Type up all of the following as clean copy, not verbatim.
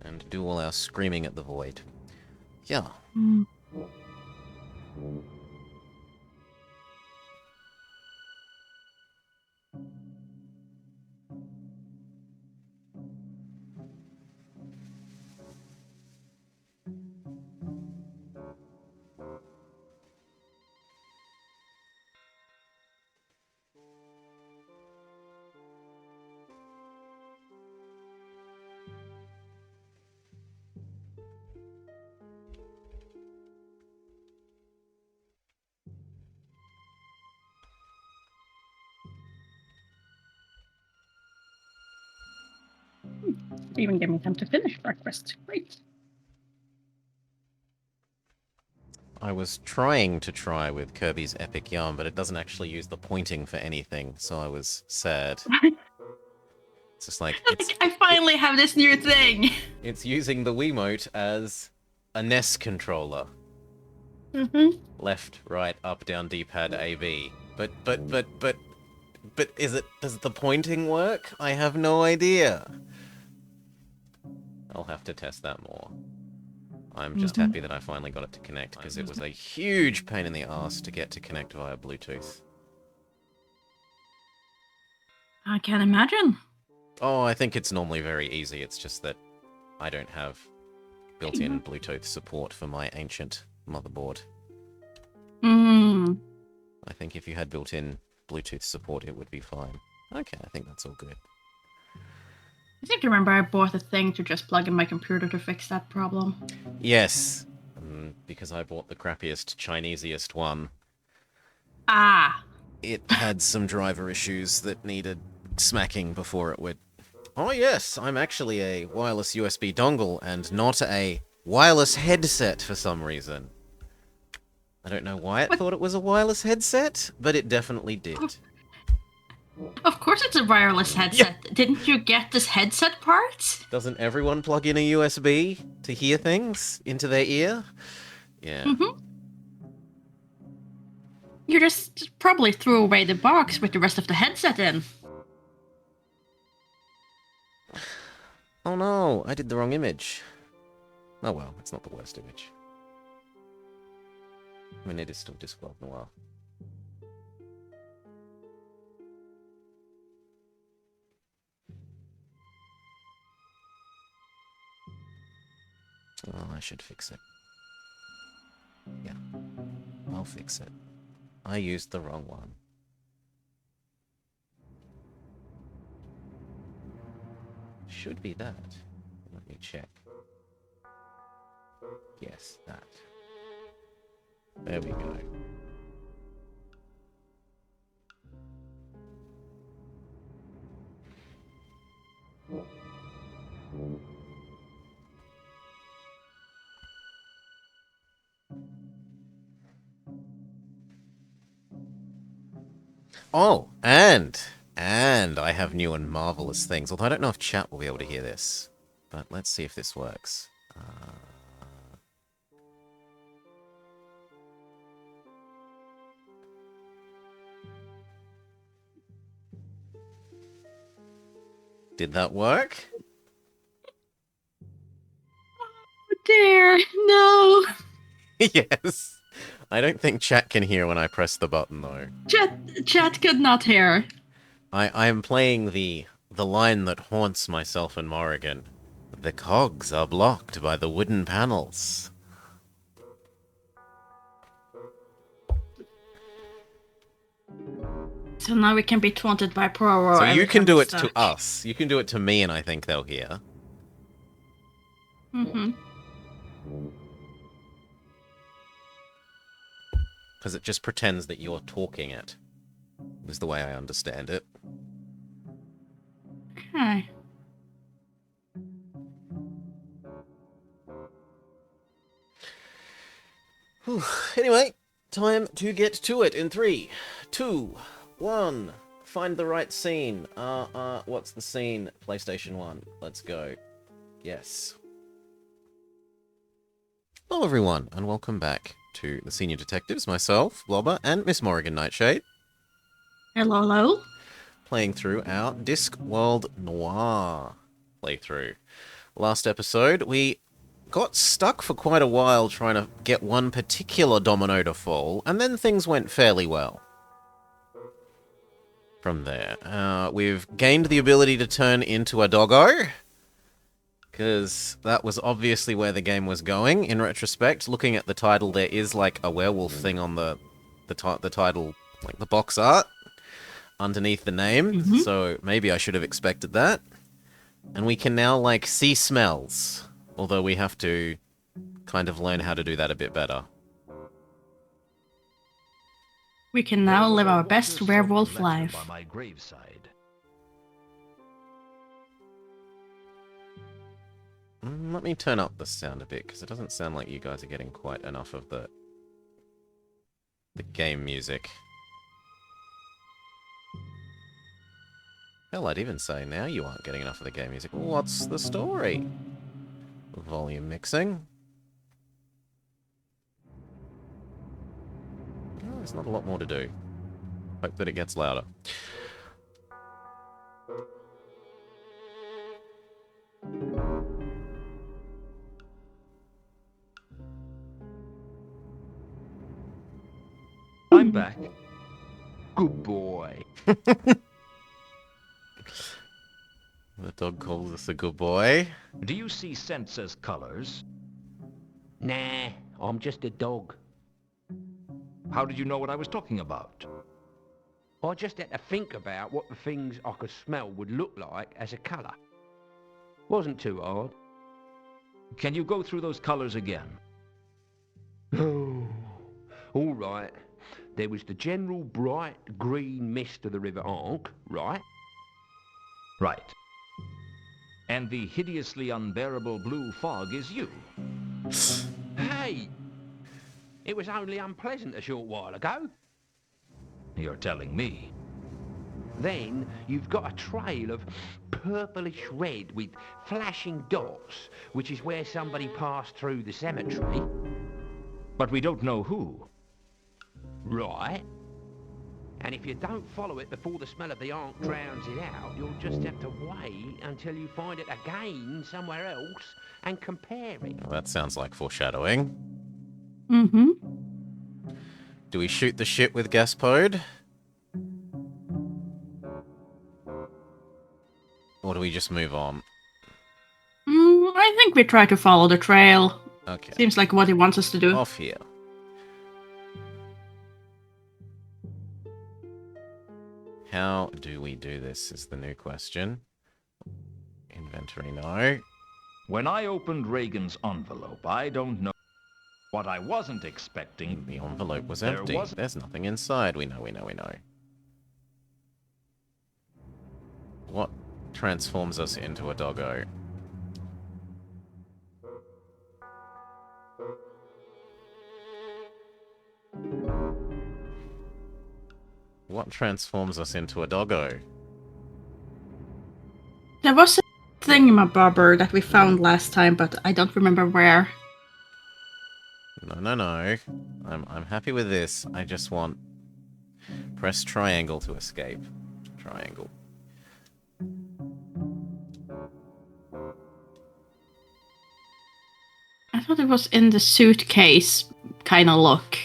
and do all our screaming at the void. Yeah. Mm. Even give me time to finish breakfast. Great. I was trying to try with Kirby's Epic Yarn, but it doesn't actually use the pointing for anything, so I was sad. It's just like, I finally have this new thing. It's using the Wiimote as a NES controller. Mm-hmm. Left, right, up, down, D-pad, A-B. But does the pointing work? I have no idea. I'll have to test that more. I'm just happy that I finally got it to connect, because it was a huge pain in the ass to get to connect via Bluetooth. I can imagine. Oh, I think it's normally very easy, it's just that I don't have built-in Bluetooth support for my ancient motherboard. I think if you had built-in Bluetooth support, it would be fine. Okay, I think that's all good. I think I remember I bought a thing to just plug in my computer to fix that problem. Yes, because I bought the crappiest, Chinesiest one. Ah. It had some driver issues that needed smacking before it would... Oh yes, I'm actually a wireless USB dongle and not a wireless headset for some reason. I don't know why it thought it was a wireless headset, but it definitely did. Of course it's a wireless headset. Yeah. Didn't you get this headset part? Doesn't everyone plug in a USB to hear things into their ear? Yeah. Mm-hmm. You just probably threw away the box with the rest of the headset in. Oh no, I did the wrong image. Oh well, it's not the worst image. I mean, it is still Discworld NOIR. Oh, I should fix it. Yeah, I'll fix it. I used the wrong one. Should be that. Let me check. Yes, that. There we go. Oh, and I have new and marvelous things. Although I don't know if chat will be able to hear this. But let's see if this works. Did that work? Oh dear, no. Yes. I don't think chat can hear when I press the button, though. Chat could not hear. I am playing the line that haunts myself and Morrigan. The cogs are blocked by the wooden panels. So now we can be taunted by Pro. So you can do it to us. You can do it to me, and I think they'll hear. Mm-hmm. Because it just pretends that you're talking it. Is the way I understand it. Okay. Whew. Anyway, time to get to it in 3, 2, 1. Find the right scene. What's the scene? PlayStation 1. Let's go. Yes. Hello everyone, and welcome back to the Senior Detectives, myself, Blobber, and Miss Morrigan Nightshade. Hello, hello. Playing through our Discworld NOIR playthrough. last episode, we got stuck for quite a while trying to get one particular domino to fall, and then things went fairly well. From there, we've gained the ability to turn into a doggo, because that was obviously where the game was going. In retrospect, looking at the title, there is like a werewolf thing on the title, like the box art underneath the name, so maybe I should have expected that. And we can now, like, see smells, although we have to kind of learn how to do that a bit better. We can now live our best werewolf life. By my graveside. Let me turn up the sound a bit, because it doesn't sound like you guys are getting quite enough of the game music. Hell, I'd even say now you aren't getting enough of the game music. What's the story? Volume mixing. Oh, there's not a lot more to do. Hope that it gets louder. I'm back. Good boy. The dog calls us a good boy. Do you see scents as colors? Nah, I'm just a dog. How did you know what I was talking about? I just had to think about what the things I could smell would look like as a colour. Wasn't too hard. Can you go through those colors again? Oh, all right. There was the general bright green mist of the River Ankh, right? Right. And the hideously unbearable blue fog is you. Hey! It was only unpleasant a short while ago. You're telling me. Then you've got a trail of purplish red with flashing dots, which is where somebody passed through the cemetery. But we don't know who. Right. And if you don't follow it before the smell of the Ankh drowns it out, you'll just have to wait until you find it again somewhere else and compare it. Well, that sounds like foreshadowing. Mm-hmm. Do we shoot the shit with Gaspode? Or do we just move on? I think we try to follow the trail. Okay. Seems like what he wants us to do. Off here. How do we do this is the new question. Inventory, no. When I opened Reagan's envelope, I don't know what I wasn't expecting. The envelope was There empty. wasn't- There's nothing inside. We know. What transforms us into a doggo? What transforms us into a doggo? There was a thingamabobber that we found last time, but I don't remember where. No. I'm happy with this. I just want... Press triangle to escape. Triangle. I thought it was in the suitcase kind of look.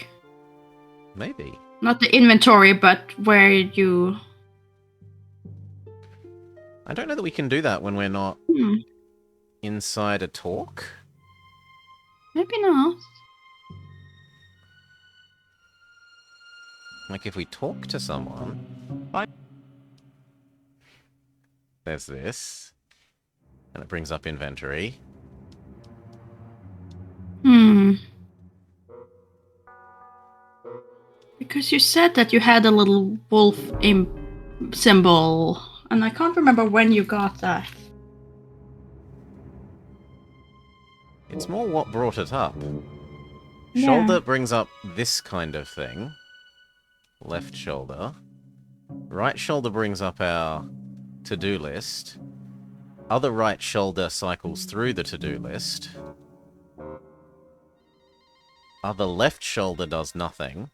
Maybe. Not the inventory, but where you... I don't know that we can do that when we're not inside a talk. Maybe not. Like if we talk to someone... There's this. And it brings up inventory. Because you said that you had a little wolf symbol, and I can't remember when you got that. It's more what brought it up. Yeah. Shoulder brings up this kind of thing. Left shoulder. Right shoulder brings up our to-do list. Other right shoulder cycles through the to-do list. Other left shoulder does nothing.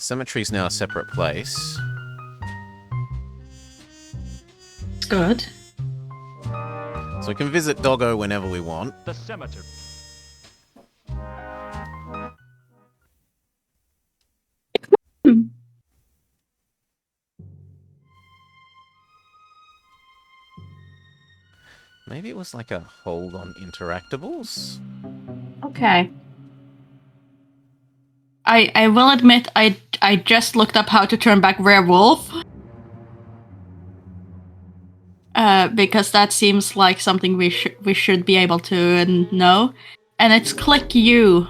Cemetery's now a separate place. Good. So we can visit Doggo whenever we want. The cemetery. Hmm. Maybe it was like a hold on interactables? Okay. I will admit I just looked up how to turn back werewolf. Because that seems like something we should be able to know. And it's click U.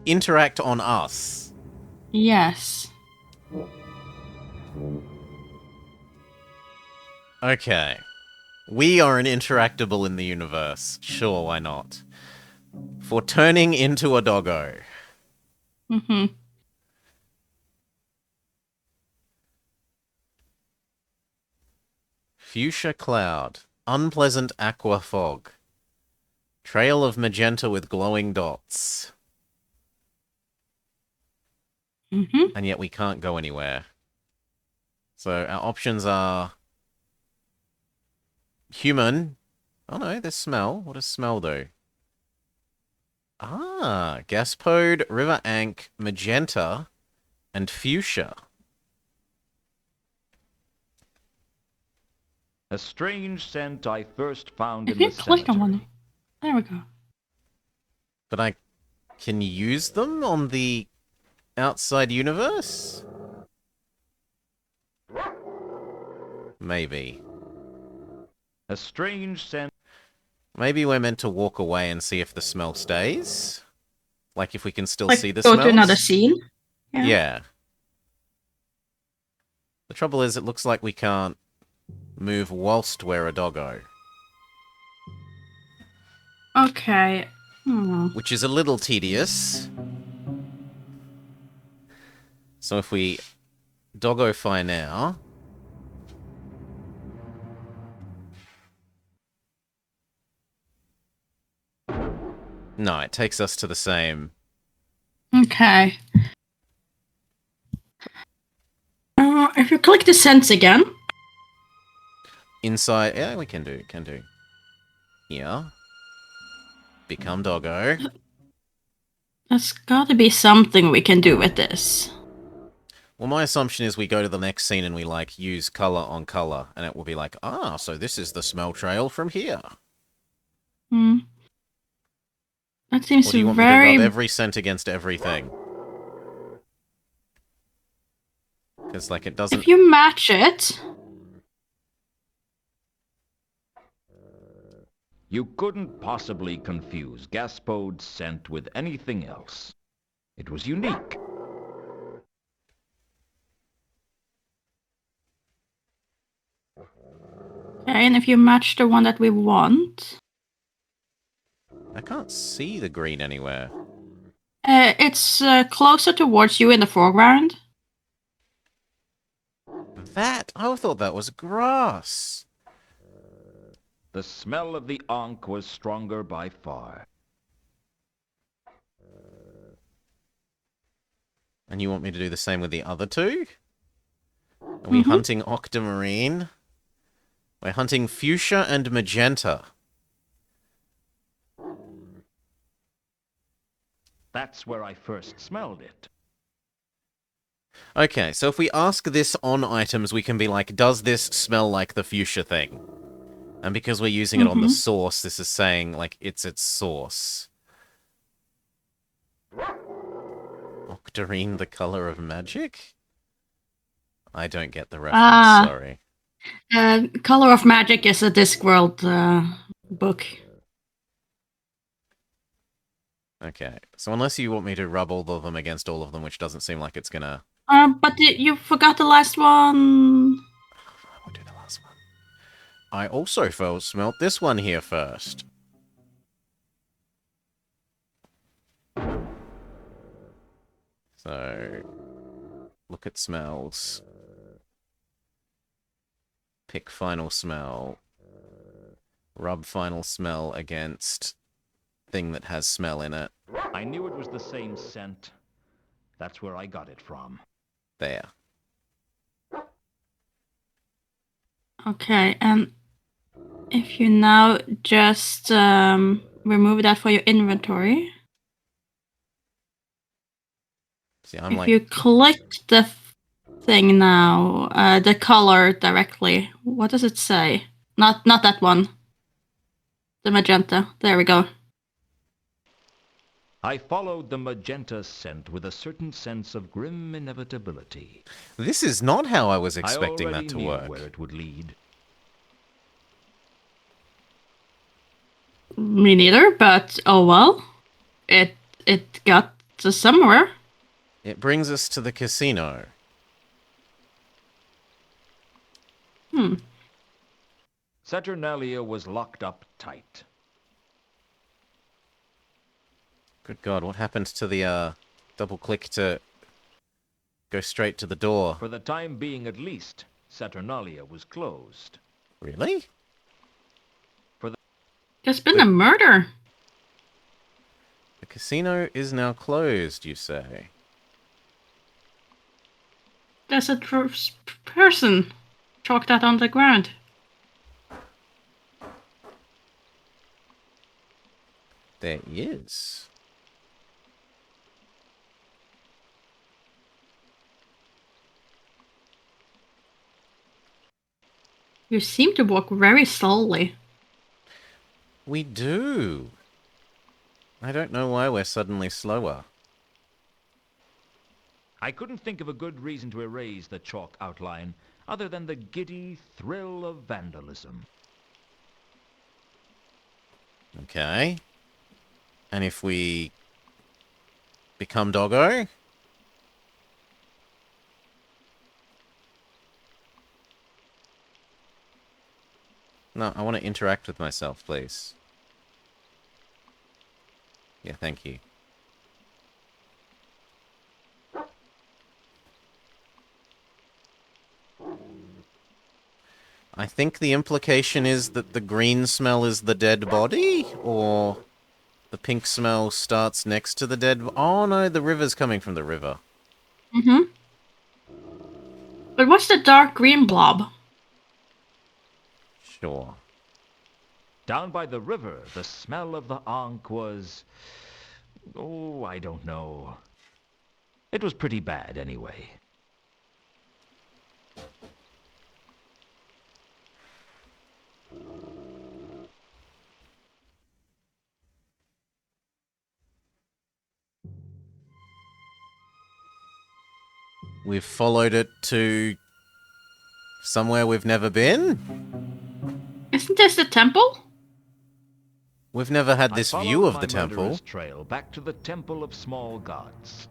Interact on us. Yes. Okay. We are an interactable in the universe. Sure, why not? For turning into a doggo. Mm-hmm. Fuchsia cloud. Unpleasant aqua fog. Trail of magenta with glowing dots. Mm-hmm. And yet we can't go anywhere. So our options are... human. Oh no, there's smell. What does smell do? Ah, Gaspode, River Ankh, Magenta, and Fuchsia. A strange scent I first found If in you the click on cemetery. one, there we go. But I can use them on the outside universe? Maybe. A strange scent. Maybe we're meant to walk away and see if the smell stays? Like if we can still Like see the go smells? to another scene. Yeah. The trouble is, it looks like we can't move whilst we're a doggo. Okay. Which is a little tedious. So if we doggo-fy now... No, it takes us to the same... Okay. If you click the sense again. Inside... Yeah, we can do. Here. Become doggo. There's gotta be something we can do with this. Well, my assumption is we go to the next scene and we, like, use color on color. And it will be like, ah, so this is the smell trail from here. Hmm. That seems Or do you want me to rub every scent against everything? Because, like, it doesn't... If you match it... You couldn't possibly confuse Gaspode's scent with anything else. It was unique. Okay, and if you match the one that we want... I can't see the green anywhere. It's closer towards you in the foreground. That? I thought that was grass. The smell of the Ankh was stronger by far. And you want me to do the same with the other two? Are we hunting Octamarine? We're hunting Fuchsia and Magenta. That's where I first smelled it. Okay, so if we ask this on items, we can be like, does this smell like the Fuchsia thing? And because we're using it on the source, this is saying, like, it's its source. Octarine, the color of magic? I don't get the reference, sorry. Color of Magic is a Discworld book. Okay, so unless you want me to rub all of them against all of them, which doesn't seem like it's gonna... But you forgot the last one. We'll do the last one. I also smelt this one here first. So, look at smells. Pick final smell. Rub final smell against thing that has smell in it. I knew it was the same scent. That's where I got it from. There. Okay, and if you now just remove that for your inventory. See, I'm If like, you click the thing now, the color directly, what does it say? Not that one. The magenta. There we go. I followed the magenta scent with a certain sense of grim inevitability. this is not how I was I expecting already that to knew work. where it would lead. Me neither, but oh well. It got to somewhere. It brings us to the casino. Saturnalia was locked up tight. Good God, what happened to the double click to go straight to the door? For the time being at least, Saturnalia was closed. Really? There's been a murder. The casino is now closed, you say? There's a person. Chalk that on the ground. There is. You seem to walk very slowly. We do. I don't know why we're suddenly slower. I couldn't think of a good reason to erase the chalk outline other than the giddy thrill of vandalism. Okay. And if we become Doggo? No, I want to interact with myself, please. Yeah, thank you. I think the implication is that the green smell is the dead body, or the pink smell starts next to the dead... Oh no, the river's coming from the river. Mm-hmm. But what's the dark green blob? Sure. Down by the river, the smell of the Ankh was... Oh, I don't know. It was pretty bad anyway. We've followed it to somewhere we've never been? Isn't this the temple? We've never had I this followed view of my the temple. murderous trail back to the Temple of Small Gods.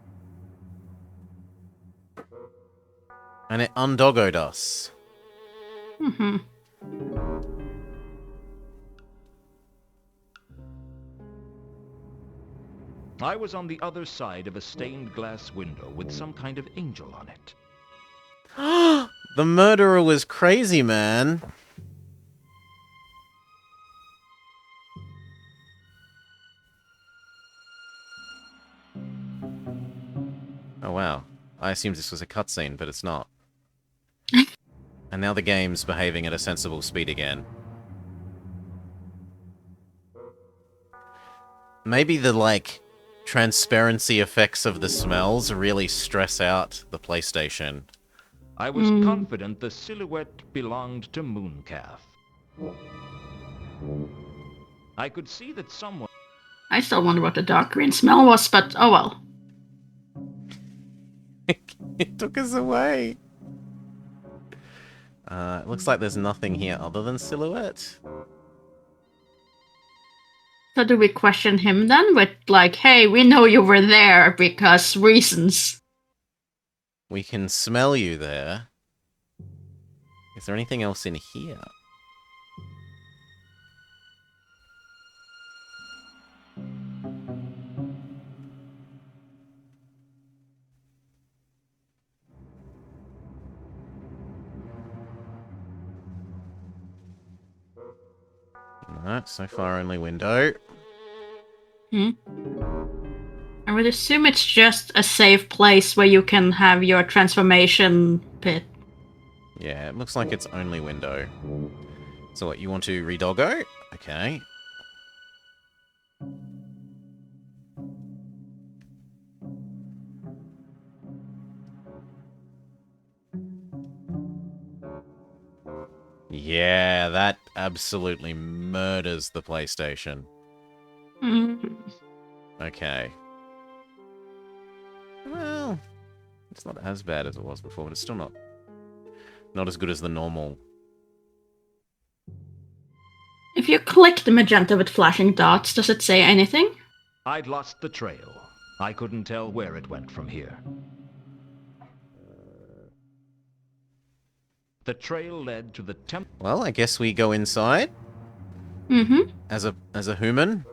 And it undoggoed us. Mm-hmm. I was on the other side of a stained glass window with some kind of angel on it. The murderer was crazy, man. Oh, wow. I assumed this was a cutscene, but it's not. And now the game's behaving at a sensible speed again. Maybe the, like, transparency effects of the smells really stress out the PlayStation. I was confident the silhouette belonged to Mooncalf. I could see that someone... I still wonder what the dark green smell was, but oh well. It took us away. It looks like there's nothing here other than silhouette. So do we question him then with like, hey, we know you were there because reasons. We can smell you there. Is there anything else in here? No, so far only window. Hmm? would assume it's just a safe place where you can have your transformation pit. Yeah, it looks like it's only window. So what, you want to redoggo? Okay. Yeah, that absolutely murders the PlayStation. Mm. Okay. Well, it's not as bad as it was before, but it's still not as good as the normal. If you click the magenta with flashing dots, does it say anything? I'd lost the trail. I couldn't tell where it went from here. The trail led to the temple. Well, I guess we go inside Mm-hmm. as a human.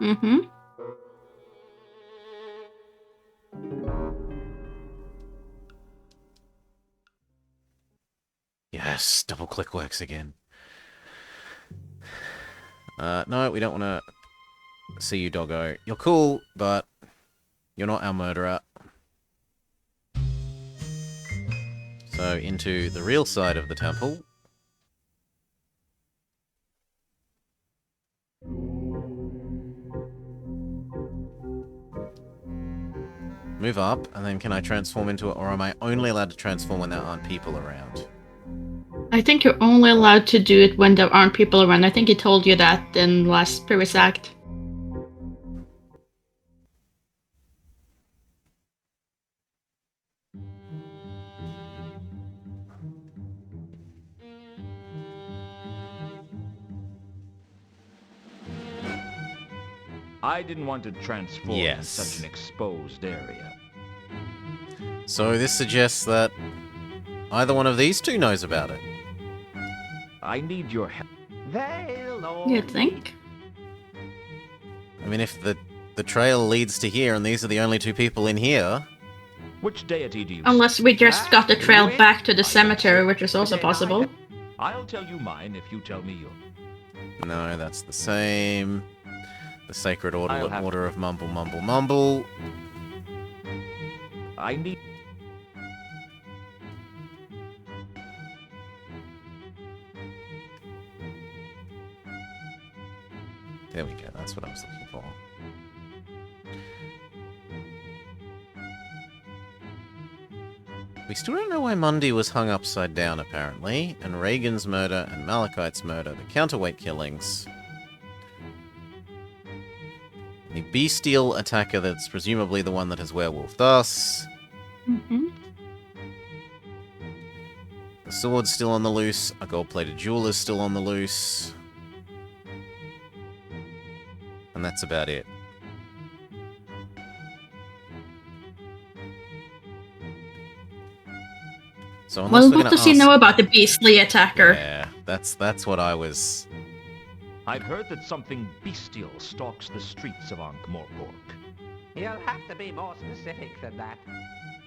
Mm-hmm. Yes, double click works again. No, we don't want to see you, doggo. You're cool, but you're not our murderer. So, into the real side of the temple. Move up, and then can I transform into it, or am I only allowed to transform when there aren't people around? I think you're only allowed to do it when there aren't people around. I think he told you that in last previous act. I didn't want to transform in Yes. such an exposed area. So this suggests that either one of these two knows about it. I need your help. They'll all You'd think. I mean, if the trail leads to here, and these are the only two people in here... Which deity do you Unless we just got the trail Wait. back to the cemetery, which is also Then I possible. I'll tell you mine if you tell me yours. No, that's the same. The Sacred I'll Order, have- Order of Mumble Mumble Mumble. I need... There we go, that's what I was looking for. We still don't know why Mundy was hung upside down, apparently, and Reagan's murder and Malachite's murder, the counterweight killings. The bestial attacker that's presumably the one that has werewolfed us. Mm-hmm. The sword's still on the loose, a gold-plated jeweler's still on the loose. And that's about it. So unless Well, we're what gonna does he ask... know about the beastly attacker? Yeah, that's what I was... I've heard that something bestial stalks the streets of Ankh-Morpork. You'll have to be more specific than that.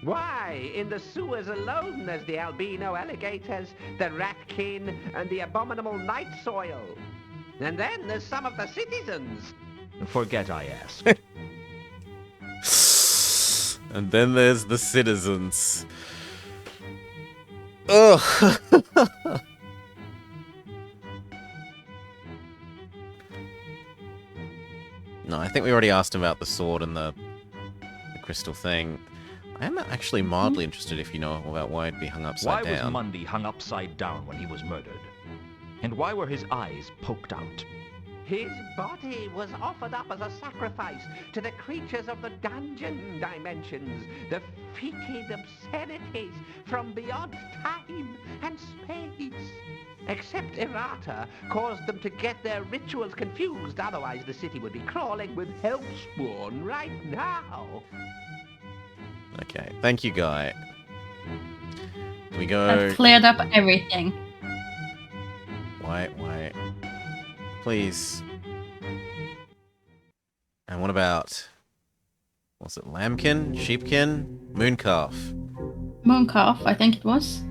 Why, in the sewers alone there's the albino alligators, the ratkin, and the abominable night soil. And then there's some of the citizens. Forget I asked. And then there's the citizens. Ugh. No, I think we already asked him about the sword and the crystal thing. I am actually mildly interested if you know about why it'd be hung Why upside was down. Mundy hung upside down when he was murdered? And why were his eyes poked out? His body was offered up as a sacrifice to the creatures of the dungeon dimensions, the fetid obscenities from beyond time and space. Except errata caused them to get their rituals confused, otherwise the city would be crawling with hellspawn right now. Okay, thank you, Guy. We go... That cleared up everything. Wait. Please. And what about... Was it lambkin? Sheepkin? Mooncalf? Mooncalf, I think it was.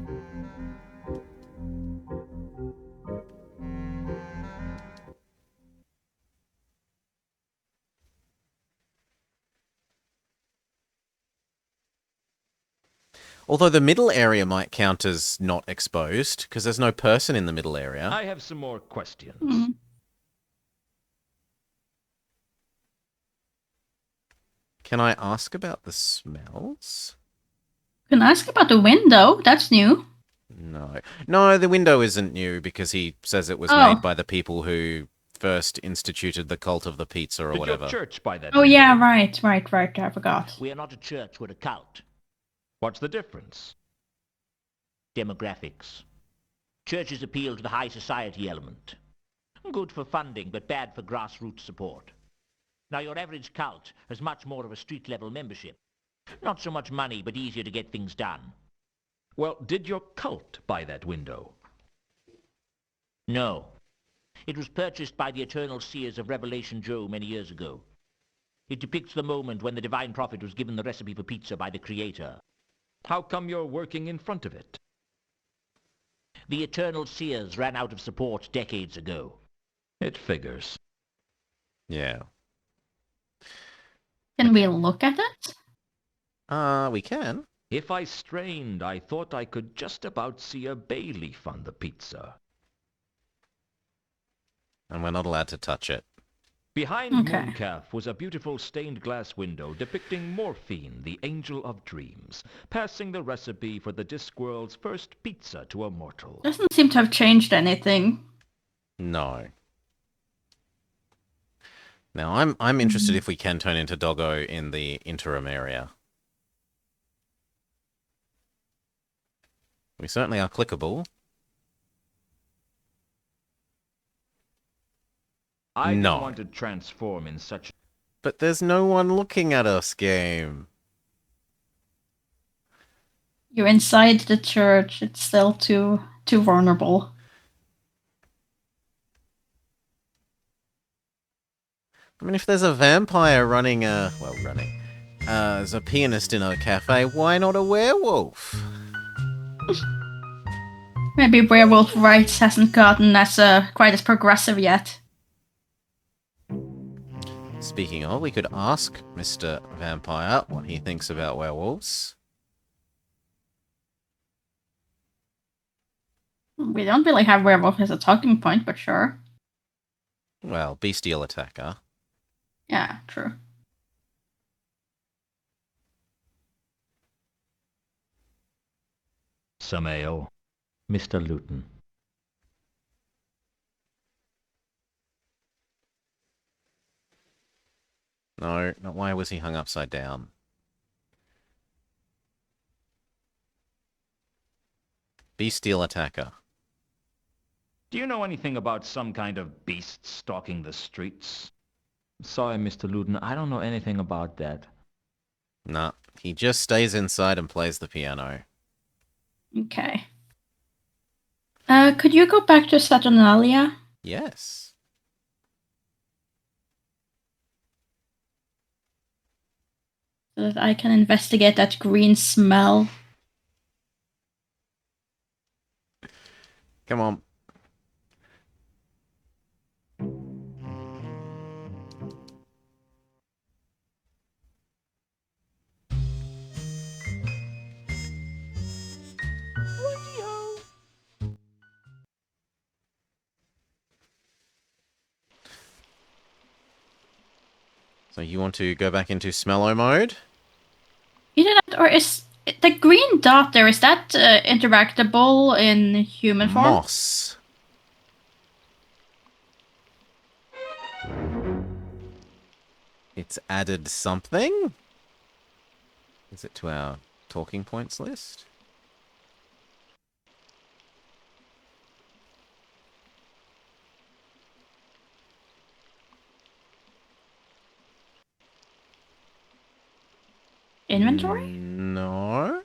Although the middle area might count as not exposed, because there's no person in the middle area. I have some more questions. Hmm. Can I ask about the smells? Can I ask about the window? That's new. No. No, the window isn't new because he says it was Oh. made by the people who first instituted the cult of the pizza or Did whatever. your church buy that Oh window? yeah, right. I forgot. We are not a church, we're a cult. What's the difference? Demographics. Churches appeal to the high society element. Good for funding, but bad for grassroots support. Now, your average cult has much more of a street-level membership. Not so much money, but easier to get things done. Well, did your cult buy that window? No. It was purchased by the eternal seers of Revelation Joe many years ago. It depicts the moment when the divine prophet was given the recipe for pizza by the Creator. How come you're working in front of it? The eternal seers ran out of support decades ago. It figures. Yeah. Can we look at it? We can. If I strained, I thought I could just about see a bay leaf on the pizza. And we're not allowed to touch it. Behind Okay. Mooncalf was a beautiful stained glass window depicting Morphine, the angel of dreams, passing the recipe for the Discworld's first pizza to a mortal. Doesn't seem to have changed anything. No. Now, I'm interested if we can turn into Doggo in the interim area. We certainly are clickable. I No. didn't want to transform in such... But there's no one looking at us, game. You're inside the church. It's still too vulnerable. I mean, if there's a vampire running as a pianist in a cafe, why not a werewolf? Maybe werewolf rights hasn't gotten as quite as progressive yet. Speaking of, we could ask Mr. Vampire what he thinks about werewolves. We don't really have werewolf as a talking point, but sure. Well, bestial attacker. Yeah, true. Some ale. Mr. Luton. No, why was he hung upside down? Bestial attacker. Do you know anything about some kind of beast stalking the streets? Sorry, Mr. Luton, I don't know anything about that. Nah, he just stays inside and plays the piano. Okay. Could you go back to Saturnalia? Yes. So that I can investigate that green smell. Come on. So you want to go back into smello mode? Either that or is the green dot there, is that interactable in human form? Moss. It's added something? Is it to our talking points list? Inventory? No.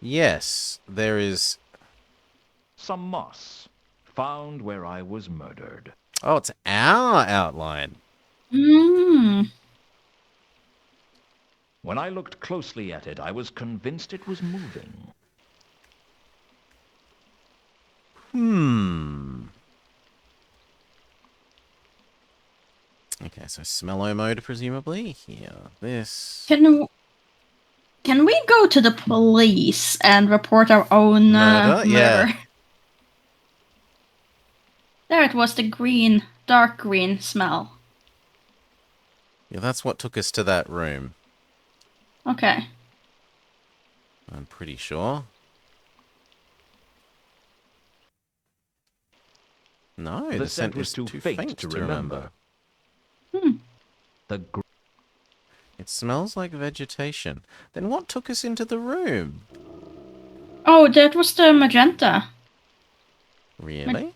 Yes, there is. Some moss. Found where I was murdered. Oh, it's our outline. Hmm. When I looked closely at it, I was convinced it was moving. Okay, so smello mode, presumably. Here, this. Can we go to the police and report our own Murder? Yeah. murder? There it was, the green, dark green smell. Yeah, that's what took us to that room. Okay. I'm pretty sure. No, the scent was too faint to remember. The It smells like vegetation. Then what took us into the room? Oh, that was the magenta. Really?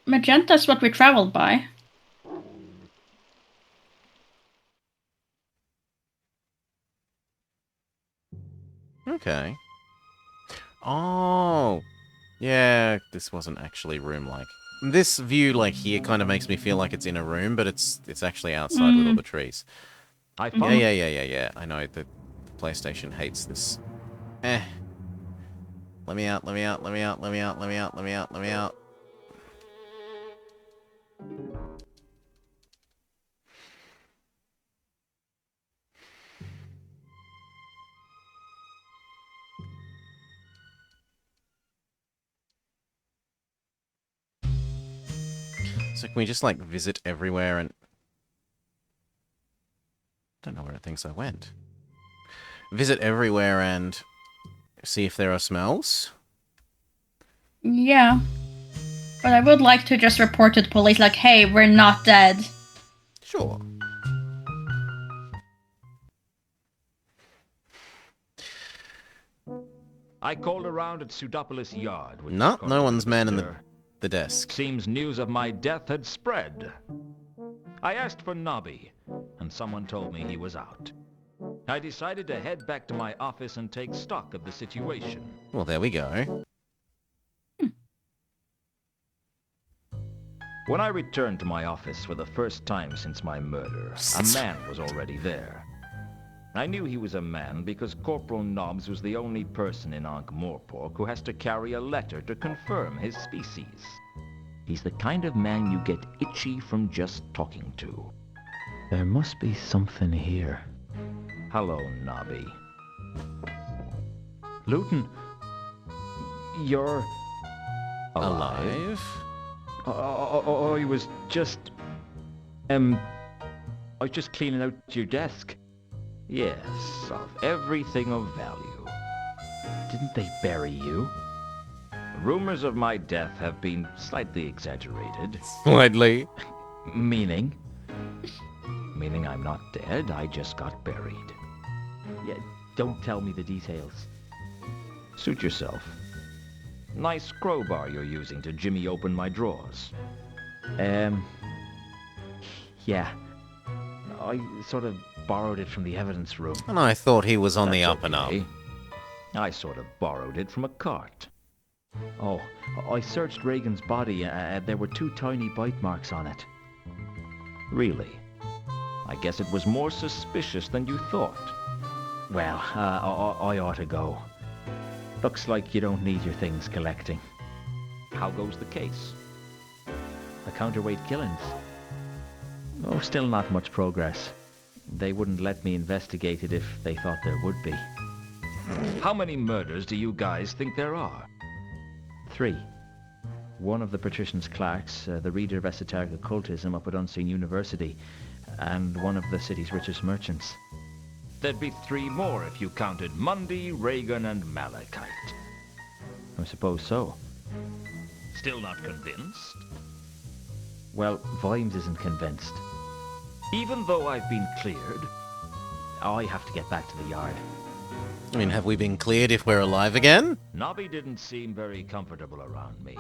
Magenta's what we traveled by. Okay. Oh. Yeah, this wasn't actually room-like. This view, like, here kind of makes me feel like it's in a room, but it's actually outside with all the trees. I found Yeah. I know the PlayStation hates this. Let me out. So can we just, like, visit everywhere and... I don't know where it thinks I went. Visit everywhere and see if there are smells? Yeah. But I would like to just report to the police, like, hey, we're not dead. Sure. I called around at Pseudopolis Yard. Which No, is no one's man in Sir. the desk. Seems news of my death had spread. I asked for Nobby, and someone told me he was out. I decided to head back to my office and take stock of the situation. Well, there we go. When I returned to my office for the first time since my murder, a man was already there. I knew he was a man because Corporal Nobbs was the only person in Ankh-Morpork who has to carry a letter to confirm his species. He's the kind of man you get itchy from just talking to. There must be something here. Hello, Nobby. Luton, you're alive? I was just... I was just cleaning out your desk. Yes, of everything of value. Didn't they bury you? Rumors of my death have been slightly exaggerated. Slightly. Meaning? Meaning I'm not dead, I just got buried. Yeah, don't tell me the details. Suit yourself. Nice crowbar you're using to jimmy open my drawers. Yeah. I sort of borrowed it from the evidence room. And I thought he was on the That's up and up. okay. I sort of borrowed it from a cart. Oh, I searched Reagan's body and there were 2 tiny bite marks on it. Really? I guess it was more suspicious than you thought. Well, I ought to go. Looks like you don't need your things collecting. How goes the case? The counterweight killings? Oh, still not much progress. They wouldn't let me investigate it if they thought there would be. How many murders do you guys think there are? 3. One of the patrician's clerks, the reader of esoteric occultism up at Unseen University, and one of the city's richest merchants. There'd be 3 more if you counted Mundy, Reagan, and Malachite. I suppose so. Still not convinced? Well, Vimes isn't convinced. Even though I've been cleared, I have to get back to the yard. I mean, have we been cleared if we're alive again? Nobby didn't seem very comfortable around me.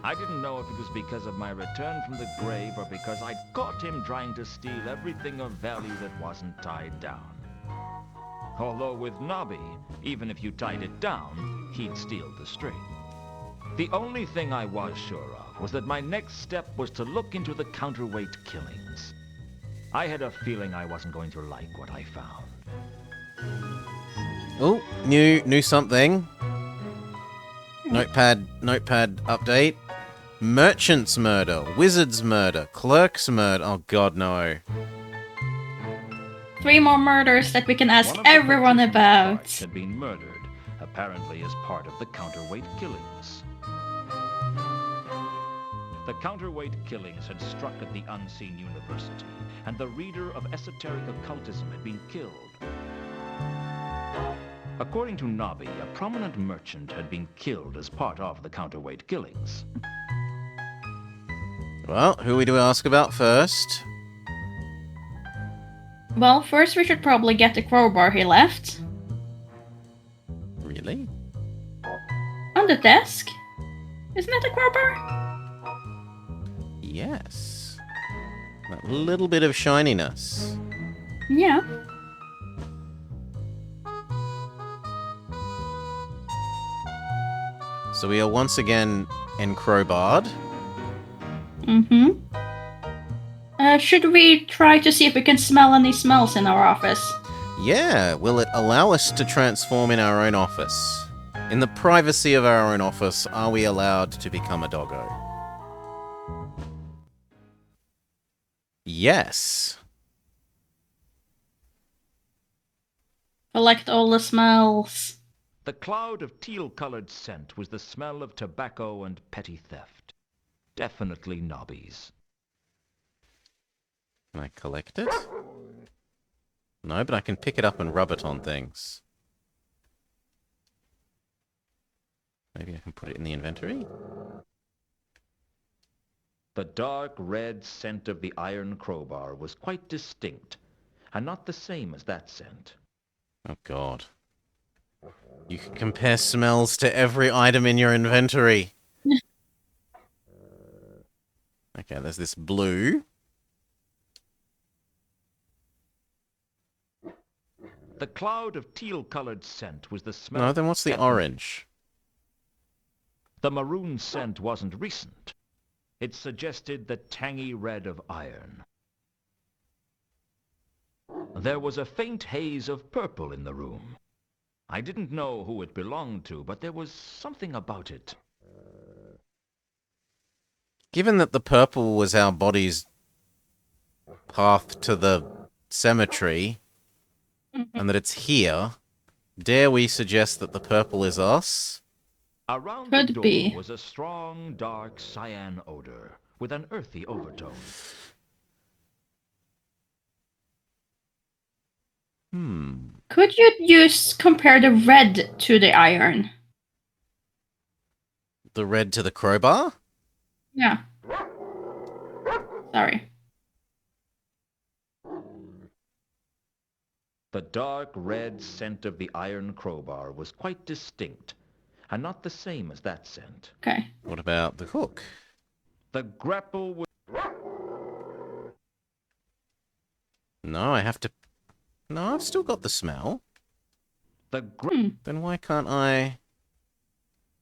I didn't know if it was because of my return from the grave or because I'd caught him trying to steal everything of value that wasn't tied down. Although with Nobby, even if you tied it down, he'd steal the string. The only thing I was sure of was that my next step was to look into the counterweight killings. I had a feeling I wasn't going to like what I found. Oh, new something. Notepad update. Merchant's murder, wizard's murder, clerk's murder. Oh god, no. 3 more murders that we can ask One of the everyone petitioner's about. parts had been murdered, apparently as part of the counterweight killings. The counterweight killings had struck at the unseen university, and the reader of esoteric occultism had been killed. According to Nobby, a prominent merchant had been killed as part of the counterweight killings. Well, who do we ask about first? Well, first we should probably get the crowbar he left. Really? On the desk? Isn't it a crowbar? Yes. That little bit of shininess. Yeah. So we are once again encrowbarred. Mm-hmm. Should we try to see if we can smell any smells in our office? Yeah, will it allow us to transform in our own office? In the privacy of our own office, are we allowed to become a doggo? Yes. Collect all the smells. The cloud of teal-colored scent was the smell of tobacco and petty theft. Definitely Nobby's. Can I collect it? No, but I can pick it up and rub it on things. Maybe I can put it in the inventory? The dark red scent of the iron crowbar was quite distinct, and not the same as that scent. Oh god. You can compare smells to every item in your inventory. Okay, there's this blue. The cloud of teal-colored scent was the smell... No, then what's the orange? The maroon scent wasn't recent. It suggested the tangy red of iron. There was a faint haze of purple in the room. I didn't know who it belonged to, but there was something about it. Given that the purple was our body's path to the cemetery, and that it's here, dare we suggest that the purple is us? Around Could the door be. was a strong, dark cyan odor with an earthy overtone. Could you compare the red to the iron? The red to the crowbar? Yeah. Sorry. The dark red scent of the iron crowbar was quite distinct, and not the same as that scent. Okay. What about the hook? The grapple was... No, I have to... No, I've still got the smell. Then why can't I...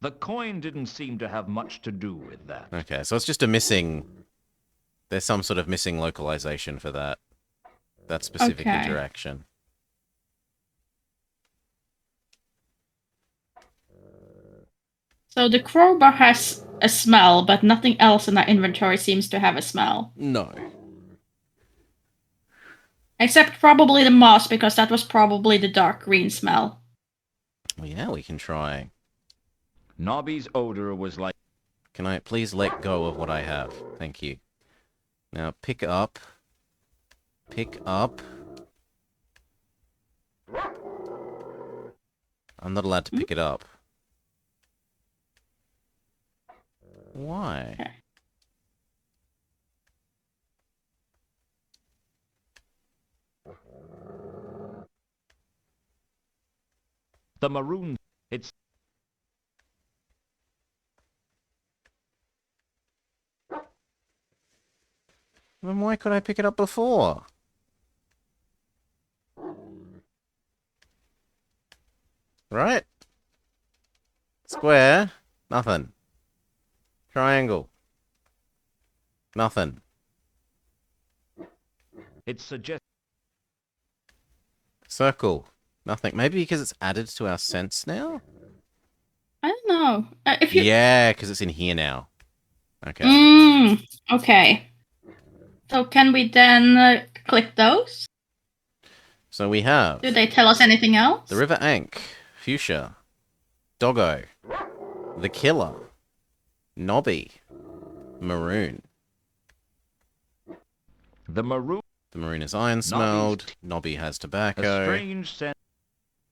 The coin didn't seem to have much to do with that. Okay, so it's just a missing... There's some sort of missing localization for that. That specific Okay. interaction. So the crowbar has a smell, but nothing else in our inventory seems to have a smell. No. Except probably the moss, because that was probably the dark green smell. Well, yeah, we can try. Nobby's odor was like... Can I please let go of what I have? Thank you. Now, pick up. Pick up. I'm not allowed to pick it up. Why? Okay. The maroon... It's... Then why could I pick it up before? Right? Square. Nothing. Triangle. Nothing. It suggests... Circle. Nothing. Maybe because it's added to our sense now? I don't know. If you Yeah, because it's in here now. Okay. Okay. So can we then click those? So we have Do they tell us anything else? the River Ankh, Fuchsia, Doggo, the Killer, Nobby, Maroon. The maroon, The Maroon is iron smelled. Nobby has a tobacco. strange scent,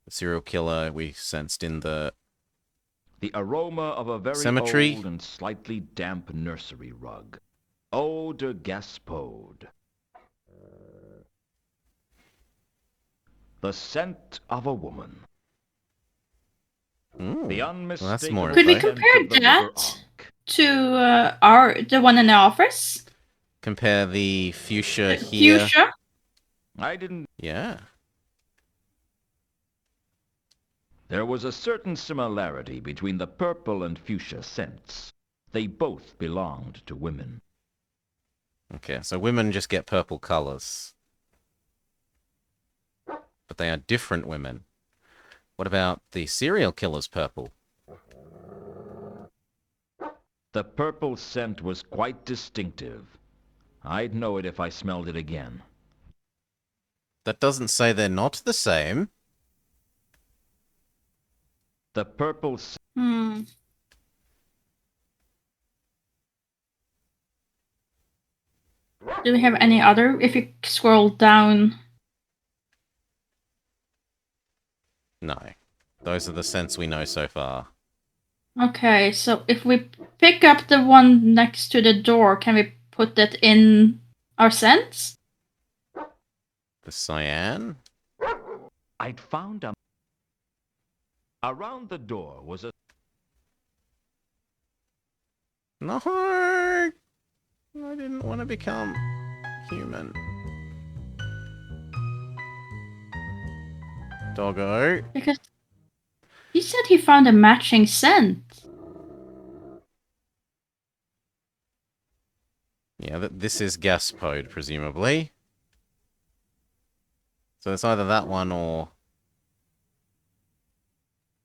The serial killer we sensed in the the aroma of a very cemetery. old and slightly damp nursery rug. Eau de Gaspode. The scent of a woman. Ooh, The well, unmistakable that's more Could we info. scent compare of the that? River Ankh. To the one in the office? Compare the fuchsia The here. Fuchsia? I didn't... Yeah. There was a certain similarity between the purple and fuchsia scents. They both belonged to women. Okay, so women just get purple colors. But they are different women. What about the serial killer's purple? The purple scent was quite distinctive. I'd know it if I smelled it again. That doesn't say they're not the same. The purple scent... Hmm. Do we have any other? If you scroll down. No. Those are the scents we know so far. Okay, so if we pick up the one next to the door, can we put that in our scents? The cyan? I'd found a... Around the door was a... No! I didn't want to become human. Doggo. Because he said he found a matching scent. Yeah, this is Gaspode, presumably. So it's either that one or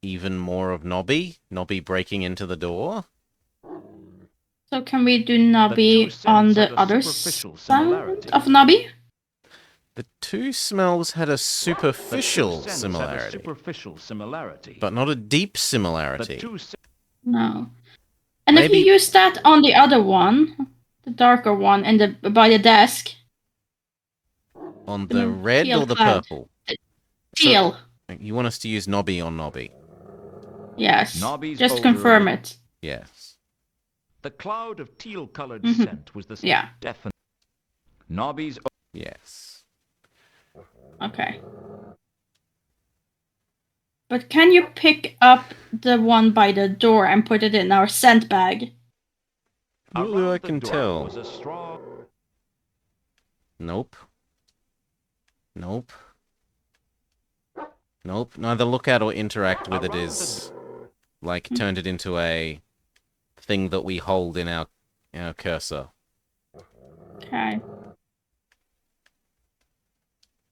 even more of Nobby. Nobby breaking into the door. So can we do Nobby scents on the had a other superficial side similarity. of Nobby? The two smells had a The two superficial scents had a similarity, superficial similarity. but not a deep the similarity. two scents... No. And if Maybe- you use that on the other one, the darker one, and the by the desk, On the the red teal or the cloud. purple? teal. You want us to use Nobby on Nobby? Yes. Nobby's Just odor confirm of it. Yes. The cloud of teal-colored Mhm. scent was the Yeah. definite. Nobby's... Yes. Okay. But can you pick up the one by the door and put it in our scent bag? Ooh, Around I the can door tell. was a strong... Nope. Nope. Nope. Neither look at or interact with it Around is like turned it into a thing that we hold in our cursor. Okay.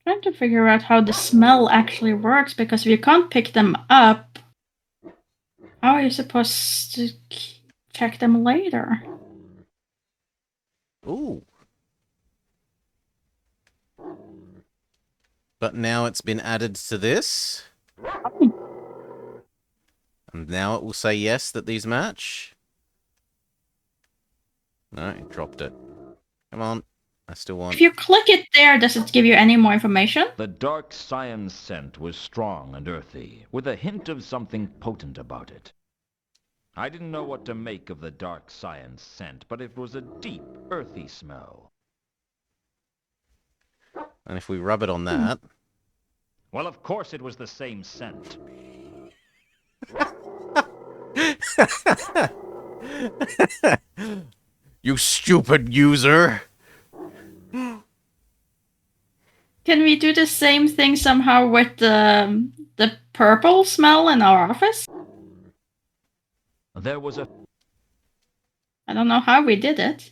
Trying to figure out how the smell actually works, because if you can't pick them up, how are you supposed to check them later? Ooh. But now it's been added to this. And now it will say yes that these match. No, it dropped it. Come on. I still want... If you click it there, does it give you any more information? The dark cyan scent was strong and earthy, with a hint of something potent about it. I didn't know what to make of the dark cyan scent, but it was a deep, earthy smell. And if we rub it on that... Well, of course it was the same scent. You stupid user! Can we do the same thing somehow with the purple smell in our office? There was a... I don't know how we did it.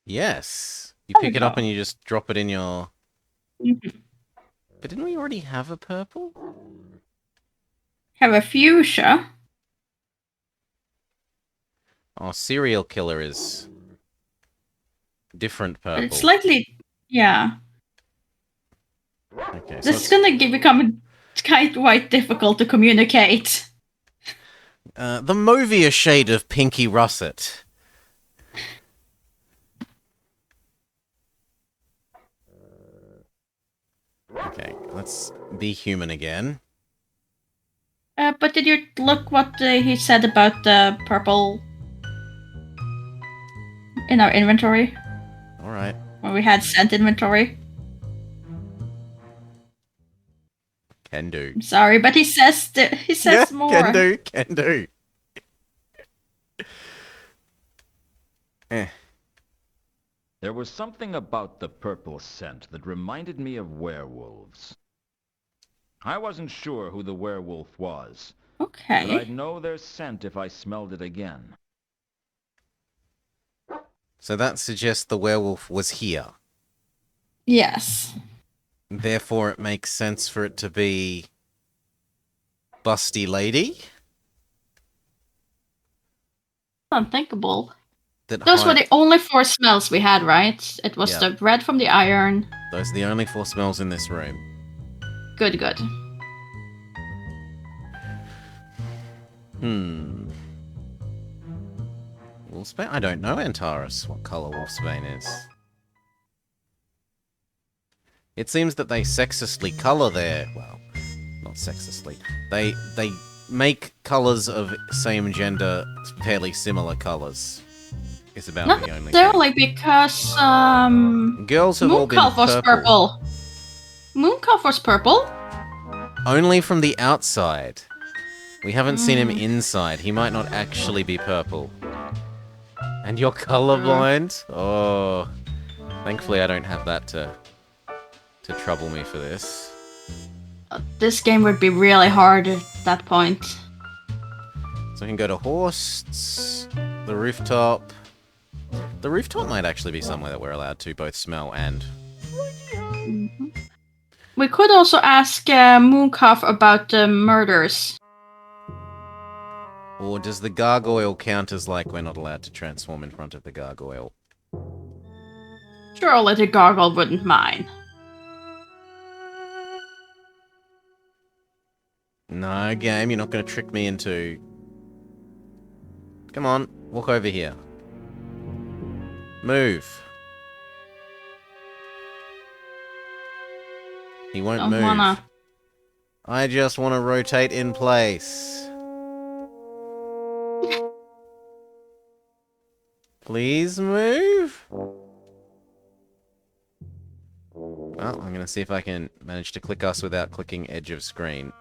Yes. You There we pick it up go. and you just drop it in your... Mhm. But didn't we already have a purple? have a fuchsia. Oh, serial killer is different But it's purple. slightly, yeah. Okay, so This is gonna become quite difficult to communicate. the movie shade of Pinky Russet. Okay, let's be human again. But did you look what he said about the purple in our inventory? Alright. When we had scent inventory? Can do. I'm sorry, but he says more. Can do. Eh. There was something about the purple scent that reminded me of werewolves. I wasn't sure who the werewolf was, but Okay. I'd know their scent if I smelled it again. So that suggests the werewolf was here. Yes. Therefore, it makes sense for it to be Busty Lady. Unthinkable. That Those were the only 4 smells we had, right? It was Yeah. the red from the iron. Those are the only 4 smells in this room. Good, good. Wolfsbane? I don't know, Antares, what color Wolfsbane is. It seems that they sexistly color their... Well, not sexistly. They make colors of same gender fairly similar colors. Is about Not the only thing. necessarily because Girls have all been Mooncalf was purple. Mooncalf was purple? Only from the outside. We haven't seen him inside. He might not actually be purple. And you're colorblind? Oh. Thankfully I don't have that to trouble me for this. This game would be really hard at that point. So I can go to Horsts, the rooftop. The rooftop might actually be somewhere that we're allowed to both smell and... We could also ask Mooncalf about the murders. Or does the gargoyle count as like we're not allowed to transform in front of the gargoyle? Surely the gargoyle wouldn't mind. No, game, you're not going to trick me into... Come on, walk over here. Move. He won't Don't move. wanna. I just want to rotate in place. Please move. Well, I'm going to see if I can manage to click us without clicking edge of screen.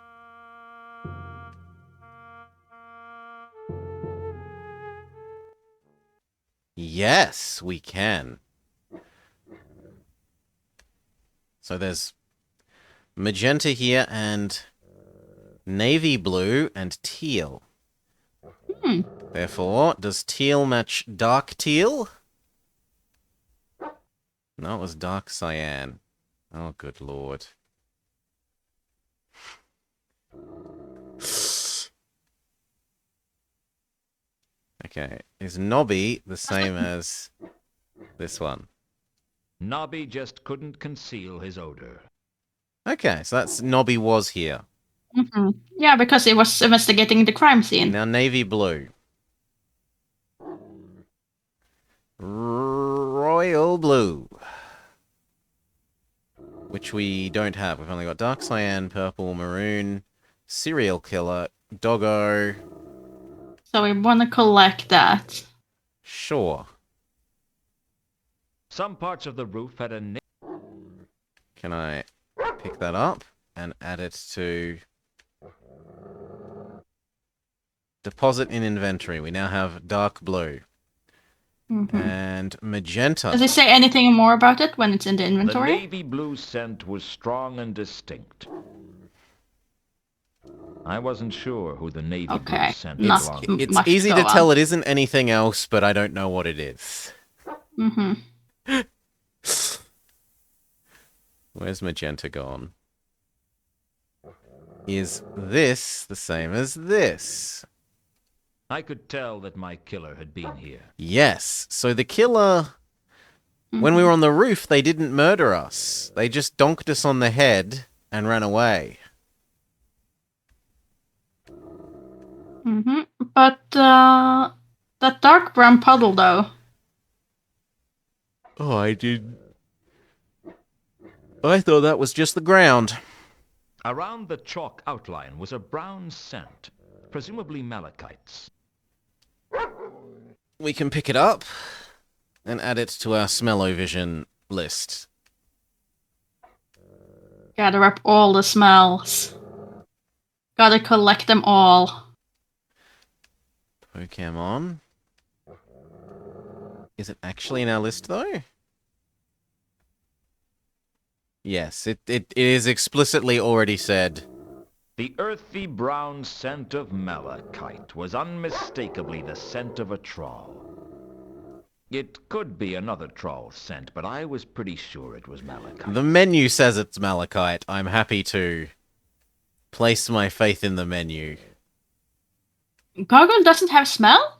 Yes, we can. So there's magenta here and navy blue and teal. Therefore, does teal match dark teal? No, it was dark cyan. Oh, good lord. Okay, is Nobby the same as this one? Nobby just couldn't conceal his odor. Okay, so that's Nobby was here. Yeah, because he was investigating the crime scene. Now navy blue. Royal blue. Which we don't have. We've only got dark cyan, purple, maroon, serial killer, doggo. So we want to collect that. Sure. Some parts of the roof had a Can I pick that up and add it to deposit in inventory? We now have dark blue. And magenta. Does it say anything more about it when it's in the The inventory? navy blue scent was strong and distinct. I wasn't sure who the navy blue scent Not belonged to. It's much easy go to on. tell it isn't anything else, but I don't know what it is. Where's magenta gone? Is this the same as this? I could tell that my killer had been here. Yes. So the killer, when we were on the roof, they didn't murder us. They just donked us on the head and ran away. But that dark brown puddle, though. Oh, I thought that was just the ground. Around the chalk outline was a brown scent, presumably malachite's. We can pick it up and add it to our smell-o-vision list. Gather up all the smells. Gotta collect them all. Pokemon. Is it actually in our list, though? Yes, it is explicitly already said. The earthy brown scent of malachite was unmistakably the scent of a troll. It could be another troll scent, but I was pretty sure it was malachite. The menu says it's malachite. I'm happy to place my faith in the menu. Gargoyle doesn't have smell?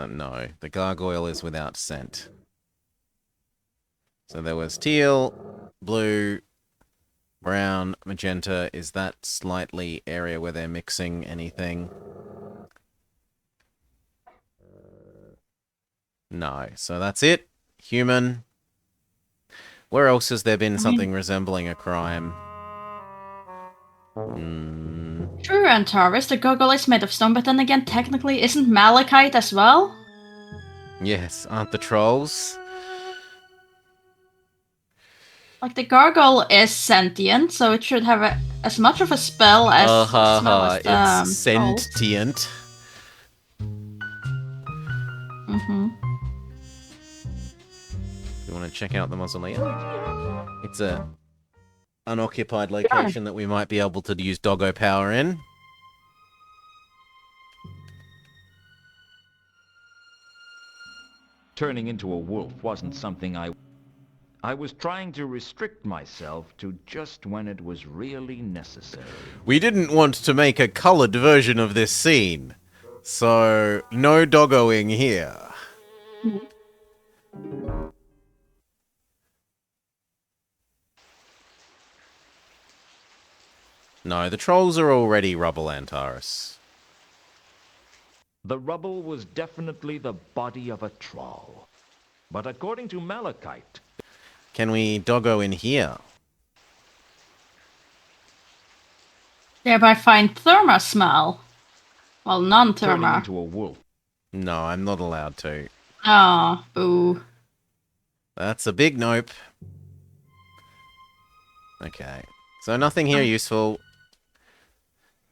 No. The gargoyle is without scent. So there was teal, blue, brown, magenta. Is that slightly area where they're mixing anything? No. So that's it. Human. Where else has there been something resembling a crime? True, Antares, the gargoyle is made of stone, but then again, technically, isn't malachite as well? Yes, aren't the trolls? Like, the gargoyle is sentient, so it should have as much of a spell as smell as the it's trolls. sentient. You want to check out the mausoleum? It's a unoccupied location that we might be able to use doggo power in. Turning into a wolf wasn't something I was trying to restrict myself to just when it was really necessary. We didn't want to make a coloured version of this scene, so no doggoing here. No, the trolls are already rubble, Antares. The rubble was definitely the body of a troll. But according to malachite... Can we doggo in here? Thereby find therma smell. Well, Turning non-therma. into a wolf. No, I'm not allowed to. Oh, boo. That's a big nope. Okay. So nothing here useful.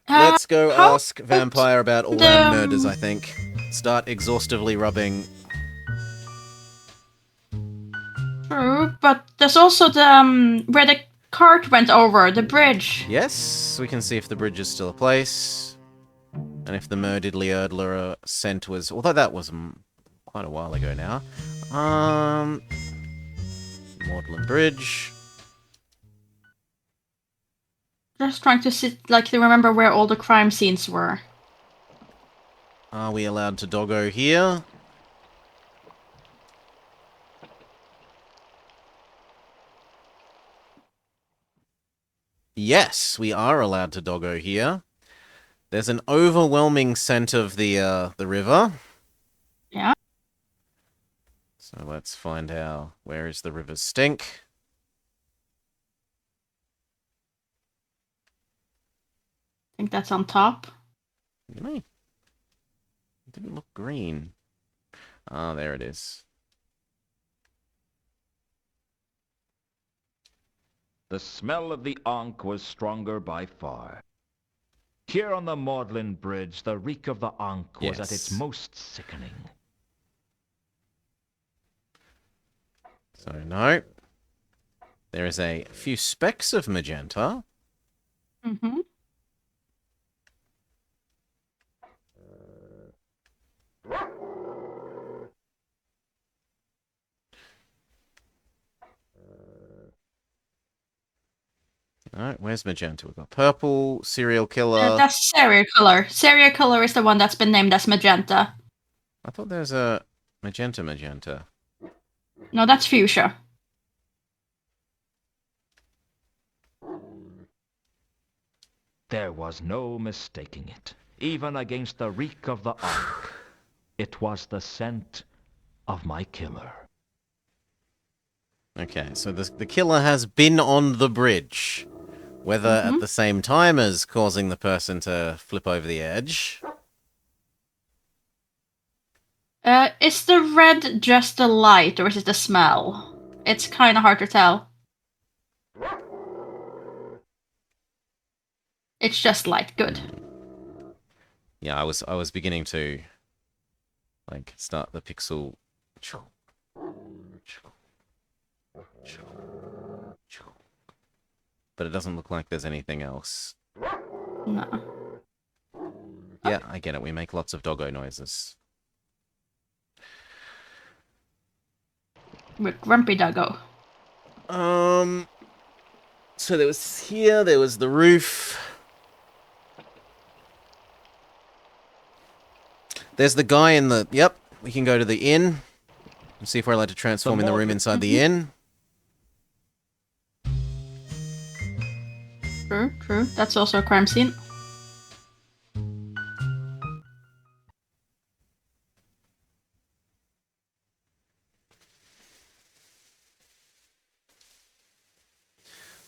Let's go how ask Vampire about all our murders, I think. Start exhaustively rubbing. True, but there's also the where the cart went over, the bridge. Yes, we can see if the bridge is still a place. And if the Murdiddly Erdler scent was... Although that was quite a while ago now. Maudlin Bridge. Just trying to to remember where all the crime scenes were. Are we allowed to doggo here? Yes, we are allowed to doggo here. There's an overwhelming scent of the river. Yeah. So let's find out where is the river's stink. I think that's on top. Really? It didn't look green. Ah, there it is. The smell of the Ankh was stronger by far. Here on the Maudlin Bridge, the reek of the Ankh was at its most sickening. So, no. There is a few specks of magenta. Mm-hmm. Alright, where's magenta? We've got purple, serial killer. That's serial killer. Serial killer is the one that's been named as magenta. I thought there was a magenta. No, that's fuchsia. There was no mistaking it. Even against the reek of the Ark, it was the scent of my killer. Okay, so the killer has been on the bridge. Whether at the same time as causing the person to flip over the edge. Is the red just the light, or is it the smell? It's kind of hard to tell. It's just light. Good. Yeah, I was beginning to like start the pixel. But it doesn't look like there's anything else. No. Yeah, I get it. We make lots of doggo noises. With Grumpy Doggo. So there was here, there was the roof. There's the guy in the... Yep, we can go to the inn. And see if we're allowed to transform in the room inside the inn. True. That's also a crime scene.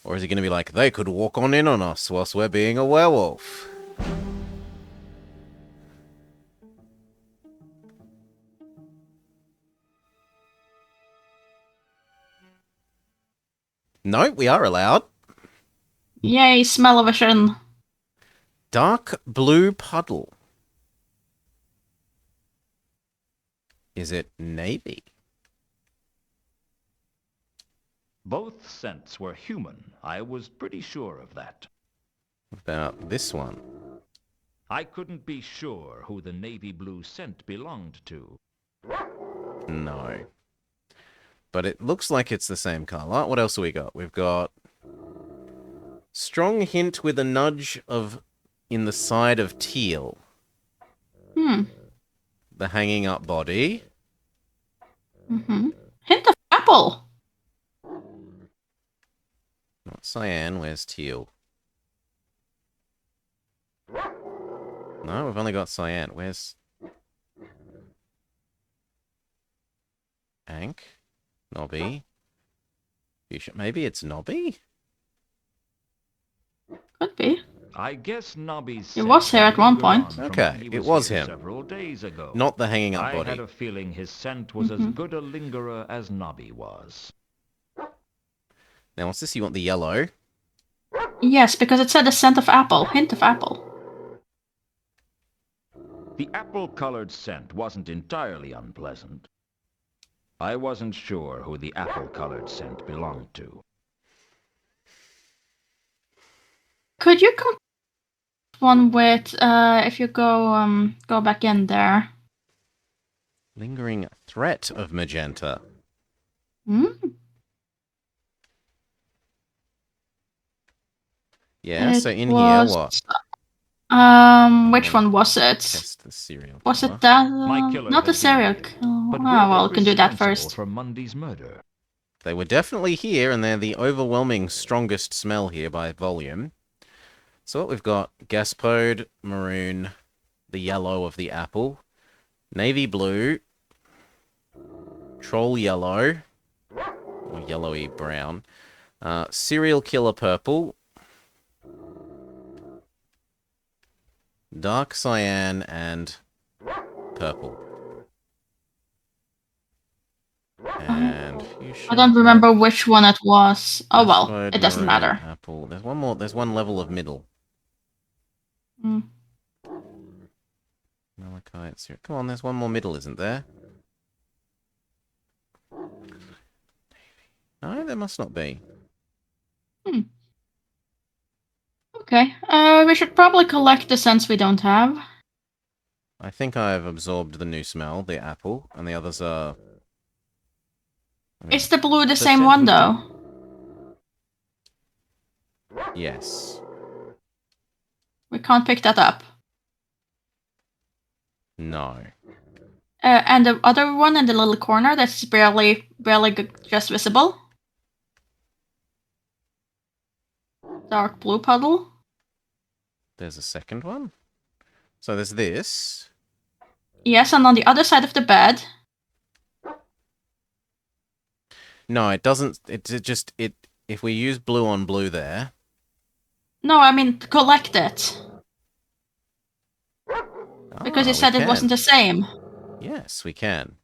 Or is he going to be like, they could walk on in on us whilst we're being a werewolf? No, we are allowed. Yay, smell-o-vision. Dark blue puddle. Is it navy? Both scents were human. I was pretty sure of that. What about this one? I couldn't be sure who the navy blue scent belonged to. No. But it looks like it's the same color. What else have we got? We've got strong hint with a nudge of in the side of teal. The hanging up body. Hint of apple. Not cyan, where's teal? No, we've only got cyan. Where's... Ank? Nobby? Maybe it's Nobby? Could be. I guess Nobby's It was here at one point. Okay, it was him. Several days ago. Not the hanging up I body. had a feeling his scent was as good a lingerer as Nobby was. Now, what's this? You want the yellow? Yes, because it said a scent of apple. Hint of apple. The apple-colored scent wasn't entirely unpleasant. I wasn't sure who the apple-colored scent belonged to. Could you come one with if you go back in there? Lingering threat of magenta. Yeah, so in here, what? Which one was it? Test the serial killer. Was it that? My killer Not the has been serial here, killer. but Oh, we're well, we can do that responsible first. for Mundy's murder. They were definitely here, and they're the overwhelming strongest smell here by volume. So what we've got, gaspode, maroon, the yellow of the apple, navy blue, troll yellow, or yellowy brown, serial killer purple, dark cyan, and purple. And I don't remember which one it was. Oh well, gaspode, it doesn't maroon, matter. Apple. There's one more. There's one level of middle. Malachite. Come on, there's one more middle, isn't there? No, there must not be. Okay. We should probably collect the scents we don't have. I think I've absorbed the new smell, the apple, and the others are... Is the blue the The same scent one was though? Yes. We can't pick that up. No. And the other one in the little corner that's barely just visible. Dark blue puddle. There's a second one. So there's this. Yes, and on the other side of the bed. No, it doesn't. It just it. If we use blue on blue there. No, I mean to collect it. Because you we said it wasn't can. the same. Yes, we can.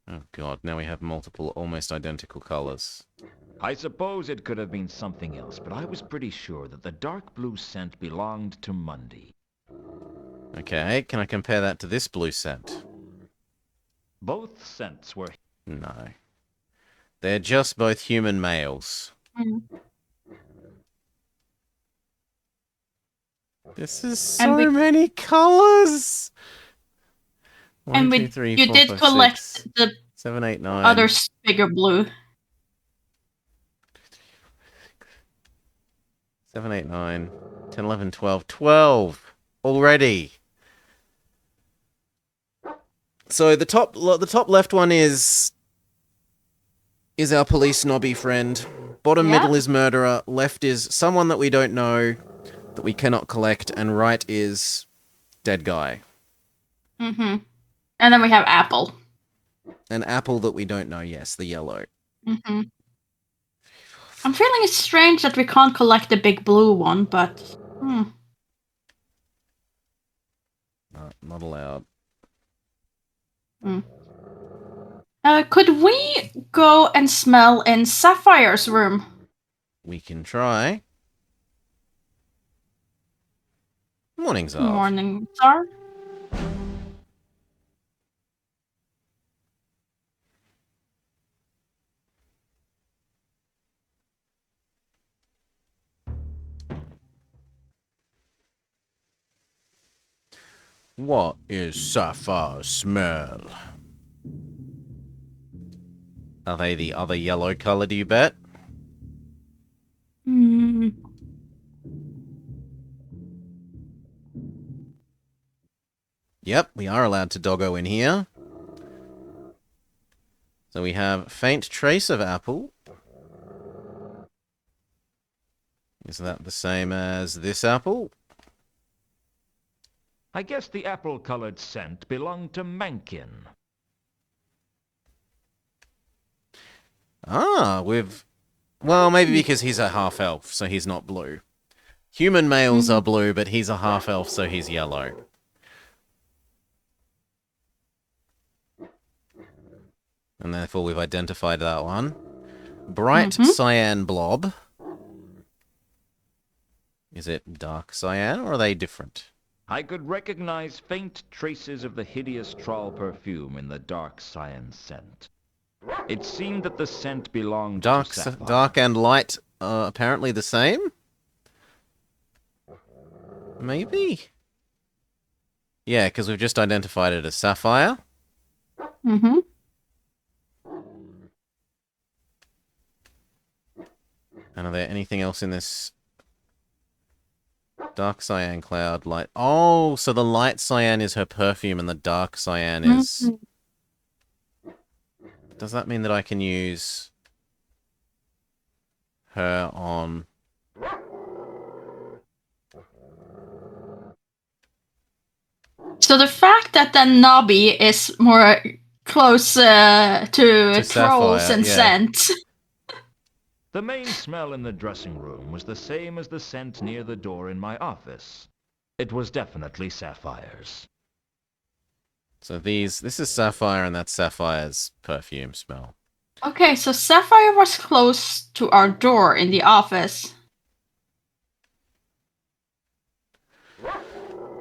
Oh god, now we have multiple almost identical colors. I suppose it could have been something else, but I was pretty sure that the dark blue scent belonged to Mundy. Okay, can I compare that to this blue scent? Both scents were... No. They're just both human males. Mm. This is so many colors! And 1, 2, 3, you 4, did 5, collect 6, the 7, 8, 9. other bigger blue. 7, 8, 9, 10, 11, 12. 12! Already! So the top left one is our police snobby friend. Bottom Yeah. middle is murderer. Left is someone that we don't know, that we cannot collect. And right is dead guy. Mm-hmm. And then we have apple. An apple that we don't know, yes, the yellow. Mm-hmm. I'm feeling it's strange that we can't collect the big blue one, but... Not allowed. Could we go and smell in Sapphire's room? We can try. Morning, Zarv. Morning, Czar. What is Sapphire's smell? Are they the other yellow color, do you bet? Hmm. Yep, we are allowed to doggo in here. So we have faint trace of apple. Is that the same as this apple? I guess the apple-colored scent belonged to Mankin. Ah, well, maybe because he's a half-elf, so he's not blue. Human males are blue, but he's a half-elf, so he's yellow. And therefore we've identified that one. Bright cyan blob. Is it dark cyan, or are they different? I could recognize faint traces of the hideous troll perfume in the dark cyan scent. It seemed that the scent belonged to Sapphire. Dark and light are apparently the same? Maybe? Yeah, because we've just identified it as Sapphire. Mm-hmm. And are there anything else in this? Dark cyan cloud, light... Oh, so the light cyan is her perfume and the dark cyan is... Does that mean that I can use her on... So the fact that the Nobby is more close to trolls Sapphire, and yeah. scent. The main smell in the dressing room was the same as the scent near the door in my office. It was definitely Sapphire's. So this is Sapphire and that's Sapphire's perfume smell. Okay, so Sapphire was close to our door in the office.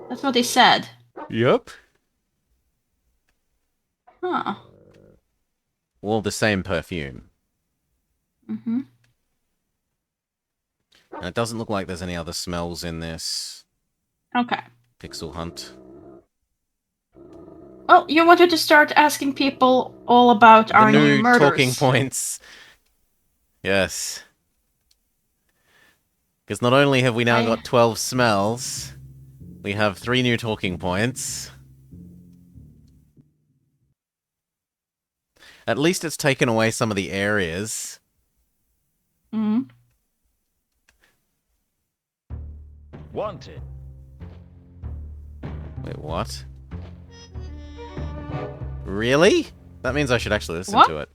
That's what they said. Yep. Huh. All the same perfume. Mm-hmm. And it doesn't look like there's any other smells in this Okay. pixel hunt. Well, you wanted to start asking people all about our The new new murders. talking points. Yes. Because not only have we now I- got 12 smells, we have 3 new talking points. At least it's taken away some of the areas. Mm. Wanted. Wait, what? Really? That means I should actually listen What? to it.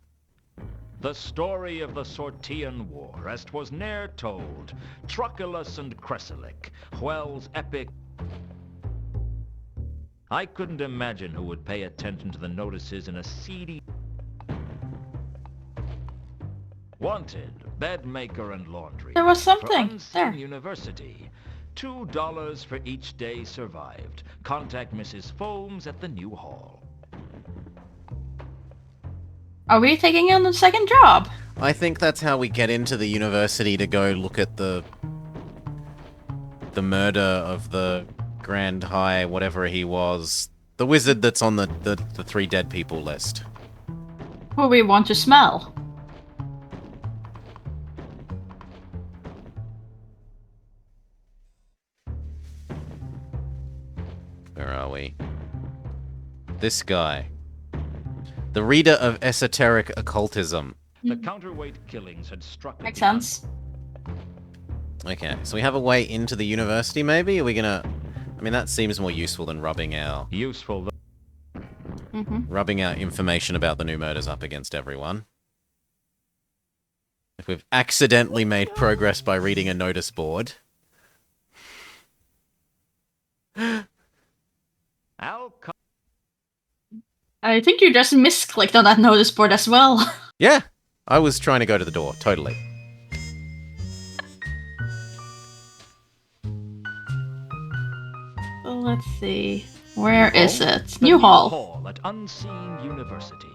The story of the Sortian War, as 'twas ne'er told. Truculus and Cressilic, Hwell's epic. I couldn't imagine who would pay attention to the notices in a seedy... Wanted, bed maker and laundry. There was for something Unseen there. University. $2 for each day survived. Contact Mrs. Foames at the new hall. Are we taking on the second job? I think that's how we get into the university to go look at the murder of the Grand High, whatever he was. The wizard that's on the 3 dead people list. Who we want to smell? Where are we? This guy. The reader of esoteric occultism. The counterweight killings had struck... Makes sense. Okay, so we have a way into the university, maybe? Are we gonna... I mean, that seems more useful than rubbing our Useful. information about the new murders up against everyone. If we've accidentally made progress by reading a notice board. I think you just misclicked on that notice board as well. Yeah, I was trying to go to the door, totally. So let's see. Where is it? The New Hall. Hall at Unseen University.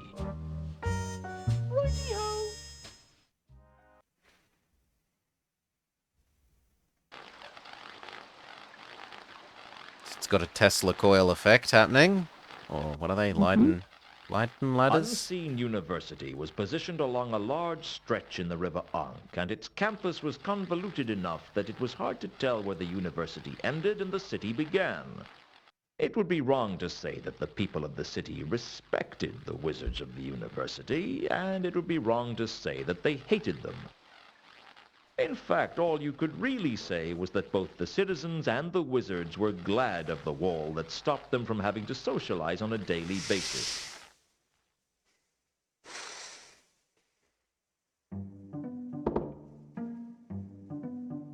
It's got a Tesla coil effect happening. Or what are they? Leiden ladders? Unseen University was positioned along a large stretch in the River Ankh, and its campus was convoluted enough that it was hard to tell where the university ended and the city began. It would be wrong to say that the people of the city respected the wizards of the university, and it would be wrong to say that they hated them. In fact, all you could really say was that both the citizens and the wizards were glad of the wall that stopped them from having to socialize on a daily basis.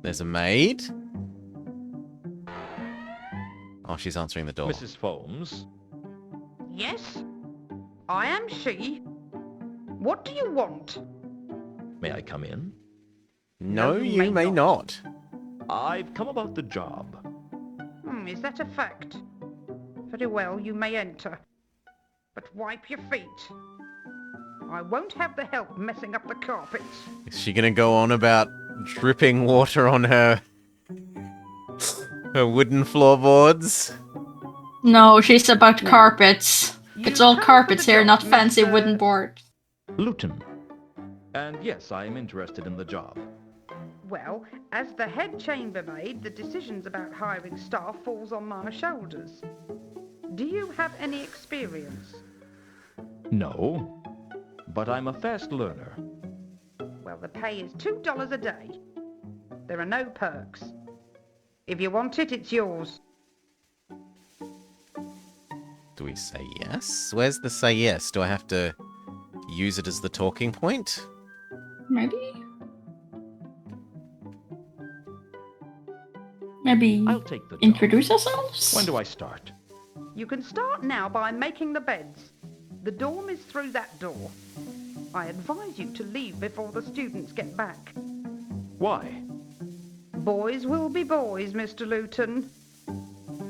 There's a maid. Oh, she's answering the door. Mrs. Foames, Yes, I am she. What do you want? may I come in? No, No, you you may may not. I've come about the job. Is that a fact? Very well, you may enter. But wipe your feet. I won't have the help messing up the carpets. Is she gonna go on about dripping water on her wooden floorboards? No, she's about carpets. It's You all come for carpets the here, job, not fancy Mr. wooden boards. Luton. And yes, I am interested in the job. Well, as the head chambermaid, the decisions about hiring staff falls on my shoulders. Do you have any experience? No, but I'm a fast learner. Well, the pay is $2 a day. There are no perks. If you want it, it's yours. Do we say yes? Where's the say yes? Do I have to use it as the talking point? Maybe? Maybe I'll take the job. introduce ourselves? When do I start? You can start now by making the beds. The dorm is through that door. I advise you to leave before the students get back. Why? Boys will be boys, Mr. Luton.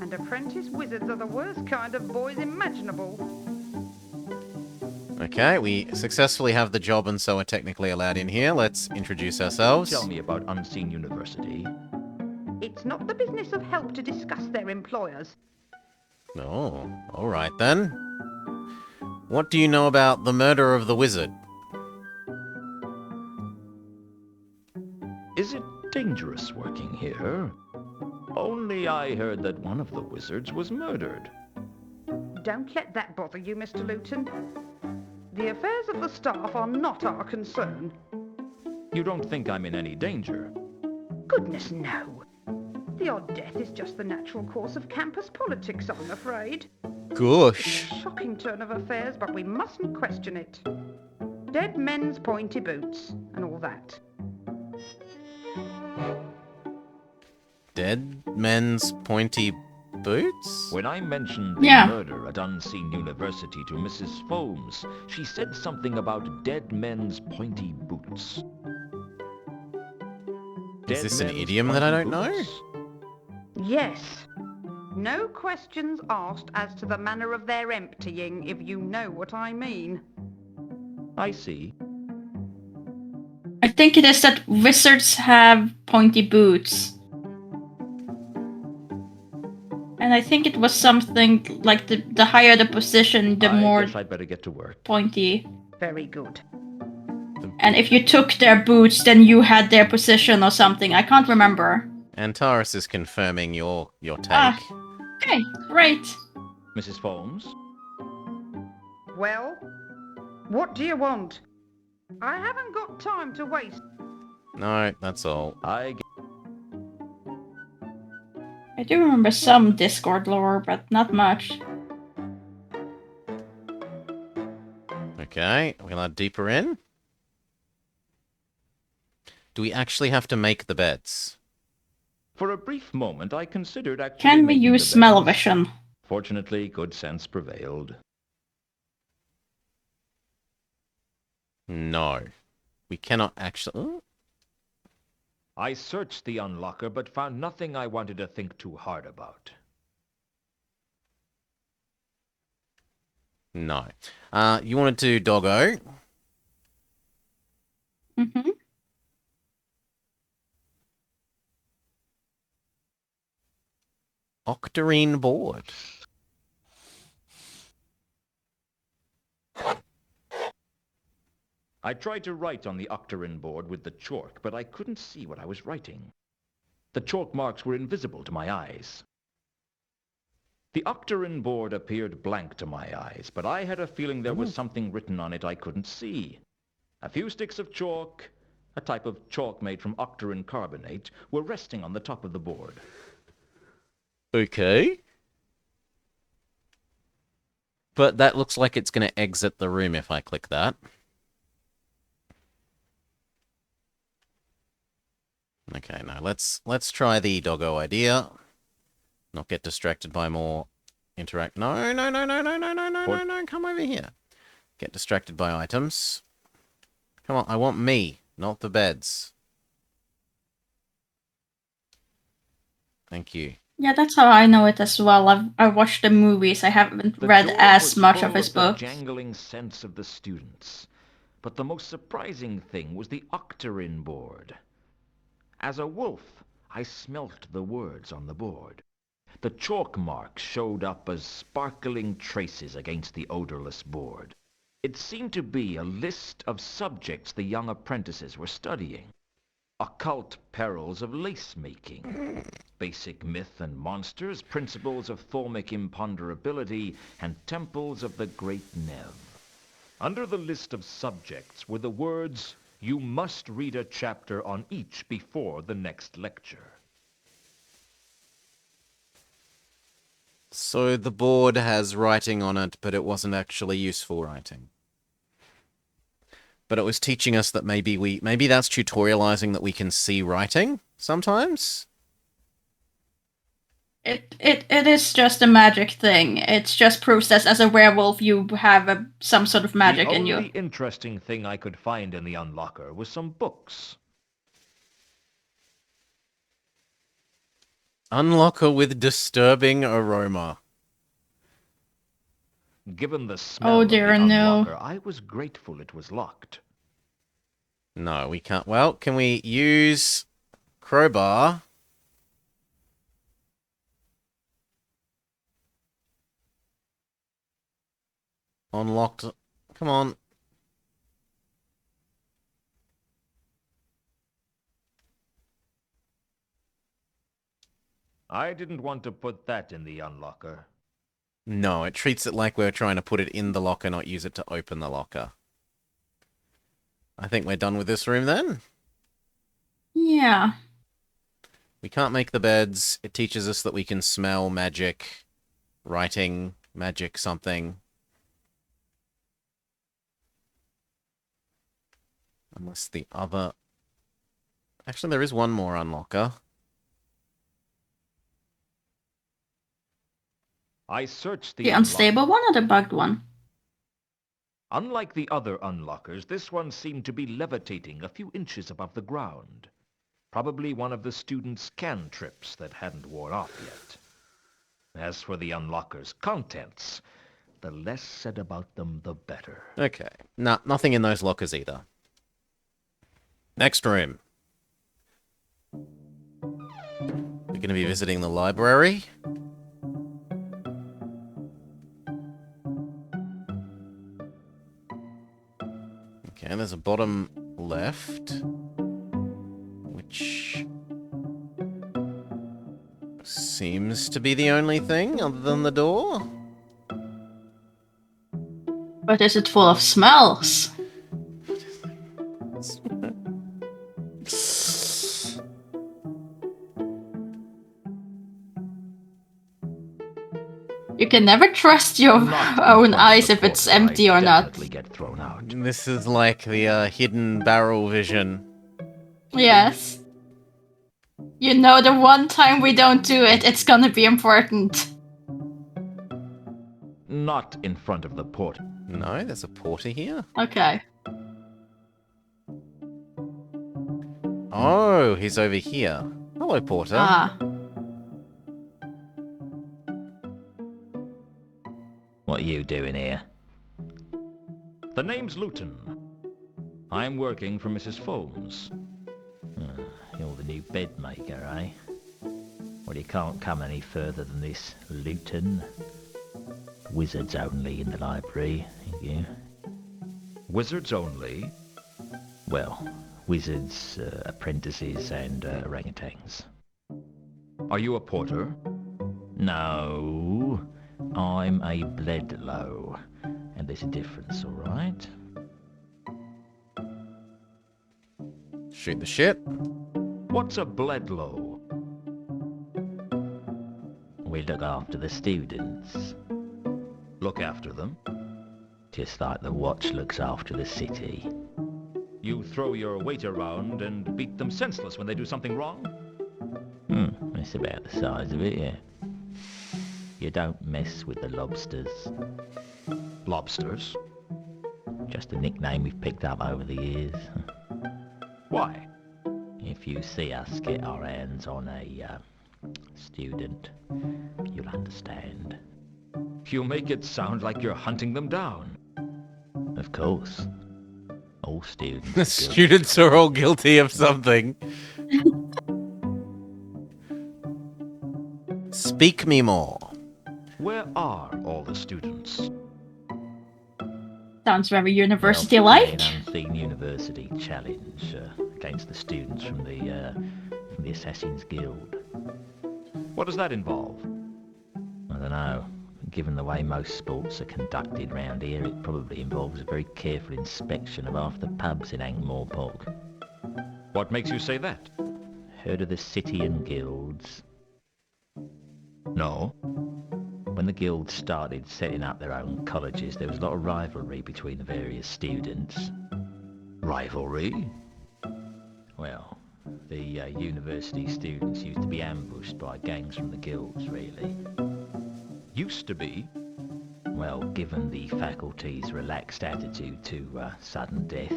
And apprentice wizards are the worst kind of boys imaginable. Okay, we successfully have the job and so are technically allowed in here. Let's introduce ourselves. Tell me about Unseen University. It's not the business of help to discuss their employers. Oh, alright then. What do you know about the murder of the wizard? Is it dangerous working her. Only I heard that one of the wizards was murdered. Don't let that bother you, Mr. Luton. The affairs of the staff are not our concern. You don't think I'm in any danger? Goodness, no. The odd death is just the natural course of campus politics, I'm afraid. Gosh. Shocking turn of affairs, but we mustn't question it. Dead men's pointy boots, and all that. Dead men's pointy boots? When I mentioned the Yeah. murder at Unseen University to Mrs. Foames, she said something about dead men's pointy boots. Is this an Dead men's idiom that I pointy don't know? boots? Yes. No questions asked as to the manner of their emptying, if you know what I mean. I see. I think it is that wizards have pointy boots. And I think it was something like the higher the position, the I more guess I'd better get to work. pointy. Very good. And if you took their boots, then you had their position or something. I can't remember. Antares is confirming your take. Ah. Okay, great. Mrs. Foames? Well, what do you want? I haven't got time to waste. No, that's all. I I do remember some Discord lore, but not much. Okay, we'll add deeper in. Do we actually have to make the beds? For a brief moment, I considered actually Can we making use the smell beds. vision? Fortunately, good sense prevailed. No. We cannot actually... Ooh. I searched the unlocker, but found nothing I wanted to think too hard about. No. You want to do doggo? Mm-hmm. Octarine board. I tried to write on the octarine board with the chalk, but I couldn't see what I was writing. The chalk marks were invisible to my eyes. The octarine board appeared blank to my eyes, but I had a feeling there was something written on it I couldn't see. A few sticks of chalk, a type of chalk made from octarine carbonate, were resting on the top of the board. Okay. But that looks like it's going to exit the room if I click that. Okay, now let's try the doggo idea. Not get distracted by more interact. No, no, no, no, no, no, no, no, no, no. Come over here. Get distracted by items. Come on, I want me, not the beds. Thank you. Yeah, that's how I know it as well. I watched the movies. I haven't The read door as was much full of his the books. jangling sense of the students. But the most surprising thing was the octarine board. As a wolf, I smelt the words on the board. The chalk marks showed up as sparkling traces against the odorless board. It seemed to be a list of subjects the young apprentices were studying. Occult perils of lace-making, basic myth and monsters, principles of thaumic imponderability, and temples of the great Nev. Under the list of subjects were the words, "You must read a chapter on each before the next lecture." So the board has writing on it, but it wasn't actually useful writing. But it was teaching us that maybe that's tutorializing that we can see writing sometimes. It is just a magic thing. It just proves that as a werewolf you have some sort of magic in The only you. interesting thing I could find in the unlocker was some books. Unlocker with disturbing aroma. Given the smell Oh of the dear, no. unlocker, I was grateful it was locked. No, we can't. Well, can we use crowbar? Unlocked. Come on. I didn't want to put that in the unlocker. No, it treats it like we're trying to put it in the locker, not use it to open the locker. I think we're done with this room then. Yeah. We can't make the beds. It teaches us that we can smell magic, writing, magic, something. Unless the other... Actually, there is one more unlocker. I searched The unstable one or the bugged one? Unlike the other unlockers, this one seemed to be levitating a few inches above the ground. Probably one of the students' cantrips that hadn't worn off yet. As for the unlocker's contents, the less said about them, the better. Okay. Nah, nothing in those lockers either. Next room. We're going to be visiting the library. Okay, there's a bottom left, which seems to be the only thing other than the door. But is it full of smells? You can never trust your own eyes if it's empty or not. Get thrown out. This is like the hidden barrel vision. Yes. You know, the one time we don't do it, it's gonna be important. Not in front of the port. No, there's a porter here. Okay. Oh, he's over here. Hello, porter. Ah. What are you doing here? The name's Luton. I'm working for Mrs. Foames. You're the new bed maker, eh? Well, you can't come any further than this, Luton. Wizards only in the library, thank you. Wizards only? Well, wizards, apprentices, and orangutans. Are you a porter? No, I'm a Bledlow, and there's a difference, all right? Shoot the shit. What's a Bledlow? We look after the students, Look after them. just like the watch looks after the city. You throw your weight around and beat them senseless when they do something wrong? That's about the size of it, yeah. You don't mess with the lobsters. Lobsters? Just a nickname we've picked up over the years. Why? If you see us get our hands on a student, you'll understand. You make it sound like you're hunting them down. Of course. All students are The guilty. students are all guilty of something. Speak me more. Where are all the students? Sounds very Well, university-like. an unseen university challenge against the students from the Assassin's Guild. What does that involve? I don't know. Given the way most sports are conducted round here, it probably involves a very careful inspection of half the pubs in Ankh-Morpork. What makes you say that? Heard of the City and Guilds? No. When the guilds started setting up their own colleges, there was a lot of rivalry between the various students. Rivalry? Well, the university students used to be ambushed by gangs from the guilds, really. Used to be. Well, given the faculty's relaxed attitude to sudden death,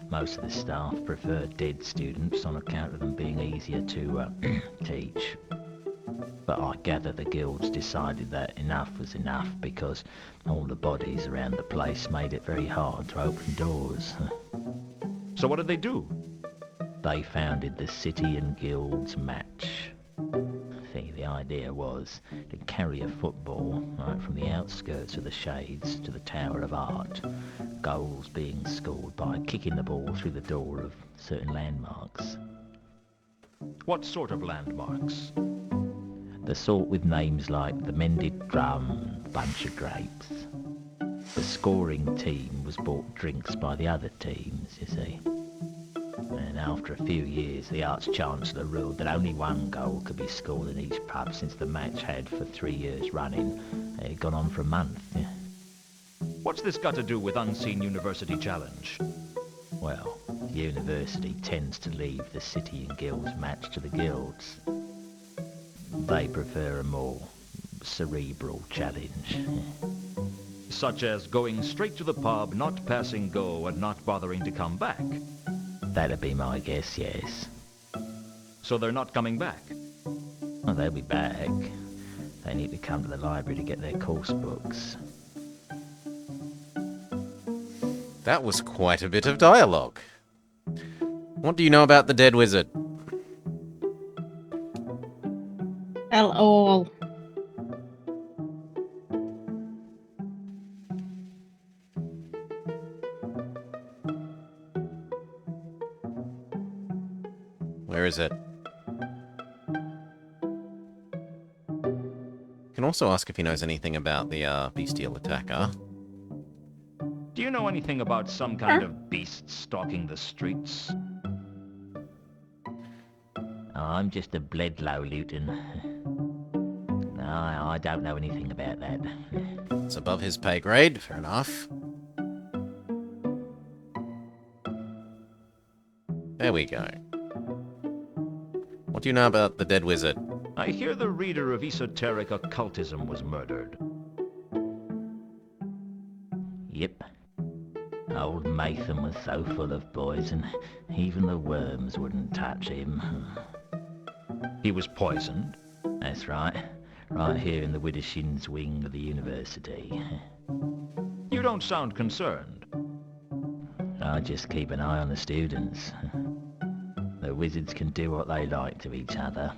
most of the staff prefer dead students on account of them being easier to teach. But I gather the guilds decided that enough was enough because all the bodies around the place made it very hard to open doors. So what did they do? They founded the City and Guilds match. See, the idea was to carry a football right from the outskirts of the Shades to the Tower of Art, goals being scored by kicking the ball through the door of certain landmarks. What sort of landmarks? The sort with names like the Mended Drum, Bunch of Grapes. The scoring team was bought drinks by the other teams, you see. And after a few years, the Arch-Chancellor ruled that only one goal could be scored in each pub, since the match had, for 3 years running, gone on for a month. Yeah. What's this got to do with Unseen University Challenge? Well, the university tends to leave the city and guilds match to the guilds. They prefer a more cerebral challenge. Such as going straight to the pub, not passing go, and not bothering to come back. That'd be my guess, yes. So they're not coming back? Well, they'll be back. They need to come to the library to get their course books. That was quite a bit of dialogue. What do you know about the dead wizard? Tell all. Where is it? Can also ask if he knows anything about the bestial attacker. Do you know anything about some kind of beast stalking the streets? I'm just a Bledlow Luton. No, I don't know anything about that. It's above his pay grade, fair enough. There we go. What do you know about the dead wizard? I hear the reader of esoteric occultism was murdered. Yep. Old Mathan was so full of poison, even the worms wouldn't touch him. He was poisoned? That's right. Right here in the Widdershins wing of the university. You don't sound concerned. I just keep an eye on the students. The wizards can do what they like to each other.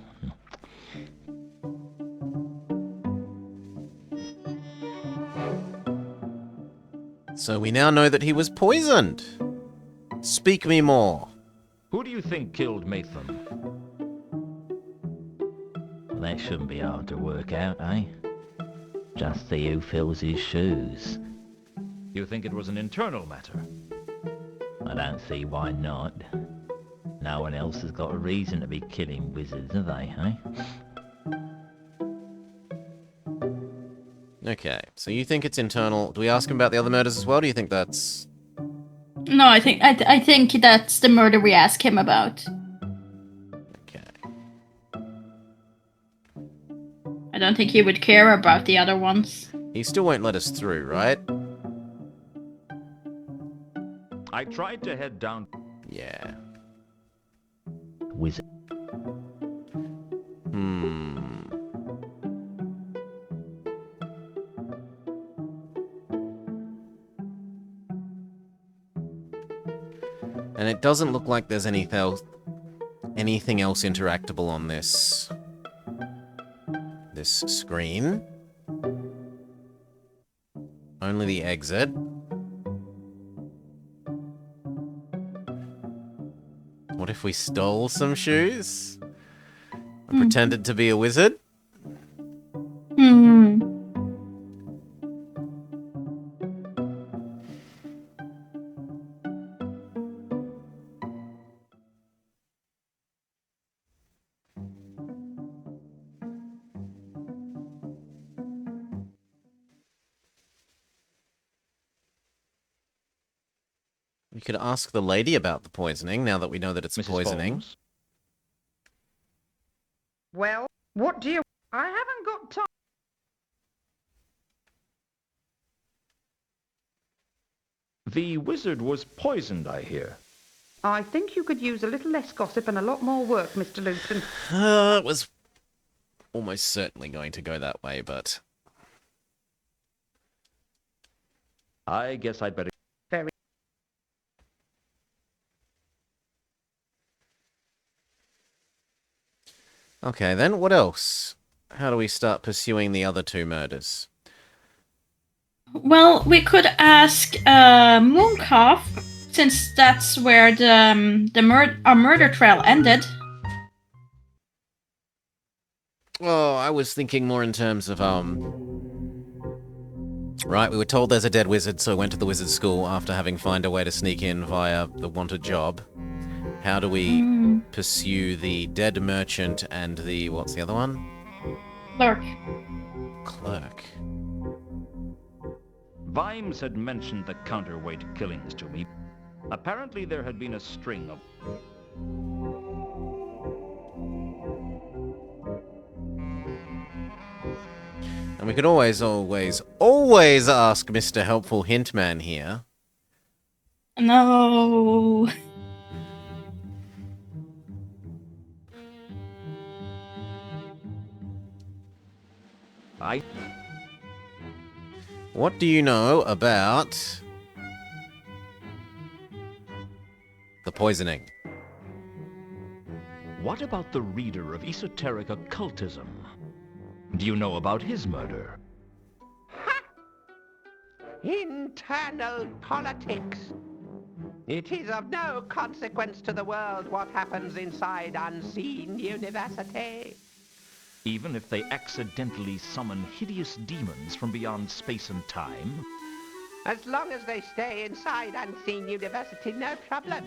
So we now know that he was poisoned. Speak me more. Who do you think killed Mathan? Well, that shouldn't be hard to work out, eh? Just see who fills his shoes. You think it was an internal matter? I don't see why not. No one else has got a reason to be killing wizards, have they, eh? Okay, so you think it's internal. Do we ask him about the other murders as well? Do you think that's... No, I think that's the murder we asked him about. Okay. I don't think he would care about the other ones. He still won't let us through, right? I tried to head down. Yeah. Wizard. And it doesn't look like there's anything else interactable on this screen. Only the exit. What if we stole some shoes? And pretended to be a wizard? We could ask the lady about the poisoning, now that we know that it's Mrs. poisoning. Holmes? Well, what do you... I haven't got time. The wizard was poisoned, I hear. I think you could use a little less gossip and a lot more work, Mr. Luton. It was almost certainly going to go that way, but... I guess I'd better... Very. Okay, then what else? How do we start pursuing the other two murders? Well, we could ask Mooncalf, since that's where our murder trail ended. Oh, I was thinking more in terms of, right, we were told there's a dead wizard, so I went to the wizard school after having found a way to sneak in via the wanted job. How do we pursue the dead merchant and the, what's the other one? Lurk. Clerk. Vimes had mentioned the counterweight killings to me. Apparently there had been a string of... And we could always ask Mr. Helpful Hintman here. No. What do you know about the poisoning? What about the reader of esoteric occultism? Do you know about his murder? Internal politics. It is of no consequence to the world what happens inside Unseen University. Even if they accidentally summon hideous demons from beyond space and time? As long as they stay inside Unseen University, no problem.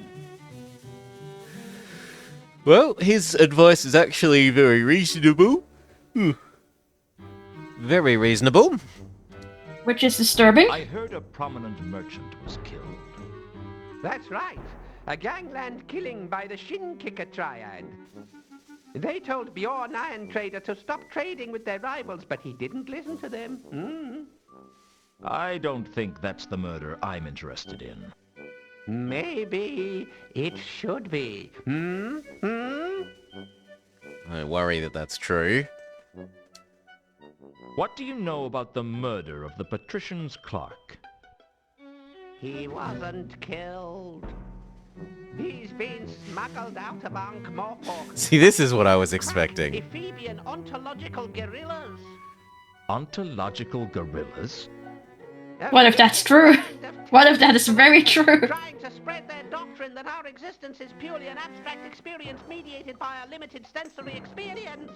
Well, his advice is actually very reasonable. Very reasonable. Which is disturbing. I heard a prominent merchant was killed. That's right. A gangland killing by the Shin Kicker Triad. They told Bjorn Iron Trader to stop trading with their rivals, but he didn't listen to them. I don't think that's the murder I'm interested in. Maybe it should be. I worry that that's true. What do you know about the murder of the patrician's clerk? He wasn't killed. He's been smuggled out of Ankh-Morpork. See, this is what I was expecting. Ephebian ontological guerrillas. Ontological gorillas? What if that's true? What if that is very true? Trying to spread their doctrine that our existence is purely an abstract experience mediated by a limited sensory experience,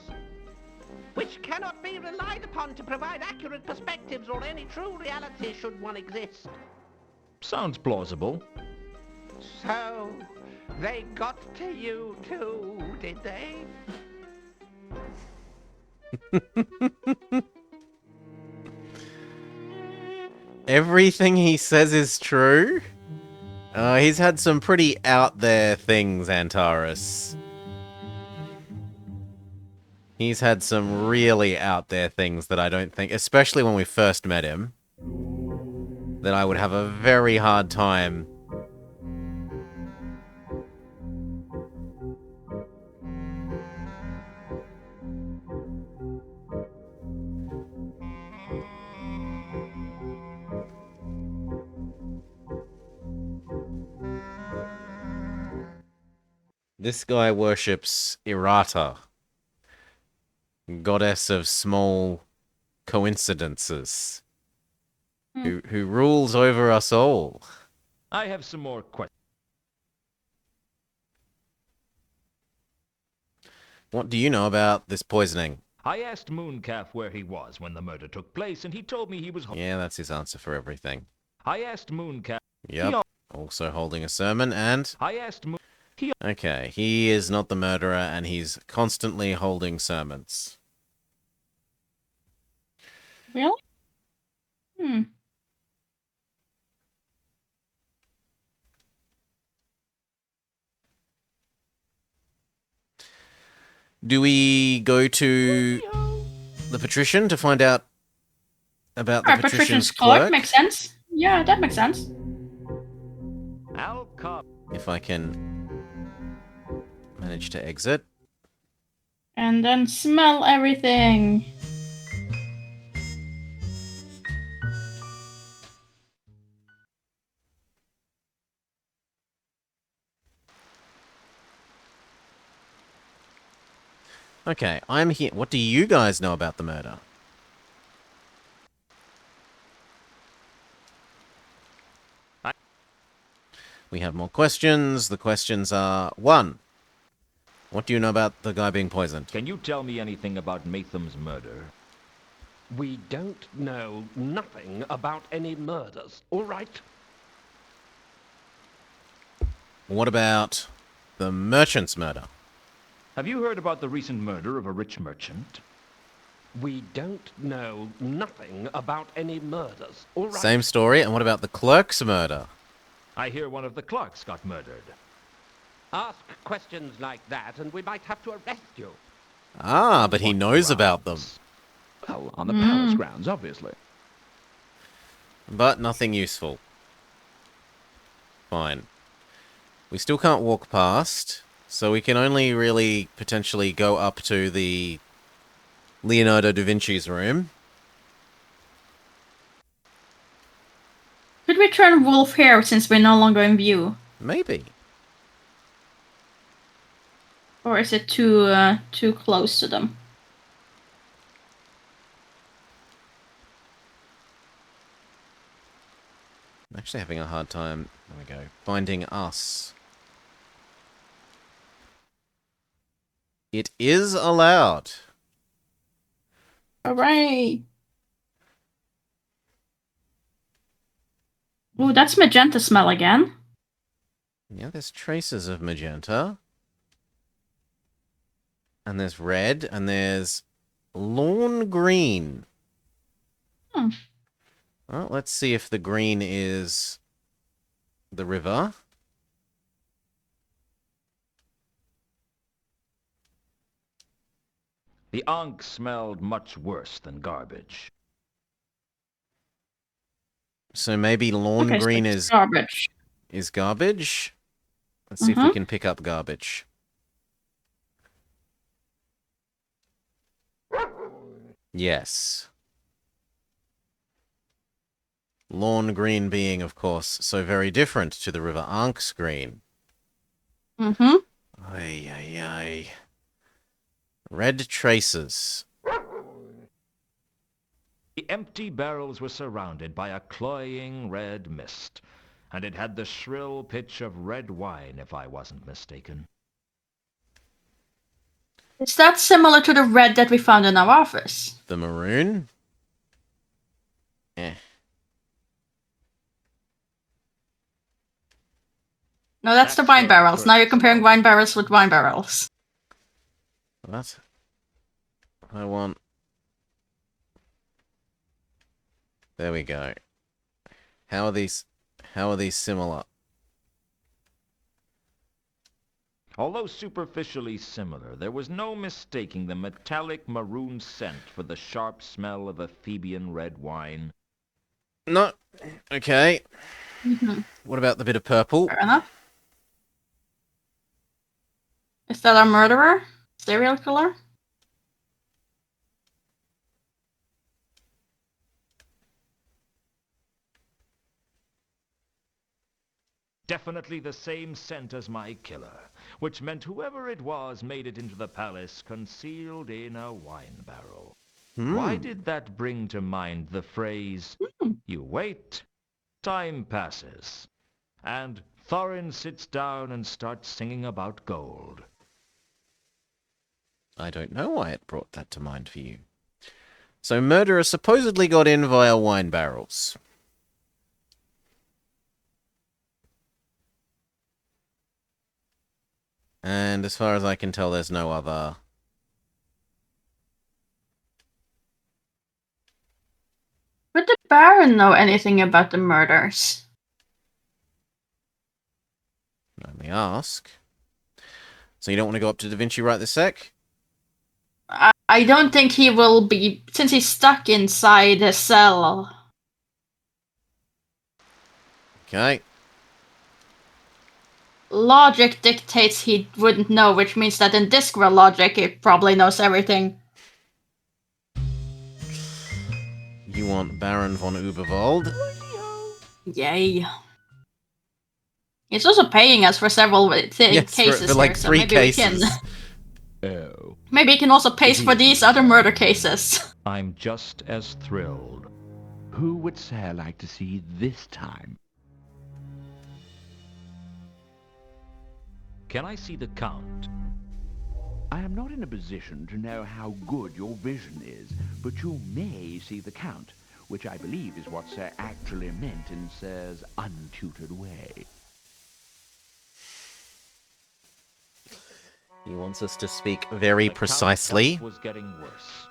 which cannot be relied upon to provide accurate perspectives or any true reality should one exist. Sounds plausible. So, they got to you too, did they? Everything he says is true? He's had some pretty out there things, Antares. He's had some really out there things that I don't think, especially when we first met him, that I would have a very hard time. This guy worships Irata, goddess of small coincidences, who rules over us all. I have some more questions. What do you know about this poisoning? I asked Mooncalf where he was when the murder took place, and he told me he was home. Yeah, that's his answer for everything. I asked Mooncalf... Yep. Also holding a sermon, and... I asked Moon... Okay, he is not the murderer, and he's constantly holding sermons. Really? Do we go to the patrician to find out about the patrician's clerk? Makes sense. Yeah, that makes sense. I'll come. If I can manage to exit. And then smell everything. Okay, I'm here. What do you guys know about the murder? We have more questions. The questions are: 1. What do you know about the guy being poisoned? Can you tell me anything about Matham's murder? We don't know nothing about any murders, all right? What about the merchant's murder? Have you heard about the recent murder of a rich merchant? We don't know nothing about any murders, all right? Same story. And what about the clerk's murder? I hear one of the clerks got murdered. Ask questions like that and we might have to arrest you. Ah, but he What knows about them. grounds? Well, on the palace grounds, obviously. But nothing useful. Fine. We still can't walk past, so we can only really potentially go up to the Leonardo da Vinci's room. Could we turn wolf here since we're no longer in view? Maybe. Or is it too close to them? I'm actually having a hard time, there we go, finding us. It is allowed. Hooray! Ooh, that's magenta smell again. Yeah, there's traces of magenta. And there's red, and there's lawn green. Hmm. Well, let's see if the green is the river. The Ankh smelled much worse than garbage. So maybe lawn Okay, so green it's is garbage. garbage. Let's see if we can pick up garbage. Yes. Lawn green being, of course, so very different to the River Ankh's green. Mm-hmm. Ay, ay, ay. Red traces. The empty barrels were surrounded by a cloying red mist, and it had the shrill pitch of red wine, if I wasn't mistaken. Is that similar to the red that we found in our office? The maroon? Eh. No, that's the That's wine where I barrels. Now you're first comparing smelled wine barrels with wine barrels. What? I want... There we go. How are these similar? Although superficially similar, there was no mistaking the metallic maroon scent for the sharp smell of Ephebian red wine. No. Okay. Mm-hmm. What about the bit of purple? Fair enough. Is that our murderer? Serial killer? Definitely the same scent as my killer, which meant whoever it was made it into the palace concealed in a wine barrel. Why did that bring to mind the phrase, you wait, time passes, and Thorin sits down and starts singing about gold? I don't know why it brought that to mind for you. So murderer supposedly got in via wine barrels. And as far as I can tell, there's no other... Would the Baron know anything about the murders? Let me ask. So you don't want to go up to Da Vinci right this sec? I don't think he will be, since he's stuck inside the cell. Okay. Logic dictates he wouldn't know, which means that in Discworld logic, he probably knows everything. You want Baron von Uberwald? Yay. He's also paying us for several cases for like here, so 3 maybe cases. Oh. Maybe he can also pay for these other murder cases. I'm just as thrilled. Who would Sarah like to see this time? Can I see the Count? I am not in a position to know how good your vision is, but you may see the Count, which I believe is what Sir actually meant in Sir's untutored way. He wants us to speak very The Count's precisely. health was getting worse.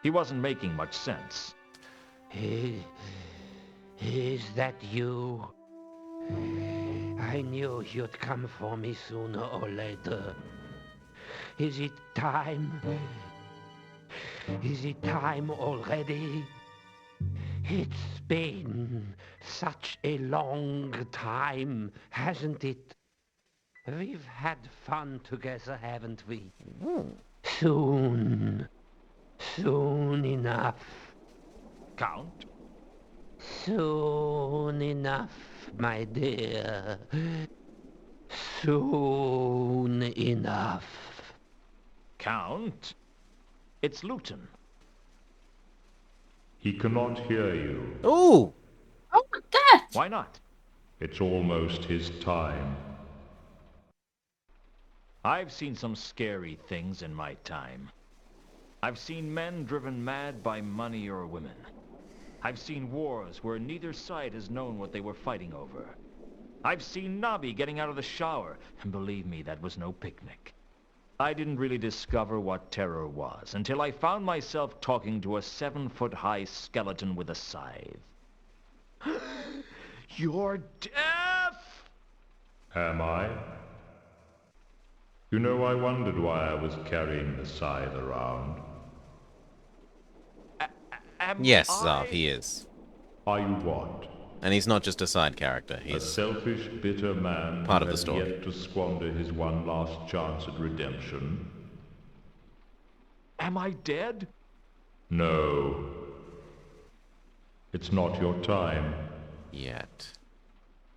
He wasn't making much sense. Is that you? I knew you'd come for me sooner or later. Is it time? Is it time already? It's been such a long time, hasn't it? We've had fun together, haven't we? Soon. Soon enough. Count? Soon enough, my dear. Soon enough. Count? It's Luton. He cannot hear you. Ooh! Oh, that! Why not? It's almost his time. I've seen some scary things in my time. I've seen men driven mad by money or women. I've seen wars where neither side has known what they were fighting over. I've seen Nobby getting out of the shower, and believe me, that was no picnic. I didn't really discover what terror was until I found myself talking to a 7-foot-high skeleton with a scythe. You're deaf! Am I? You know, I wondered why I was carrying the scythe around. Yes, Zav, he is. Are you what? And he's not just a side character. A He's selfish, bitter man part who of the has story. yet to squander his one last chance at redemption? Am I dead? No. It's not your time. Yet.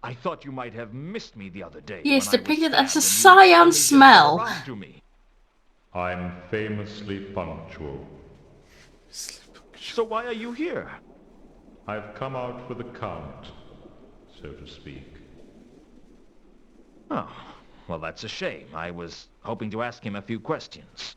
I thought you might have missed me the other day. He is when I was depicted as a stabbed and you cyan only just got smell. around to me. I'm famously punctual. So why are you here? I've come out for the Count, so to speak. Oh, well, that's a shame. I was hoping to ask him a few questions.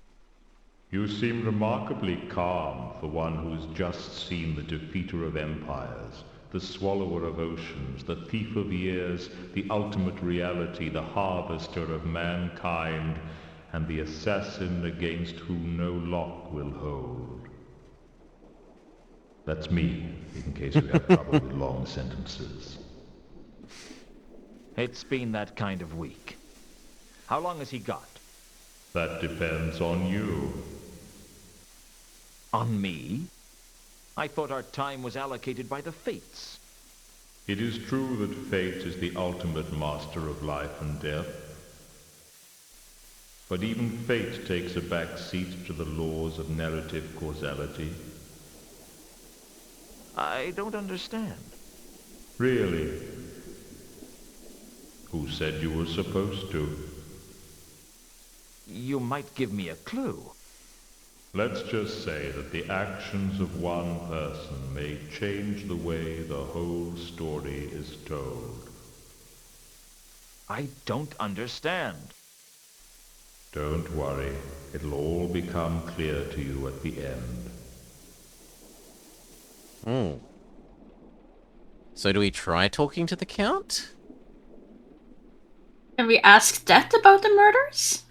You seem remarkably calm for one who's just seen the defeater of empires, the swallower of oceans, the thief of years, the ultimate reality, the harvester of mankind, and the assassin against whom no lock will hold. That's me, in case you have trouble with long sentences. It's been that kind of week. How long has he got? That depends on you. On me? I thought our time was allocated by the fates. It is true that fate is the ultimate master of life and death. But even fate takes a back seat to the laws of narrative causality. I don't understand. Really? Who said you were supposed to? You might give me a clue. Let's just say that the actions of one person may change the way the whole story is told. I don't understand. Don't worry, it'll all become clear to you at the end. Hmm. So do we try talking to the Count? Can we ask that about the murders?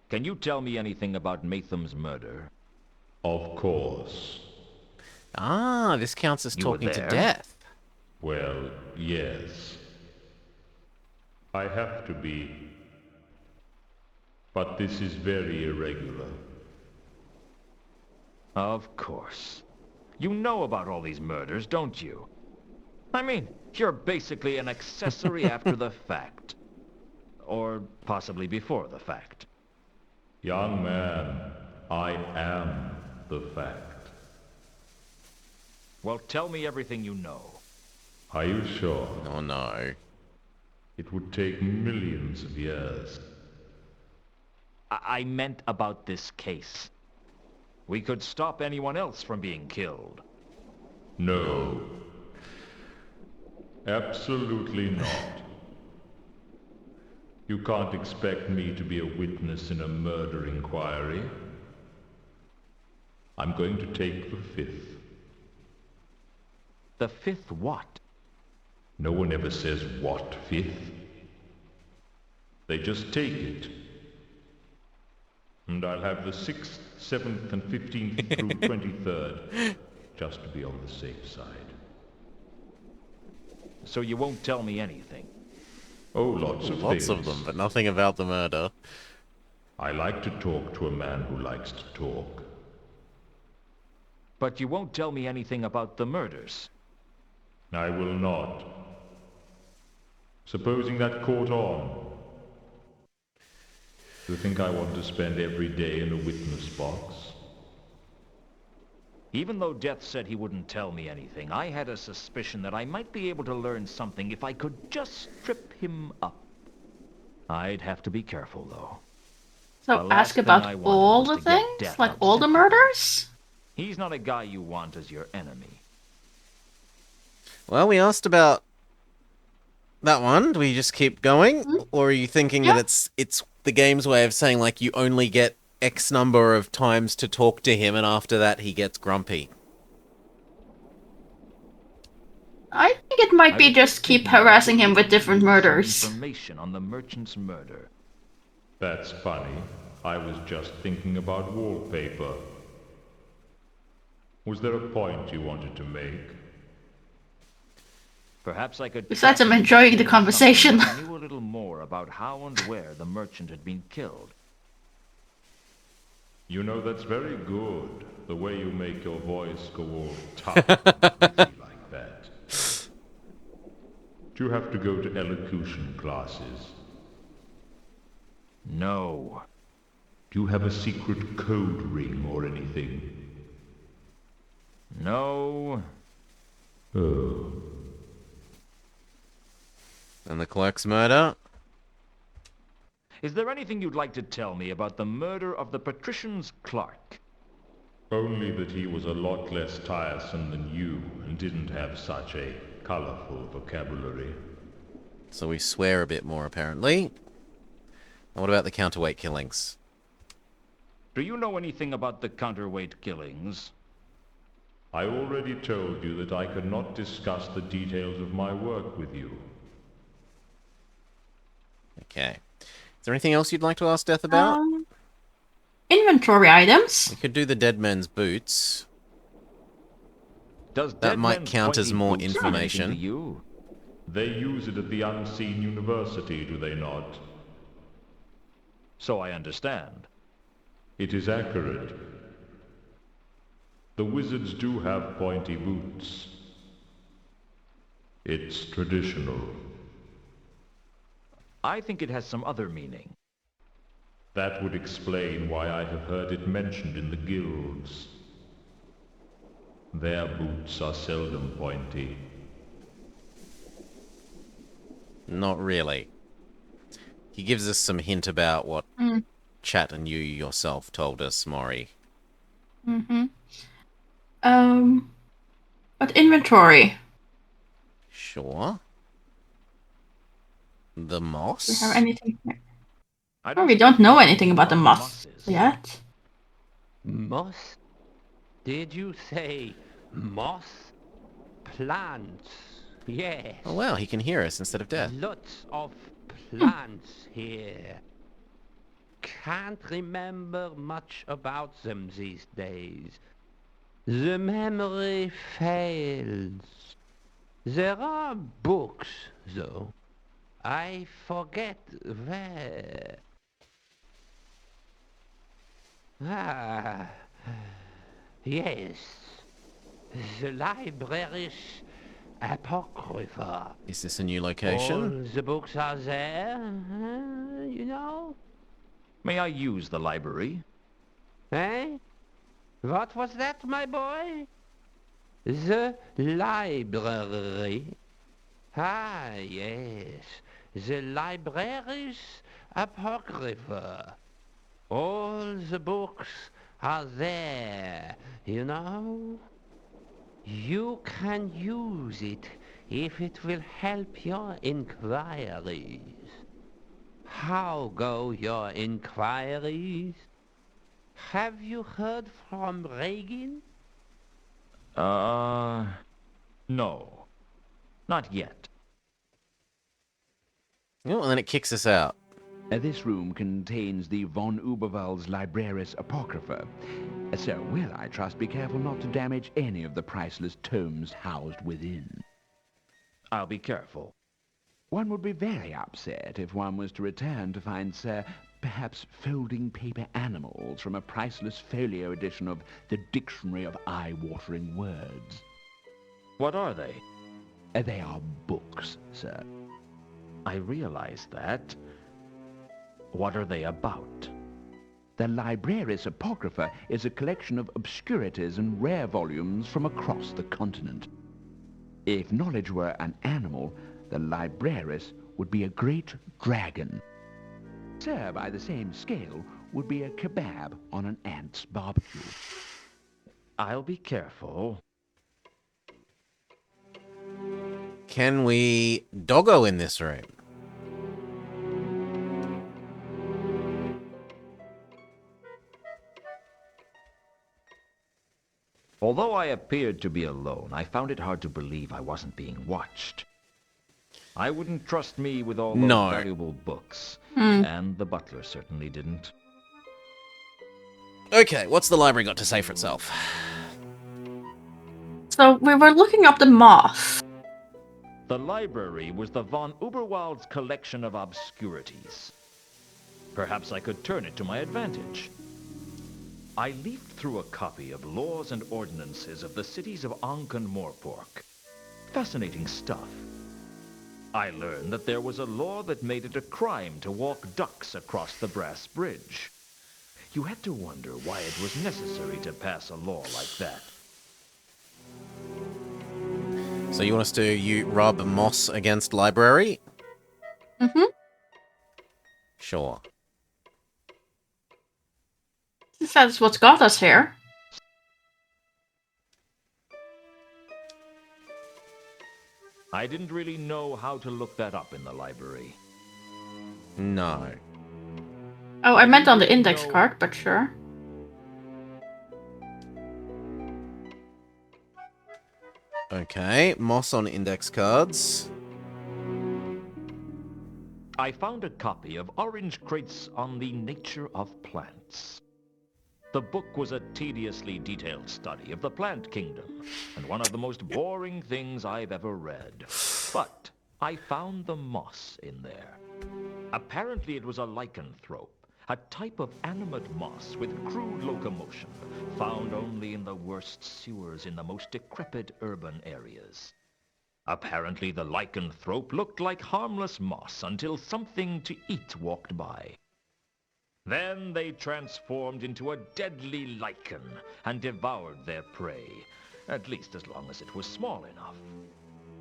Can you tell me anything about Matham's murder? Of course. Ah, this counts as You were talking to there? death. Well, yes. I have to be. But this is very irregular. Of course. You know about all these murders, don't you? I mean, you're basically an accessory after the fact. Or possibly before the fact. Young man, I am the fact. Well, tell me everything you know. Are you sure? Oh no. It would take millions of years. I meant about this case. We could stop anyone else from being killed. No. Absolutely not. You can't expect me to be a witness in a murder inquiry. I'm going to take the fifth. The fifth what? No one ever says what fifth. They just take it. And I'll have the 6th, 7th, and 15th through 23rd, just to be on the safe side. So you won't tell me anything? Oh, lots of Lots things. of them, but nothing about the murder. I like to talk to a man who likes to talk. But you won't tell me anything about the murders? I will not. Supposing that caught on. Do you think I want to spend every day in a witness box? Even though Death said he wouldn't tell me anything, I had a suspicion that I might be able to learn something if I could just trip him up. I'd have to be careful, though. The So last ask thing I about wanted all was the to get things? Death Like all the upset. murders? He's not a guy you want as your enemy. Well, we asked about that one. Do we just keep going? Or are you thinking Yeah. that it's the game's way of saying, like, you only get X number of times to talk to him, and after that he gets grumpy? I think it might I be was just keep thinking that harassing we him with could different use some murders. Information on the merchant's murder. That's funny. I was just thinking about wallpaper. Was there a point you wanted to make? Perhaps I could. Besides, I'm trust you to enjoying the say something conversation. if I knew a little more about how and where the merchant had been killed. You know, that's very good. The way you make your voice go all tough and crazy like that. Do you have to go to elocution classes? No. Do you have a secret code ring or anything? No. Oh. And the clerk's murder? Is there anything you'd like to tell me about the murder of the patrician's clerk? Only that he was a lot less tiresome than you and didn't have such a colorful vocabulary. So we swear a bit more, apparently. And what about the counterweight killings? Do you know anything about the counterweight killings? I already told you that I could not discuss the details of my work with you. Okay. Is there anything else you'd like to ask Death about? Inventory items. We could do the dead man's boots. Does That Dead might Man's count as pointy more boots mean anything information. to you? They use it at the Unseen University, do they not? So I understand. It is accurate. The wizards do have pointy boots. It's traditional. I think it has some other meaning. That would explain why I have heard it mentioned in the guilds. Their boots are seldom pointy. Not really. He gives us some hint about what Chat and you yourself told us, Maury. But inventory. Sure. The moss? Do we have anything here? I Oh, we don't know anything about the moss mosses. yet. Moss? Did you say moss? Plants. Yes. Oh wow, he can hear us instead of Death. Lots of plants here. Can't remember much about them these days. The memory fails. There are books, though. I forget where. Ah, yes. The library's Apocrypha. Is this a new location? All the books are there, you know. May I use the library? Eh? What was that, my boy? The library. Ah, yes. The library's Apocrypha. All the books are there, you know. You can use it if it will help your inquiries. How go your inquiries? Have you heard from Reagan? No. Not yet. Oh, and then it kicks us out. This room contains the von Uberwald's Libraris Apocrypha. So, will I trust be careful not to damage any of the priceless tomes housed within. I'll be careful. One would be very upset if one was to return to find, sir, perhaps folding paper animals from a priceless folio edition of the Dictionary of Eye-Watering Words. What are they? They are books, sir. I realize that. What are they about? The Libraris Apocrypha is a collection of obscurities and rare volumes from across the continent. If knowledge were an animal, the Libraris would be a great dragon. Sir, by the same scale, would be a kebab on an ant's barbecue. I'll be careful. Can we doggo in this room? Although I appeared to be alone, I found it hard to believe I wasn't being watched. I wouldn't trust me with all those No. valuable books, and the butler certainly didn't. Okay, what's the library got to say for itself? So we were looking up the moth. The library was the von Uberwald's collection of obscurities. Perhaps I could turn it to my advantage. I leafed through a copy of Laws and Ordinances of the cities of Ankh and Morpork. Fascinating stuff. I learned that there was a law that made it a crime to walk ducks across the brass bridge. You had to wonder why it was necessary to pass a law like that. So you want us to rub moss against library? Mm-hmm. Sure. That's what's got us here. I didn't really know how to look that up in the library. No. Oh, I meant on the index card, but sure. Okay, moss on index cards. I found a copy of Orange Crates on the Nature of Plants. The book was a tediously detailed study of the plant kingdom, and one of the most boring things I've ever read. But I found the moss in there. Apparently it was a lycanthrope, a type of animate moss with crude locomotion, found only in the worst sewers in the most decrepit urban areas. Apparently the lycanthrope looked like harmless moss until something to eat walked by. Then they transformed into a deadly lichen and devoured their prey, at least as long as it was small enough.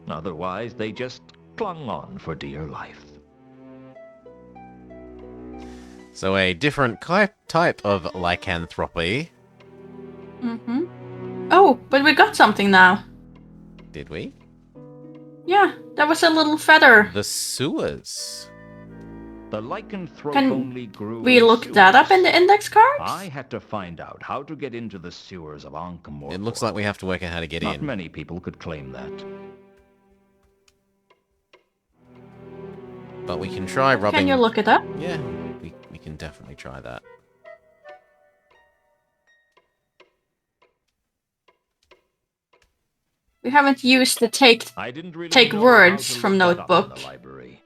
Otherwise, they just clung on for dear life. So a different type of lycanthropy. Mm-hmm. Oh, but we got something now. Did we? Yeah, there was a little feather. The sewers. The lycanthrope Can only grew we in look that up in the sewers. index cards? I had to find out how to get into the sewers of Ankh-Morpork. It looks like we have to work out how to get Not in. many people could claim that. But we can try rubbing... Can you look it up? Yeah, we can definitely try that. We haven't used the take I didn't really Take know words how to from look that up in notebook. the library.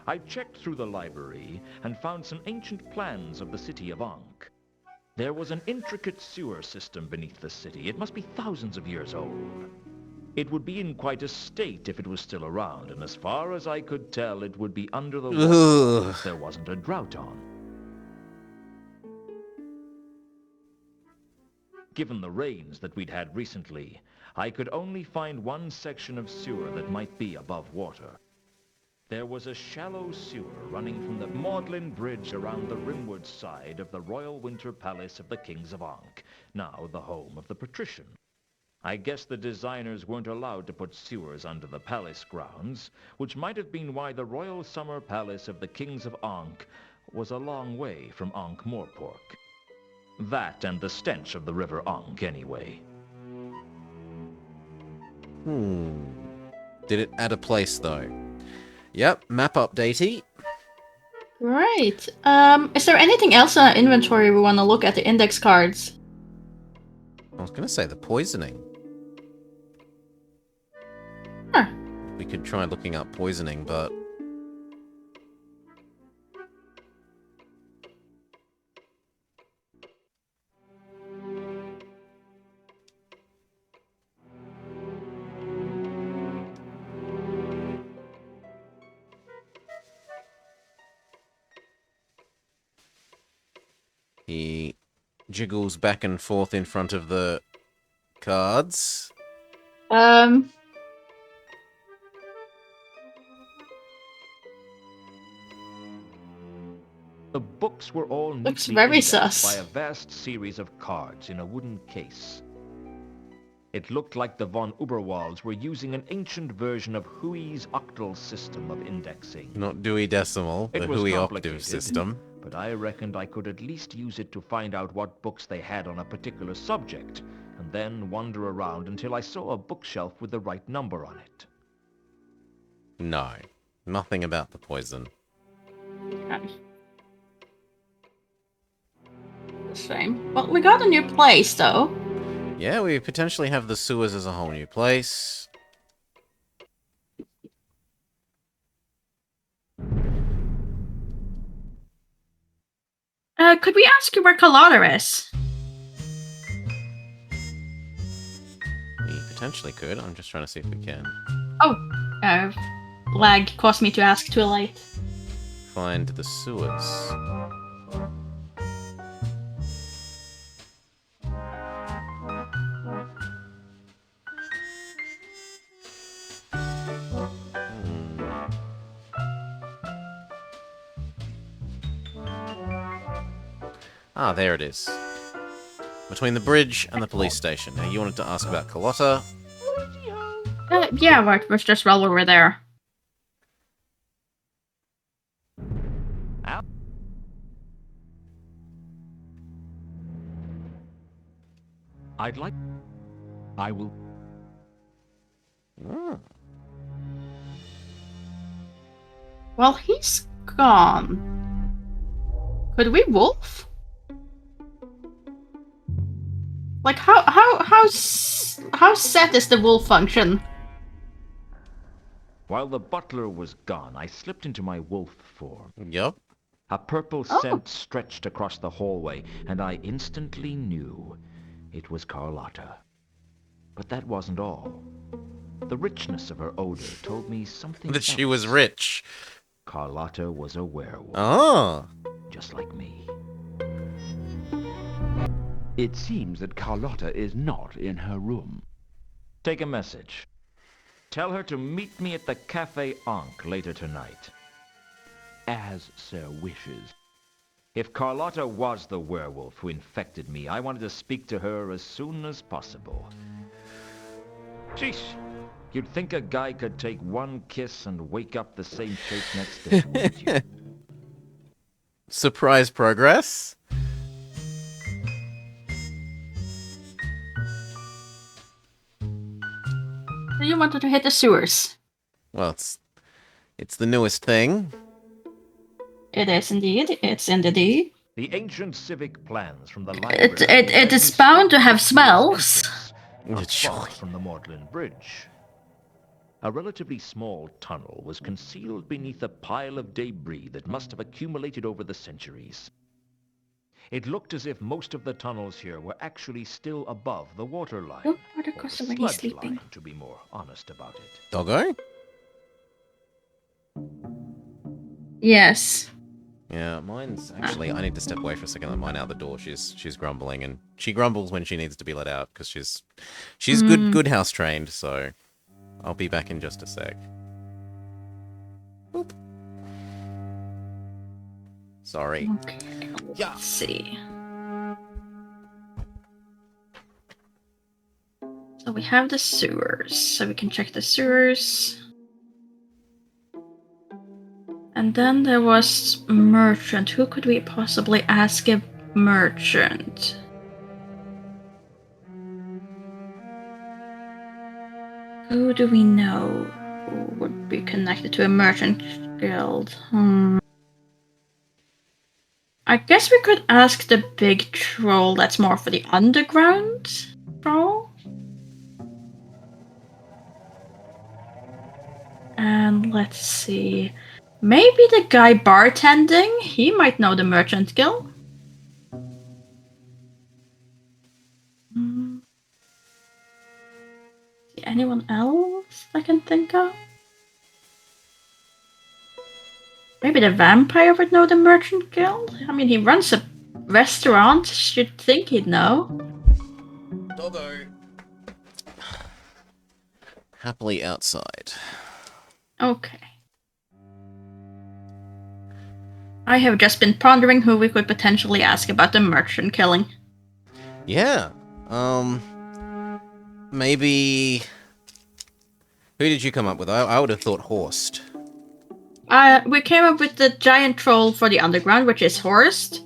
I checked through the library and found some ancient plans of the city of Ankh. There was an intricate sewer system beneath the city. It must be thousands of years old. It would be in quite a state if it was still around, and as far as I could tell, it would be under the water if there wasn't a drought on. Given the rains that we'd had recently, I could only find one section of sewer that might be above water. There was a shallow sewer running from the Magdalen Bridge around the rimward side of the Royal Winter Palace of the Kings of Ankh, now the home of the patrician. I guess the designers weren't allowed to put sewers under the palace grounds, which might have been why the Royal Summer Palace of the Kings of Ankh was a long way from Ankh-Morpork. That and the stench of the River Ankh, anyway. Did it add a place, though? Yep, map updatey. Right. Is there anything else in our inventory we want to look at the index cards? I was going to say the poisoning. Huh. We could try looking up poisoning, but... He jiggles back and forth in front of the cards. The books were all Looks neatly very indexed sus. by a vast series of cards in a wooden case. It looked like the von Uberwalds were using an ancient version of Huey's octal system of indexing. Not Dewey Decimal, the It was Huey octave complicated, system. but I reckoned I could at least use it to find out what books they had on a particular subject, and then wander around until I saw a bookshelf with the right number on it. No, nothing about the poison. Okay. Shame. Well, we got a new place, though. Yeah, we potentially have the sewers as a whole new place. Could we ask you where Colada is? We potentially could. I'm just trying to see if we can. Oh, lag caused me to ask too late. Find the sewers. Ah, there it is. Between the bridge and the police station. Now, you wanted to ask about Carlotta. Yeah, right, was just well over there. I'd like... I will... Well, he's gone. Could we wolf? Like, how set is the wolf function? While the butler was gone, I slipped into my wolf form. Yup. A purple scent stretched across the hallway, and I instantly knew it was Carlotta. But that wasn't all. The richness of her odor told me something That she was else. rich. Carlotta was a werewolf. Oh. Just like me. It seems that Carlotta is not in her room. Take a message. Tell her to meet me at the Café Ankh later tonight. As Sir wishes. If Carlotta was the werewolf who infected me, I wanted to speak to her as soon as possible. Sheesh. You'd think a guy could take one kiss and wake up the same shape next day, wouldn't you? Surprise progress. So you wanted to hit the sewers? Well, it's the newest thing. It is indeed. It's indeed. The ancient civic plans from the library... It is bound to have smells. Across from the Magdalen Bridge. A relatively small tunnel was concealed beneath a pile of debris that must have accumulated over the centuries. It looked as if most of the tunnels here were actually still above the water line. Oh, what a or the custom when he's sludge sleeping. line, to be more honest about it. Doggo? Yes. Yeah, mine's actually... I need to step away for a second. Let mine out the door. She's grumbling, and she grumbles when she needs to be let out because she's good house trained. So I'll be back in just a sec. Oop. Sorry. Okay, Yeah. let's see. So we have the sewers, so we can check the sewers. And then there was merchant. Who could we possibly ask a merchant? Who do we know who would be connected to a merchant guild? I guess we could ask the big troll that's more for the underground troll. And let's see. Maybe the guy bartending? He might know the merchant guild. Anyone else I can think of? Maybe the vampire would know the merchant guild? I mean, he runs a restaurant. Should think he'd know. Doggo. Happily outside. Okay. I have just been pondering who we could potentially ask about the merchant killing. Yeah. Maybe... Who did you come up with? I would have thought Horst. We came up with the giant troll for the underground, which is Horst.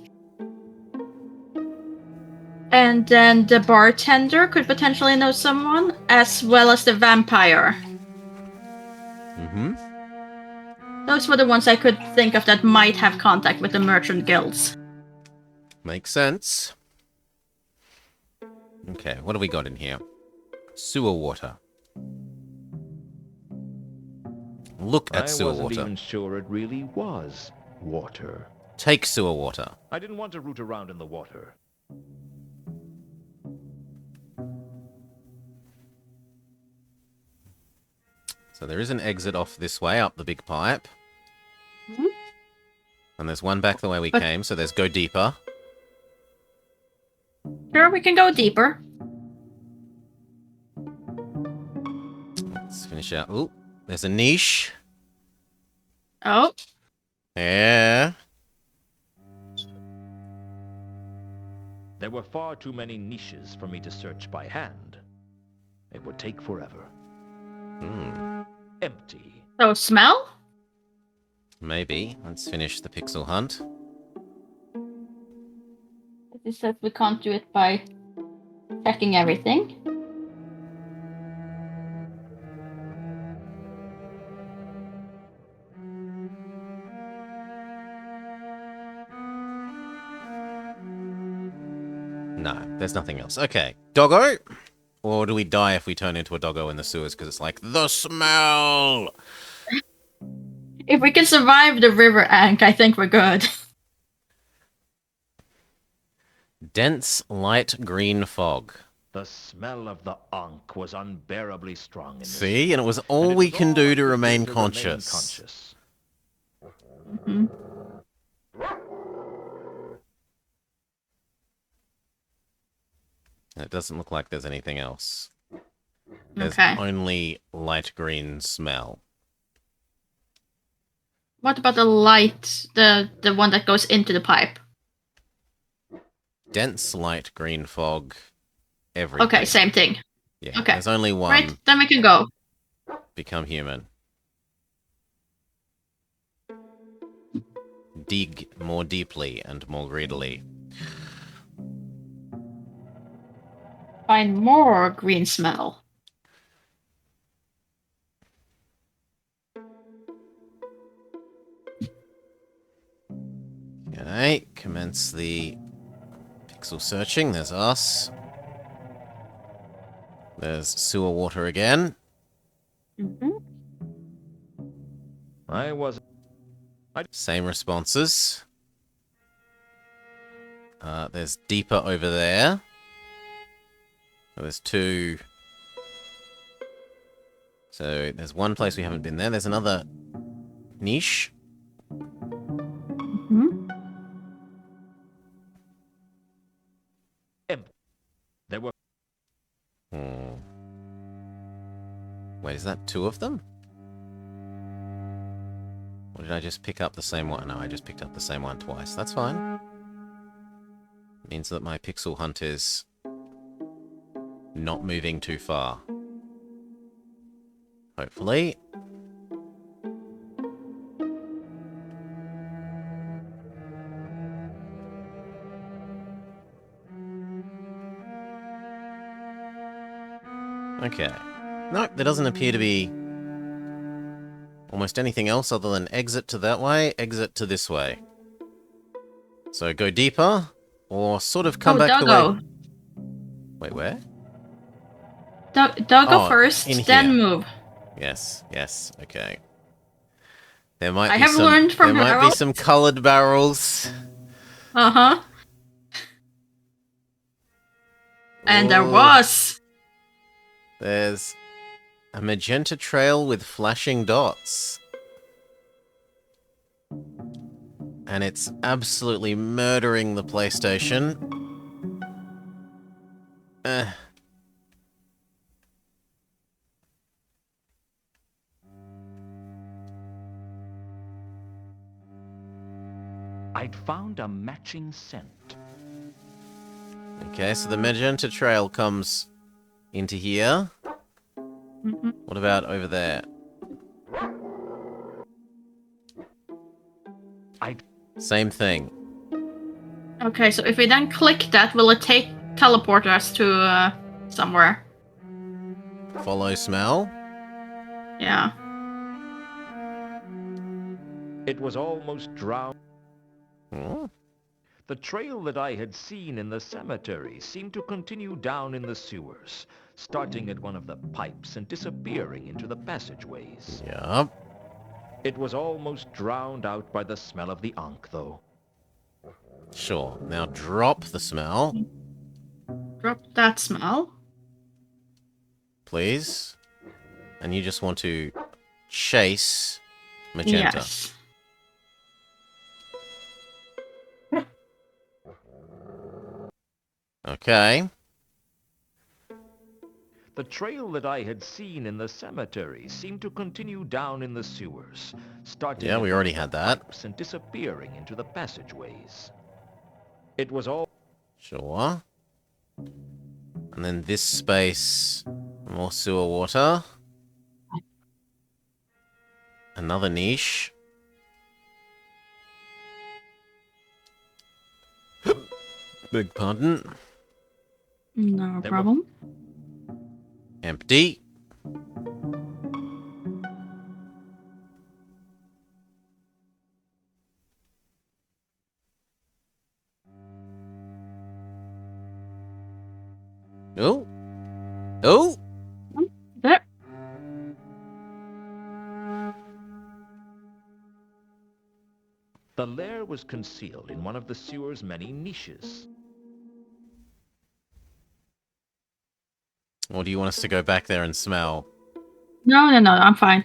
And then the bartender could potentially know someone, as well as the vampire. Mm-hmm. Those were the ones I could think of that might have contact with the merchant guilds. Makes sense. Okay, what do we got in here? Sewer water. Look at sewer water. I wasn't even sure it really was water. Take sewer water. I didn't want to root around in the water. So there is an exit off this way, up the big pipe. Mm-hmm. And there's one back the way we came, so there's go deeper. Sure, we can go deeper. Let's finish out. Ooh, there's a niche. Oh. Yeah. There were far too many niches for me to search by hand. It would take forever. Empty. So smell? Maybe. Let's finish the pixel hunt. It says we can't do it by checking everything. No, there's nothing else. Okay. Doggo? Or do we die if we turn into a doggo in the sewers because it's like, the smell? If we can survive the river ank, I think we're good. Dense light green fog. The smell of the Ankh was unbearably strong in this. See? And it was all we can do to remain conscious. Mm-hmm. It doesn't look like there's anything else. There's Okay. only light green smell. What about the light, the one that goes into the pipe? Dense light green fog. Everything. Okay, same thing. Yeah, Okay. there's only one. Right, then we can go. Become human. Dig more deeply and more greedily. Find more green smell. Okay, commence the pixel searching. There's us. There's sewer water again. Mm-hmm. I was... Same responses. There's deeper over there. So there's two. So there's one place we haven't been there. There's another niche. Mm-hmm. There were... Wait, is that two of them? Or did I just pick up the same one? No, I just picked up the same one twice. That's fine. Means that my pixel hunt is not moving too far. Hopefully. Okay. Nope, there doesn't appear to be almost anything else other than exit to that way, exit to this way. So go deeper, or sort of come back the way... Wait, where? Go first, in then here. move. Yes, yes, okay. There might I be have some, learned from there might be Harold. some coloured barrels. Uh-huh. And there Ooh. was. There's a magenta trail with flashing dots. And it's absolutely murdering the PlayStation. I'd found a matching scent. Okay, so the magenta trail comes into here. Mm-hmm. What about over there? Same thing. Okay, so if we then click that, will it teleport us to somewhere? Follow smell. Yeah. It was almost drowned. Oh. The trail that I had seen in the cemetery seemed to continue down in the sewers, starting at one of the pipes and disappearing into the passageways. Yup. It was almost drowned out by the smell of the Ankh, though. Sure. Now drop the smell. Drop that smell. Please. And you just want to chase magenta. Yes. Okay. The trail that I had seen in the cemetery seemed to continue down in the sewers, starting Yeah, at we already had that. pipes and disappearing into the passageways. It was all... Sure. And then this space, more sewer water. Another niche. Beg pardon. No There problem. Empty. Oh. Oh. There. The lair was concealed in one of the sewer's many niches. Or do you want us to go back there and smell? No, I'm fine.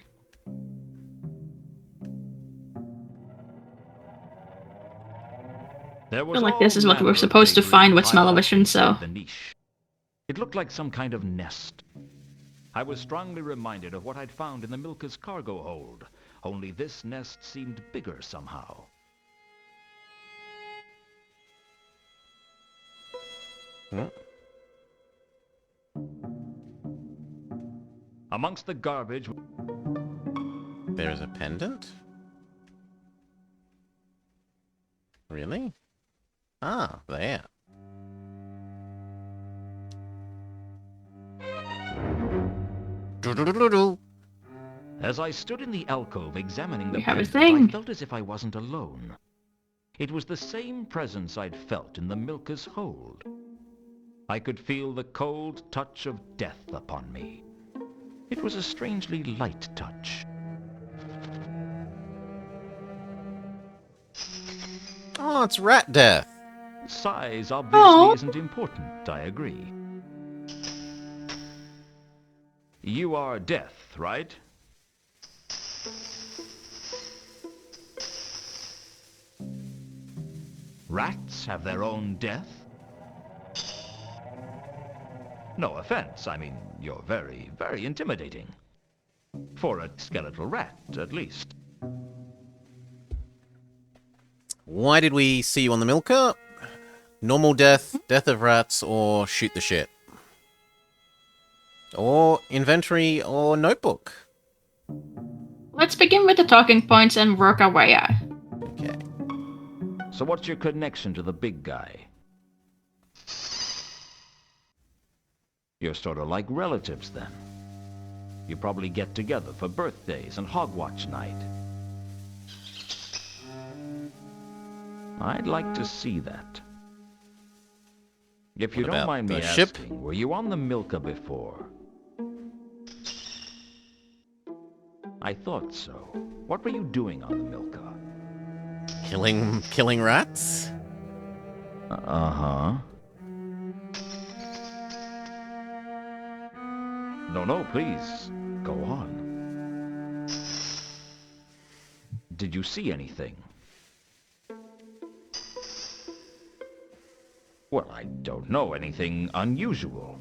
There I was feel like this all is what we're manner of supposed to debris find with piled up smell-o-vision, so... inside the niche. It looked like some kind of nest. I was strongly reminded of what I'd found in the Milka's cargo hold, only this nest seemed bigger somehow. Hmm. Amongst the garbage... There is a pendant? Really? Ah, there. Do-do-do-do-do. As I stood in the alcove examining the We have a pendant, I thing. felt as if I wasn't alone. It was the same presence I'd felt in the Milka's hold. I could feel the cold touch of death upon me. It was a strangely light touch. Oh, it's rat death. Size obviously Oh. isn't important, I agree. You are Death, right? Rats have their own death? No offense, I mean, you're very intimidating. For a skeletal rat, at least. Why did we see you on the Milka? Normal death, death of rats, or shoot the shit? Or inventory, or notebook? Let's begin with the talking points and work our way out. Okay. So what's your connection to the big guy? You're sort of like relatives then. You probably get together for birthdays and Hogwatch night. I'd like to see that. If you What don't about mind me the ship? asking, were you on the Milka before? I thought so. What were you doing on the Milka? Killing rats? Uh-huh. No, please. Go on. Did you see anything? Well, I don't know. Anything unusual?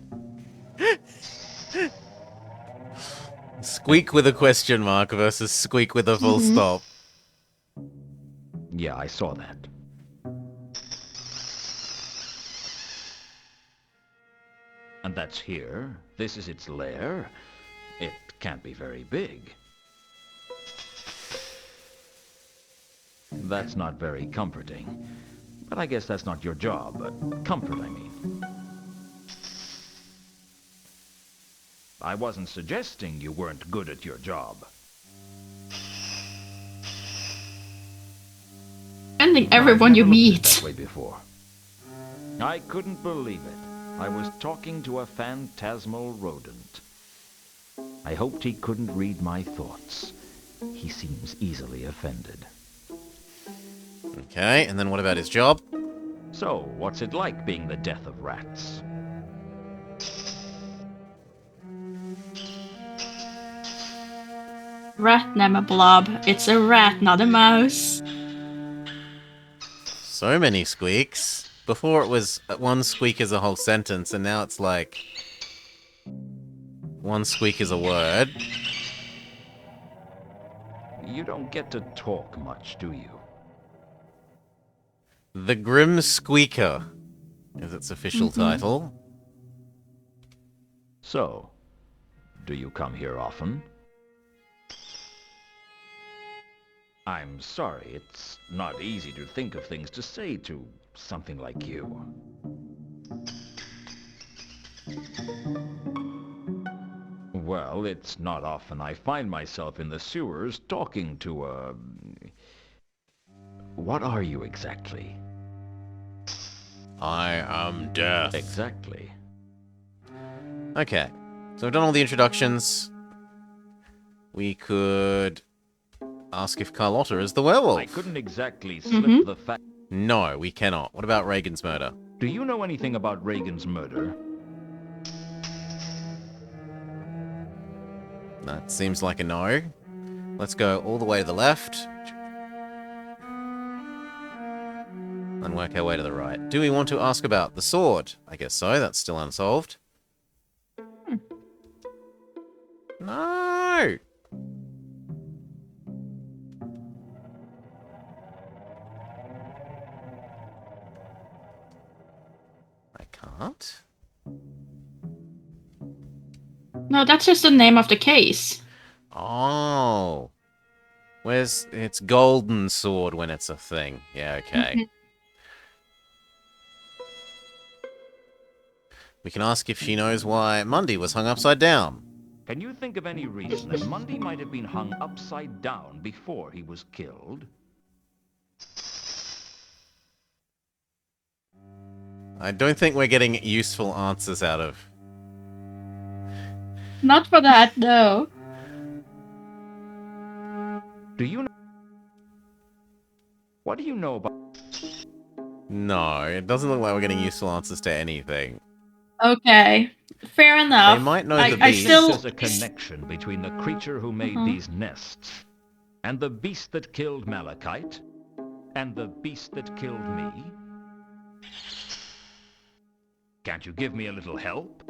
Squeak with a question mark versus squeak with a full stop. Yeah, I saw that. And that's here. This is its lair. It can't be very big. That's not very comforting. But I guess that's not your job. But comfort, I mean. I wasn't suggesting you weren't good at your job. Ending everyone you I've never looked at it meet. that way before. I couldn't believe it. I was talking to a phantasmal rodent. I hoped he couldn't read my thoughts. He seems easily offended. Okay, and then what about his job? So, what's it like being the death of rats? Rat, never blob. It's a rat, not a mouse. So many squeaks. Before it was one squeak is a whole sentence, and now it's like one squeak is a word. You don't get to talk much, do you? The Grim Squeaker is its official title. So, do you come here often? I'm sorry, it's not easy to think of things to say to something like you. Well, it's not often I find myself in the sewers talking to a... What are you exactly? I am death. Exactly. Okay, so we've done all the introductions. We could ask if Carlotta is the werewolf. I couldn't exactly slip the fact... No, we cannot. What about Reagan's murder? Do you know anything about Reagan's murder? That seems like a no. Let's go all the way to the left. And work our way to the right. Do we want to ask about the sword? I guess so. That's still unsolved. No! I can't. No, that's just the name of the case. Oh. Where's... It's golden sword when it's a thing. Yeah, okay. We can ask if she knows why Mundy was hung upside down. Can you think of any reason that Mundy might have been hung upside down before he was killed? I don't think we're getting useful answers out of... Not for that, though. Do you know... What do you know about... No, it doesn't look like we're getting useful answers to anything. Okay, fair enough. They might know I, the I beast. still... There's a connection between the creature who made these nests and the beast that killed Malachite and the beast that killed me. Can't you give me a little help?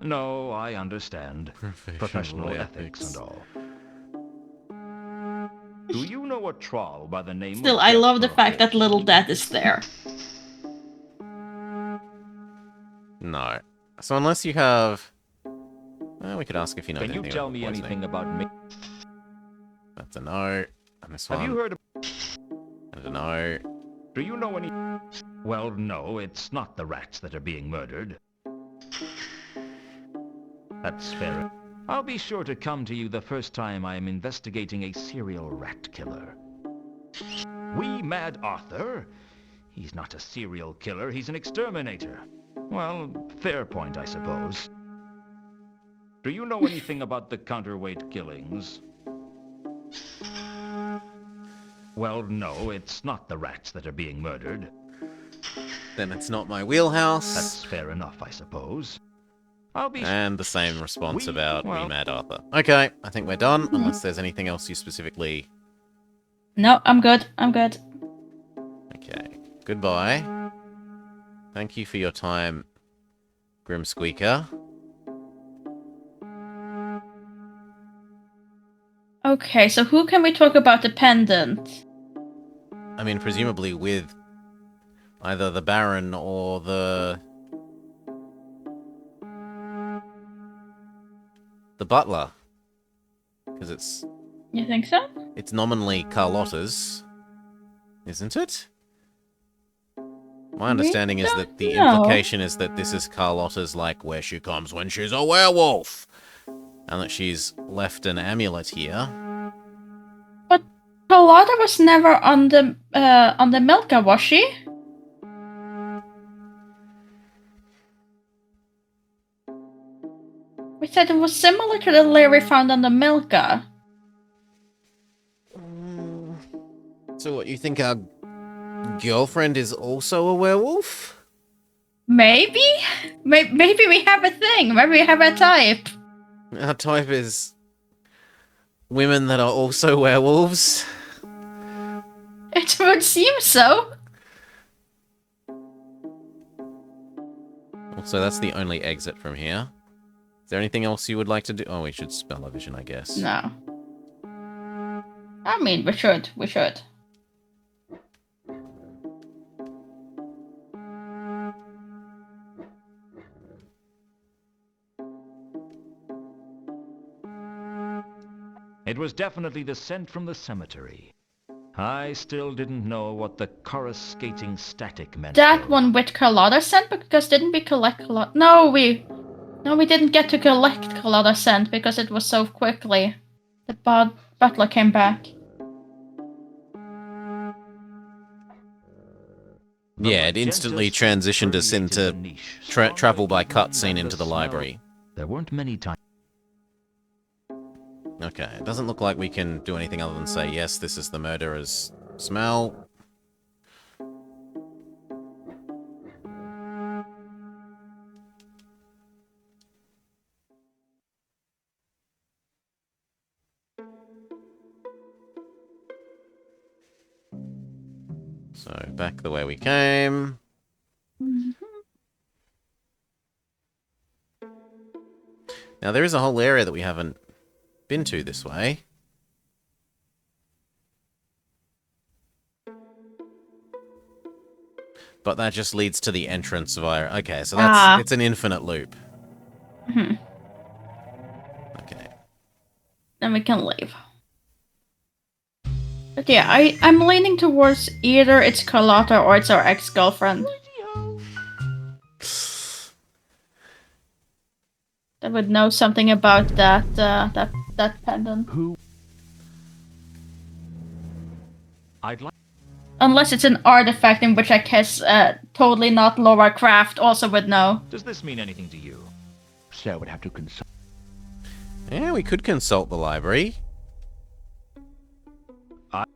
No, I understand. Professional ethics and all. Do you know know a troll by the name Still, of I love the Death fact that Burgess? Little Death is there. No. So unless you have... Well, we could ask if you know Can you anything tell about me poisoning. anything about me? That's a no. And this Have one. you heard of... And a no. Do you know any... Well, no, it's not the rats that are being murdered. That's fair. I'll be sure to come to you the first time I am investigating a serial rat killer. We Mad Arthur? He's not a serial killer, he's an exterminator. Well, fair point, I suppose. Do you know anything about the counterweight killings? Well, no, it's not the rats that are being murdered. Then it's not my wheelhouse. That's fair enough, I suppose. I'll be... And the same response about We well- Mad Arthur. Okay, I think we're done, unless there's anything else you specifically... No, I'm good. I'm good. Okay. Goodbye. Thank you for your time, Grim Squeaker. Okay, so who can we talk about the pendant? I mean, presumably with either the Baron or the butler. Because You think so? it's nominally Carlotta's, isn't it? My understanding is that the know. implication is that this is Carlotta's, like, where she comes when she's a werewolf. And that she's left an amulet here. But Carlotta was never on the Milka, was she? We said it was similar to the lair we found on the Milka. So what, you think our girlfriend is also a werewolf? Maybe? Maybe we have a thing. Maybe we have a type. Our type is women that are also werewolves. It would seem so. So that's the only exit from here. Is there anything else you would like to do? Oh, we should spell a vision, I guess. No. I mean, we should. We should. It was definitely the scent from the cemetery. I still didn't know what the coruscating static meant. That though. one with Carlotta scent, because didn't we collect Carlotta? No, we didn't get to collect Carlotta scent because it was so quickly. The butler came back. The Yeah, it instantly magenta transitioned us permeated into the niche, travel by swallowing cutscene and into the smell. library. There weren't many times. Okay, it doesn't look like we can do anything other than say, yes, this is the murderer's smell. So, back the way we came. Now, there is a whole area that we haven't been to this way. But that just leads to the entrance via... Okay, so that's... It's an infinite loop. Hmm. Okay. Then we can leave. But yeah, I'm leaning towards either it's Carlotta or it's our ex-girlfriend. That would know something about that pendant. I'd like. Unless it's an artifact, in which I guess totally not Laura Craft also would know. Does this mean anything to you? Sir would have to consult. Yeah, we could consult the library.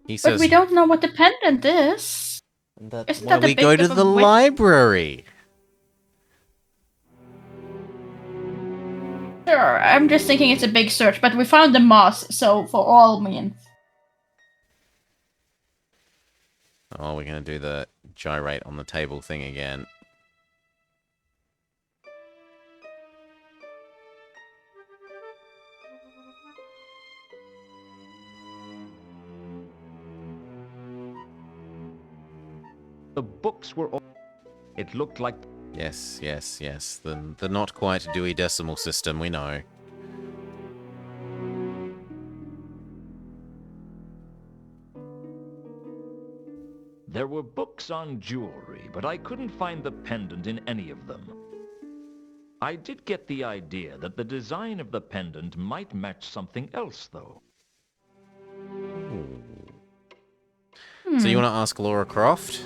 He But says... we don't know what the pendant is. Isn't Well, that a we big go to of a the witch? library. Sure, I'm just thinking it's a big search, but we found the moss, so for all means. Oh, we're going to do the gyrate on the table thing again. the books were all... It looked like... Yes, yes, yes. The not quite Dewey Decimal System, we know. There were books on jewelry, but I couldn't find the pendant in any of them. I did get the idea that the design of the pendant might match something else, though. So you want to ask Laura Croft?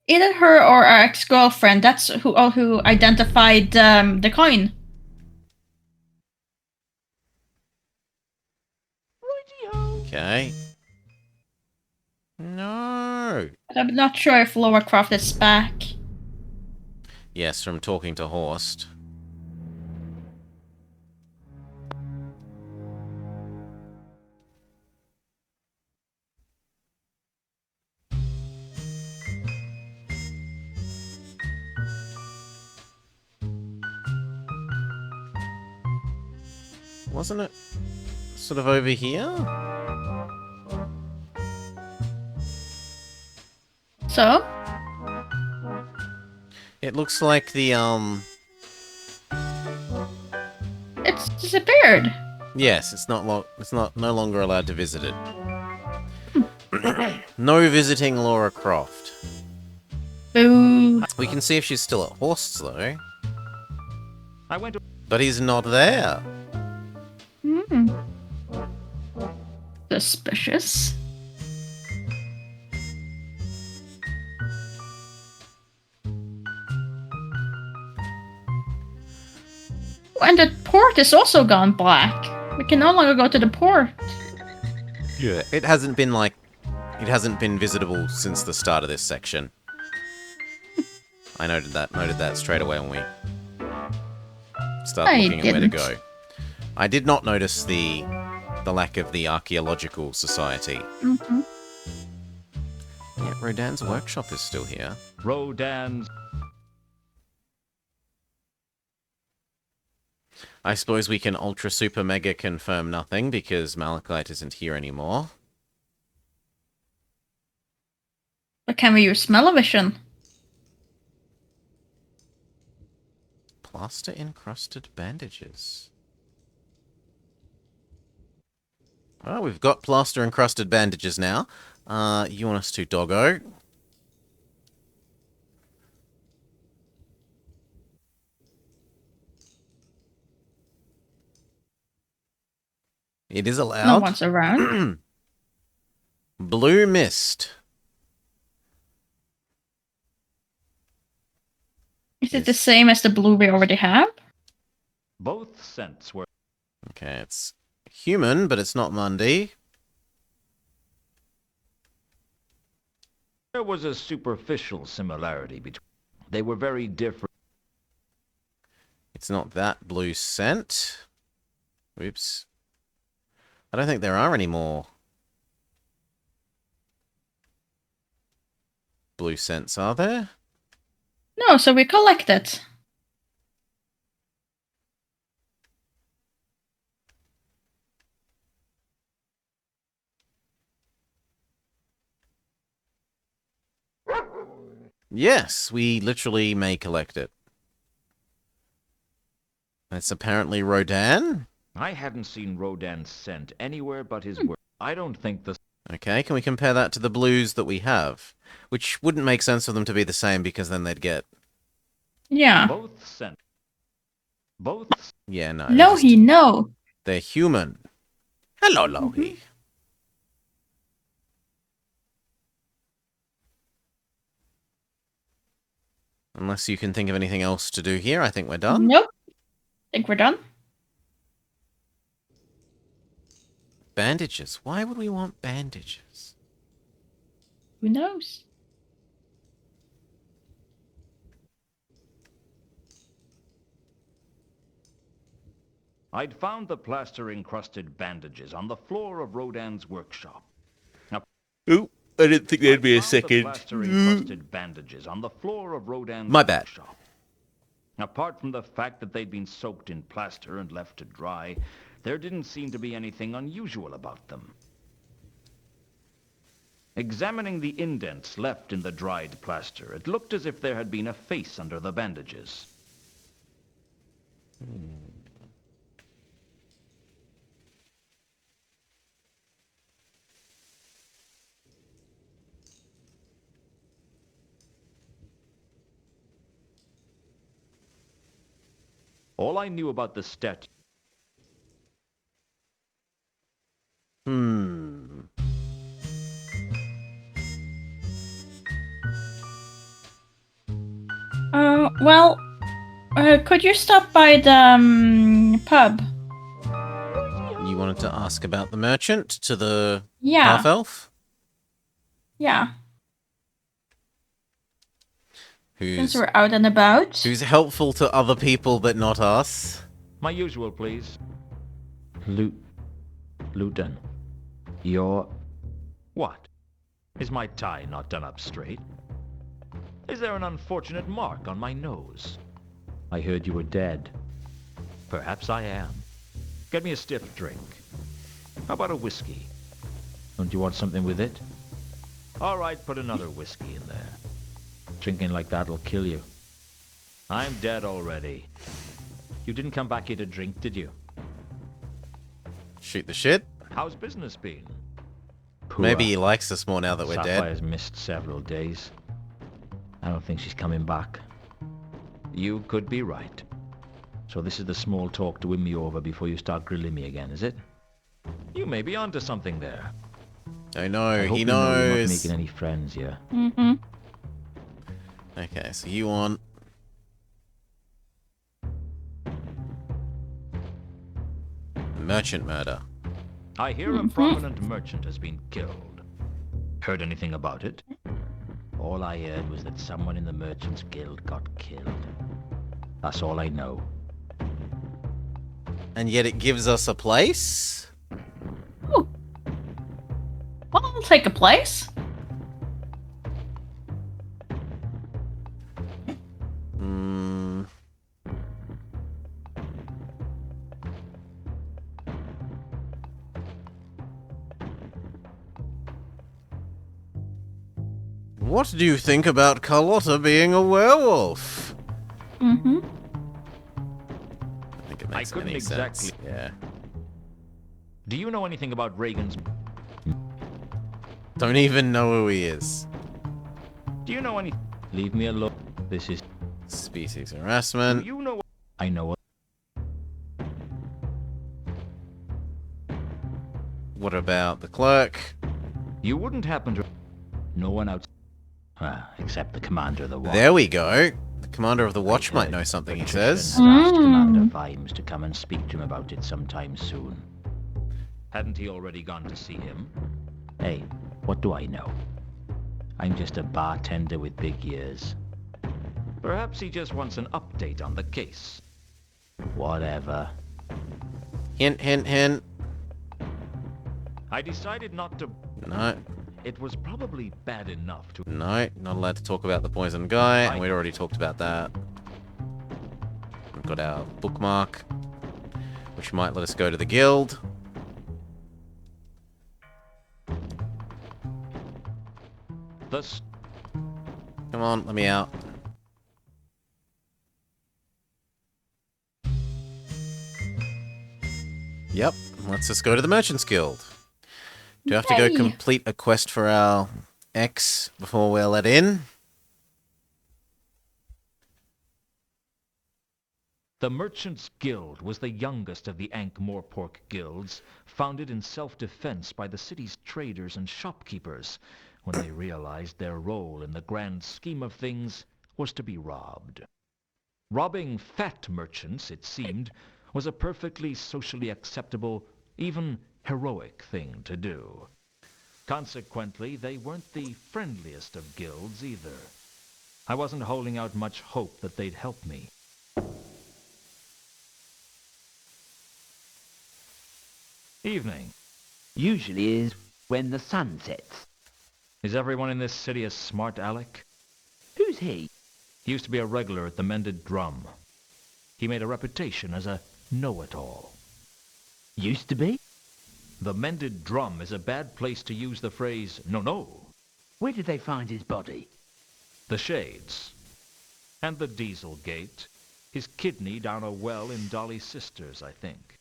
Either her or our ex-girlfriend. That's who identified the coin. Okay. No. But I'm not sure if Laura Croft is back. Yes, from talking to Horst. Wasn't it sort of over here? So? It looks like the, It's disappeared. Yes, it's not no longer allowed to visit it. No visiting Laura Croft. Boo. We can see if she's still at Horst's, though. I went to... But he's not there. Suspicious. And the port is also gone black. We can no longer go to the port. Yeah, it hasn't been visitable since the start of this section. I noted that straight away when we started looking at where to go. I did not notice the lack of the archaeological society. Yeah, Rodan's workshop is still here. Rodan's... I suppose we can ultra super mega confirm nothing because Malachite isn't here anymore. But can we use smell-o-vision? Plaster encrusted bandages. Oh, we've got plaster encrusted bandages now. You want us to, doggo? It is allowed. No one's around. Blue mist. Is it the same as the blue we already have? Both scents were... Okay, it's human, but it's not Mundy. There was a superficial similarity between... They were very different. It's not that blue scent. Oops. I don't think there are any more blue scents, are there? No, so we collect it. Yes, we literally may collect it. It's apparently Rodan. I hadn't seen Rodan's scent anywhere but his work. I don't think the... Okay, can we compare that to the blues that we have? Which wouldn't make sense for them to be the same because then they'd get... Yeah. Both scent... Both... Yeah, no. Lohi, no. They're human. Hello, Lohi. Unless you can think of anything else to do here, I think we're done. Nope. Think we're done. Bandages. Why would we want bandages? Who knows? I'd found the plaster-encrusted bandages on the floor of Rodan's workshop. Ooh, I didn't think there'd be a second. Plaster-encrusted bandages on the floor of Rodan's My bad. workshop. Apart from the fact that they'd been soaked in plaster and left to dry, there didn't seem to be anything unusual about them. Examining the indents left in the dried plaster, it looked as if there had been a face under the bandages. All I knew about the statue... Well, could you stop by the pub? You wanted to ask about the merchant to the Yeah. half-elf? Yeah. Since Who's we're out and about. who's helpful to other people but not us? My usual, please. Luton. You're... What? Is my tie not done up straight? Is there an unfortunate mark on my nose? I heard you were dead. Perhaps I am. Get me a stiff drink. How about a whiskey? Don't you want something with it? All right, put another whiskey in there. Drinking like that'll kill you. I'm dead already. You didn't come back here to drink, did you? Shoot the shit? How's business been? Maybe he likes us more now that we're dead. Sapphire's missed several days. I don't think she's coming back. You could be right. So this is the small talk to win me over before you start grilling me again, is it? You may be onto something there. I know, I hope he you know you're not knows. making any friends here. Mm-hmm. Okay, so you want... merchant murder. I hear a prominent merchant has been killed. Heard anything about it? All I heard was that someone in the Merchants Guild got killed. That's all I know. And yet it gives us a place? Ooh. Well, I'll take a place. What do you think about Carlotta being a werewolf? Mm-hmm. I think it makes couldn't any sense. exactly- Yeah. Do you know anything about Reagan's... Don't even know who he is. Do you know any... Leave me alone. This is... Species Do harassment. you know... I know... What about the clerk? You wouldn't happen to... No one else... except the commander of the watch. There we go. The commander of the watch might know something, he Patrician says. had asked Mm. Commander Vimes to come and speak to him about it sometime soon. Hadn't he already gone to see him? Hey, what do I know? I'm just a bartender with big ears. Perhaps he just wants an update on the case. Whatever. Hint, hint, hint. I decided not to... No, It was probably bad enough to... no, not allowed to talk about the poison guy, and we'd already talked about that. We've got our bookmark, which might let us go to the guild. Thus, Come on, let me out. Yep, let's just go to the Merchants Guild. Do you have to go Yay. complete a quest for our ex before we're let in? the Merchants Guild was the youngest of the Ankh-Morpork guilds, founded in self-defense by the city's traders and shopkeepers when they realized their role in the grand scheme of things was to be robbed. Robbing fat merchants, it seemed, was a perfectly socially acceptable, even heroic thing to do. Consequently, they weren't the friendliest of guilds either. I wasn't holding out much hope that they'd help me. Evening. Usually is when the sun sets. Is everyone in this city a smart aleck? Who's he? He used to be a regular at the Mended Drum. He made a reputation as a know-it-all. Used to be? The Mended Drum is a bad place to use the phrase, no, Where did they find his body? The shades. And the diesel gate. His kidney down a well in Dolly's sister's, I think.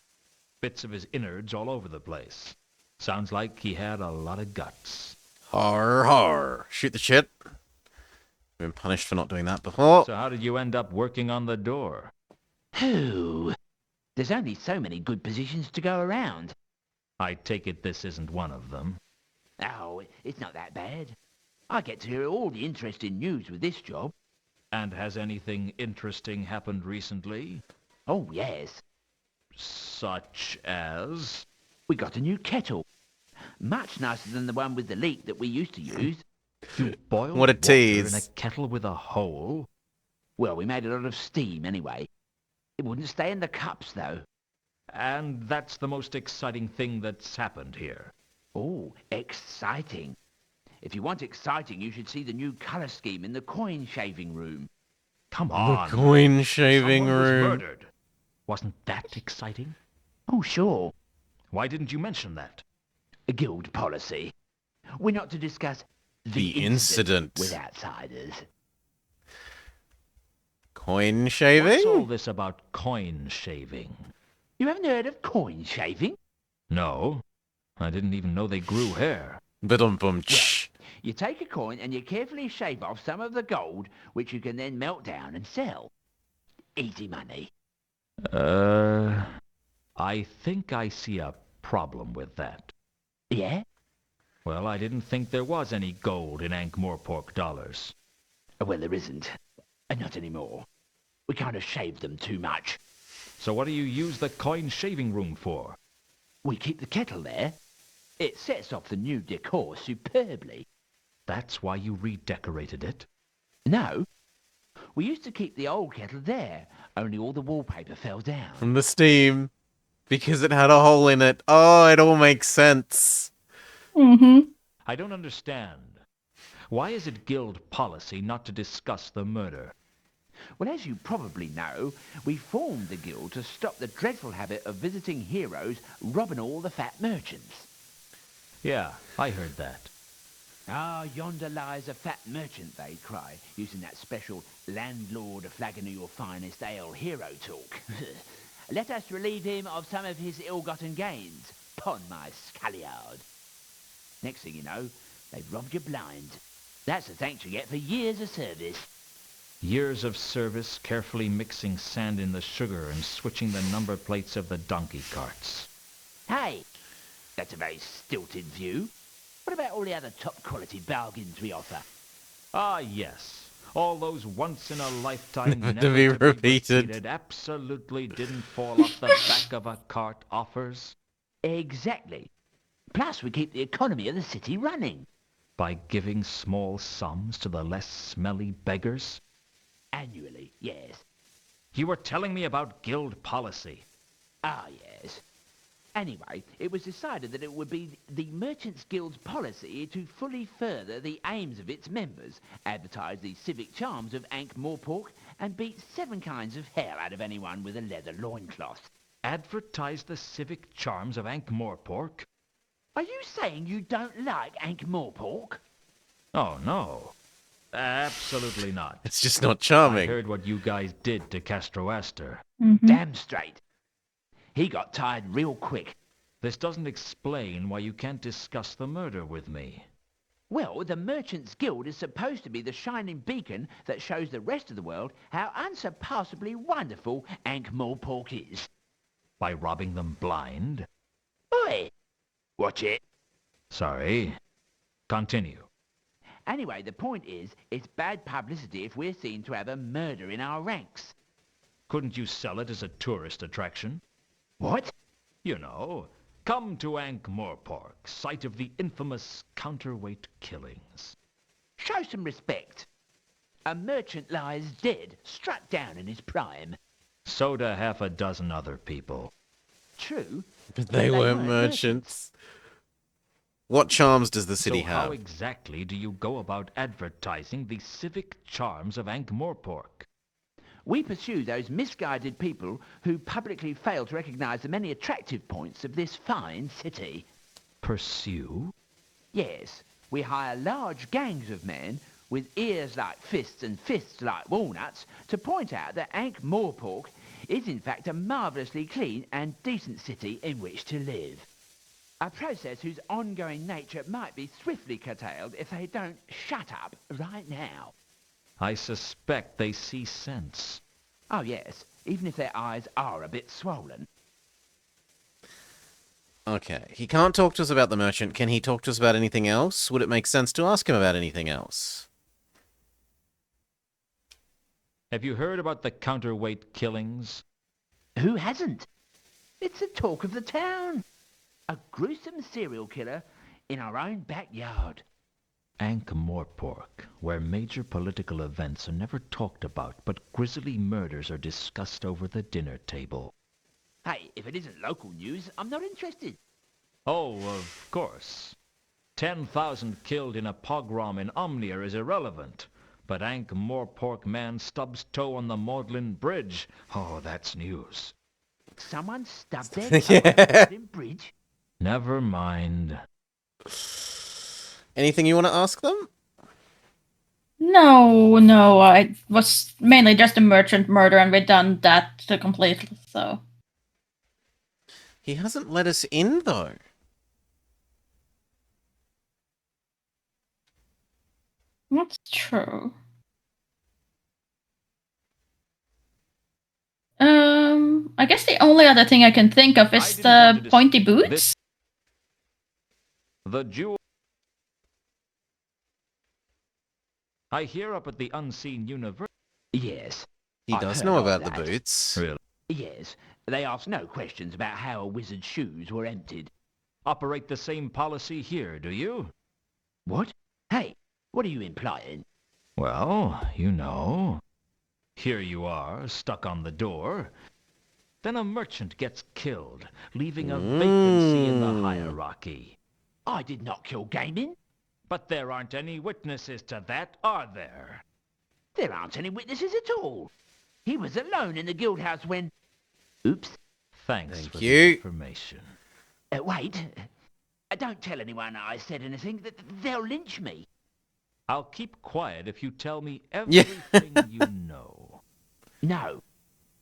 Bits of his innards all over the place. Sounds like he had a lot of guts. Har har. Shoot the shit. Been punished for not doing that before. So how did you end up working on the door? Who? There's only so many good positions to go around. I take it this isn't one of them. Oh, it's not that bad. I get to hear all the interesting news with this job. And has anything interesting happened recently? Oh, yes. Such as? We got a new kettle. Much nicer than the one with the leak that we used to use. You boiled What a water tease. in a kettle with a hole? Well, we made a lot of steam anyway. It wouldn't stay in the cups, though. And that's the most exciting thing that's happened here. Oh, exciting. If you want exciting, you should see the new colour scheme in the coin shaving room. Come The on. coin shaving Someone was room. murdered. Wasn't that exciting? Oh, sure. Why didn't you mention that? A guild policy. We're not to discuss The incident. with outsiders. Coin shaving? What's all this about coin shaving? You haven't heard of coin shaving? No. I didn't even know they grew hair. Ba-dum-bum. You take a coin and you carefully shave off some of the gold, which you can then melt down and sell. Easy money. I think I see a problem with that. Yeah? Well, I didn't think there was any gold in Ankh-Morpork dollars. Well, there isn't. Not anymore. We kind of shaved them too much. So what do you use the coin shaving room for? We keep the kettle there. It sets off the new decor superbly. That's why you redecorated it? No. We used to keep the old kettle there, only all the wallpaper fell down. From the steam. Because it had a hole in it. Oh, it all makes sense. Mm-hmm. I don't understand. Why is it guild policy not to discuss the murder? Well, as you probably know, we formed the guild to stop the dreadful habit of visiting heroes robbing all the fat merchants. Yeah, I heard that. Ah, yonder lies a fat merchant, they cry, using that special landlord a flagon of your finest ale hero talk. Let us relieve him of some of his ill-gotten gains. Pon my scalliard. Next thing you know, they've robbed you blind. That's the thanks you get for years of service. Years of service carefully mixing sand in the sugar and switching the number plates of the donkey carts. Hey, that's a very stilted view. What about all the other top-quality bargains we offer? Ah, yes. All those once-in-a-lifetime, Never never to be to be repeated. repeated, absolutely didn't fall off the back of a cart offers. Exactly. Plus, we keep the economy of the city running. By giving small sums to the less smelly beggars? Annually, yes. You were telling me about guild policy. Ah, yes. Anyway, it was decided that it would be the Merchants Guild's policy to fully further the aims of its members, advertise the civic charms of Ankh-Morpork, and beat 7 kinds of hell out of anyone with a leather loincloth. Advertise the civic charms of Ankh-Morpork? Are you saying you don't like Ankh-Morpork? Oh, no. Absolutely not. It's just not I charming. heard what you guys did to Castroaster. Mm-hmm. Damn straight. He got tired real quick. This doesn't explain why you can't discuss the murder with me. Well, the Merchants Guild is supposed to be the shining beacon that shows the rest of the world how unsurpassably wonderful Ankh-Morpork is. By robbing them blind? Oi! Watch it. Sorry. Continue. Anyway, the point is, it's bad publicity if we're seen to have a murder in our ranks. Couldn't you sell it as a tourist attraction? What? You know, come to Ankh-Morpork, site of the infamous counterweight killings. Show some respect. A merchant lies dead, struck down in his prime. So do half a dozen other people. True. But they weren't merchants. What charms does the city So have? how exactly do you go about advertising the civic charms of Ankh-Morpork? We pursue those misguided people who publicly fail to recognize the many attractive points of this fine city. Pursue? Yes, we hire large gangs of men with ears like fists and fists like walnuts to point out that Ankh-Morpork is in fact a marvellously clean and decent city in which to live. A process whose ongoing nature might be swiftly curtailed if they don't shut up right now. I suspect they see sense. Oh yes, even if their eyes are a bit swollen. Okay, he can't talk to us about the merchant. Can he talk to us about anything else? Would it make sense to ask him about anything else? Have you heard about the counterweight killings? Who hasn't? It's the talk of the town. A gruesome serial killer in our own backyard. Ankh-Morpork, where major political events are never talked about, but grisly murders are discussed over the dinner table. Hey, if it isn't local news, I'm not interested. Oh, of course. 10,000 killed in a pogrom in NOIR is irrelevant. But Ankh-Morpork man stubs toe on the Magdalen Bridge. Oh, that's news. Someone stubbed their toe on the Magdalen Bridge? Never mind. Anything you want to ask them? No, it was mainly just a merchant murder, and we've done that completely, so... He hasn't let us in, though. That's true. I guess the only other thing I can think of is the pointy boots. The jewel... I hear up at the Unseen Universe... Yes. He I've does heard know all about the that. boots. Really? Yes. They ask no questions about how a wizard's shoes were emptied. Operate the same policy here, do you? What? Hey, what are you implying? Well, you know. Here you are, stuck on the door. Then a merchant gets killed, leaving a vacancy in the hierarchy. I did not kill Gaming. But there aren't any witnesses to that, are there? There aren't any witnesses at all. He was alone in the guild house when... Oops. Thanks Thank for you. the information. Wait. Don't tell anyone I said anything. They'll lynch me. I'll keep quiet if you tell me Yeah. everything you know. No.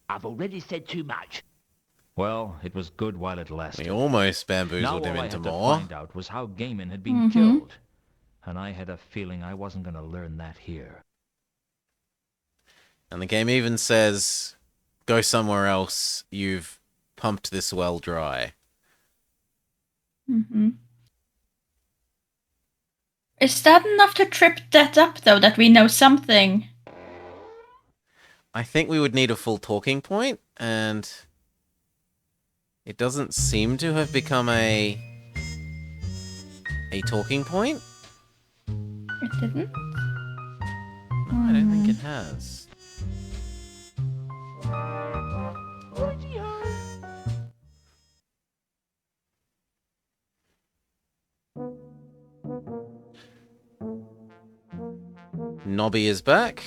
I've already said too much. Well, it was good while it lasted. We almost Now bamboozled all him I into had to more. find out was how Gaiman had been killed. And I had a feeling I wasn't going to learn that here. And the game even says, go somewhere else. You've pumped this well dry. Is that enough to trip that up, though, that we know something? I think we would need a full talking point, and it doesn't seem to have become a talking point. It didn't? No, I don't think it has. Nobby is back.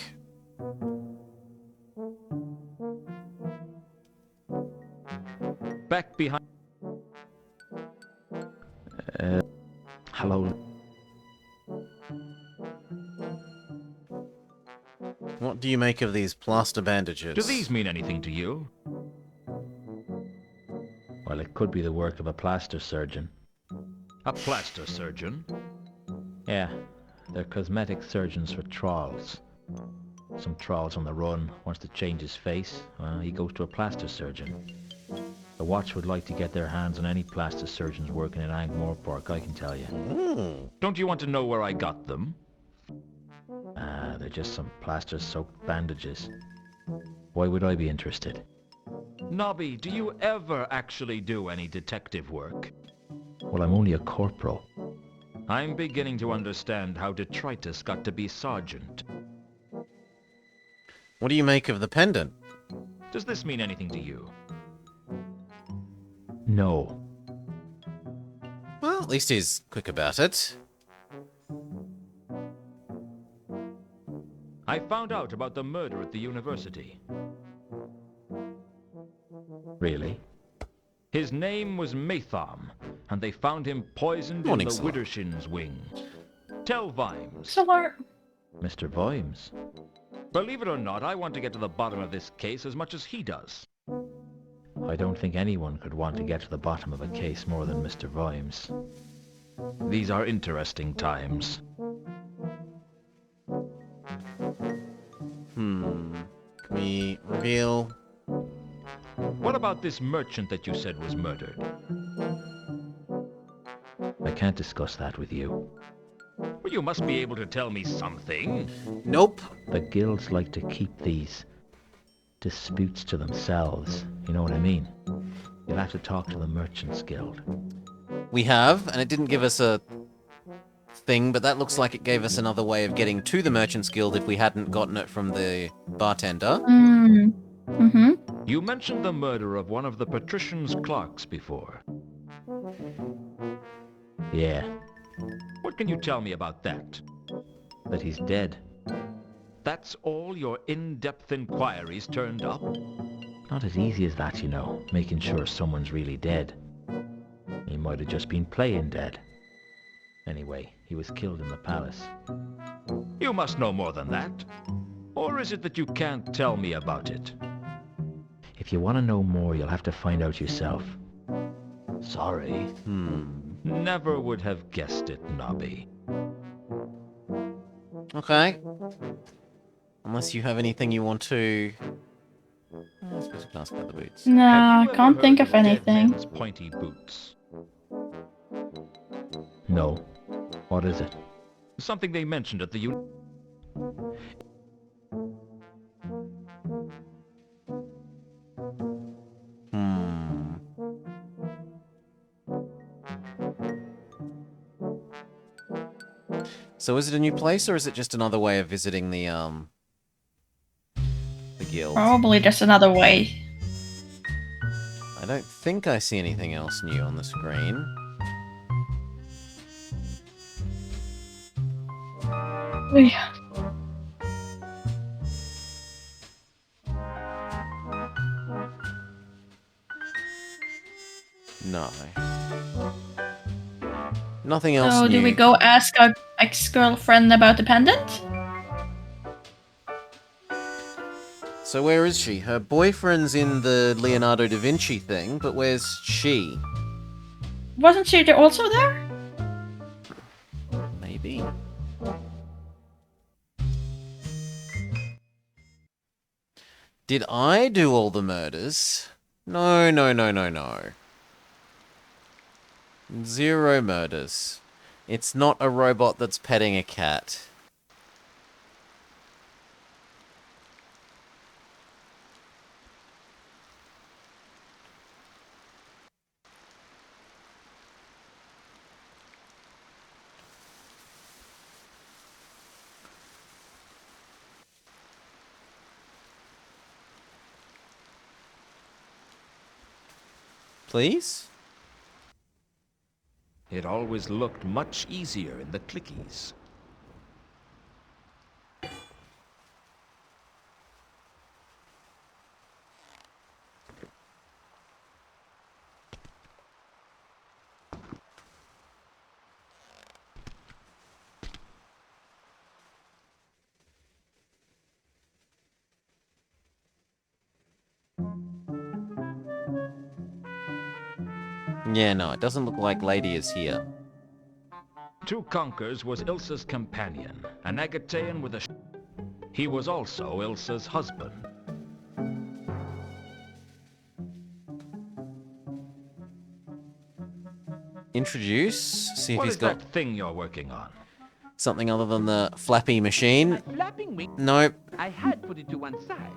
Back behind... Hello. What do you make of these plaster bandages? Do these mean anything to you? Well, it could be the work of a plaster surgeon. A plaster surgeon? Yeah, they're cosmetic surgeons for trolls. Some troll's on the run, wants to change his face. Well, he goes to a plaster surgeon. The Watch would like to get their hands on any plaster surgeons working in Ankh-Morpork, I can tell you. Don't you want to know where I got them? They're just some plaster-soaked bandages. Why would I be interested? Nobby, do you ever actually do any detective work? Well, I'm only a corporal. I'm beginning to understand how detritus got to be sergeant. What do you make of the pendant? Does this mean anything to you? No. Well, at least he's quick about it. I found out about the murder at the university. Really? His name was Matham, and they found him poisoned Morning, in the sir. Widdershin's wing. Tell Vimes. Solar. Mr. Vimes. Believe it or not, I want to get to the bottom of this case as much as he does. I don't think anyone could want to get to the bottom of a case more than Mr. Vimes. These are interesting times. Can we reveal? What about this merchant that you said was murdered? I can't discuss that with you. Well, you must be able to tell me something. Nope. The guilds like to keep these disputes to themselves. You know what I mean? You'll have to talk to the Merchants Guild. We have, and it didn't give us a thing, but that looks like it gave us another way of getting to the Merchants Guild if we hadn't gotten it from the bartender. Mm-hmm. You mentioned the murder of one of the patrician's clerks before. Yeah, What can you tell me about that? that he's dead. That's all your in-depth inquiries turned up? Not as easy as that, you know, making sure someone's really dead. He might have just been playing dead. Anyway, he was killed in the palace. You must know more than that. Or is it that you can't tell me about it? If you want to know more, you'll have to find out yourself. Sorry. Never would have guessed it, Nobby. Okay. Unless you have anything you want to... I suppose you can ask about the boots. No, Have I you ever can't think heard of Dead anything. Men's pointy boots? No. What is it? Something they mentioned at the So is it a new place, or is it just another way of visiting the guild? Probably just another way. I don't think I see anything else new on the screen. Yeah. No. Nothing else So new. do we go ask our ex-girlfriend about the pendant? So where is she? Her boyfriend's in the Leonardo da Vinci thing, but where's she? Wasn't she also there? Maybe. Did I do all the murders? No, no, no, no, no. 0 murders. It's not a robot that's petting a cat. Please? It always looked much easier in the clickies. Yeah, no, it doesn't look like Lady is here. Two Conkers was Ilsa's companion, an Agatean with a He was also Ilsa's husband. Introduce, see if What he's is got that thing you're working on? something other than the flappy machine. Flapping wing. Nope. I had put it to one side.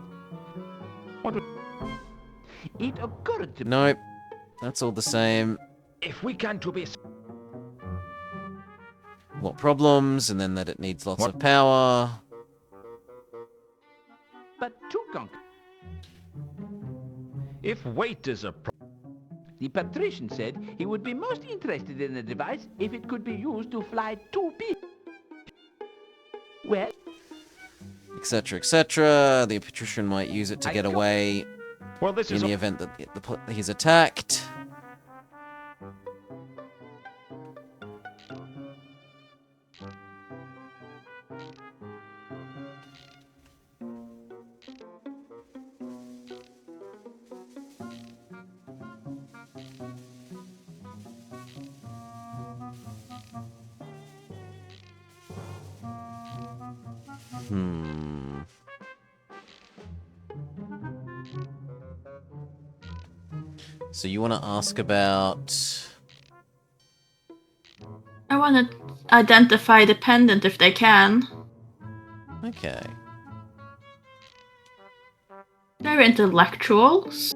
It occurred to me. Nope. That's all the same. If we can to be... What problems, and then that it needs lots What? of power. But two conk. If weight is a problem... The patrician said he would be most interested in the device if it could be used to fly 2 people. Well, Etc., etc. The patrician might use it to get away Well, this in is... the event that he's attacked. So you want to ask about... I want to identify the pendant if they can. Okay. They're intellectuals.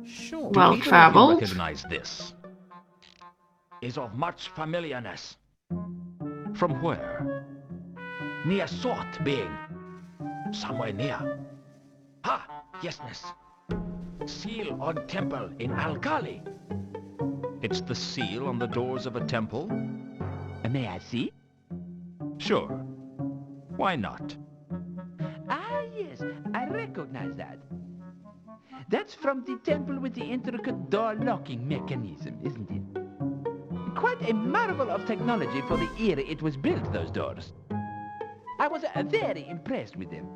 Sure. Do Well either of you traveled. recognize this? Is of much familiarness. From where? Near Sort being. Somewhere near. Ha! Yes, miss. Seal on temple in Alkali. It's the seal on the doors of a temple? May I see? Sure. Why not? Ah, yes, I recognize that. That's from the temple with the intricate door locking mechanism, isn't it? Quite a marvel of technology for the era it was built, those doors. I was very impressed with them.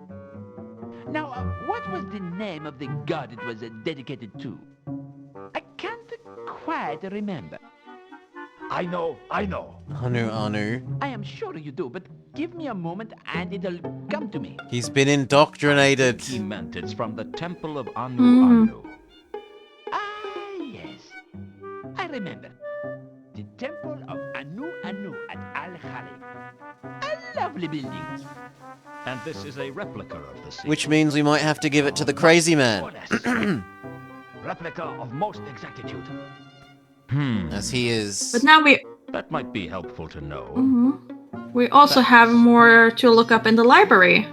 Now, what was the name of the god it was dedicated to? I can't quite remember. I know. Anu. I am sure you do, but give me a moment and it'll come to me. He's been indoctrinated. He meant it's from the temple of Anu. Ah, yes. I remember. The temple of Anu at Al-Khali. A lovely building. And this is a replica of the seal. Which means we might have to give it to the crazy man. Replica of most exactitude. As he is... But now That might be helpful to know. we also have more to look up in the library.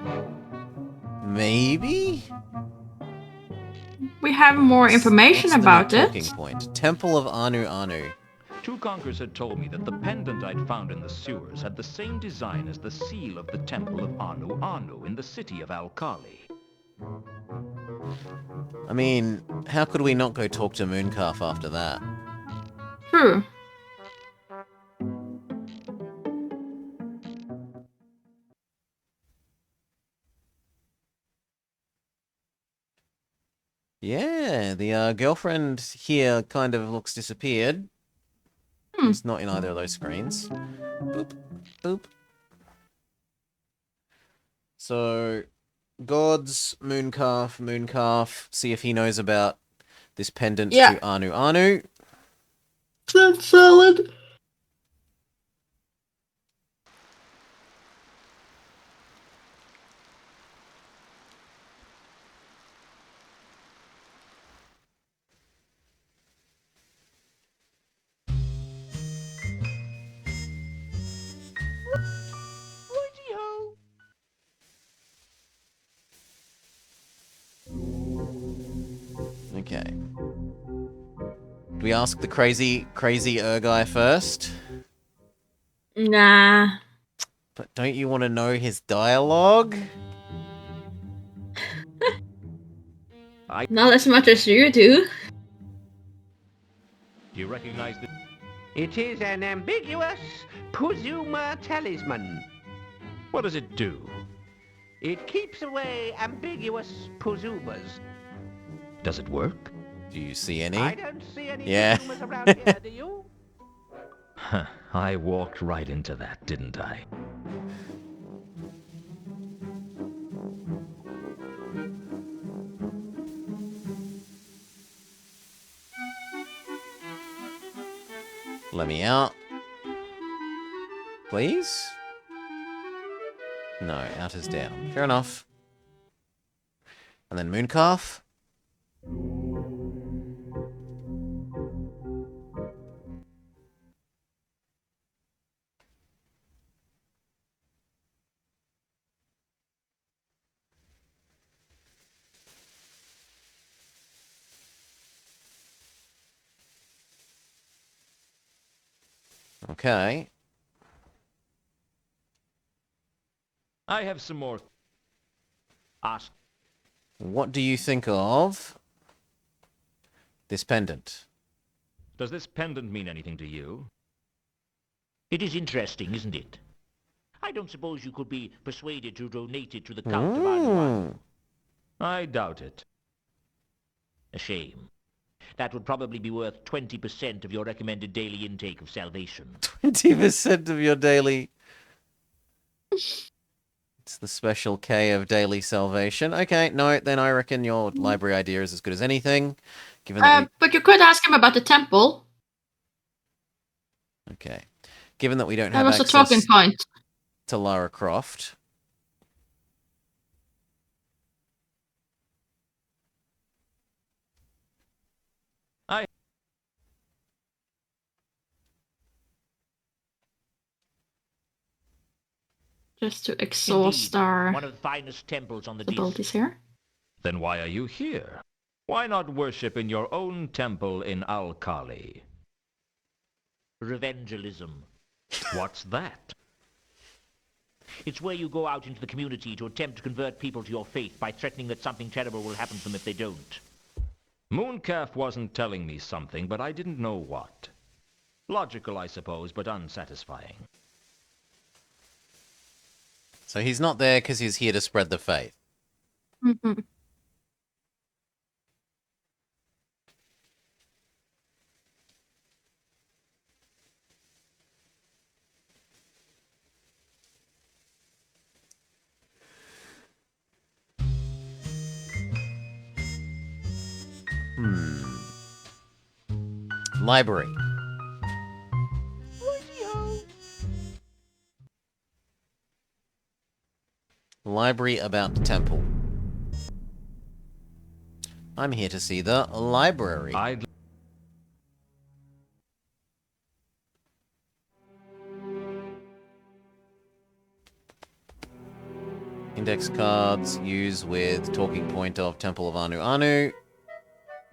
Maybe? We have more information What's the about new it. talking point? Temple of Anu. Two conkers had told me that the pendant I'd found in the sewers had the same design as the seal of the temple of Anu in the city of Alkali. I mean, how could we not go talk to Mooncalf after that? True. Yeah, the girlfriend here kind of looks disappeared. It's not in either of those screens. Boop, boop. So, gods, Mooncalf, see if he knows about this pendant to Anu. That's solid. Righty-ho. Okay. Do we ask the crazy guy first? Nah. But don't you want to know his dialogue? Not as much as you do. Do you recognize the... It is an ambiguous Puzuma talisman. What does it do? It keeps away ambiguous Puzumas. Does it work? Do you see any? I don't see any Yeah. Puzumas around here, do you? Huh, I walked right into that, didn't I? Let me out. Please? No, out is down. Fair enough. And then Mooncalf? Okay. I have some more... Ask. What do you think of this pendant? Does this pendant mean anything to you? It is interesting, isn't it? I don't suppose you could be persuaded to donate it to the cult of Anu. I doubt it. A shame. That would probably be worth 20% of your recommended daily intake of salvation. 20% of your daily... It's the special K of daily salvation. Okay, no, then I reckon your library idea is as good as anything. Given that But you could ask him about the temple. Okay. Given that we don't That have was a talking access point. to Lara Croft. Just to exhaust our one of the finest temples on the abilities here. Then why are you here? Why not worship in your own temple in Al-Kali? Revengealism. What's that? It's where you go out into the community to attempt to convert people to your faith by threatening that something terrible will happen to them if they don't. Mooncalf wasn't telling me something, but I didn't know what. Logical, I suppose, but unsatisfying. So he's not there because he's here to spread the faith. Mm-hmm. Library. Library about the temple. I'm here to see the library. Index cards use with talking point of Temple of Anu Anu.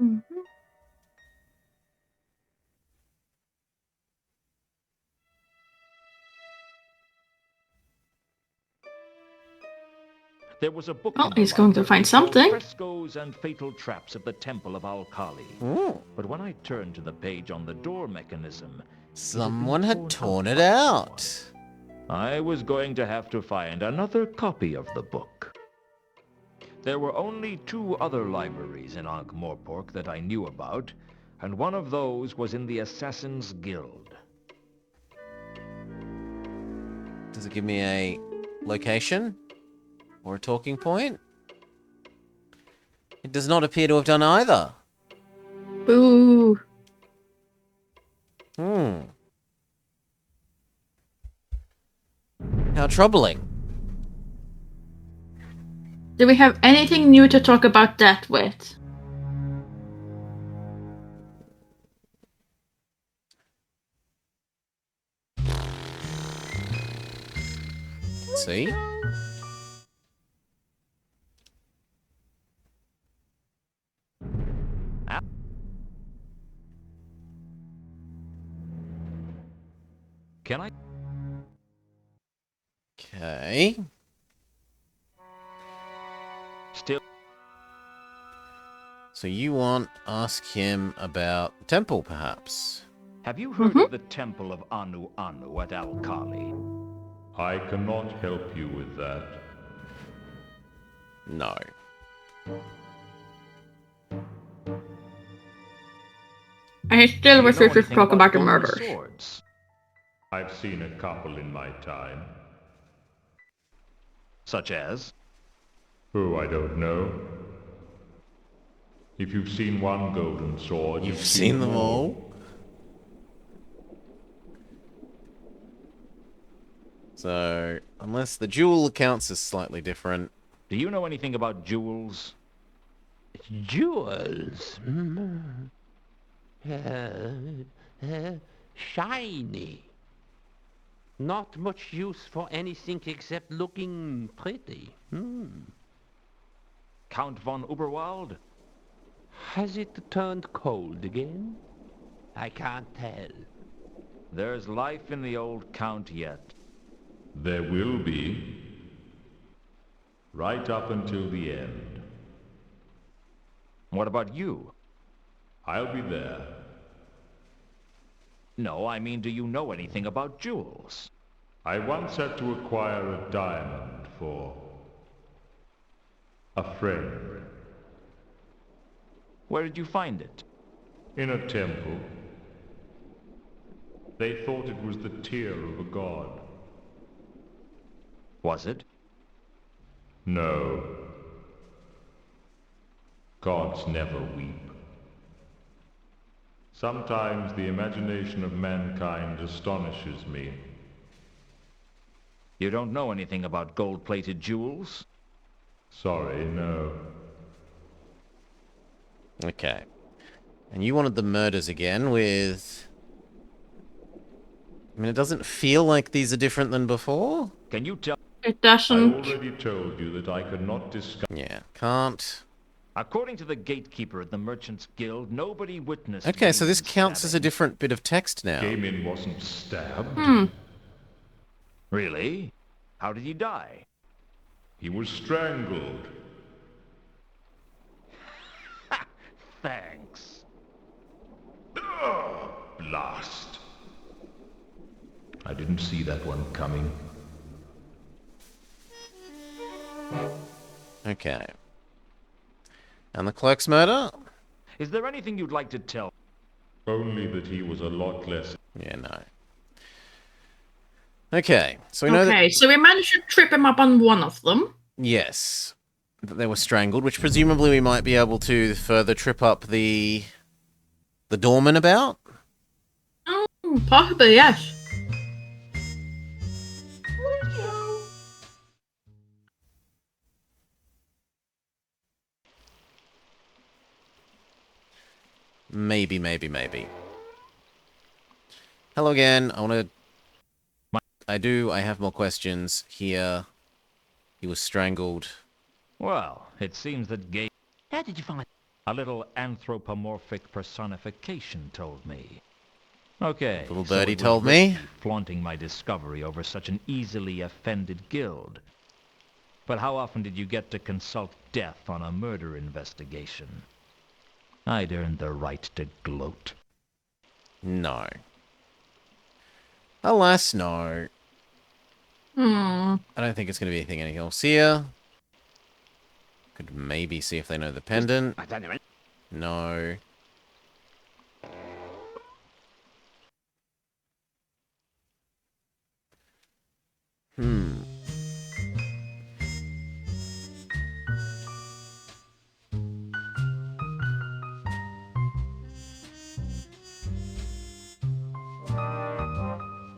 Mm-hmm. There was a book. Well, he's going to find something. Frescoes and fatal traps of the Temple of Al-Kali. But when I turned to the page on the door mechanism, Someone had torn it out. I was going to have to find another copy of the book. There were only 2 other libraries in Ankh-Morpork that I knew about, and one of those was in the Assassin's Guild. Does it give me a location? Or a talking point? It does not appear to have done either. Boo. How troubling. Do we have anything new to talk about that with? See? Can I? Okay. Still. So you want ask him about the temple, perhaps? Have you heard of the Temple of Anu Anu at Al-Kali? I cannot help you with that. No. I still refuse to talk about the murders. Swords? I've seen a couple in my time. Such as? Oh, I don't know. If you've seen one golden sword, You've seen them all? So, unless the jewel accounts is slightly different. Do you know anything about jewels? Jewels? Shiny. Not much use for anything except looking pretty. Count von Uberwald? Has it turned cold again? I can't tell. There's life in the old Count yet. There will be. Right up until the end. What about you? I'll be there. No, I mean, do you know anything about jewels? I once had to acquire a diamond for a friend. Where did you find it? In a temple. They thought it was the tear of a god. Was it? No. Gods never weep. Sometimes the imagination of mankind astonishes me. You don't know anything about gold-plated jewels? Sorry, no. Okay. And you wanted the murders again with... I mean, it doesn't feel like these are different than before. Can you tell? It I doesn't. already told you that I could not discuss... Yeah, can't. According to the gatekeeper at the Merchants Guild, nobody witnessed... Okay, so this Gaiman's counts as a stabbing. different bit of text now. Gaiman wasn't stabbed. Really? How did he die? He was strangled. Thanks. Blast. I didn't see that one coming. Okay. And the clerk's murder? Is there anything you'd like to tell? Only that he was a lot less... Yeah, no. Okay, so we know that... Okay, so we managed to trip him up on one of them. Yes. That they were strangled, which presumably we might be able to further trip up the doorman about? Oh, possibly, yes. Maybe. Hello again. I have more questions here. He was strangled. Well, it seems that Gaiman... How did you find... A little anthropomorphic personification told me. Okay, Little so birdie it was told me. risky flaunting my discovery over such an easily offended guild. But how often did you get to consult death on a murder investigation? I'd earned the right to gloat. No. Alas, no. I don't think it's going to be anything else here. Could maybe see if they know the pendant. I don't know. No.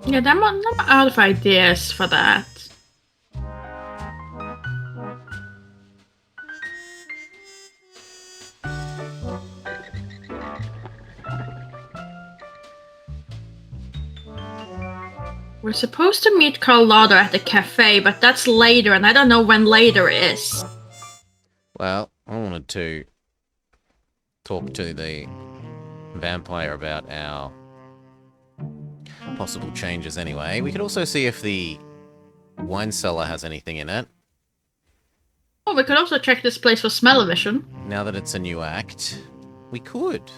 Yeah, I'm out of ideas for that. We're supposed to meet Carl Lauder at the cafe, but that's later, and I don't know when later is. Well, I wanted to talk to the vampire about our possible changes anyway. We could also see if the wine cellar has anything in it. Oh, we could also check this place for smell-o-vision. Now that it's a new act, we could.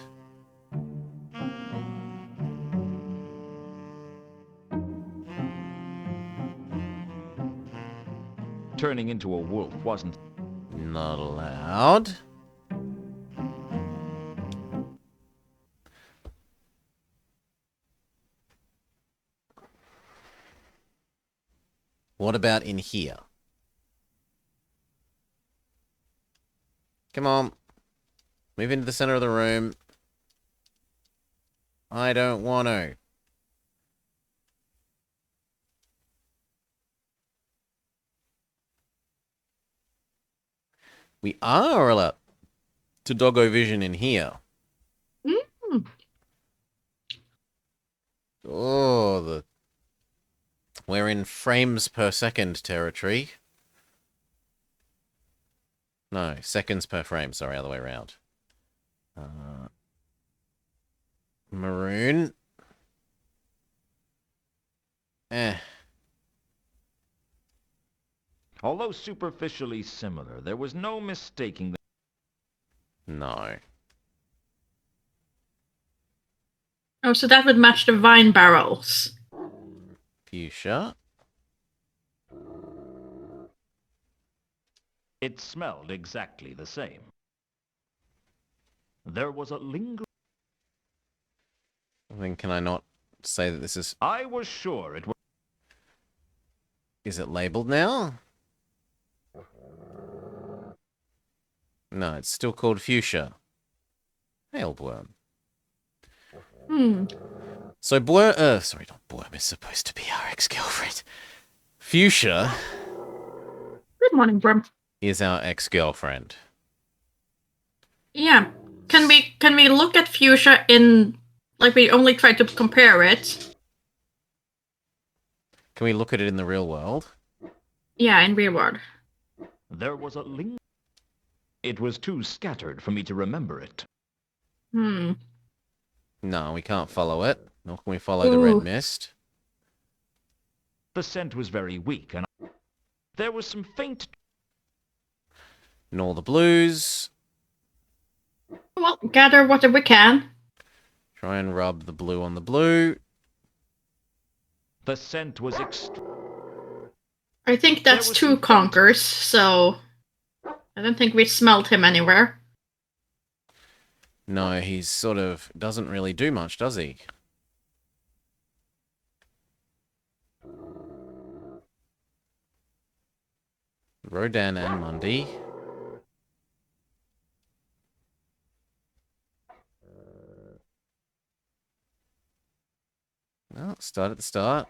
Turning into a wolf wasn't... Not allowed. What about in here? Come on. Move into the center of the room. I don't want to. We are allowed to doggo vision in here. Oh, we're in frames per second territory. No, seconds per frame. Sorry, other way around. Maroon. Although superficially similar, there was no mistaking them. No. Oh, so that would match the wine barrels. Fuchsia. It smelled exactly the same. There was a lingering... Then can I not say that this is... I was sure it was... Is it labeled now? No, it's still called fuchsia. Hailworm. So sorry, not Worm is supposed to be our ex-girlfriend. Fuchsia Good morning, Brum. is our ex-girlfriend. Yeah. Can we look at fuchsia in, like, we only try to compare it? Can we look at it in the real world? Yeah, in real world. There was a link. It was too scattered for me to remember it. No, we can't follow it. Nor can we follow the red mist. The scent was very weak, and there was some faint... Nor the blues. Well, gather whatever we can. Try and rub the blue on the blue. The scent was I think that's two conkers, so I don't think we smelled him anywhere. No, he's sort of doesn't really do much, does he? Rodan and Mundy. Well, start at the start.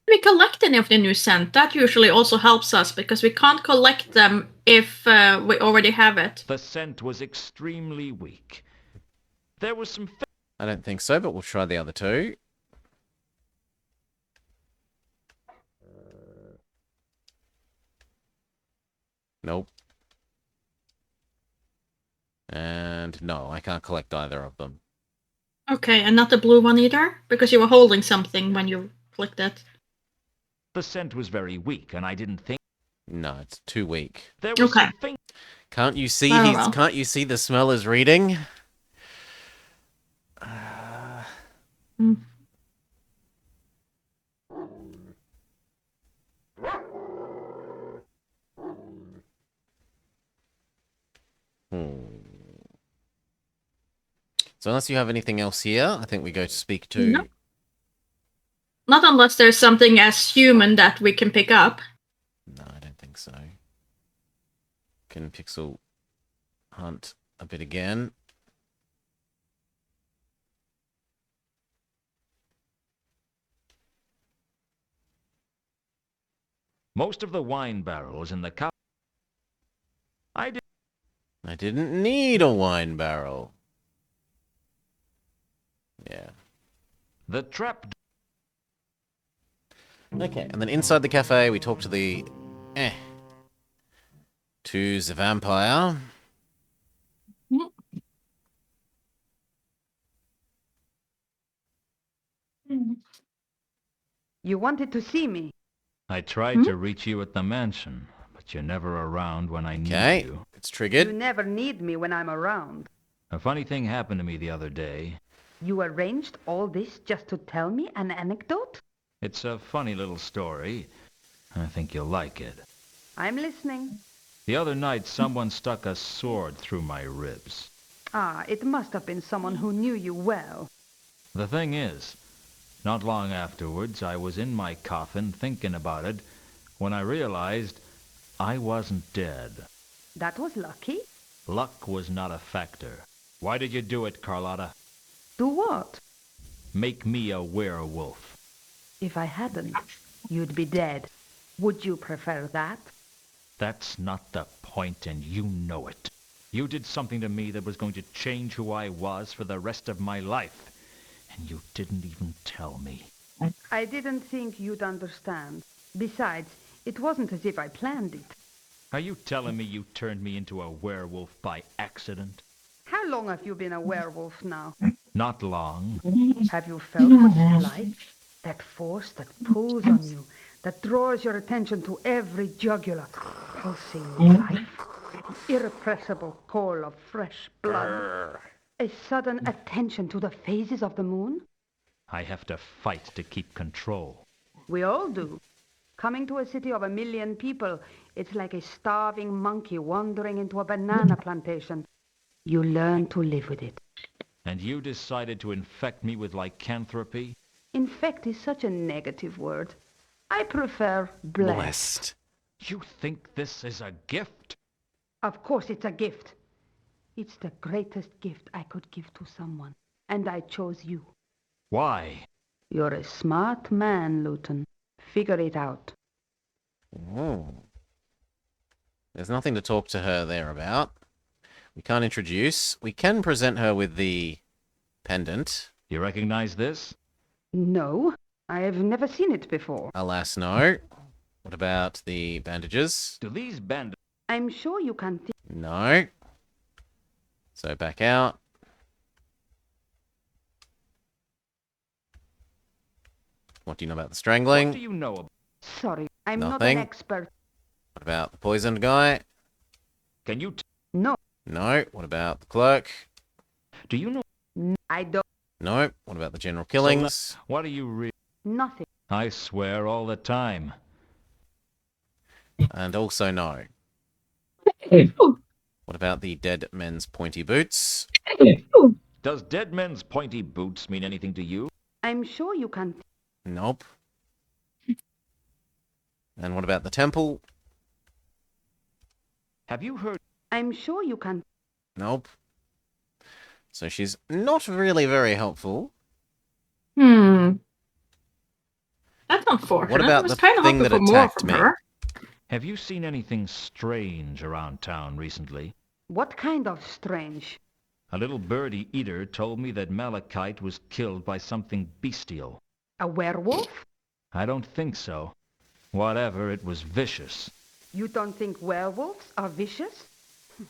We collect any of the new scent. That usually also helps us, because we can't collect them if we already have it. The scent was extremely weak. There was some... I don't think so, but we'll try the other two. Nope. And no, I can't collect either of them. Okay, and not the blue one either? Because you were holding something when you clicked it. The scent was very weak, and I didn't think... No, it's too weak. There was some faint... Can't you see well. Can't you see the smell is reading? So unless you have anything else here, I think we go to speak to... No. Not unless there's something as human that we can pick up. No, I don't think so. Can pixel hunt a bit again. Most of the wine barrels in the cup... I didn't need a wine barrel. Yeah. The trap... Okay, and then inside the cafe, we talk to the... to the vampire. You wanted to see me. I tried to reach you at the mansion, but you're never around when I need you. It's triggered. You never need me when I'm around. A funny thing happened to me the other day. You arranged all this just to tell me an anecdote? It's a funny little story. I think you'll like it. I'm listening. The other night, someone stuck a sword through my ribs. Ah, it must have been someone who knew you well. The thing is, not long afterwards, I was in my coffin thinking about it when I realized I wasn't dead. That was lucky. Luck was not a factor. Why did you do it, Carlotta? Do what? Make me a werewolf. If I hadn't, you'd be dead. Would you prefer that? That's not the point, and you know it. You did something to me that was going to change who I was for the rest of my life. And you didn't even tell me. I didn't think you'd understand. Besides, it wasn't as if I planned it. Are you telling me you turned me into a werewolf by accident? How long have you been a werewolf now? Not long. Have you felt what it's like? That force that pulls on you, that draws your attention to every jugular, pulsing life, irrepressible call of fresh blood, a sudden attention to the phases of the moon? I have to fight to keep control. We all do. Coming to a city of 1 million people, it's like a starving monkey wandering into a banana plantation. You learn to live with it. And you decided to infect me with lycanthropy? Infect is such a negative word. I prefer blessed. You think this is a gift? Of course it's a gift. It's the greatest gift I could give to someone. And I chose you. Why? You're a smart man, Luton. Figure it out. Ooh. There's nothing to talk to her there about. We can't introduce. We can present her with the pendant. You recognize this? No, I have never seen it before. Alas, no. What about the bandages? Do these bandages... I'm sure you can No. So back out. What do you know about the strangling? What do you know about... Sorry, I'm not Nothing. an expert. What about the poisoned guy? Can you... No, No. What about the clerk? Do you know... I don't. No. What about the general killings? What do you re... Nothing. I swear all the time. And also no. What about the dead men's pointy boots? Does dead men's pointy boots mean anything to you? I'm sure you can. Nope. And what about the temple? Have you heard... I'm sure you can. Nope. So she's not really very helpful. That's unfortunate. What about I was the kind of thing hoping that for more attacked from me? her. Have you seen anything strange around town recently? What kind of strange? A little birdie eater told me that Malachite was killed by something bestial. A werewolf? I don't think so. Whatever, it was vicious. You don't think werewolves are vicious?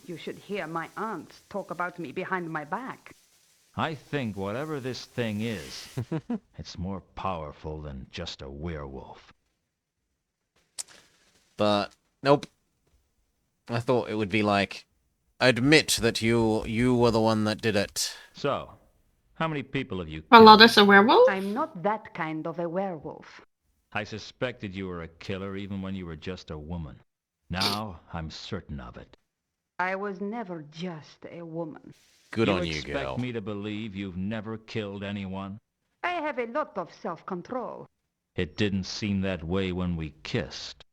You should hear my aunts talk about me behind my back. I think whatever this thing is, it's more powerful than just a werewolf. But nope. I thought it would be like, admit that you were the one that did it. So, how many people have you A killed? lot is a werewolf? I'm not that kind of a werewolf. I suspected you were a killer even when you were just a woman. Now, I'm certain of it. I was never just a woman. Good on you, expect girl. me to believe you've never killed anyone? I have a lot of self-control. It didn't seem that way when we kissed.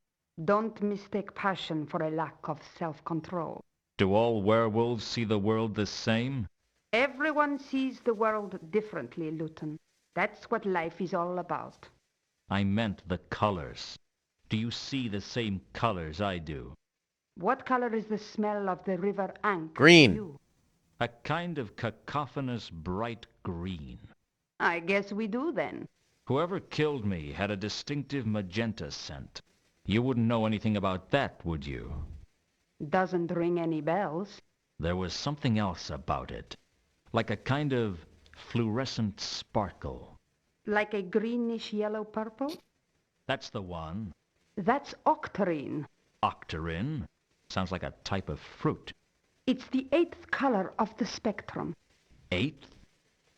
Don't mistake passion for a lack of self-control. Do all werewolves see the world the same? Everyone sees the world differently, Luton. That's what life is all about. I meant the colors. Do you see the same colors I do? What color is the smell of the river Ankh? Green. to you? A kind of cacophonous bright green. I guess we do then. Whoever killed me had a distinctive magenta scent. You wouldn't know anything about that, would you? Doesn't ring any bells. There was something else about it. Like a kind of fluorescent sparkle. Like a greenish yellow purple? That's the one. That's octarine. Octarine. Sounds like a type of fruit. It's the 8th color of the spectrum. 8th?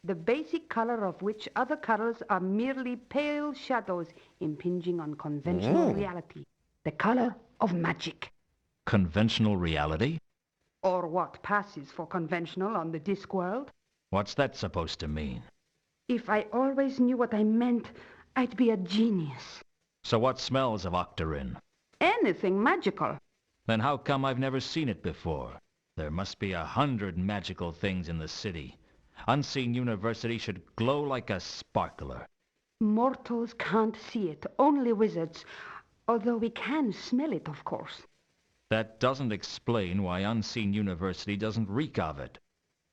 The basic color of which other colors are merely pale shadows impinging on conventional reality. The color of magic. Conventional reality? Or what passes for conventional on the Discworld. What's that supposed to mean? If I always knew what I meant, I'd be a genius. So what smells of octarine? Anything magical. Then how come I've never seen it before? There must be 100 magical things in the city. Unseen University should glow like a sparkler. Mortals can't see it, only wizards. Although we can smell it, of course. That doesn't explain why Unseen University doesn't reek of it.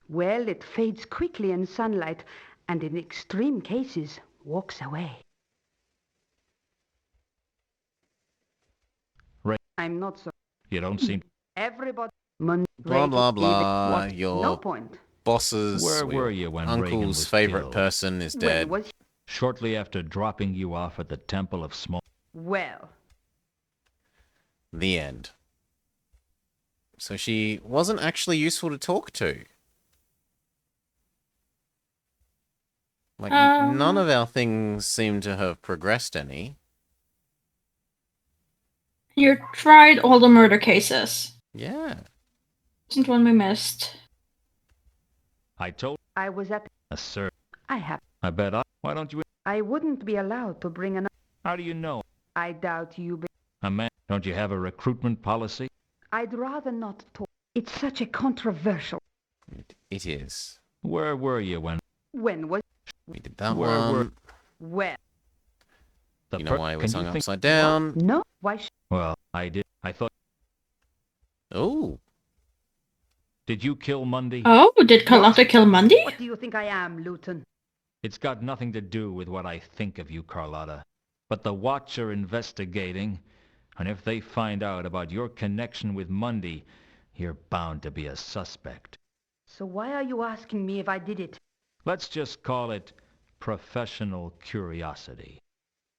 Well, it fades quickly in sunlight, and in extreme cases, walks away. Right. I'm not so... You don't seem... Everybody... Blah, blah, blah. What? Your No point. boss's, Where or your were you when Reagan uncle's was favorite killed? person is When dead. was... Shortly after dropping you off at the Temple of Small... Well, The end. So she wasn't actually useful to talk to. Like, none of our things seem to have progressed any. You tried all the murder cases. Yeah. Isn't one we missed? I told... I was at... Sir, I have... I bet I... Why don't you... I wouldn't be allowed to bring an... How do you know? I doubt you... A man Don't you have a recruitment policy? I'd rather not talk. It's such a controversial. It is. Where were you when... When was... We did that Where one. were- When? You know why it was Can you hung think- upside down? No? Why Well, I did. I thought... Oh. Did you kill Mundy? Oh, did Carlotta kill Mundy? What do you think I am, Luton? It's got nothing to do with what I think of you, Carlotta. But the Watch are investigating, and if they find out about your connection with Mundy, you're bound to be a suspect. So why are you asking me if I did it? Let's just call it professional curiosity.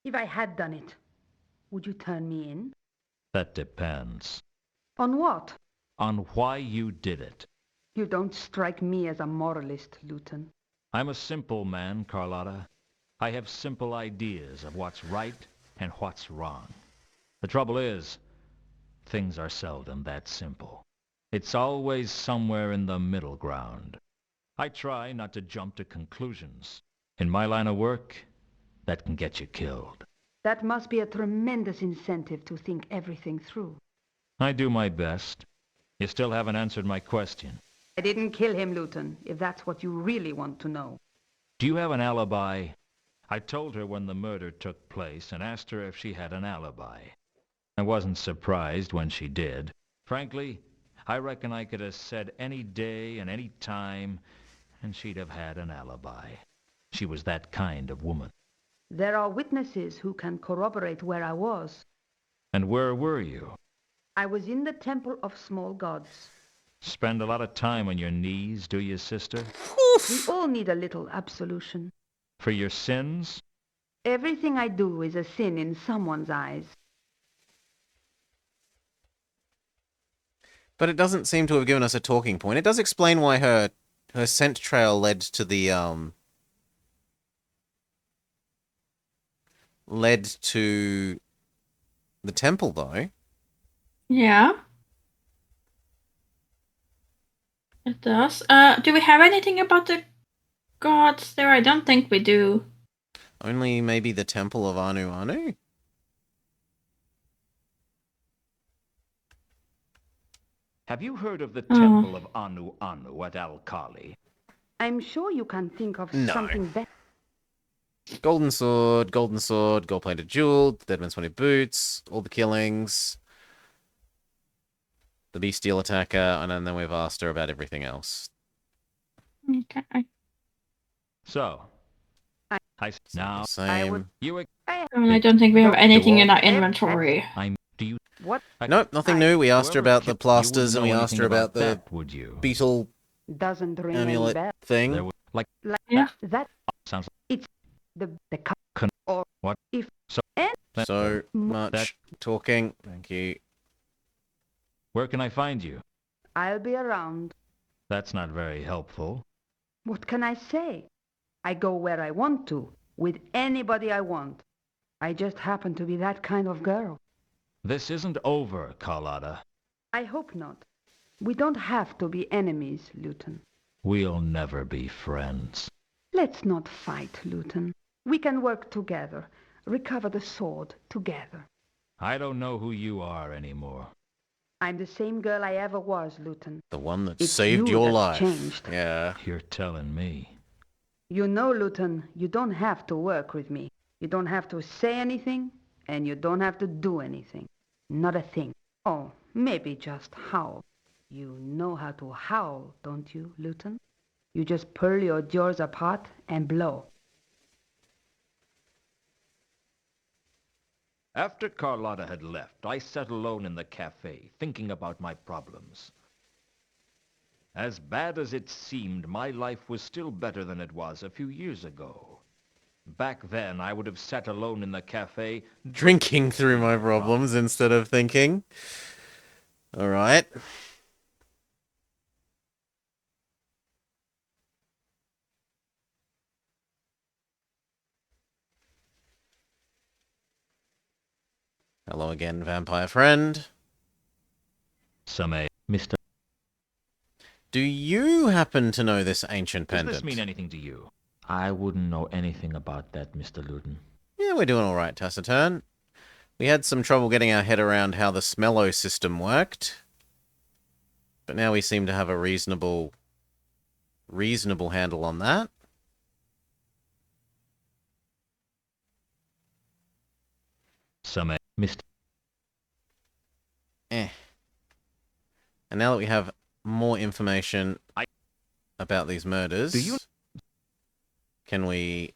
If I had done it, would you turn me in? That depends On what? on why you did it. You don't strike me as a moralist, Luton. I'm a simple man, Carlotta. I have simple ideas of what's right and what's wrong. The trouble is, things are seldom that simple. It's always somewhere in the middle ground. I try not to jump to conclusions. In my line of work, that can get you killed. That must be a tremendous incentive to think everything through. I do my best. You still haven't answered my question. I didn't kill him, Luton, if that's what you really want to know. Do you have an alibi? I told her when the murder took place and asked her if she had an alibi. I wasn't surprised when she did. Frankly, I reckon I could have said any day and any time, and she'd have had an alibi. She was that kind of woman. There are witnesses who can corroborate where I was. And where were you? I was in the Temple of Small Gods. Spend a lot of time on your knees, do you, sister? We all need a little absolution. For your sins? Everything I do is a sin in someone's eyes. But it doesn't seem to have given us a talking point. It does explain why her scent trail led to the temple, though. Yeah. It does. Do we have anything about the gods there? I don't think we do. Only maybe the temple of Anu Anu? Have you heard of the Oh. Temple of Anu Anu at Al-Khali? I'm sure you can think of No. something better. Golden sword, gold-plated jewel, dead man's 20 boots, all the killings, the bestial attacker, and then we've asked her about everything else. Okay. So, now Same. you I don't think we have anything in our inventory. do you What? Nope, nothing new. We asked her whoever about the killed- plasters, you and we wouldn't asked know her anything about the that, would you? beetle Doesn't ring any amulet bell. thing. There was, like, Like Yeah. that. sounds It's the Con- or what? if So- and So much That- talking. Thank you. where can I find you? I'll be around. That's not very helpful. What can I say? I go where I want to, with anybody I want. I just happen to be that kind of girl. This isn't over, Carlotta. I hope not. We don't have to be enemies, Luton. We'll never be friends. Let's not fight, Luton. We can work together, recover the sword together. I don't know who you are anymore. I'm the same girl I ever was, Luton. The one that It's saved you your that's life. changed. Yeah. You're telling me. You know, Luton, you don't have to work with me. You don't have to say anything, and you don't have to do anything. Not a thing. Oh, maybe just howl. You know how to howl, don't you, Luton? You just pull your jaws apart and blow. After Carlotta had left, I sat alone in the cafe, thinking about my problems. As bad as it seemed, my life was still better than it was a few years ago. Back then, I would have sat alone in the cafe, Drinking through my problems instead of thinking. Alright. Hello again, vampire friend. Mr. Do you happen to know this ancient Does pendant? this mean anything to you? I wouldn't know anything about that, Mr. Luton. Yeah, we're doing alright, Taciturn. We had some trouble getting our head around how the smello system worked. But now we seem to have a reasonable handle on that. Some missed. And now that we have more information about these murders, can we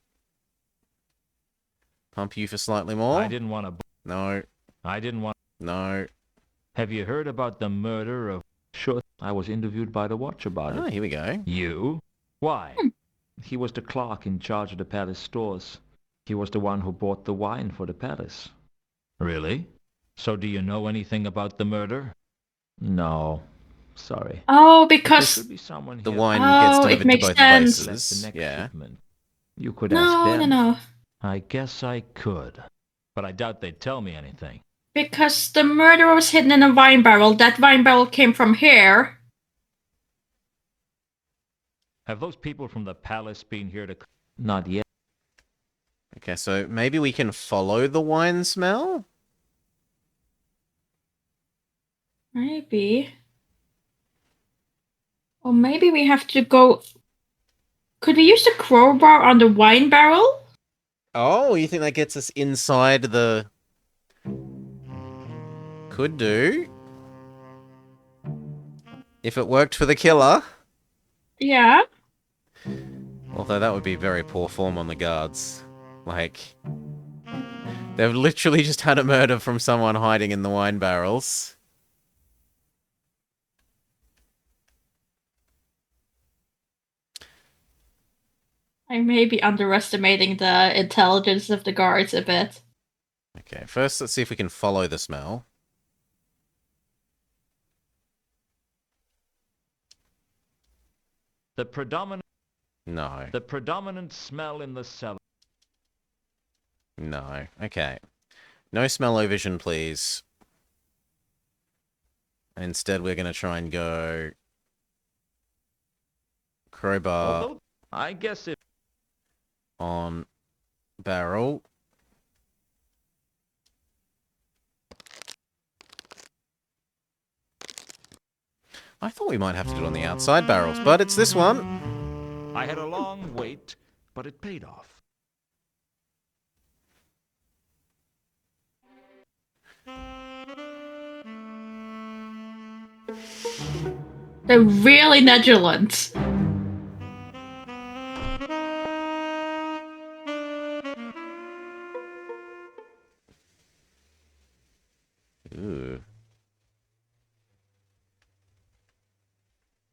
pump you for slightly more? I didn't want to... No. I didn't want... No. Have you heard about the murder of... Sure, I was interviewed by the watch about Oh, it. here we go. You? Why? He was the clerk in charge of the palace stores. He was the one who bought the wine for the palace. Really? So do you know anything about the murder? No, sorry. Oh, There because should be someone The here. wine Oh, gets it delivered to makes both sense. Left places. the next Yeah. shipment. You could ask no, them. no. I guess I could. But I doubt they'd tell me anything. Because the murderer was hidden in a wine barrel. That wine barrel came from here. Have those people from the palace been here to... Not yet. Okay, so maybe we can follow the wine smell? Maybe. Or maybe we have to go... Could we use the crowbar on the wine barrel? Oh, you think that gets us inside the... Could do. If it worked for the killer. Yeah. Although that would be very poor form on the guards. Like, they've literally just had a murder from someone hiding in the wine barrels. I may be underestimating the intelligence of the guards a bit. Okay, first let's see if we can follow the smell. The predominant... No. The predominant smell in the cellar... No. Okay. No smell-o-vision, please. Instead, we're going to try and go... crowbar Although, I guess if... on barrel. I thought we might have to do it on the outside barrels, but it's this one. I had a long wait, but it paid off. They're really negligent. Ooh.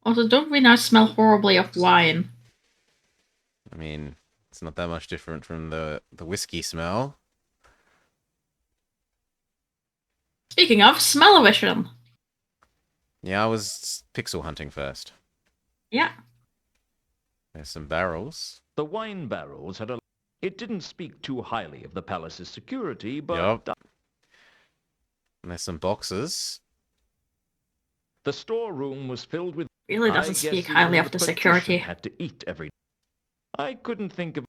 Also, don't we now smell horribly of wine? I mean, it's not that much different from the whiskey smell. Speaking of, smell-o-vision. Yeah, I was pixel hunting first. Yeah. There's some barrels. The wine barrels had a... It didn't speak too highly of the palace's security, but... Yup. And there's some boxes. The storeroom was filled with... Really doesn't I guess speak even highly of the patrician security. had to eat every... I couldn't think of...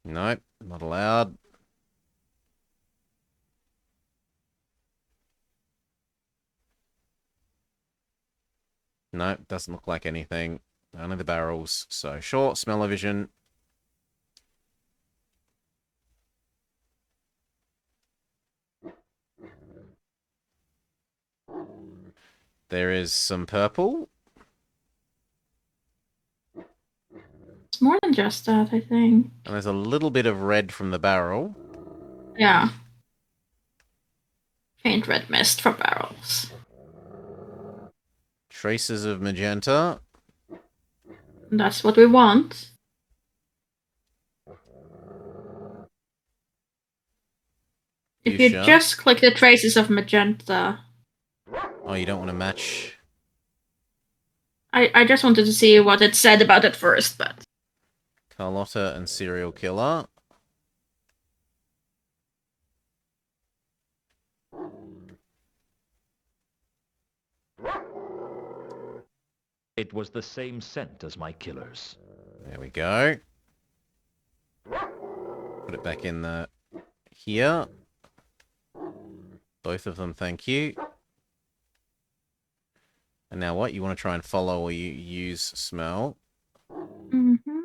Nope, not allowed. Nope, doesn't look like anything. Only the barrels. So, sure, smell-o-vision. There is some purple. It's more than just that, I think. And there's a little bit of red from the barrel. Yeah. Faint red mist from barrels. Traces of magenta. That's what we want. If you Fuchsia. just click the traces of magenta... Oh, you don't want to match... I just wanted to see what it said about it first, but... Carlotta and serial killer. It was the same scent as my killer's. There we go. Put it back in the... here. Both of them, thank you. And now what? You want to try and follow or you use smell? Mm-hmm.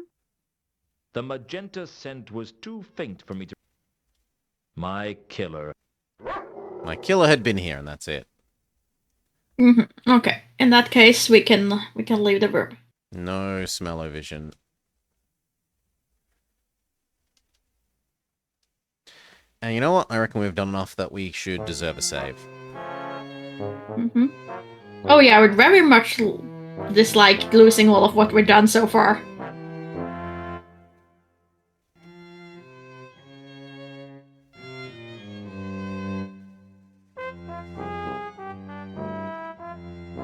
The magenta scent was too faint for me to... My killer. My killer had been here, and that's it. Mm-hmm. Okay. In that case, we can leave the room. No smell-o-vision. And you know what? I reckon we've done enough that we should deserve a save. Mm-hmm. Oh yeah, I would very much dislike losing all of what we've done so far.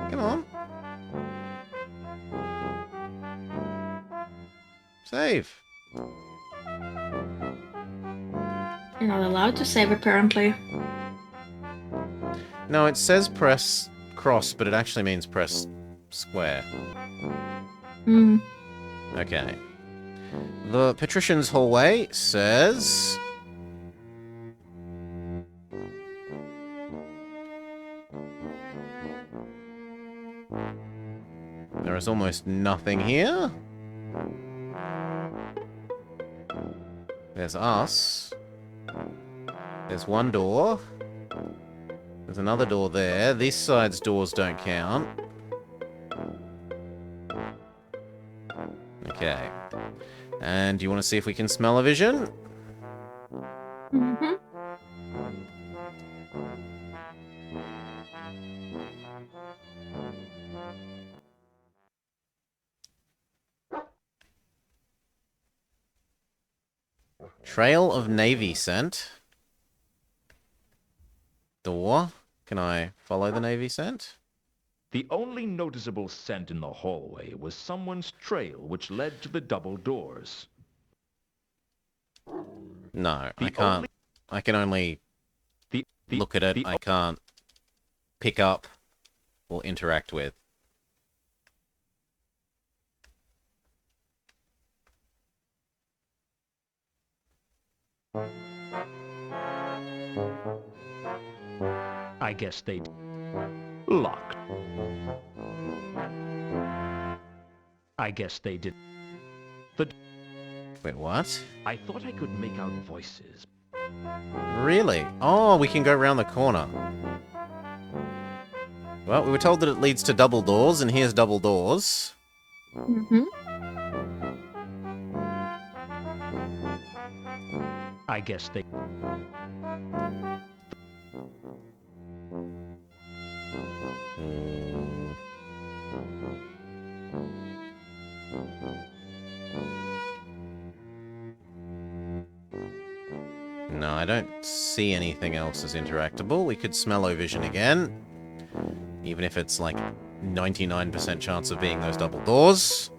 Come on. Save. You're not allowed to save, apparently. No, it says press cross, but it actually means press square. Hmm. Okay. The Patrician's Hallway says... There is almost nothing here. There's us. There's one door. There's another door there. This side's doors don't count. Okay. And do you want to see if we can smell a vision? Mm-hmm. Trail of Navy scent. Door. Can I follow the Navy scent? The only noticeable scent in the hallway was someone's trail which led to the double doors. No, I can't. I can only look at it. I can't pick up or interact with. I guess they... Locked. I guess they did. Wait, what? I thought I could make out voices. Really? Oh, we can go around the corner. Well, we were told that it leads to double doors, and here's double doors. Mm-hmm. I guess they... No, I don't see anything else as interactable. We could smell-o-vision again. Even if it's like 99% chance of being those double doors.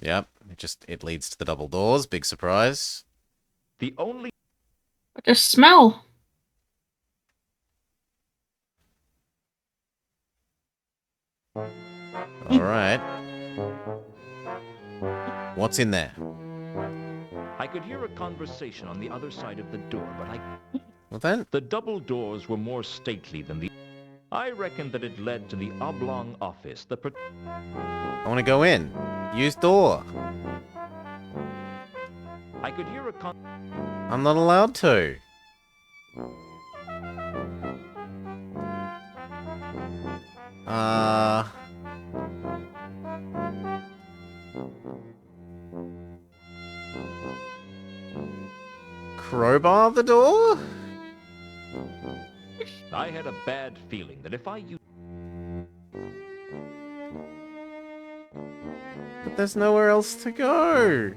Yep, it leads to the double doors. Big surprise. The only... But the smell. Alright. What's in there? I could hear a conversation on the other side of the door, but Well then, the double doors were more stately than the... I reckon that it led to the oblong office, I want to go in. Use door. I could hear a I'm not allowed to. Crowbar the door? I had a bad feeling that if I used... But there's nowhere else to go.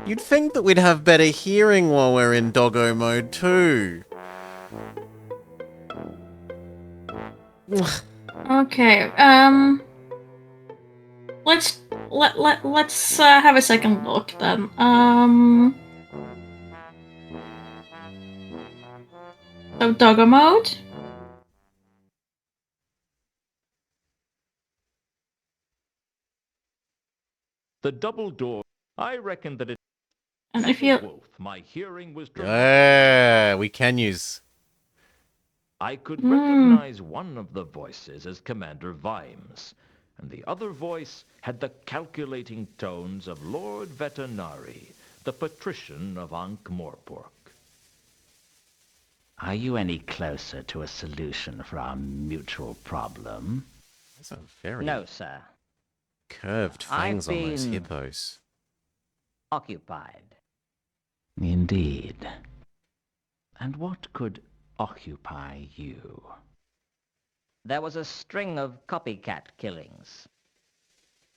You'd think that we'd have better hearing while we're in doggo mode too. Okay. Let's have a second look then. of doggo mode. The double door. I reckon that it. And if you... Wolf, my hearing was. Yeah, we can use. I could recognize one of the voices as Commander Vimes, and the other voice had the calculating tones of Lord Vetinari, the patrician of Ankh-Morpork. Are you any closer to a solution for our mutual problem? That's a very No, sir. curved fangs on those hippos. Occupied. Indeed. And what could occupy you? There was a string of copycat killings.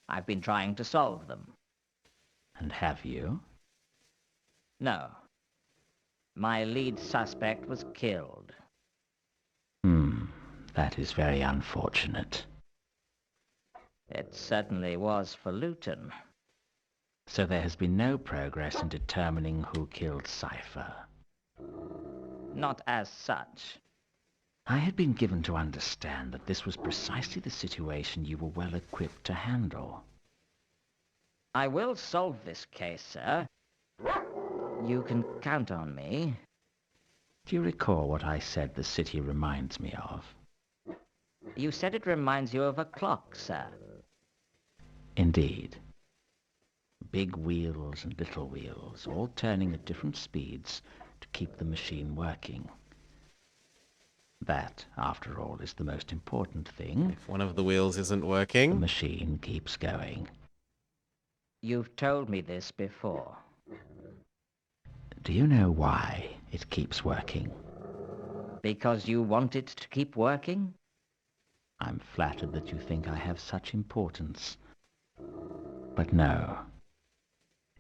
I've been trying to solve them. And have you? No. My lead suspect was killed. That is very unfortunate. It certainly was for Luton. So there has been no progress in determining who killed Cypher? Not as such. I had been given to understand that this was precisely the situation you were well equipped to handle. I will solve this case, sir. You can count on me. Do you recall what I said the city reminds me of? You said it reminds you of a clock, sir. Indeed. Big wheels and little wheels, all turning at different speeds to keep the machine working. That, after all, is the most important thing. If one of the wheels isn't The working, machine keeps going. You've told me this before. Do you know why it keeps working? Because you want it to keep working? I'm flattered that you think I have such importance. But no.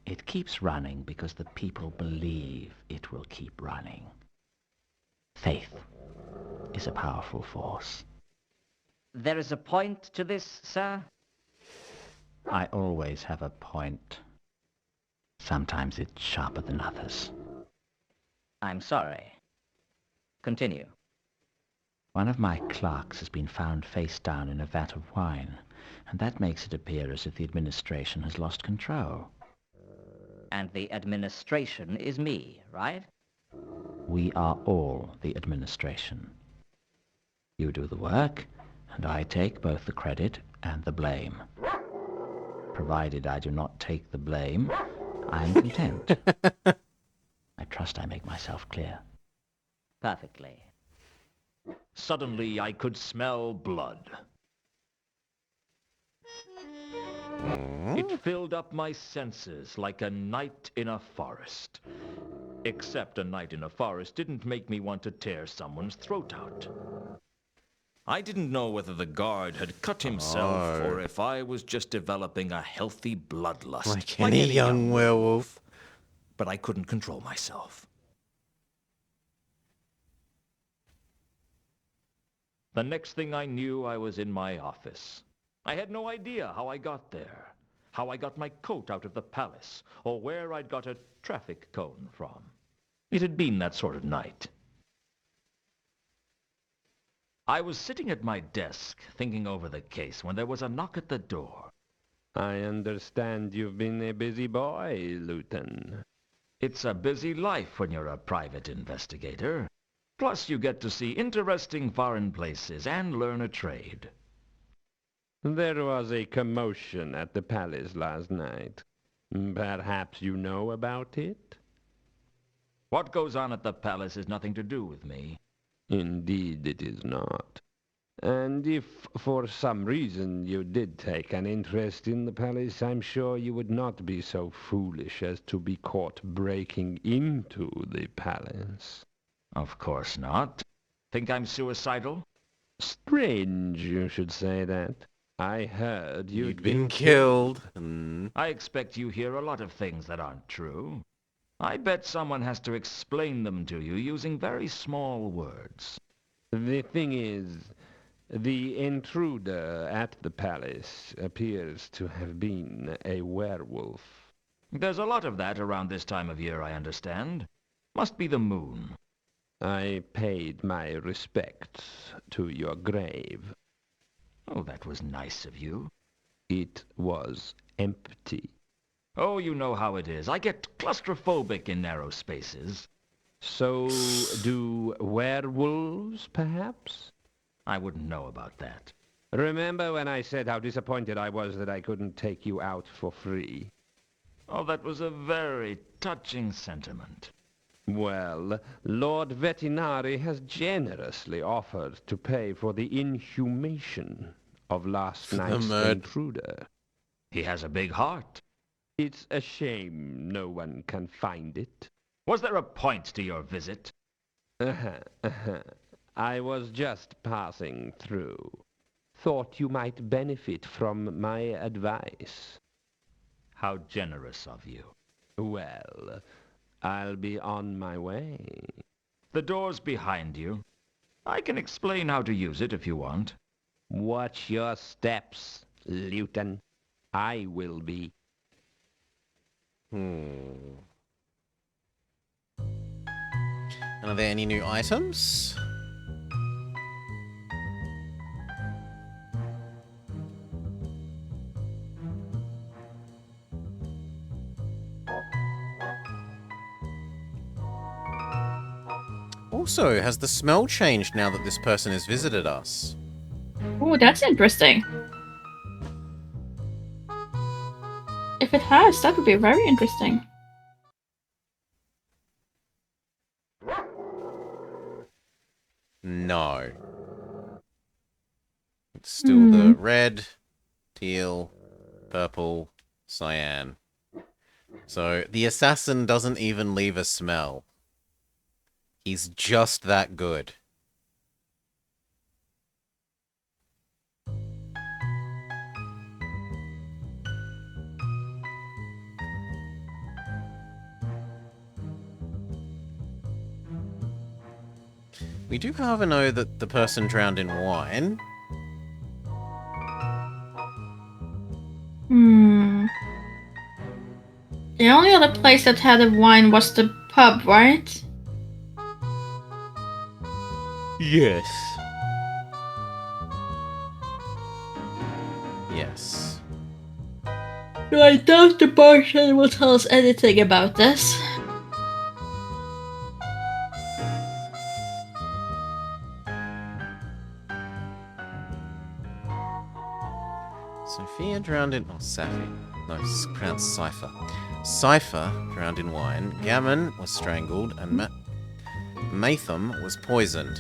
It keeps running because the people believe it will keep running. Faith is a powerful force. There is a point to this, sir? I always have a point. Sometimes it's sharper than others. I'm sorry. Continue. One of my clerks has been found face down in a vat of wine, and that makes it appear as if the administration has lost control. And the administration is me, right? We are all the administration. You do the work, and I take both the credit and the blame. Provided I do not take the blame, I am content. I trust I make myself clear. Perfectly. Suddenly I could smell blood. It filled up my senses like a night in a forest. Except a night in a forest didn't make me want to tear someone's throat out. I didn't know whether the guard had cut himself or if I was just developing a healthy bloodlust. like any young werewolf. But I couldn't control myself. The next thing I knew, I was in my office. I had no idea how I got there, how I got my coat out of the palace, or where I'd got a traffic cone from. It had been that sort of night. I was sitting at my desk, thinking over the case, when there was a knock at the door. I understand you've been a busy boy, Luton. It's a busy life when you're a private investigator. Plus, you get to see interesting foreign places and learn a trade. There was a commotion at the palace last night. Perhaps you know about it? What goes on at the palace has nothing to do with me. Indeed it is not. And if for some reason you did take an interest in the palace, I'm sure you would not be so foolish as to be caught breaking into the palace. Of course not. Think I'm suicidal? Strange you should say that. I heard You'd been killed. I expect you hear a lot of things that aren't true. I bet someone has to explain them to you using very small words. The thing is, the intruder at the palace appears to have been a werewolf. There's a lot of that around this time of year, I understand. Must be the moon. I paid my respects to your grave. Oh, that was nice of you. It was empty. Oh, you know how it is. I get claustrophobic in narrow spaces. So do werewolves, perhaps? I wouldn't know about that. Remember when I said how disappointed I was that I couldn't take you out for free? Oh, that was a very touching sentiment. Well, Lord Vetinari has generously offered to pay for the inhumation of last night's intruder. He has a big heart. It's a shame no one can find it. Was there a point to your visit? I was just passing through. Thought you might benefit from my advice. How generous of you. Well, I'll be on my way. The door's behind you. I can explain how to use it if you want. Watch your steps, Luton. I will be. And are there any new items? Also, has the smell changed now that this person has visited us? Oh, that's interesting. If it has, that would be very interesting. No. It's still the red, teal, purple, cyan. So the assassin doesn't even leave a smell. He's just that good. We do, however, know that the person drowned in wine. The only other place that had a wine was the pub, right? Yes. Yes. So I doubt the bartender will tell us anything about this. Sophia drowned in... Oh, Safi. No, it's pronounced Cypher. Cypher drowned in wine. Gammon was strangled, and Matham was poisoned.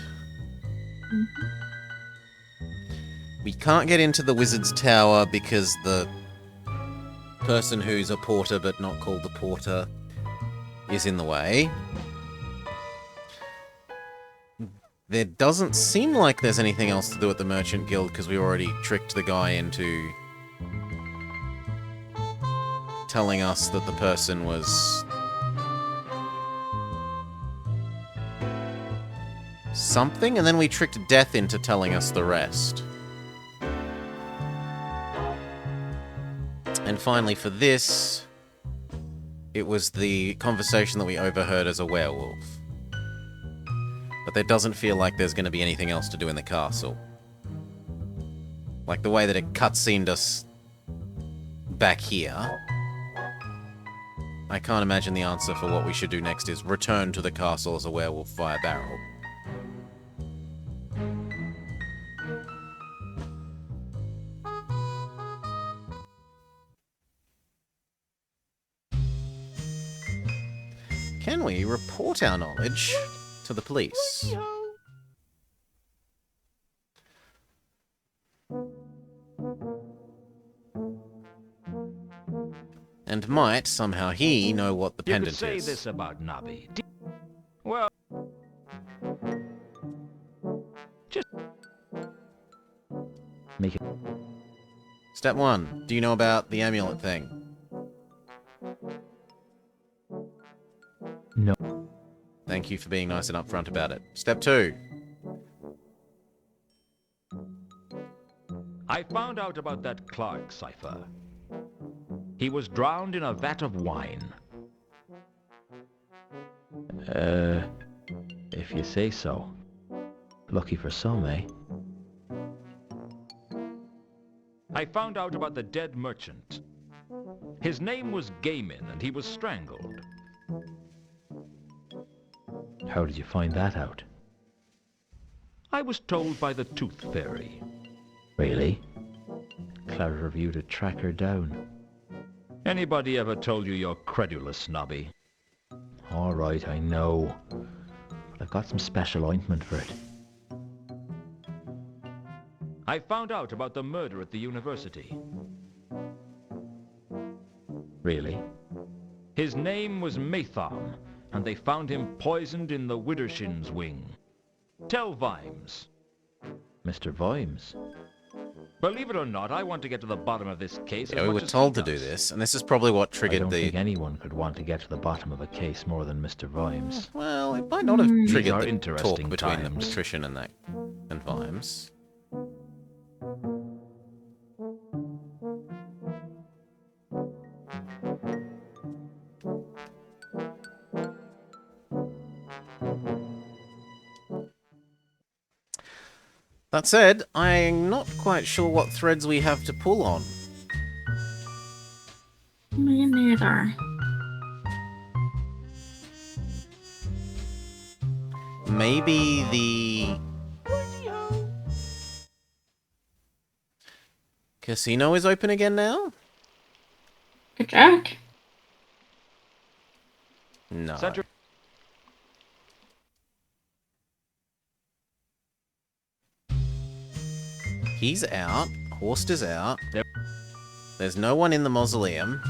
We can't get into the wizard's tower because the person who's a porter but not called the porter is in the way. There doesn't seem like there's anything else to do at the Merchant Guild because we already tricked the guy into telling us that the person was something, and then we tricked Death into telling us the rest. And finally for this, it was the conversation that we overheard as a werewolf. But there doesn't feel like there's going to be anything else to do in the castle. Like the way that it cutscened us back here. I can't imagine the answer for what we should do next is return to the castle as a werewolf via barrel. Can we report our knowledge to the police? And might somehow he know what the pendant You could say is. this about Nobby. Well, just Make it. Step 1. Do you know about the amulet thing? No. Thank you for being nice and upfront about it. Step 2. I found out about that Clark cipher. He was drowned in a vat of wine. If If you say so. Lucky for some, eh? I found out about the dead merchant. His name was Gaiman, and he was strangled. How did you find that out? I was told by the Tooth Fairy. Really? Clever of you to track her down. Anybody ever told you you're credulous, Snobby? All right, I know. But I've got some special ointment for it. I found out about the murder at the university. Really? His name was Matham, and they found him poisoned in the Widdershin's wing. Tell Vimes. Mr. Vimes? Believe it or not, I want to get to the bottom of this case. Yeah, as we much were as told he to do does. this, and this is probably what I triggered don't the... think anyone could want to get to the bottom of a case more than Mr. Vimes. Well, it might not have These triggered are the interesting talk between the times. patrician and that and Vimes. That said, I'm not quite sure what threads we have to pull on. Me neither. Maybe the casino is open again now? Good Jack. No. Cedric- He's out. Horst is out. Yep. There's no one in the mausoleum.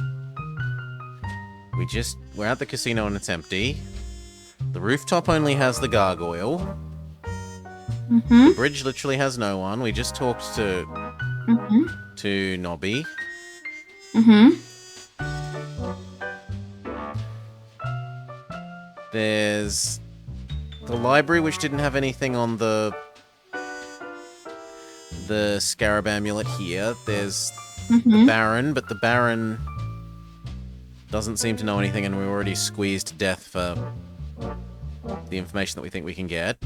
We're at the casino and it's empty. The rooftop only has the gargoyle. Mm-hmm. The bridge literally has no one. We just talked to Nobby. Mm-hmm. There's the library, which didn't have anything on the scarab amulet here. There's the Baron, but the Baron doesn't seem to know anything, and we're already squeezed to death for the information that we think we can get.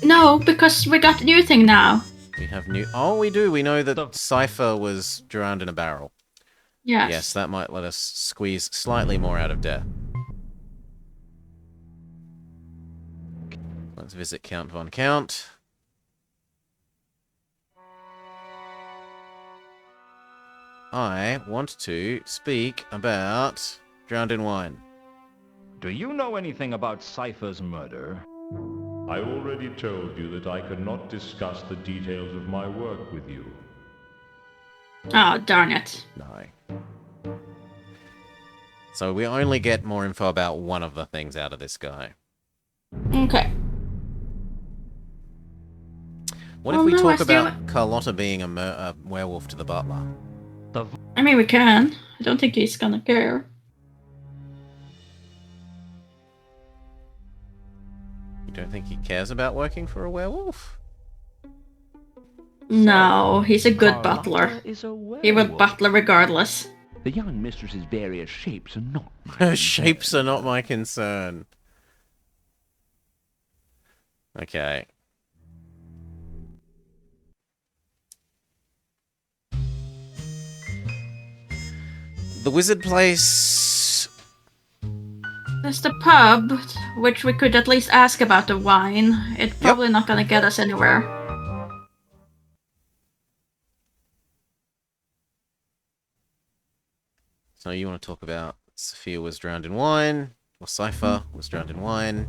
No, because we got a new thing now. We have new... Oh, we do. We know that Cypher was drowned in a barrel. Yes. Yes, that might let us squeeze slightly more out of death. Let's visit Count Von Count. I want to speak about Drowned in Wine. Do you know anything about Cypher's murder? I already told you that I could not discuss the details of my work with you. Oh, darn it. No. So we only get more info about one of the things out of this guy. Okay. What if we talk about Carlotta being a werewolf to the butler? I mean, we can. I don't think he's gonna care. You don't think he cares about working for a werewolf? No, he's a good Carlotta butler. is a He would werewolf. butler regardless. The young mistress's various shapes are not my Her shapes are not my concern. Okay. The wizard place... There's the pub, which we could at least ask about the wine. It's probably not gonna get us anywhere. So you want to talk about Sophia was drowned in wine, or Cypher was drowned in wine.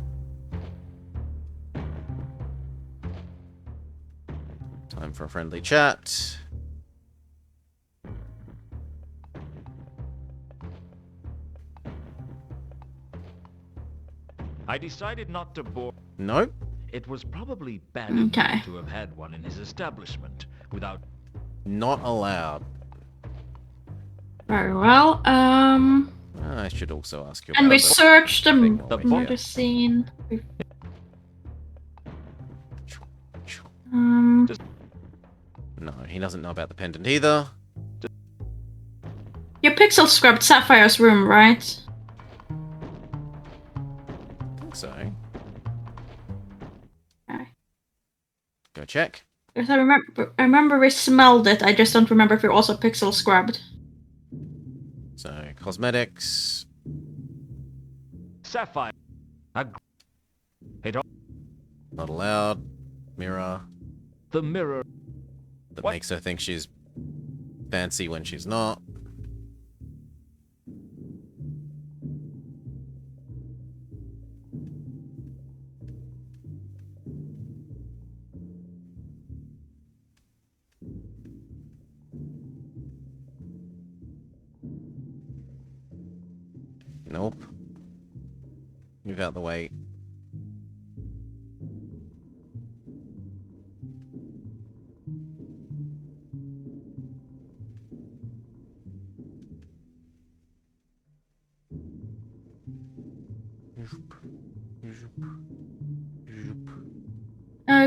Time for a friendly chat. I decided not to bore... Nope. It was probably bad of Okay. him to have had one in his establishment without... Not allowed. Very well. I should also ask you about And we the searched the thing while we're here. magazine. No, he doesn't know about the pendant either. You pixel scrubbed Sapphire's room, right? I think so. go check. Because I remember we smelled it. I just don't remember if we also pixel scrubbed. So, cosmetics. Sapphire. Not allowed. Mirror. The mirror. That makes her think she's fancy when she's not. Nope. Move out the way.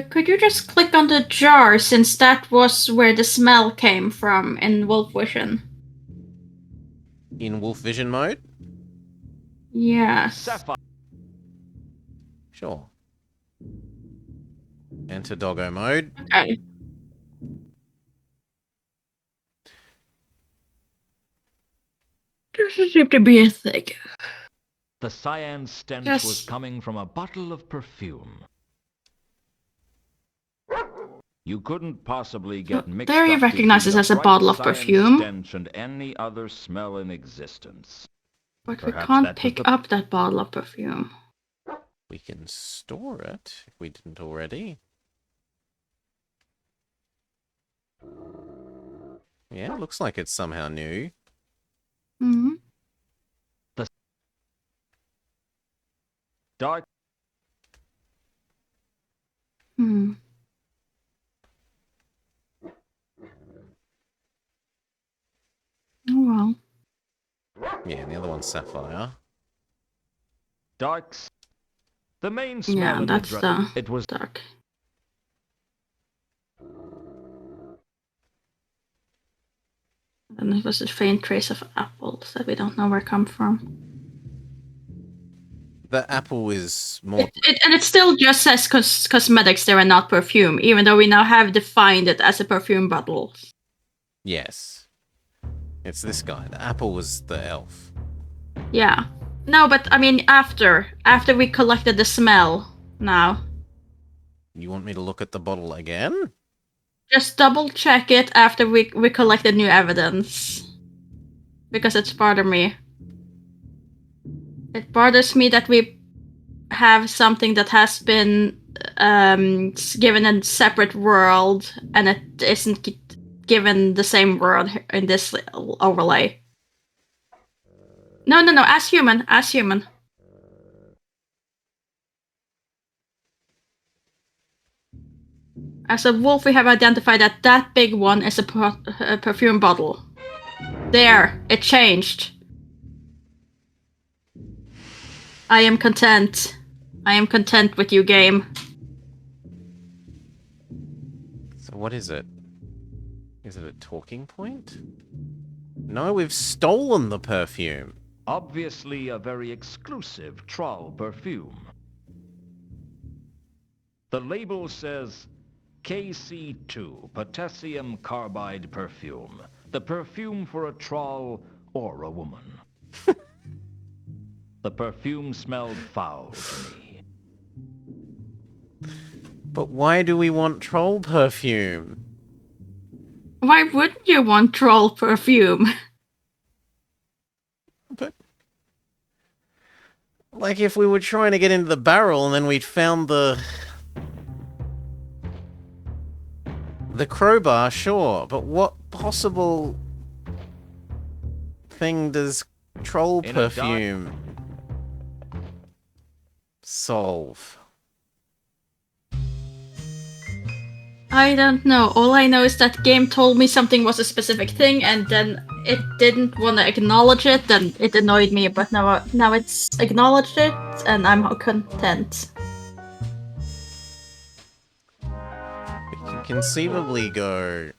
Could you just click on the jar, since that was where the smell came from in Wolf Vision? In Wolf Vision mode? Yes. Sapphire. Sure. Enter doggo mode. Okay. Doesn't seem to be a thing. The cyan stench Yes. was coming from a bottle of perfume. You couldn't possibly get mixed there you up recognize between this as a the bright bottle of cyan perfume. stench and any other smell in existence. But Perhaps we can't that was pick the- up that bottle of perfume. We can store it if we didn't already. Yeah, looks like it's somehow new. Hmm. Dark. Hmm. Oh well. Yeah, and the other one's sapphire. Darks. The main smell Yeah, in that's the it was dark. And it was a faint trace of apples that we don't know where come from. The apple is more... And it still just says cosmetics there and not perfume, even though we now have defined it as a perfume bottle. Yes. It's this guy. The apple was the elf. Yeah. No, but I mean after we collected the smell now. You want me to look at the bottle again? Just double check it after we collected new evidence. Because it's bothered me. It bothers me that we have something that has been given a separate world and it isn't given the same world in this overlay. No, as human. As a wolf, we have identified that big one is a perfume bottle. There, it changed. I am content. I am content with you, game. So what is it? Is it a talking point? No, we've stolen the perfume. obviously a very exclusive Troll perfume. The label says KC2, Potassium Carbide Perfume. The perfume for a Troll or a woman. The perfume smelled foul to me. But why do we want troll perfume? Why wouldn't you want troll perfume? But... like if we were trying to get into the barrel and then we'd found the crowbar, sure. But what possible thing does troll perfume solve? I don't know. All I know is that game told me something was a specific thing, and then it didn't want to acknowledge it, and it annoyed me. But now it's acknowledged it, and I'm content. We can conceivably go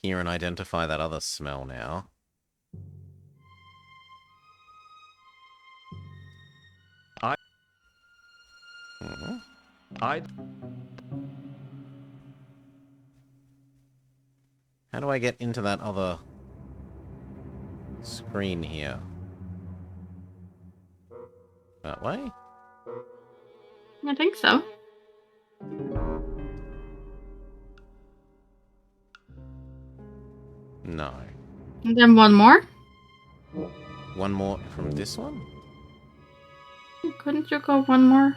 here and identify that other smell now. I... How do I get into that other screen here? That way? I think so. No. And then one more? One more from this one? Couldn't you go one more?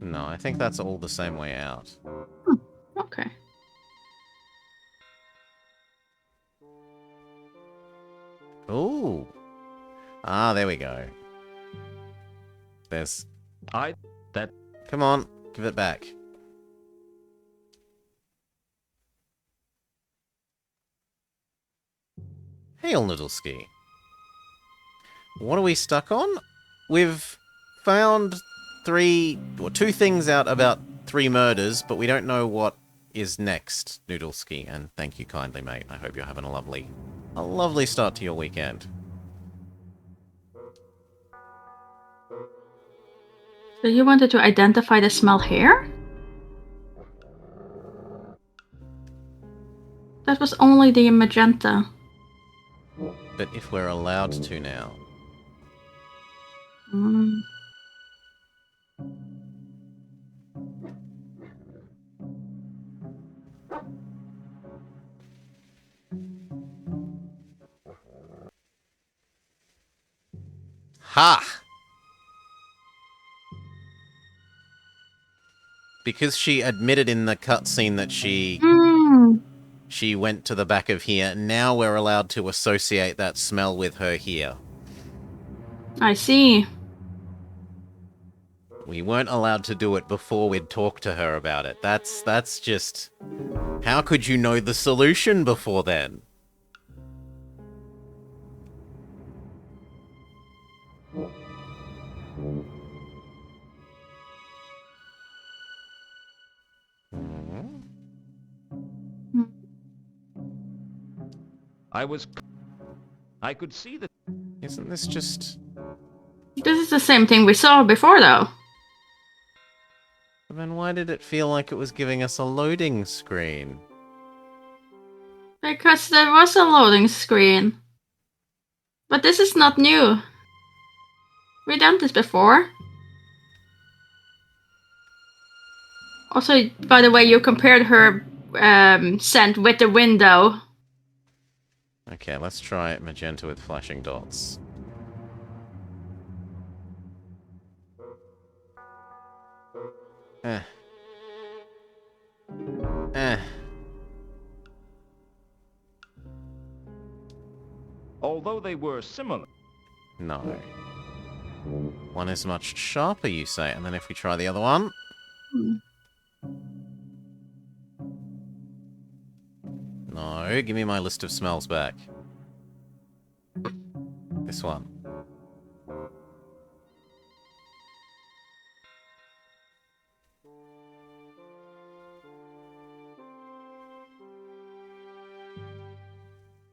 No, I think that's all the same way out. Okay. Ooh. Ah, there we go. There's... That... Come on, give it back. Hail, Noodleski. What are we stuck on? We've found two things out about 3 murders, but we don't know what is next, Noodleski. And thank you kindly, mate. I hope you're having a lovely start to your weekend. So you wanted to identify the smell here? That was only the magenta. But if we're allowed to now... Mm. Ha! Because she admitted in the cutscene that she went to the back of here, now we're allowed to associate that smell with her here. I see. We weren't allowed to do it before we'd talked to her about it. That's just... How could you know the solution before then? I could see that... Isn't this just... This is the same thing we saw before, though. Then why did it feel like it was giving us a loading screen? Because there was a loading screen. But this is not new. We've done this before. Also, by the way, you compared her scent with the window. Okay, let's try magenta with flashing dots. Although they were similar. No. One is much sharper, you say, and then if we try the other one... No, give me my list of smells back. This one.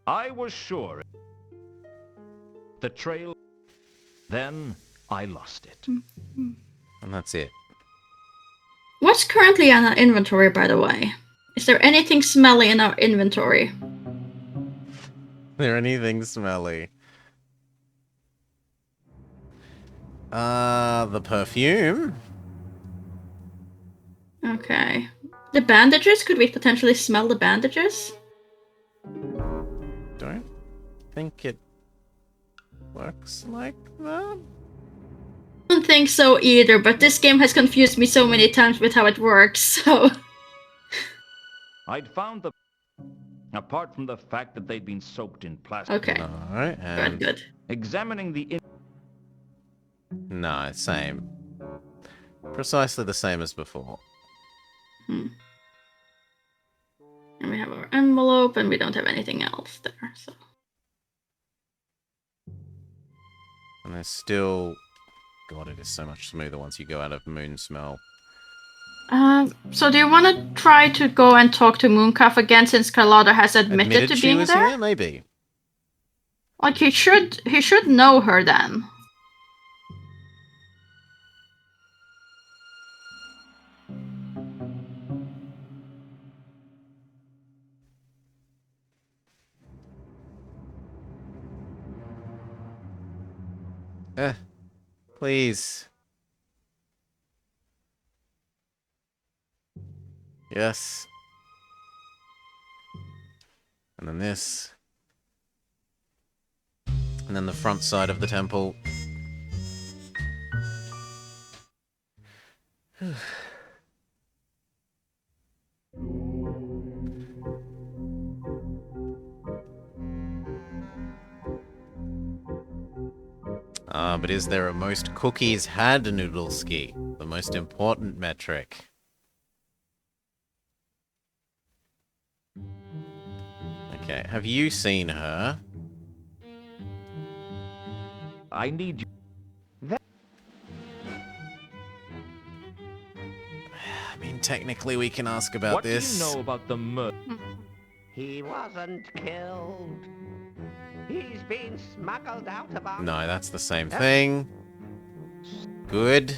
I was sure. The trail... Then I lost it. And that's it. What's currently on our inventory, by the way? Is there anything smelly in our inventory? Is there anything smelly? The perfume. Okay. The bandages? Could we potentially smell the bandages? Don't think it works like that. I don't think so either, but this game has confused me so many times with how it works, so... I'd found the... Apart from the fact that they'd been soaked in plastic. Okay. Alright, and... Good. Examining the... No, same. Precisely the same as before. And we have our envelope, and we don't have anything else there, so... And there's still... God, it is so much smoother once you go out of moon smell. So do you want to try to go and talk to Mooncuff again, since Carlotta has admitted to she being was there? here? Maybe. Like he should know her then. Please. Yes. And then this. And then the front side of the temple. But is there a most cookies had Noodleski? The most important metric. Okay, have you seen her? I need you. I mean, technically we can ask about this. What do you know about the murder? He wasn't killed. He's been smuggled out of our... No, that's the same thing. Good.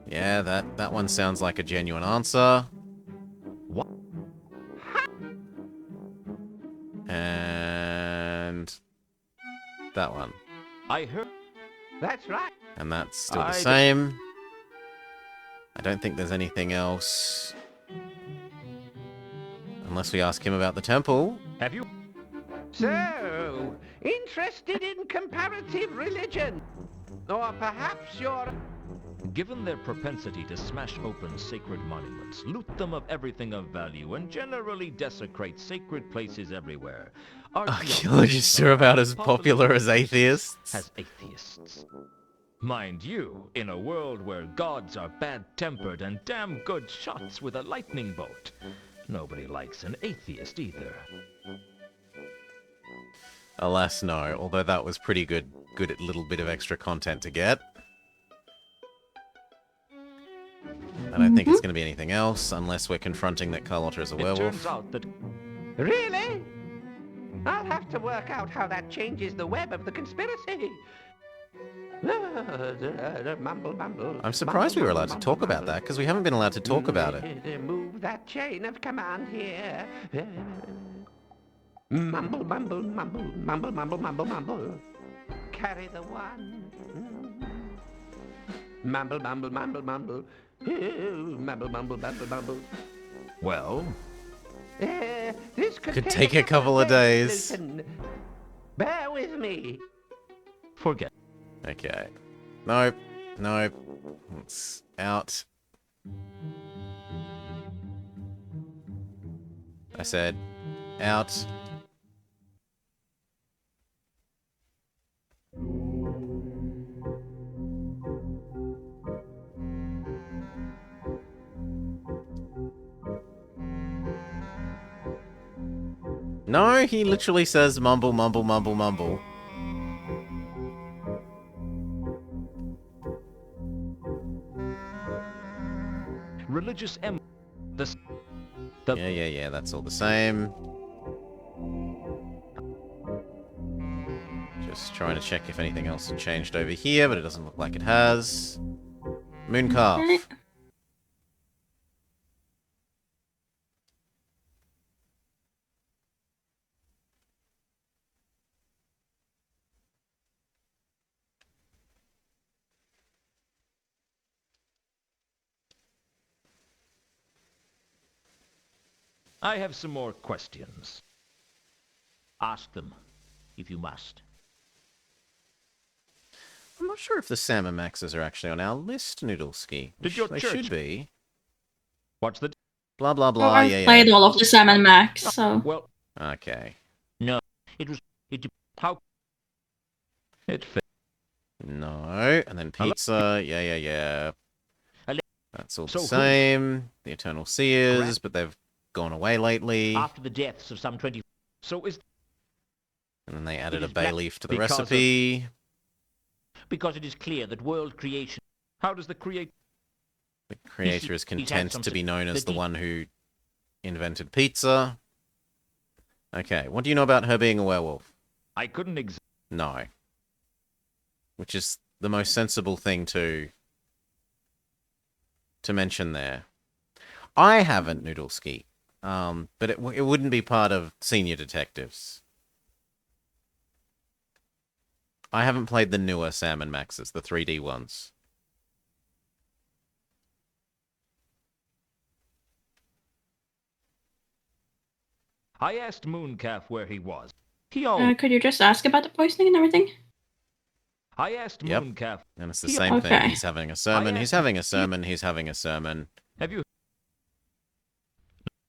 Yeah, that one sounds like a genuine answer. What? And that one. I heard. That's right. And that's still the same. I don't think there's anything else. Unless we ask him about the temple. Have you? So, interested in comparative religion? Or perhaps you're... Given their propensity to smash open sacred monuments, loot them of everything of value, and generally desecrate sacred places everywhere, archaeologists are about as popular as atheists. As atheists. Mind you, in a world where gods are bad-tempered and damn good shots with a lightning bolt, nobody likes an atheist either. Alas, no. Although that was pretty good little bit of extra content to get. I don't think it's going to be anything else, unless we're confronting that Carlotta is a werewolf. Turns out that... Really? I'll have to work out how that changes the web of the conspiracy. Mumble, mumble. I'm surprised we were allowed to talk about that, because we haven't been allowed to talk about it. Move that chain of command here. Mumble, mumble, mumble, mumble, mumble, mumble, mumble. Carry the one. Mumble, mumble, mumble, mumble. Mumble, mumble, mumble, mumble. Well? This could take a couple of days. Bear with me. Forget. Okay. Nope. Nope. It's out. I said out. No, he literally says mumble, mumble, mumble, mumble. Religious Yeah, that's all the same. Just trying to check if anything else had changed over here, but it doesn't look like it has. Moon calf. I have some more questions. Ask them, if you must. I'm not sure if the Salmon Maxes are actually on our list, Noodleski. Did your They church should be. What's the... Blah, blah, blah, Well, I've played all of the Salmon Max, so... Well... Okay. No, how... It fit. No, and then pizza, yeah. That's all the same. The Eternal Seers, but they've gone away lately. After the deaths of some 20... So is... And then they added a bay leaf to the recipe. Because it is clear that world creation... How does the creator is content to be known as the one who invented pizza. Okay, what do you know about her being a werewolf? I couldn't No. Which is the most sensible thing to mention there. I haven't, Noodleski. But it wouldn't be part of Senior Detectives. I haven't played the newer Sam and Maxes, the 3D ones. I asked Mooncalf where he was. Could you just ask about the poisoning and everything? I asked Mooncalf. And it's the same thing. He's having a sermon, he's having a sermon, he's having a sermon. Have you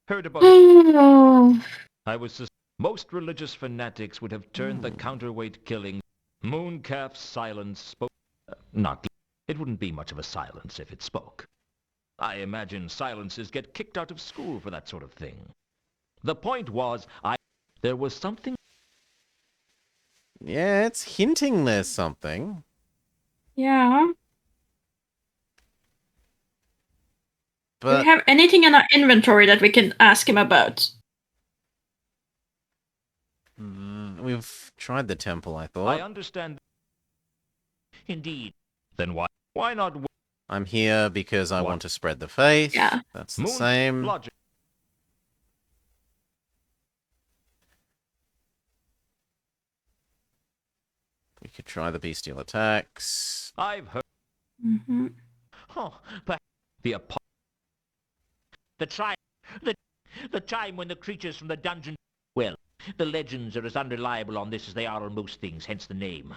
heard about I was most religious fanatics would have turned the counterweight killing. Mooncalf's silence spoke. Not. It wouldn't be much of a silence if it spoke. I imagine silences get kicked out of school for that sort of thing. The point was, there was something. Yeah, it's hinting there's something. Yeah. But do we have anything in our inventory that we can ask him about? We've tried the temple, I thought. I understand. Indeed. Then why not? I'm here because I want to spread the faith. Yeah. That's the same. Logic. We could try the bestial attacks. I've heard. Mm-hmm. Oh, but The time when the creatures from the dungeon... Well, the legends are as unreliable on this as they are on most things, hence the name.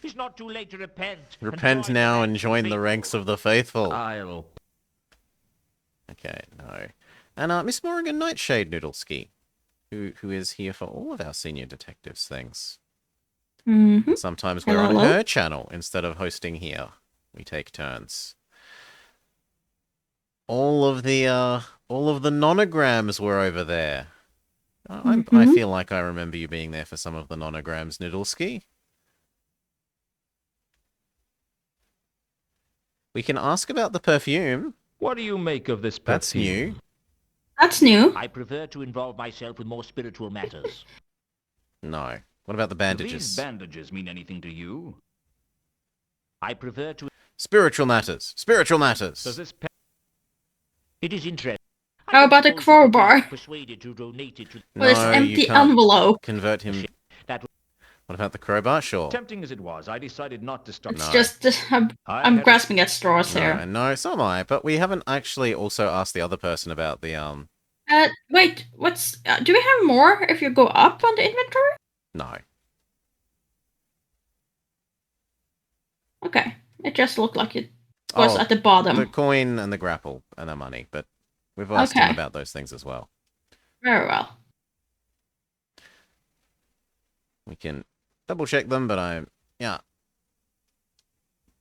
It's not too late to repent. Repent now and join the ranks of the faithful. I'll... Okay, no. And Miss Morrigan Nightshade Noodleski, who is here for all of our Senior Detectives things. Mm-hmm. Sometimes we're on her channel instead of hosting here. We take turns. All of the nonograms were over there. I feel like I remember you being there for some of the nonograms, Noodleski. We can ask about the perfume. What do you make of this perfume? That's new. That's new. I prefer to involve myself with more spiritual matters. No. What about the bandages? Do these bandages mean anything to you? I prefer to... Spiritual matters. Spiritual matters. Does this... It is interesting. How about a crowbar? Persuaded to donate it to... Well, it's empty envelope. Convert him... What about the crowbar? Sure. Tempting as it was, I decided not to start. It's just... I'm grasping at straws here. No, so am I. But we haven't actually also asked the other person about the, Wait, what's... do we have more if you go up on the inventory? No. Okay. It just looked like it was at the bottom. The coin and the grapple and the money, but we've asked him about those things as well. Very well. We can double check them, but yeah.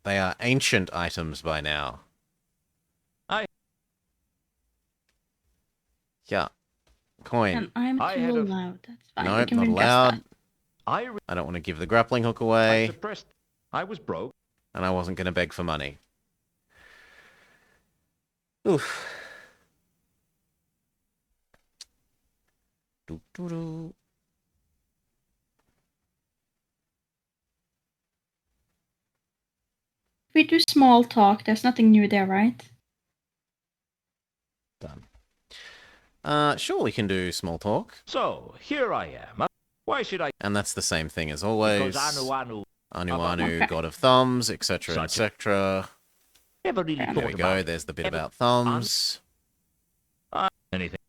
They are ancient items by now. Yeah. Coin. And I'm too loud. That's fine. No, not allowed. I don't want to give the grappling hook away. I was broke. And I wasn't going to beg for money. Oof. Doo-doo-doo. We do small talk. There's nothing new there, right? Done. Sure, we can do small talk. So, here I am. Why should I... And that's the same thing as always. Because Anu, God of Thumbs, etc., etc. Never really There we go, there's the bit about thumbs. Anything.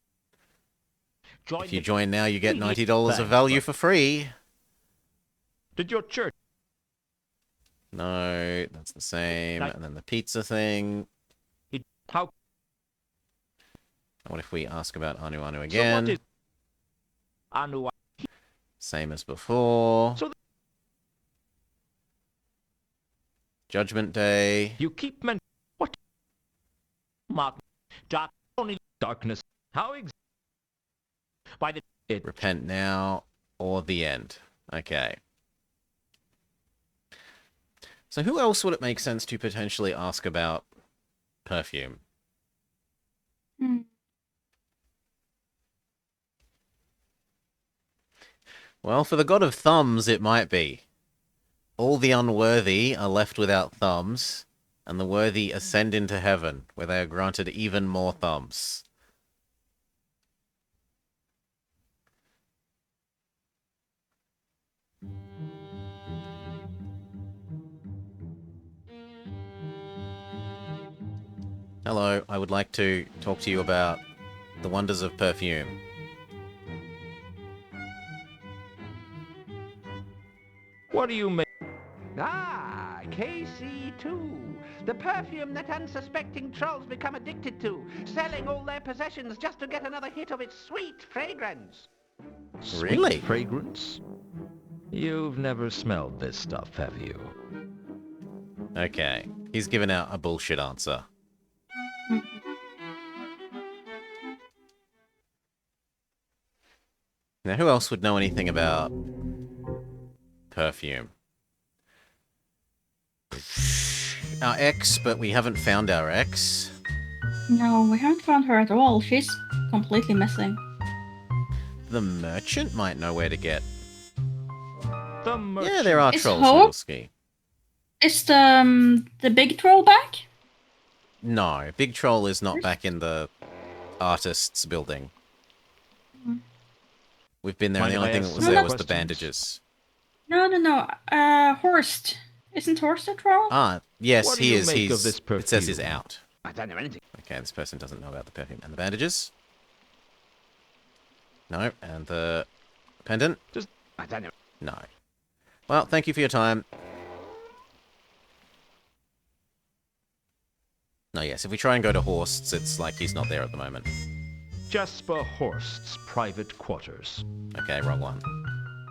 If you join now, you get $90 of value for free. Did your church... No, that's the same. And then the pizza thing. How... What if we ask about Anu again? Anu. Same as before. So Judgment Day. You keep mentioning... What? Mark. Darkness. How By the... Repent now or the end. Okay. So who else would it make sense to potentially ask about perfume? Well, for the god of thumbs, it might be. All the unworthy are left without thumbs, and the worthy ascend into heaven, where they are granted even more thumbs. Hello, I would like to talk to you about the wonders of perfume. What do you make? Ah, KC2. The perfume that unsuspecting trolls become addicted to, selling all their possessions just to get another hit of its sweet fragrance. Really? Sweet fragrance? You've never smelled this stuff, have you? Okay, he's given out a bullshit answer. Now, who else would know anything about perfume? Our ex, but we haven't found our ex. No, we haven't found her at all. She's completely missing. The merchant might know where to get. The merchant. Yeah, there are Is trolls, Hope- Wilski. Is the big troll back? No, Big Troll is not back in the artist's building. We've been there, and the only thing that was there was the bandages. No. Horst. Isn't Horst a troll? Ah, yes, What do he you is. make He's. of this It says he's perfume? out. I don't know anything. Okay, this person doesn't know about the perfume. And the bandages? No. And the pendant? I don't know. No. Well, thank you for your time. No, yes, if we try and go to Horst's, it's like he's not there at the moment. Jasper Horst's private quarters. Okay, wrong one.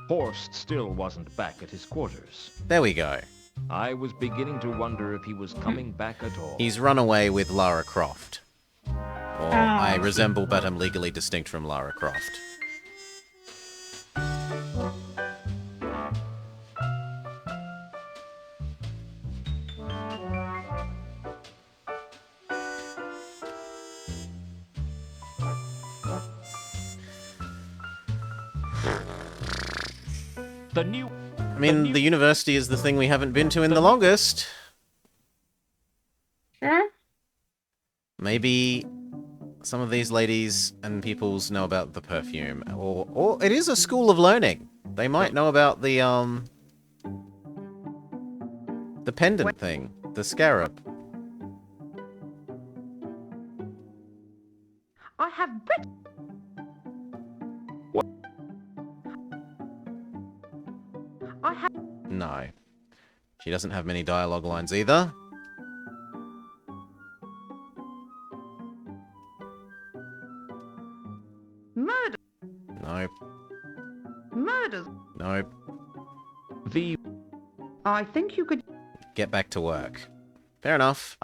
Horst still wasn't back at his quarters. There we go. I was beginning to wonder if he was coming back at all. He's run away with Lara Croft. Or I resemble but am legally distinct from Lara Croft. The new... I mean, the university is the thing we haven't been to in the longest. Sure. Maybe some of these ladies and peoples know about the perfume. Or it is a school of learning. They might know about the pendant thing. The scarab. I have bet. I have. No. She doesn't have many dialogue lines either. Murder. Nope. Murders. Nope. The... I think you could. Get back to work. Fair enough.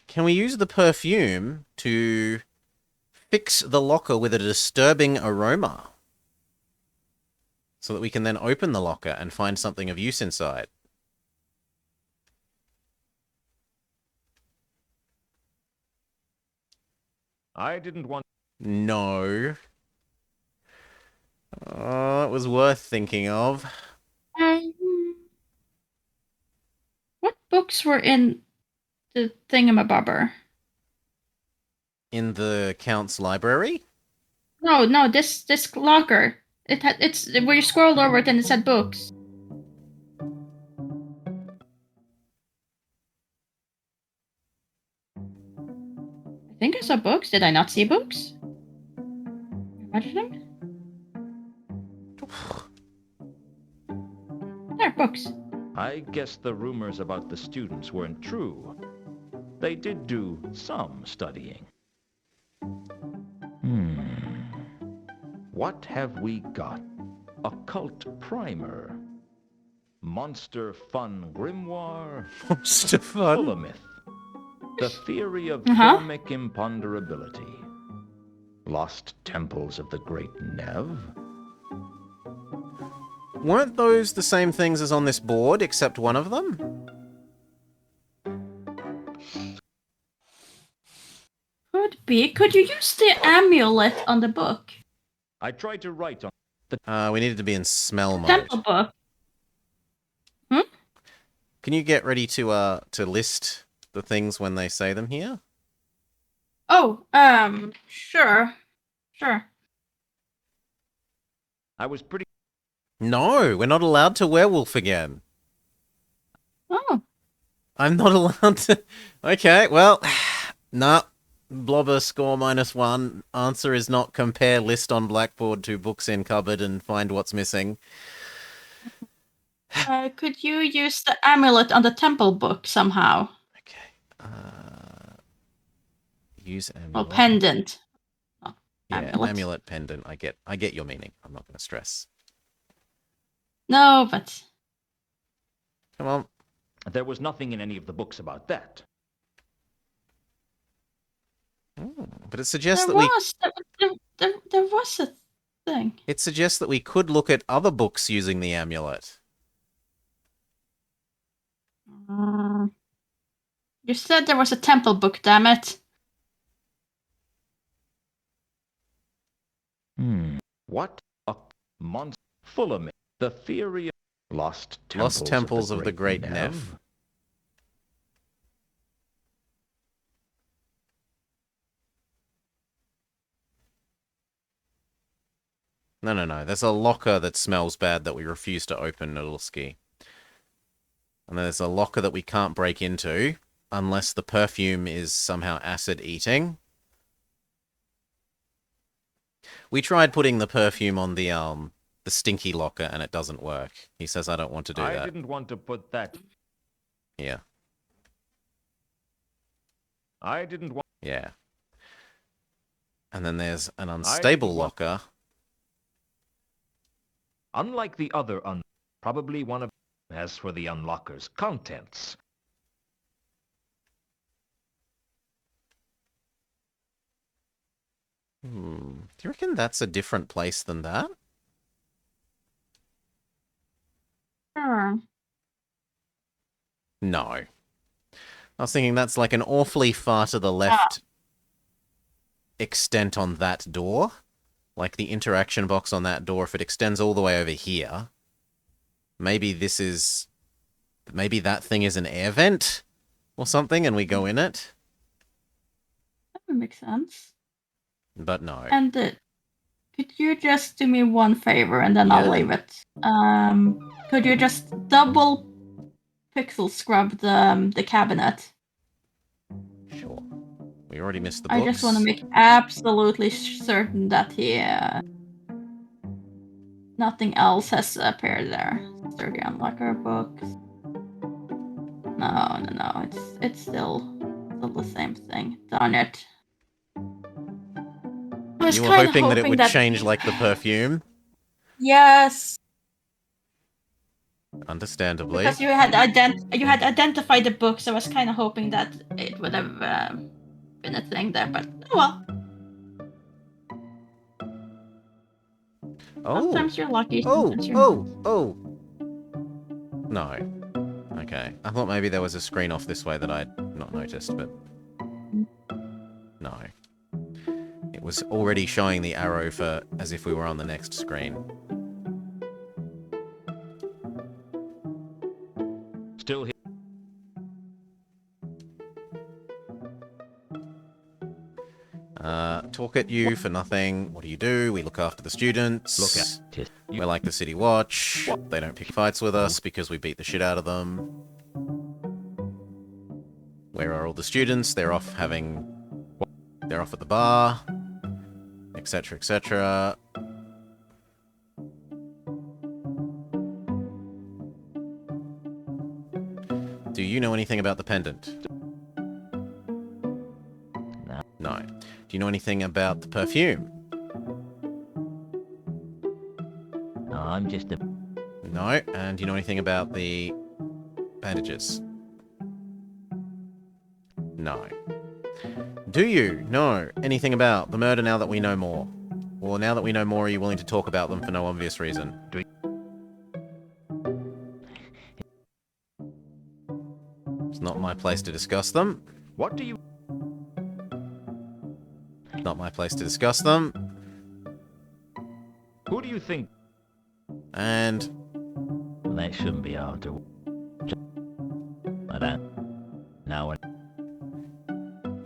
Can we use the perfume to fix the locker with a disturbing aroma? So that we can then open the locker and find something of use inside. I didn't want... No. Oh, it was worth thinking of. What books were in the thingamabobber? In the Count's library? No, this locker. It's where you scrolled over it and it said books. I think I saw books. Did I not see books? Imagining? There, books. I guess the rumors about the students weren't true. They did do some studying. What have we got? Occult primer. Monster fun grimoire. Monster fun? Full of myth. The theory of Uh-huh. formic imponderability. Lost temples of the great Nev? Weren't those the same things as on this board, except one of them? Could be. Could you use the amulet on the book? I tried to write on We needed to be in smell mode. Temple book. Can you get ready to list the things when they say them here? Oh, sure. Sure. I was pretty... No, we're not allowed to werewolf again. Oh. I'm not allowed to... Okay, well... Nah. Blobber score -1. Answer is not compare list on blackboard to books in cupboard and find what's missing. Could you use the amulet on the temple book somehow? Okay. Use amulet. Or pendant. Oh, yeah, amulet pendant. I get your meaning. I'm not going to stress. No, but... Come on. There was nothing in any of the books about that. But it suggests there was a thing. It suggests that we could look at other books using the amulet. You said there was a temple book, damn it. What a monster full of me. The theory of lost temples of the great Nev. No. There's a locker that smells bad that we refuse to open, Noodleski. And there's a locker that we can't break into unless the perfume is somehow acid eating. We tried putting the perfume on the stinky locker and it doesn't work. He says I don't want to do that. I didn't want to put that. Yeah. I didn't want... Yeah. And then there's an unstable locker. Unlike the other probably one of as for the unlocker's contents. Do you reckon that's a different place than that? Sure. No. I was thinking that's like an awfully far to the left extent on that door. Like the interaction box on that door, if it extends all the way over here, maybe this is... Maybe that thing is an air vent or something and we go in it? That would make sense. But no. And could you just do me one favor and then I'll leave it? Could you just double pixel scrub the cabinet? Sure. We already missed the books. I just want to make absolutely certain that nothing else has appeared there. Sturdy unlocker books. No. It's still the same thing. Darn it. You were hoping that it would change like the perfume? Yes. Understandably. Because you had identified the books, I was kind of hoping that it would have been a thing there, but oh well. Sometimes you're lucky. Sometimes you're not. No. Okay. I thought maybe there was a screen off this way that I'd not noticed, but no. It was already showing the arrow for as if we were on the next screen. Still here. Talk at you for nothing. What do? We look after the students. We're like the City Watch. They don't pick fights with us because we beat the shit out of them. Where are all the students? They're off at the bar, etc., etc. Do you know anything about the pendant? No. Do you know anything about the perfume? No, I'm just a... No. And do you know anything about the bandages? No. Do you know anything about the murder now that we know more? Or now that we know more, are you willing to talk about them for no obvious reason? It's not my place to discuss them. What do you... Not my place to discuss them. Who do you think... And... That shouldn't be hard to... I don't know.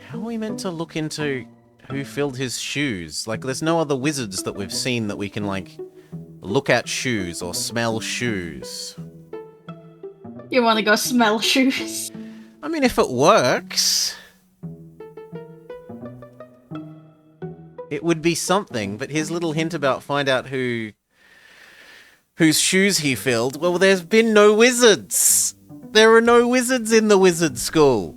How are we meant to look into who filled his shoes? Like, there's no other wizards that we've seen that we can, like, look at shoes or smell shoes. You want to go smell shoes? I mean, if it works... It would be something, but his little hint about find out whose shoes he filled, well, there's been no wizards! There are no wizards in the wizard school!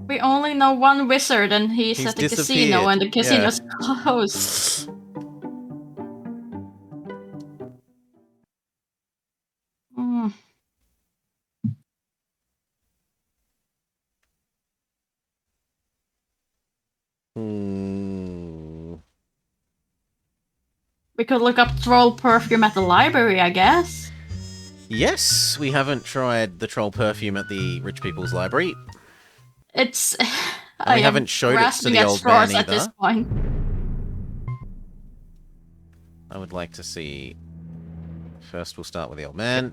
We only know one wizard, and he's at the casino, and the casino's closed. Mm. We could look up troll perfume at the library, I guess. Yes, we haven't tried the troll perfume at the rich people's library. It's... we haven't showed it to the old man either. At this point. I would like to see... First we'll start with the old man.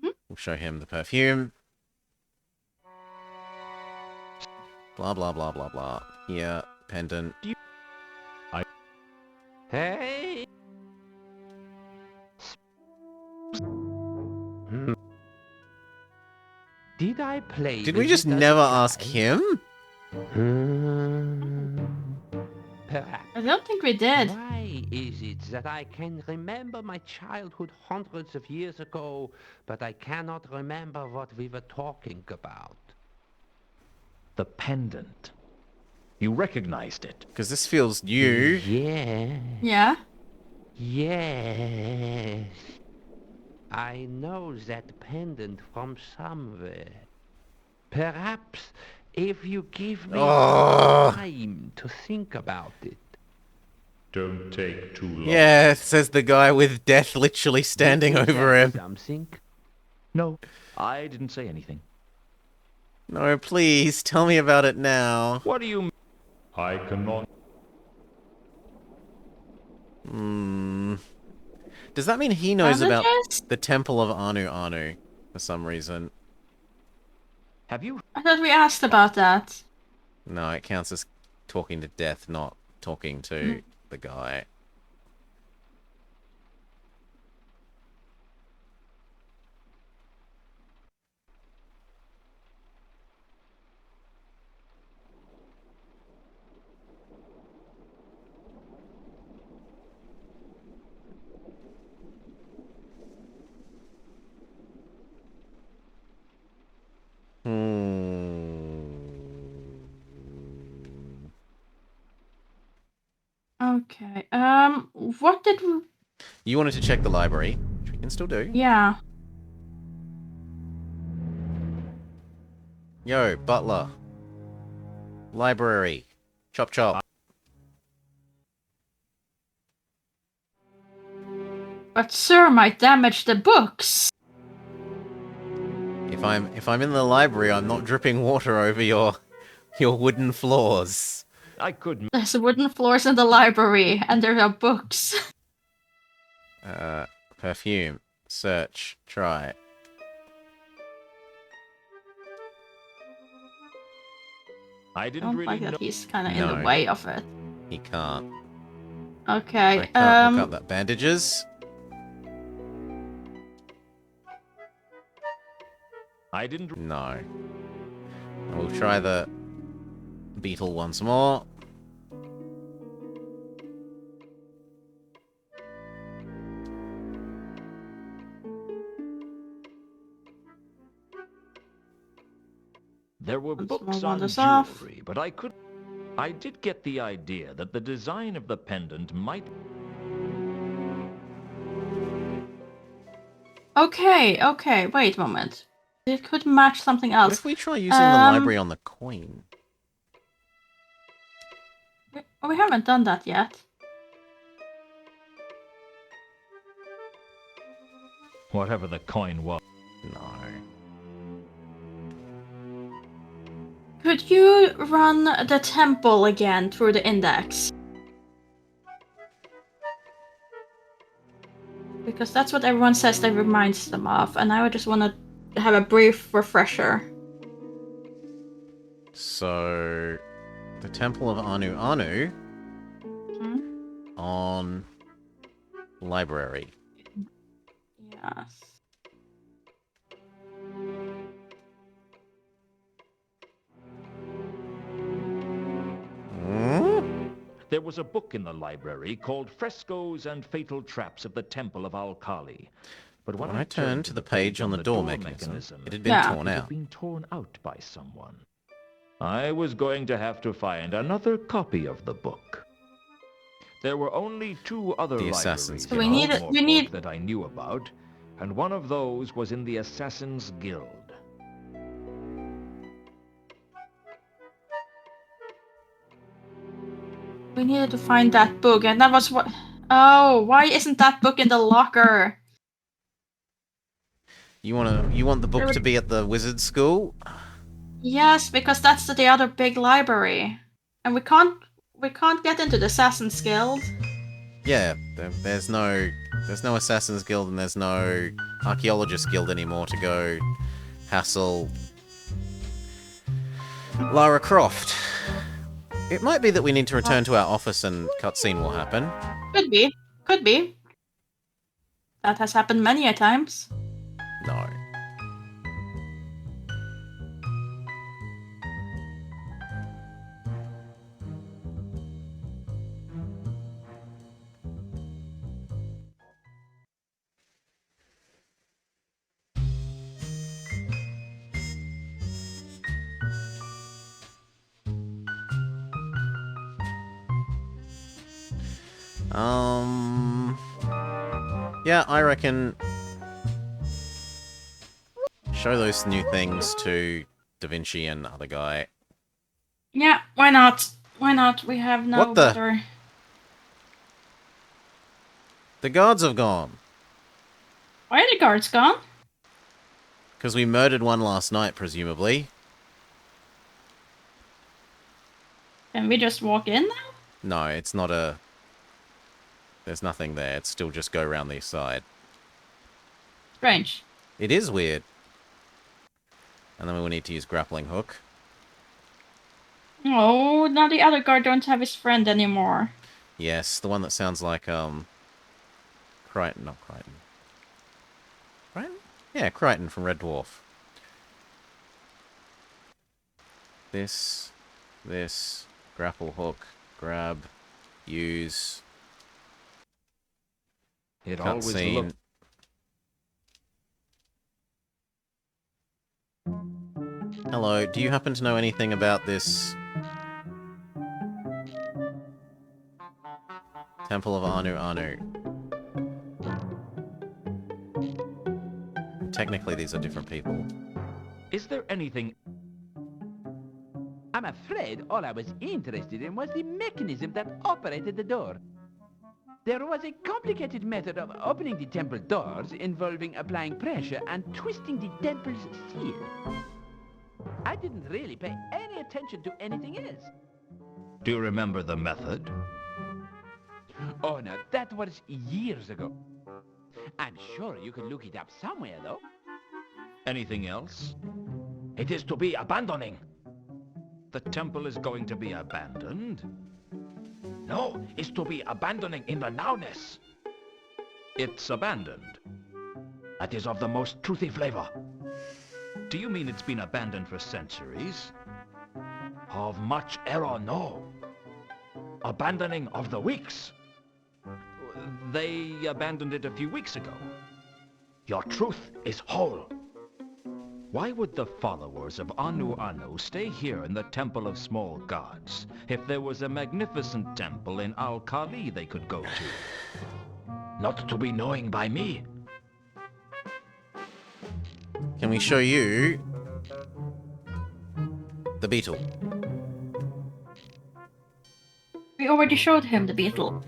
We'll show him the perfume. Blah, blah, blah, blah, blah. Here, pendant. Hey! Did I play... Did we just never ask him? Perhaps. I don't think we did. Why is it that I can remember my childhood hundreds of years ago, but I cannot remember what we were talking about? The pendant. You recognized it. Because this feels new. Yeah. Yeah? Yes. I know that pendant from somewhere. Perhaps if you give me time to think about it. Don't take too long. Yeah, says the guy with death literally standing over him. Something? No, I didn't say anything. No, please, tell me about it now. What do you... I cannot... Does that mean he knows about Bandages? the Temple of Anu Anu for some reason? Have you... I thought we asked about that. No, it counts as talking to death, not talking to the guy. Okay, what did we... You wanted to check the library, which we can still do. Yeah. Yo, butler. Library. Chop chop. But sir might damage the books. If I'm in the library, I'm not dripping water over your wooden floors. I could... There's wooden floors in the library, and there are books. Perfume. Search. Try. I I didn't don't really like know... that he's kind of in No. the way of it. He can't. Okay, I can't look up that bandages. I didn't... No. We'll try the beetle once more. There were Let's books move on on this off. jewelry, but I did get the idea that the design of the pendant might... Okay, wait a moment. It could match something else. What if we try using the library on the coin? We haven't done that yet. Whatever the coin was. No. Could you run the temple again through the index? Because that's what everyone says that reminds them of, and I would just want to have a brief refresher. So, the Temple of Anu Anu on library. Yes. There was a book in the library called Frescoes and Fatal Traps of the Temple of Al-Kali. But when I turned to the page on the door mechanism, it had been torn it out. had been torn out by someone. I was going to have to find another copy of the book. There were only 2 other The libraries Assassin's in Guild. Ardmore that I knew about, and one of those was in the Assassin's Guild. We needed to find that book, and that was what... Oh, why isn't that book in the locker? You want the book to be at the wizard school? Yes, because that's the other big library. And we can't get into the Assassin's Guild. Yeah, there's no Assassin's Guild and there's no Archaeologist Guild anymore to go hassle Lara Croft. It might be that we need to return to our office and cutscene will happen. Could be. Could be. That has happened many a times. No. Yeah, I reckon show those new things to Da Vinci and other guy. Yeah, why not? Why not? We have no What the? better... The guards have gone. Why are the guards gone? Because we murdered one last night, presumably. Can we just walk in now? No, it's not a... There's nothing there. It's still just go around the side. Strange. It is weird. And then we will need to use grappling hook. Oh, now the other guard don't have his friend anymore. Yes, the one that sounds like, Crichton, not Crichton. Crichton? Yeah, Crichton from Red Dwarf. This, grapple hook, grab, use... It always looked... Hello, do you happen to know anything about this Temple of Anu Anu? Technically, these are different people. Is there anything... I'm afraid all I was interested in was the mechanism that operated the door. There was a complicated method of opening the temple doors involving applying pressure and twisting the temple's seal. I didn't really pay any attention to anything else. Do you remember the method? Oh, no, that was years ago. I'm sure you could look it up somewhere, though. Anything else? It is to be abandoning. The temple is going to be abandoned? No, it's to be abandoning in the nowness. It's abandoned. That is of the most truthy flavor. Do you mean it's been abandoned for centuries? Of much error, no. Abandoning of the weeks. They abandoned it a few weeks ago. Your truth is whole. Why would the followers of Anu Anu stay here in the Temple of Small Gods if there was a magnificent temple in Al-Kali they could go to? Not to be knowing by me. Can we show you the beetle? We already showed him the beetle.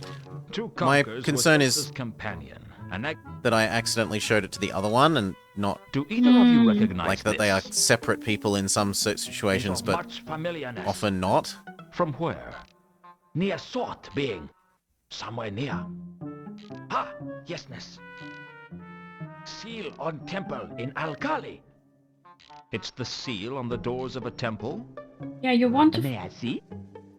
Two My conkers concern was is Elsa's companion, and that I accidentally showed it to the other one and not do either of you recognize like that this? they are separate people in some situations, Of but much familiarness. often not. From where? Near sort being. Somewhere near. Ha! Yesness. Seal on temple in Alkali. It's the seal on the doors of a temple? Yeah, you want to... May I see?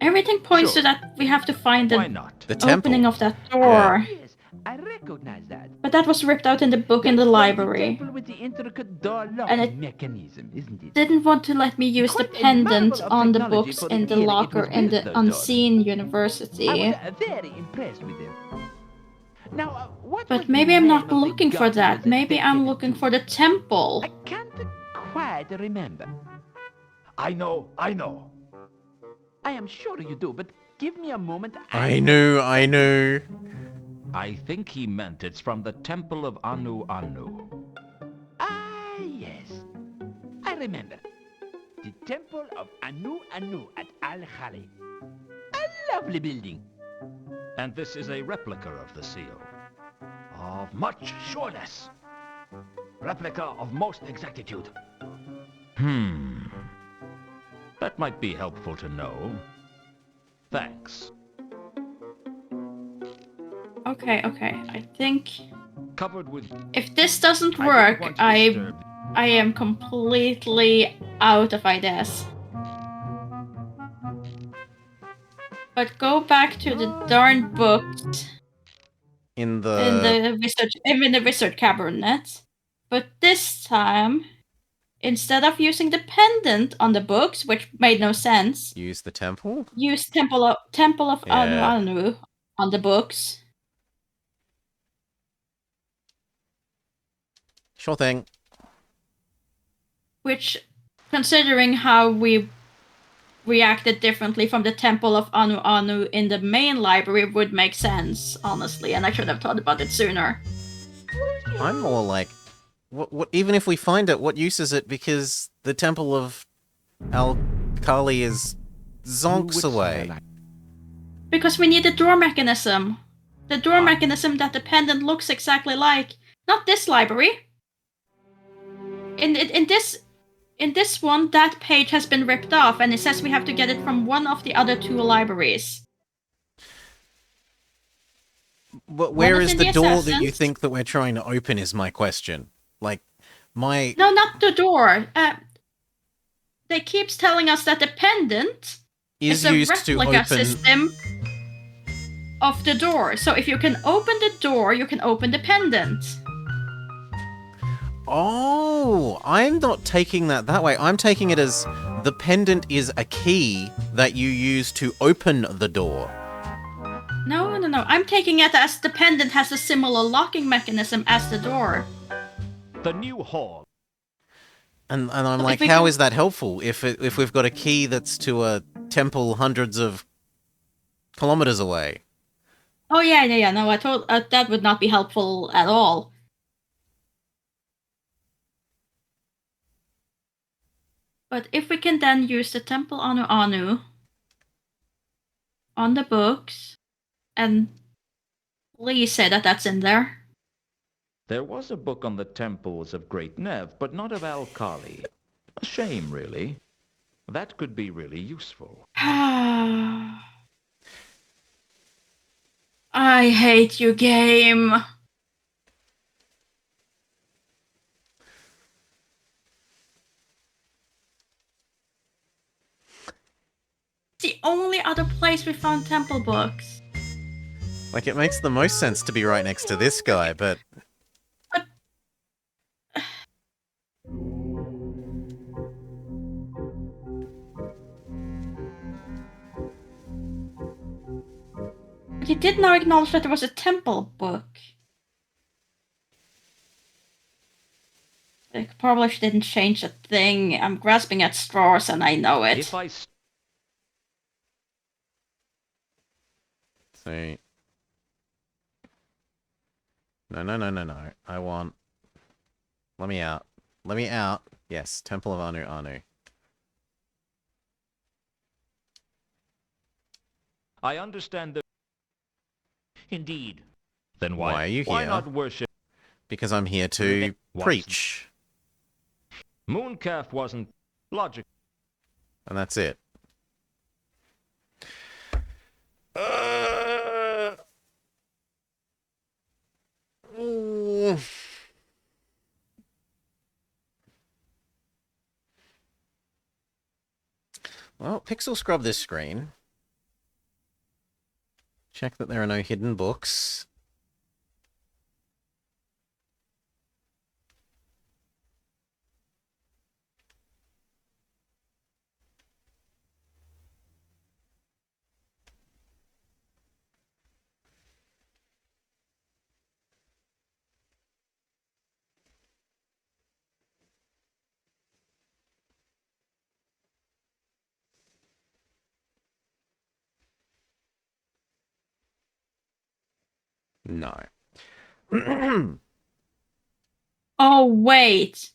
Everything points Sure. to that we have to find Why the not? The temple. opening of that door. Yes, I recognize that. But that was ripped out in the book in the That's from library. The temple with the intricate door And locking it mechanism, isn't it? didn't want to let me use the Quite a marvel pendant of on the technology books for the in the era it locker was in built, the though, Unseen I University. was very impressed with it. Now, what was But the maybe I'm name not of the looking for god he that. was Maybe I'm dedicated looking to? for the temple. I can't quite remember. I know. I am sure you do, but give me a moment. I knew. I think he meant it's from the Temple of Anu Anu. Ah, yes. I remember. The Temple of Anu Anu at Al-Khali. A lovely building. And this is a replica of the seal. Of much sureness. Replica of most exactitude. That might be helpful to know. Thanks. Okay. I think Covered with... if this doesn't I work, didn't want to I disturb... am completely out of ideas. But go back to the darn books In in the wizard cabinet. But this time, instead of using the pendant on the books, which made no sense, use the temple. use Temple of Anu Yeah. Anu on the books. Sure thing. Which, considering how we reacted differently from the Temple of Anu Anu in the main library, would make sense, honestly, and I should have thought about it sooner. I'm more like, what? Even if we find it, what use is it? Because the Temple of Al-Kali is zonks away. Because we need the door mechanism. The door mechanism that the pendant looks exactly like. Not this library. In this one, that page has been ripped off, and it says we have to get it from one of the other two libraries. But where is the door that you Assassins. think that we're trying to open is my question. Like, my... No, not the door. They keeps telling us that the pendant is a used to replica open... system of the door. So if you can open the door, you can open the pendant. Oh, I'm not taking that way. I'm taking it as the pendant is a key that you use to open the door. No. I'm taking it as the pendant has a similar locking mechanism as the door. The new hall. And I'm So like, if we how can- is that helpful if we've got a key that's to a temple hundreds of kilometers away? Oh yeah. No, I told that would not be helpful at all. But if we can then use the Temple Anu Anu on the books, and please say that that's in there. There was a book on the temples of Great Nev, but not of Al-Kali. A shame, really. That could be really useful. I hate you, game. It's the only other place we found temple books. Like, it makes the most sense to be right next to this guy, but... You did now acknowledge that there was a temple book. I probably didn't change a thing. I'm grasping at straws and I know it. If I... See. No. I want... Let me out. Let me out. Yes, Temple of Anu Anu. I understand that... Indeed. Then Why are you why here? not worship... Because I'm here to preach. Mooncalf wasn't logic. And that's it. Ooh. Well, pixel scrub this screen. Check that there are no hidden books. No. Oh, wait.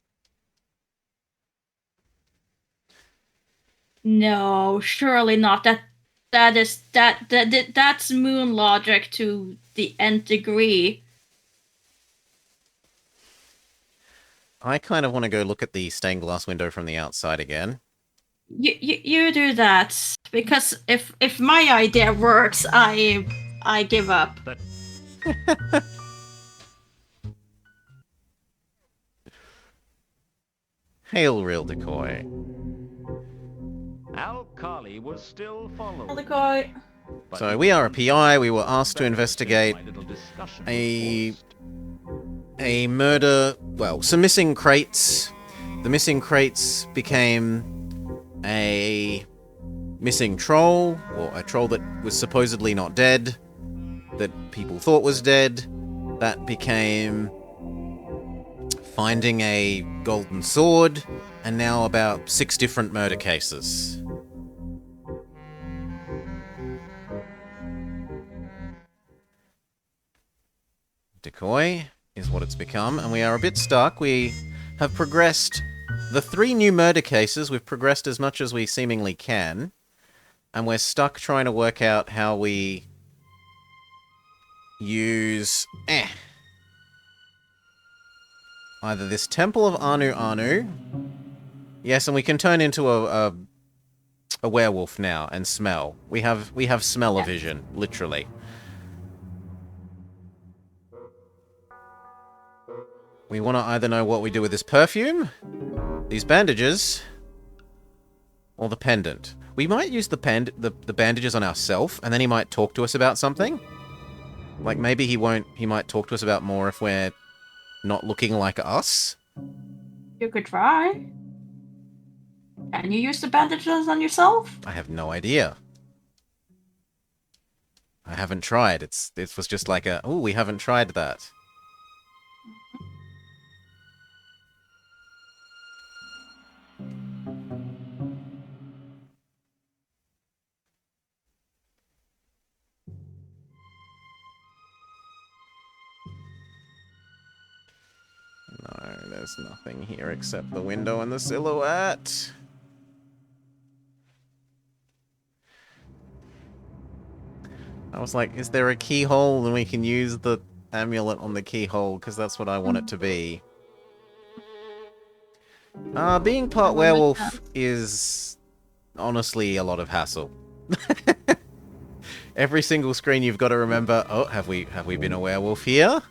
No, surely not. That's moon logic to the nth degree. I kind of want to go look at the stained glass window from the outside again. You do that, because if my idea works, I give up. Hail, real decoy. Al-Khali was still following. Decoy. So we are a PI. We were asked to investigate a murder. Well, some missing crates. The missing crates became a missing troll, or a troll that was supposedly not dead, that people thought was dead. That became finding a golden sword, and now about 6 different murder cases. Decoy is what it's become, and we are a bit stuck. We have progressed the 3 new murder cases. We've progressed as much as we seemingly can, and we're stuck trying to work out how we use either this Temple of Anu Anu. Yes, and we can turn into a werewolf now and smell. We have smell-o-vision, literally. We want to either know what we do with this perfume, these bandages, or the pendant. We might use the bandages on ourselves, and then he might talk to us about something. Like, maybe he might talk to us about more if we're not looking like us. You could try. Can you use the bandages on yourself? I have no idea. I haven't tried. It was just like oh, we haven't tried that. No, there's nothing here except the window and the silhouette. I was like, is there a keyhole and we can use the amulet on the keyhole? Because that's what I want it to be. Being part werewolf is honestly a lot of hassle. Every single screen you've got to remember, oh, have we been a werewolf here?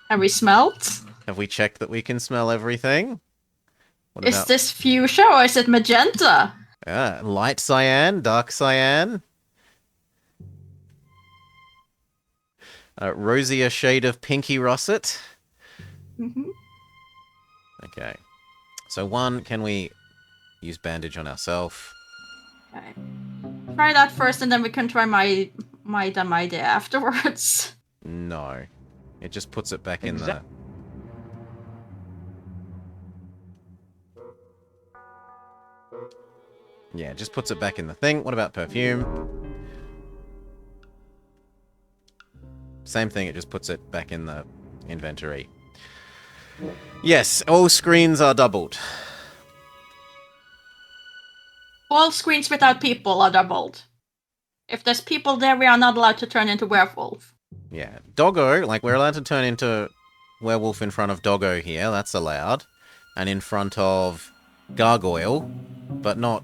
Have we smelt? Have we checked that we can smell everything? What is this fuchsia or is it magenta? Light cyan, dark cyan. Rosier shade of pinky russet. Mm-hmm. Okay. So 1, can we use bandage on ourselves? Okay. Try that first and then we can try my dumb idea afterwards. No. It just puts it back in the... Yeah, it just puts it back in the thing. What about perfume? Same thing, it just puts it back in the inventory. Yes, all screens are doubled. All screens without people are doubled. If there's people there, we are not allowed to turn into werewolf. Yeah, Doggo, like we're allowed to turn into werewolf in front of Doggo here, that's allowed. And in front of Gargoyle, but not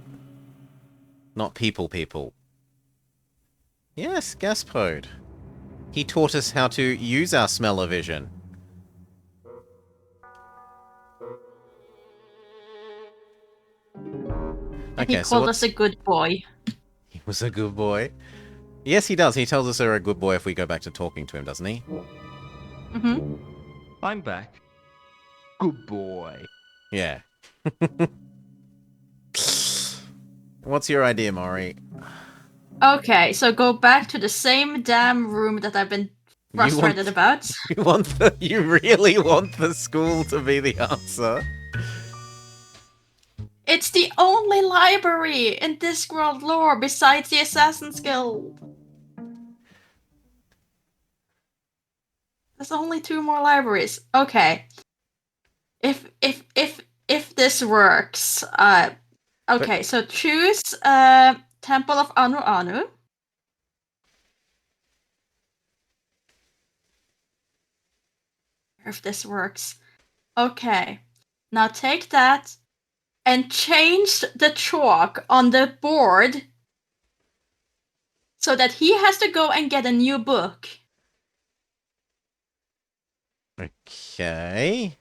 people. Yes, Gaspode. He taught us how to use our smell-o-vision. And he called us a good boy. He was a good boy. Yes, he does. He tells us we're a good boy if we go back to talking to him, doesn't he? Mm-hmm. I'm back. Good boy. Yeah. What's your idea, Maury? Okay, so go back to the same damn room that I've been frustrated about. You really want the school to be the answer? It's the only library in Discworld lore besides the Assassin's Guild. There's only 2 more libraries. Okay. If this works, okay, so choose Temple of Anu Anu. If this works. Okay. Now take that and change the chalk on the board so that he has to go and get a new book. Okay.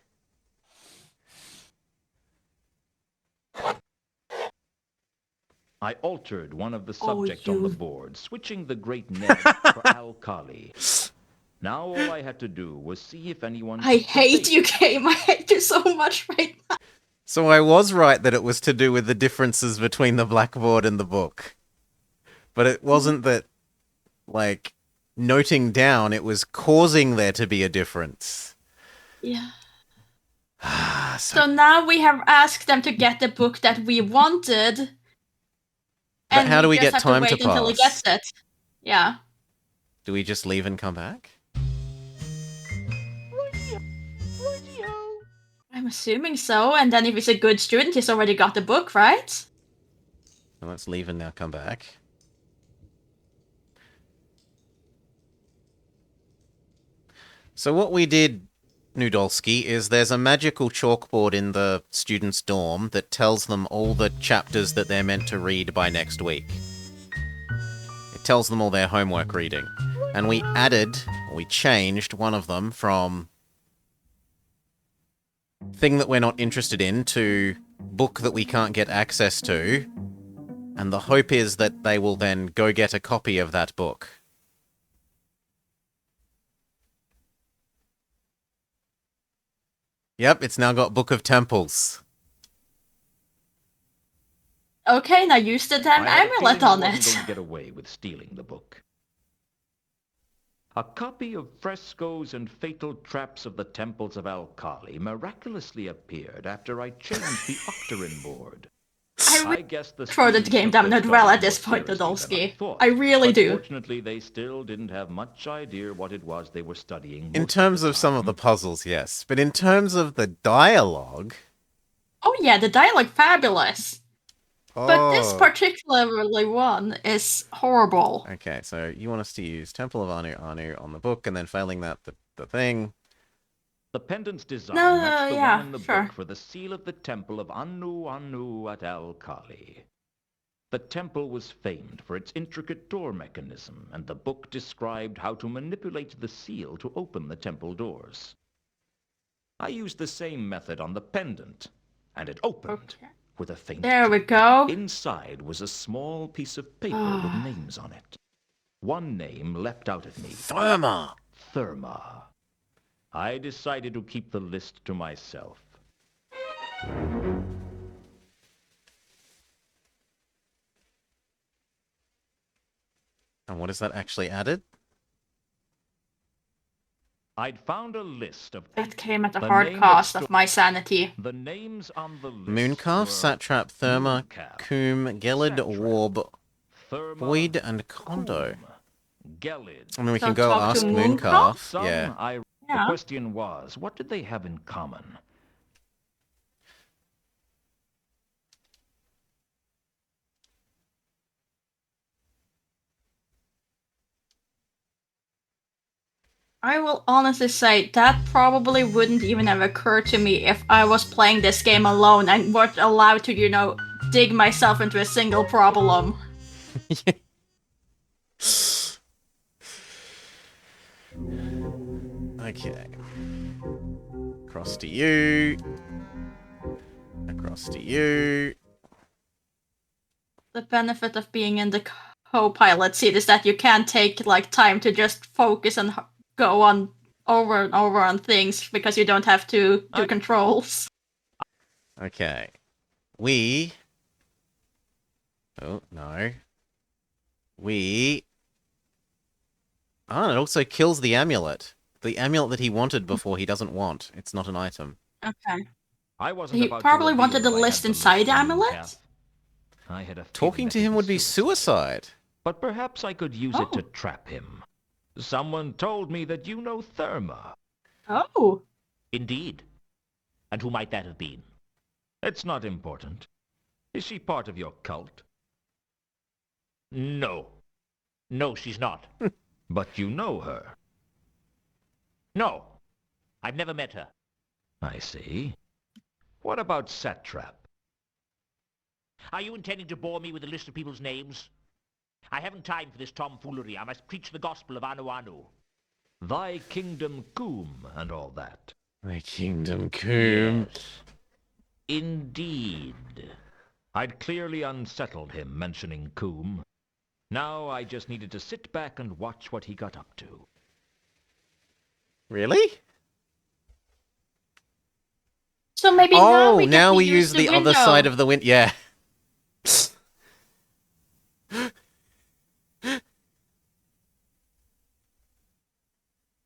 I altered one of the subjects on the board, switching the Great Ned for Alkali. Now all I had to do was see if anyone... I hate you, Game. I hate you so much right now. So I was right that it was to do with the differences between the blackboard and the book. But it wasn't that, like, noting down, it was causing there to be a difference. Yeah. So now we have asked them to get the book that we wanted. But how do we get time to pass? Until he gets it. Yeah. Do we just leave and come back? I'm assuming so, and then if he's a good student, he's already got the book, right? Well, let's leave and now come back. So what we did, Nudolsky, is there's a magical chalkboard in the students' dorm that tells them all the chapters that they're meant to read by next week. It tells them all their homework reading. And we changed one of them from thing that we're not interested in to book that we can't get access to. And the hope is that they will then go get a copy of that book. Yep, it's now got Book of Temples. Okay, now use the damn amulet on it. I wasn't going to get away with stealing the book. A copy of Frescoes and Fatal Traps of the Temples of Alkali miraculously appeared after I changed the Octarine board. I guess the throw the game down not well at this point, Nudolsky. I really do. Fortunately, they still didn't have much idea what it was they were studying. In terms of some of the puzzles, yes. But in terms of the dialogue... Oh yeah, the dialogue fabulous. Oh. But this particularly one is horrible. Okay, so you want us to use Temple of Anu Anu on the book, and then failing that, the thing... The pendant's design matched the one in the book for the seal of the temple of Anu Anu at Alkali. The temple was famed for its intricate door mechanism, and the book described how to manipulate the seal to open the temple doors. I used the same method on the pendant, and it opened with a faint There we go. Inside was a small piece of paper with names on it. One name leapt out at me. Therma! Therma. I decided to keep the list to myself. And what is that actually added? I'd found a list of... That came at a hard cost of my sanity. The names on the list Mooncalf, Satrap, Therma, Coombe, Gelid, Warb, Void, and Kondo. Gelid. I mean, we can go ask Mooncalf. Yeah. The Yeah. question was, what did they have in common? I will honestly say that probably wouldn't even have occurred to me if I was playing this game alone and weren't allowed to, dig myself into a single problem. Okay. Across to you. Across to you. The benefit of being in the co-pilot seat is that you can take like time to just focus and go on over and over on things because you don't have to do controls. Okay. Oh, no. It also kills the amulet. The amulet that he wanted before he doesn't want. It's not an item. Okay. I wasn't He about probably to wanted the reveal I had list inside the in amulet? Mooncath. I had a Talking feeling to that him he'd would be suicide. But perhaps I could use it to trap him. Someone told me that you know Therma. Oh. Indeed. And who might that have been? It's not important. Is she part of your cult? No. No, she's not. But you know her. No. I've never met her. I see. What about Satrap? Are you intending to bore me with a list of people's names? I haven't time for this tomfoolery. I must preach the gospel of Anu Anu. Thy kingdom Coom and all that. My kingdom Coom. Yes. Indeed. I'd clearly unsettled him mentioning Coom. Now I just needed to sit back and watch what he got up to. Really? So maybe now we use the other side of the window. Yeah.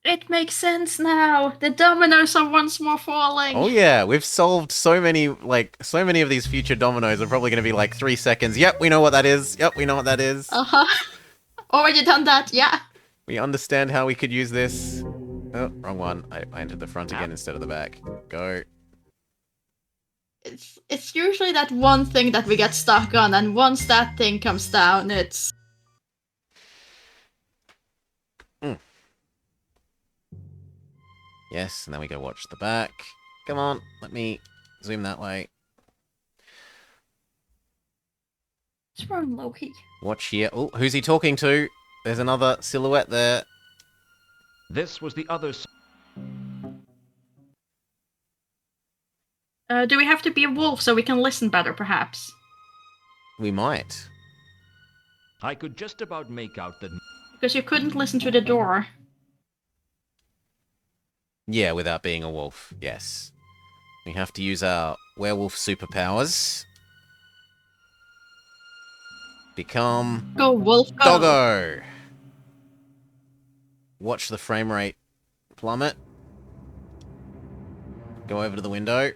It makes sense now. The dominoes are once more falling. Oh yeah, we've solved so many of these future dominoes are probably going to be like 3 seconds. Yep, we know what that is. Yep, we know what that is. Already done that, yeah. We understand how we could use this. Oh, wrong one. I entered the front again instead of the back. Go. It's usually that one thing that we get stuck on, and once that thing comes down, it's... Yes, and then we go watch the back. Come on, let me zoom that way. What's wrong, Loki? Watch here. Oh, who's he talking to? There's another silhouette there. This was the other... Do we have to be a wolf so we can listen better, perhaps? We might. I could just about make out that... Because you couldn't listen through the door. Yeah, without being a wolf. Yes. We have to use our werewolf superpowers. Become... Go, wolf, go! Doggo! Watch the frame rate plummet. Go over to the window.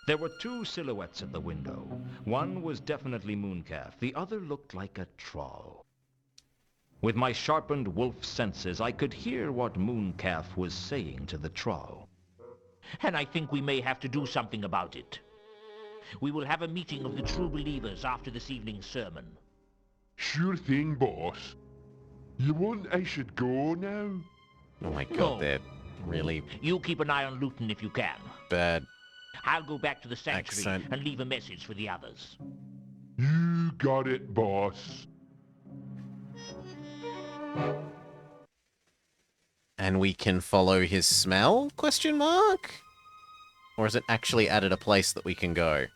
There were two silhouettes at the window. One was definitely Mooncalf. The other looked like a troll. With my sharpened wolf senses, I could hear what Mooncalf was saying to the troll. And I think we may have to do something about it. We will have a meeting of the true believers after this evening's sermon. Sure thing, boss. You want I should go now? Oh my god, No. they're really You keep an eye on Luton if you can. bad. I'll go back to the sanctuary Accent. and leave a message for the others. You got it, boss. And we can follow his smell? Question mark? Or is it actually added a place that we can go?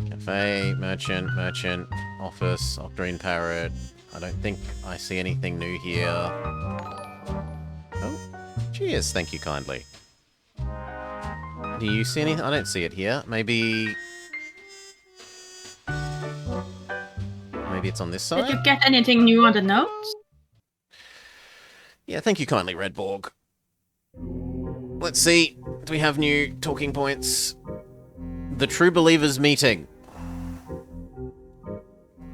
Cafe, merchant, office, Octarine Parrot. I don't think I see anything new here. Oh, cheers, thank you kindly. Do you see anything? I don't see it here. Maybe... Maybe it's on this side? Did you get anything new on the notes? Yeah, thank you kindly, Redborg. Let's see. Do we have new talking points? The True Believers meeting.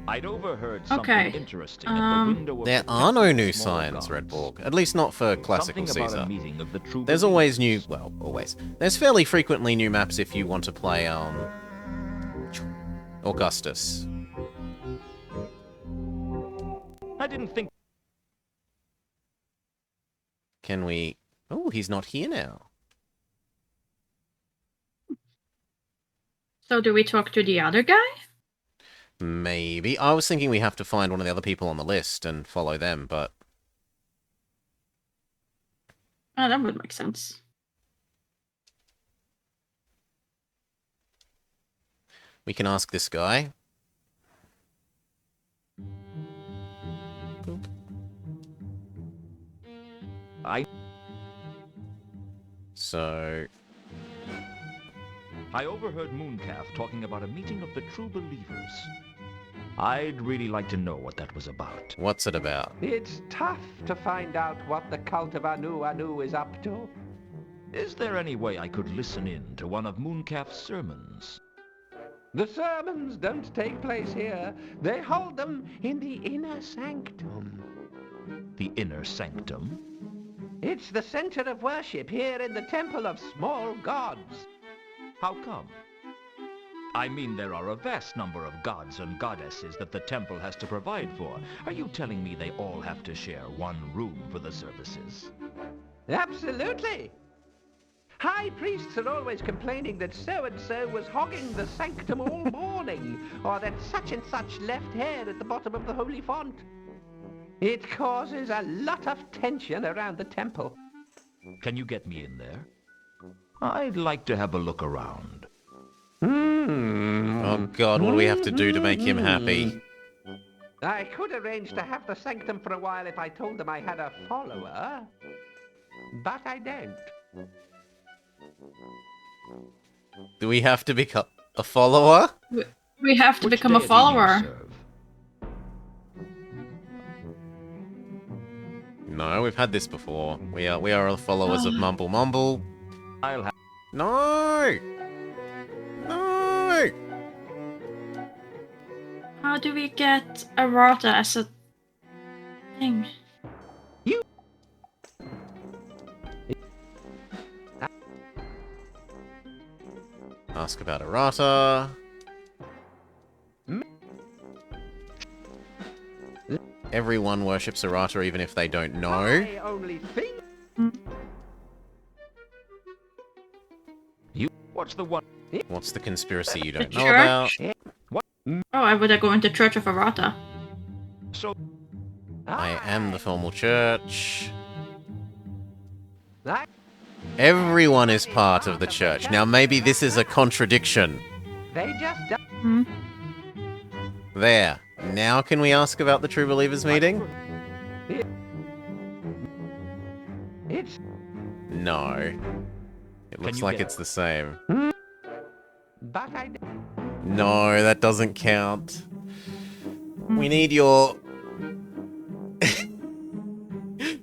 I'd overheard something Okay. interesting at the window of There the are no temple new of small signs, gods. Redborg. At least not for classical Something about Caesar. a meeting of the true There's believers. always new... Well, always. There's fairly frequently new maps if you want to play, Augustus. I didn't think... Can we... Oh, he's not here now. So do we talk to the other guy? Maybe. I was thinking we have to find one of the other people on the list and follow them, but... Oh, that would make sense. We can ask this guy. So... I overheard Mooncalf talking about a meeting of the true believers. I'd really like to know what that was about. What's it about? It's tough to find out what the cult of Anu is up to. Is there any way I could listen in to one of Mooncalf's sermons? The sermons don't take place here. They hold them in the inner sanctum. The inner sanctum? It's the center of worship here in the Temple of Small Gods. How come? I mean, there are a vast number of gods and goddesses that the temple has to provide for. Are you telling me they all have to share one room for the services? Absolutely. High priests are always complaining that so-and-so was hogging the sanctum all morning, or that such and such left hair at the bottom of the holy font. It causes a lot of tension around the temple. Can you get me in there? I'd like to have a look around. Oh god, what do we have to do to make him happy? I could arrange to have the sanctum for a while if I told them I had a follower, but I don't. Do we have to become a follower? We have to Which become a deity do you follower. serve? No, we've had this before. We are the followers of Mumble Mumble. I'll have... No! No! How do we get Errata as a thing? Ask about errata. Everyone worships errata even if they don't know. I only think... What's the one? What's the conspiracy you don't The know church? about? Oh, I would go into Church of Errata. So, I am the formal church. I- Everyone is part of the church. Now maybe this is a contradiction. They just don't... Hmm? There. Now can we ask about the True Believers meeting? It's... No. It looks you like get- it's the same. But I... No, that doesn't count. We need your...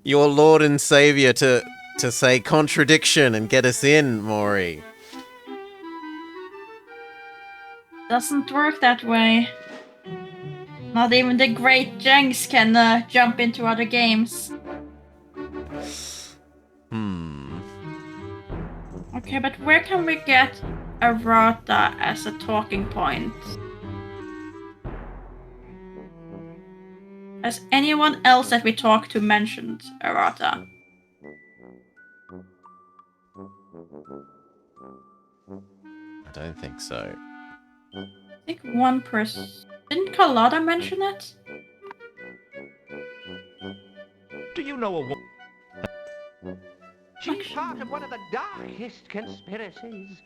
your Lord and Savior to say contradiction and get us in, Maury. Doesn't work that way. Not even the great Jenks can jump into other games. Okay, but where can we get Errata as a talking point? Has anyone else that we talked to mentioned Errata? I don't think so. I think one person... Didn't Carlotta mention it? do you know a woman? She's part of one of the darkest conspiracies,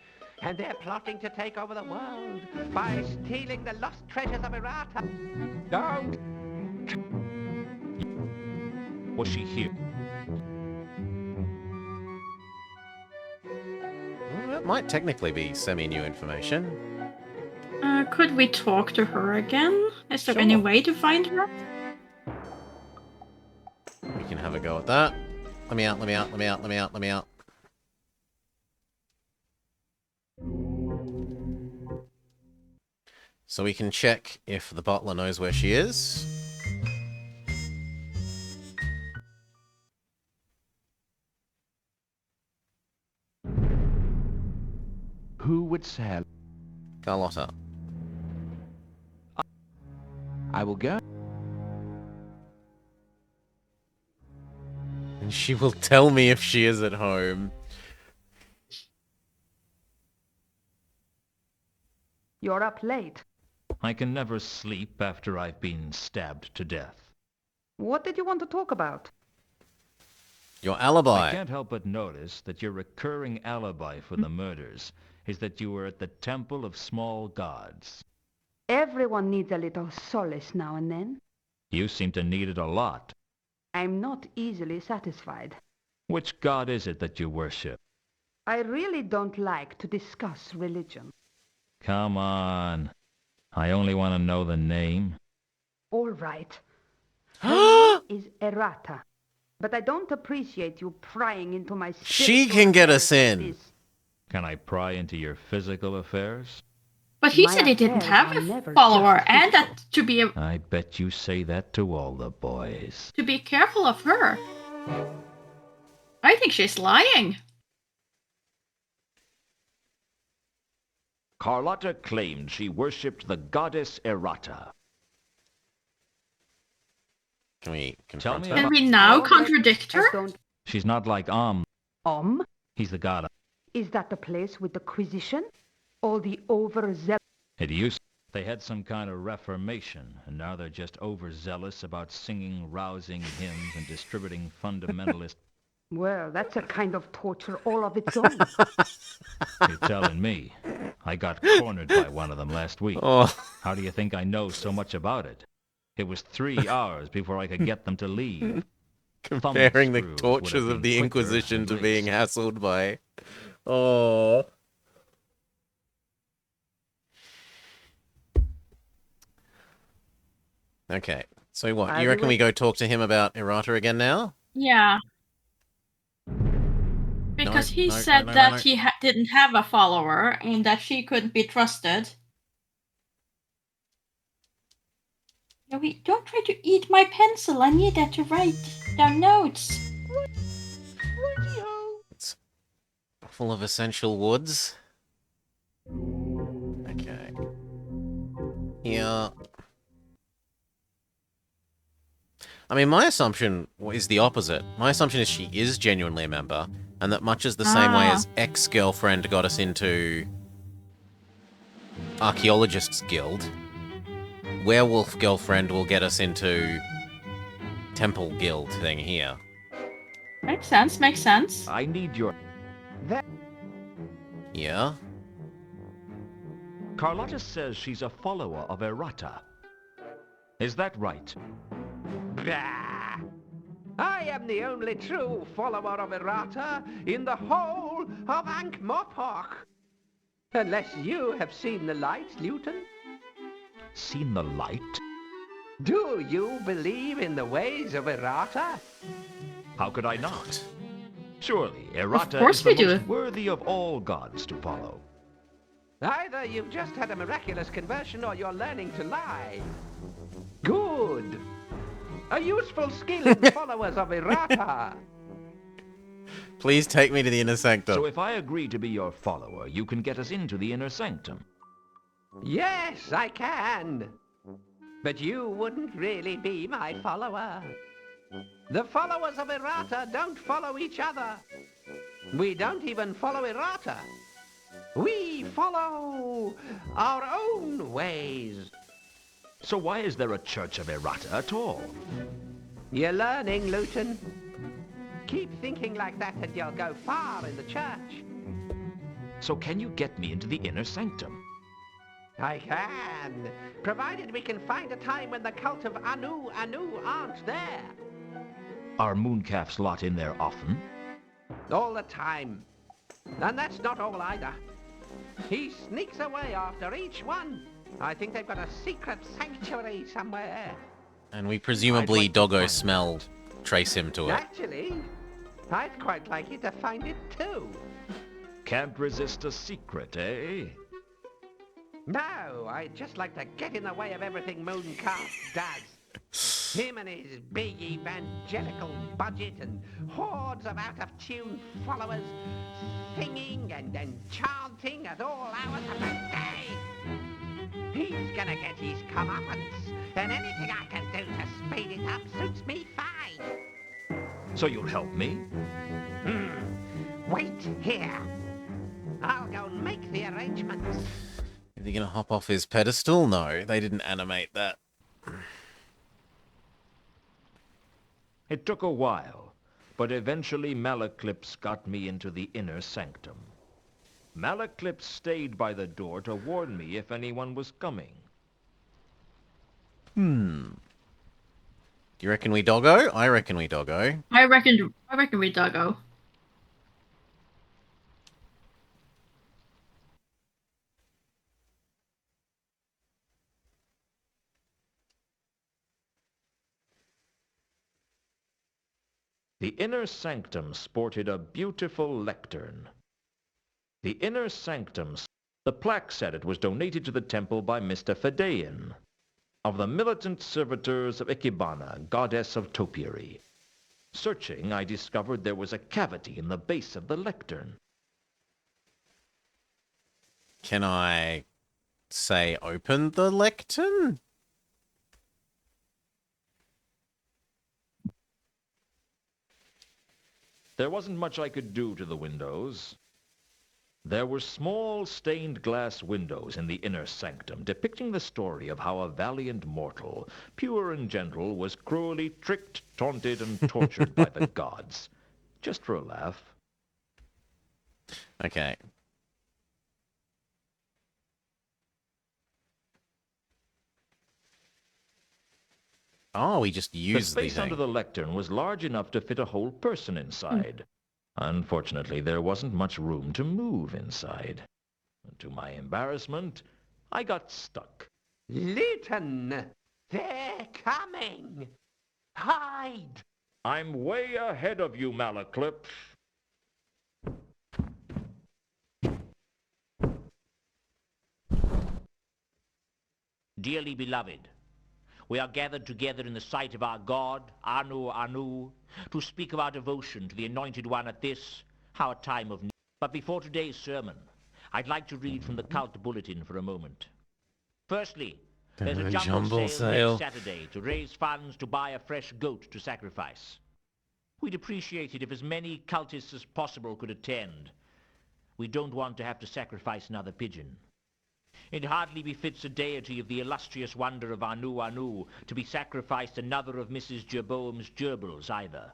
and they're plotting to take over the world by stealing the lost treasures of Errata. Don't! Was she here? Well, that might technically be semi-new information. Could we talk to her again? Is there any way to find her? We can have a go at that. Let me out, let me out, let me out, let me out, let me out. So we can check if the butler knows where she is. Who would sell? Carlotta. I will go. And she will tell me if she is at home. You're up late. I can never sleep after I've been stabbed to death. What did you want to talk about? Your alibi. I can't help but notice that your recurring alibi for the murders is that you were at the Temple of Small Gods. Everyone needs a little solace now and then. You seem to need it a lot. I'm not easily satisfied. Which god is it that you worship? I really don't like to discuss religion. Come on. I only want to know the name. All right. Her name is Errata. But I don't appreciate you prying into my She can get us affairs like in. this. Can I pry into your physical affairs? But he My said he didn't affairs have are a never follower, just and that physical. I bet you say that to all the boys. to be careful of her. I think she's lying. Carlotta claimed she worshipped the goddess Errata. Can we Tell confront me her? Can we now All right, contradict I her? don't... She's not like He's the god. Is that the place with the Quisition? All the overzealous... It used. They had some kind of reformation, and now they're just overzealous about singing rousing hymns and distributing fundamentalist. Well, that's a kind of torture all of its own. You're telling me. I got cornered by one of them last week. Oh. How do you think I know so much about it? It was 3 hours before I could get them to leave. Comparing the Thumbscrews would tortures have of been the quicker, Inquisition at to being least. hassled by... Oh. Okay. So what, you reckon we go talk to him about Errata again now? Yeah. Because he no, said no, that no. he didn't have a follower and that she couldn't be trusted. No, don't try to eat my pencil. I need that to write down notes. It's full of essential woods. Okay. Yeah. I mean, my assumption is the opposite. My assumption is she is genuinely a member, and that much as the same way as ex-girlfriend got us into Archaeologists Guild, werewolf girlfriend will get us into Temple Guild thing here. Makes sense, makes sense. I need your... Yeah? Carlotta says she's a follower of Errata. Is that right? Bah! I am the only true follower of Errata in the whole of Ankh-Morpork. Unless you have seen the light, Luton. Seen the light? Do you believe in the ways of Errata? How could I not? Surely, Errata course is the we do. most worthy of all gods to follow. Either you've just had a miraculous conversion or you're learning to lie. Good. A useful skill in followers of Errata. Please take me to the inner sanctum. So if I agree to be your follower, you can get us into the inner sanctum. Yes, I can. But you wouldn't really be my follower. The followers of Errata don't follow each other. We don't even follow Errata. We follow our own ways. So why is there a Church of Errata at all? You're learning, Luton. Keep thinking like that and you'll go far in the church. So can you get me into the inner sanctum? I can, provided we can find a time when the cult of Anu aren't there. Are mooncalfs lot in there often? All the time. And that's not all either. He sneaks away after each one I think they've got a secret sanctuary somewhere. And we presumably like to doggo find smell trace him to it. Actually, I'd quite like you to find it too. Can't resist a secret, eh? No, I'd just like to get in the way of everything Mooncalf does. Him and his big evangelical budget and hordes of out-of-tune followers singing and chanting at all hours of the day. He's gonna get his comeuppance, and anything I can do to speed it up suits me fine. So you'll help me? Wait here. I'll go and make the arrangements. Is he gonna hop off his pedestal? No, they didn't animate that. It took a while, but eventually Malaclypse got me into the inner sanctum. Malaclypse stayed by the door to warn me if anyone was coming. Do you reckon we doggo? I reckon we doggo. I reckon we doggo. The inner sanctum sported a beautiful lectern. The inner sanctum, the plaque said it was donated to the temple by Mr. Fidean, of the militant servitors of Ikebana, goddess of topiary. Searching, I discovered there was a cavity in the base of the lectern. Can I say open the lectern? There wasn't much I could do to the windows. There were small stained glass windows in the inner sanctum depicting the story of how a valiant mortal, pure and gentle, was cruelly tricked, taunted, and tortured by the gods. Just for a laugh. Okay. Oh, we just used the space under the lectern was large enough to fit a whole person inside. Unfortunately, there wasn't much room to move inside. To my embarrassment, I got stuck. Lytton! They're coming! Hide! I'm way ahead of you, Malaclypse. Dearly beloved, we are gathered together in the sight of our God, Anu Anu, to speak of our devotion to the Anointed One at this, our time of need. But before today's sermon, I'd like to read from the cult bulletin for a moment. Firstly, there's a jumble sale next Saturday to raise funds to buy a fresh goat to sacrifice. We'd appreciate it if as many cultists as possible could attend. We don't want to have to sacrifice another pigeon. It hardly befits a deity of the illustrious wonder of Anu Anu to be sacrificed another of Mrs. Jerboam's gerbils either.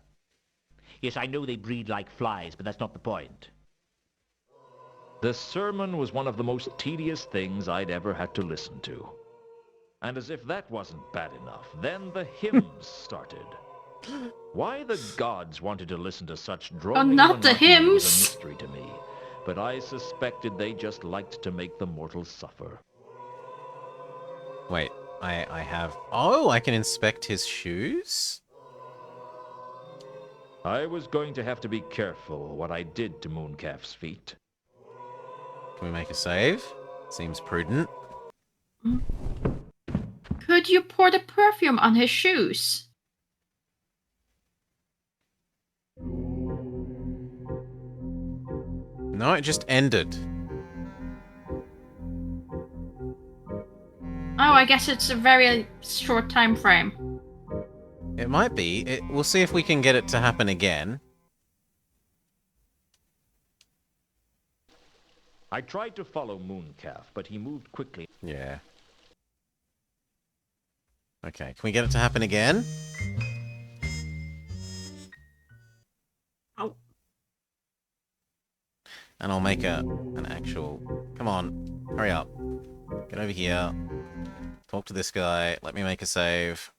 Yes, I know they breed like flies, but that's not the point. The sermon was one of the most tedious things I'd ever had to listen to. And as if that wasn't bad enough, then the hymns started. Why the gods wanted to listen to such droning not the monotony was hymns. a mystery to me. But I suspected they just liked to make the mortals suffer. Wait, I have... Oh, I can inspect his shoes? I was going to have to be careful what I did to Mooncalf's feet. Can we make a save? Seems prudent. Could you pour the perfume on his shoes? No, it just ended. Oh, I guess it's a very short time frame. It might be. We'll see if we can get it to happen again. I tried to follow Mooncalf, but he moved quickly. Yeah. Okay, can we get it to happen again? Oh. And I'll make an actual... Come on, hurry up. Get over here. Talk to this guy. Let me make a save.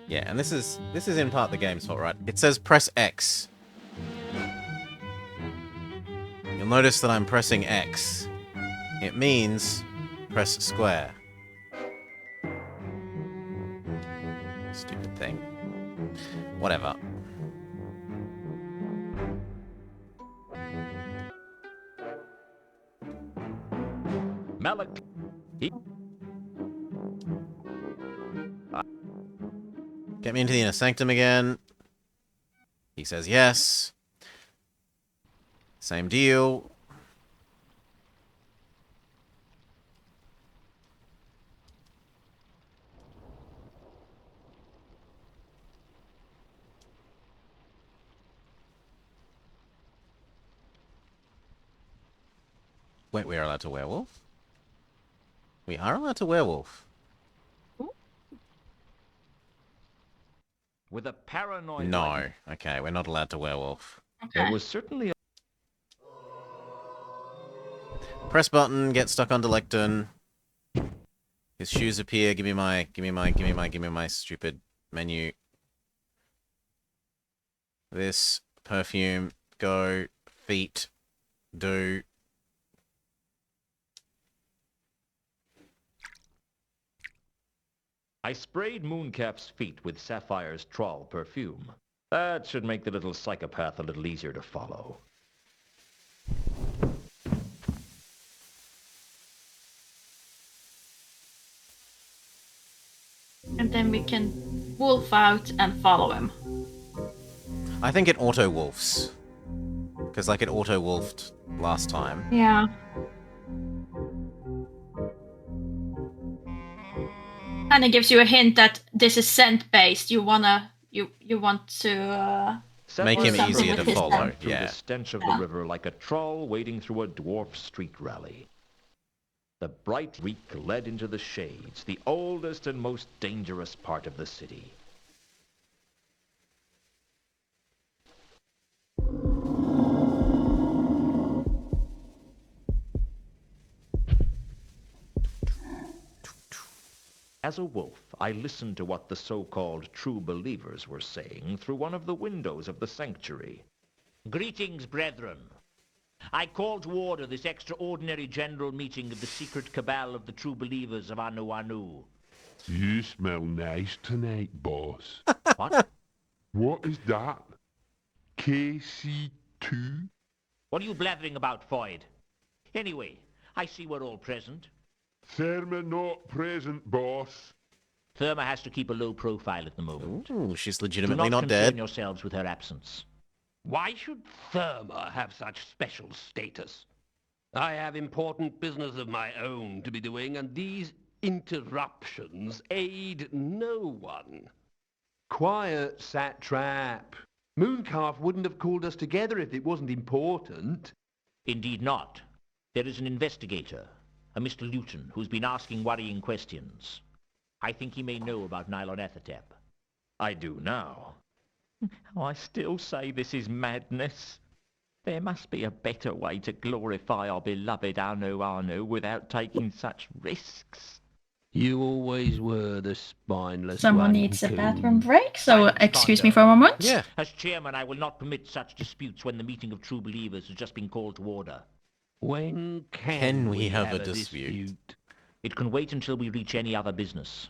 Yeah, and this is in part the game's fault, right? It says press X. You'll notice that I'm pressing X. It means press square. Stupid thing. Whatever. Malik. Get me into the inner sanctum again. He says yes. Same deal. Wait, we are allowed to werewolf? We are allowed to werewolf. With a paranoid... No. Okay, we're not allowed to werewolf. Okay. There was certainly a... Press button, get stuck on Lectern. His shoes appear. Give me my stupid menu. This, perfume, go, feet, do. I sprayed Mooncalf's feet with Sapphire's trawl perfume. That should make the little psychopath a little easier to follow. And then we can wolf out and follow him. I think it auto-wolfs. Because like it auto-wolfed last time. Yeah. And it gives you a hint that this is scent-based. You want to Make him something easier with to his follow, scent. Through yeah. the stench of the river like a trawl wading through a dwarf street rally. The bright reek led into the shades, the oldest and most dangerous part of the city. As a wolf, I listened to what the so-called true believers were saying through one of the windows of the sanctuary. Greetings, brethren. I call to order this extraordinary general meeting of the secret cabal of the true believers of Anu Anu. You smell nice tonight, boss. What? What is that? KC2? What are you blathering about, Foyd? Anyway, I see we're all present. Therma not present, boss. Therma has to keep a low profile at the moment. Ooh, she's Do legitimately not concern dead. yourselves with her absence. Why should Therma have such special status? I have important business of my own to be doing, and these interruptions aid no one. Quiet, satrap. Mooncalf wouldn't have called us together if it wasn't important. Indeed not. There is an investigator, a Mr. Luton, who's been asking worrying questions. I think he may know about Nylonathotep. I do now. I still say this is madness. There must be a better way to glorify our beloved Anu Anu without taking such risks. You always were the spineless Someone one, needs a Coon. bathroom break, so Silence, excuse me Father. for a moment. Yeah. As chairman, I will not permit such disputes when the meeting of true believers has just been called to order. When Can we have a dispute? It can wait until we reach any other business.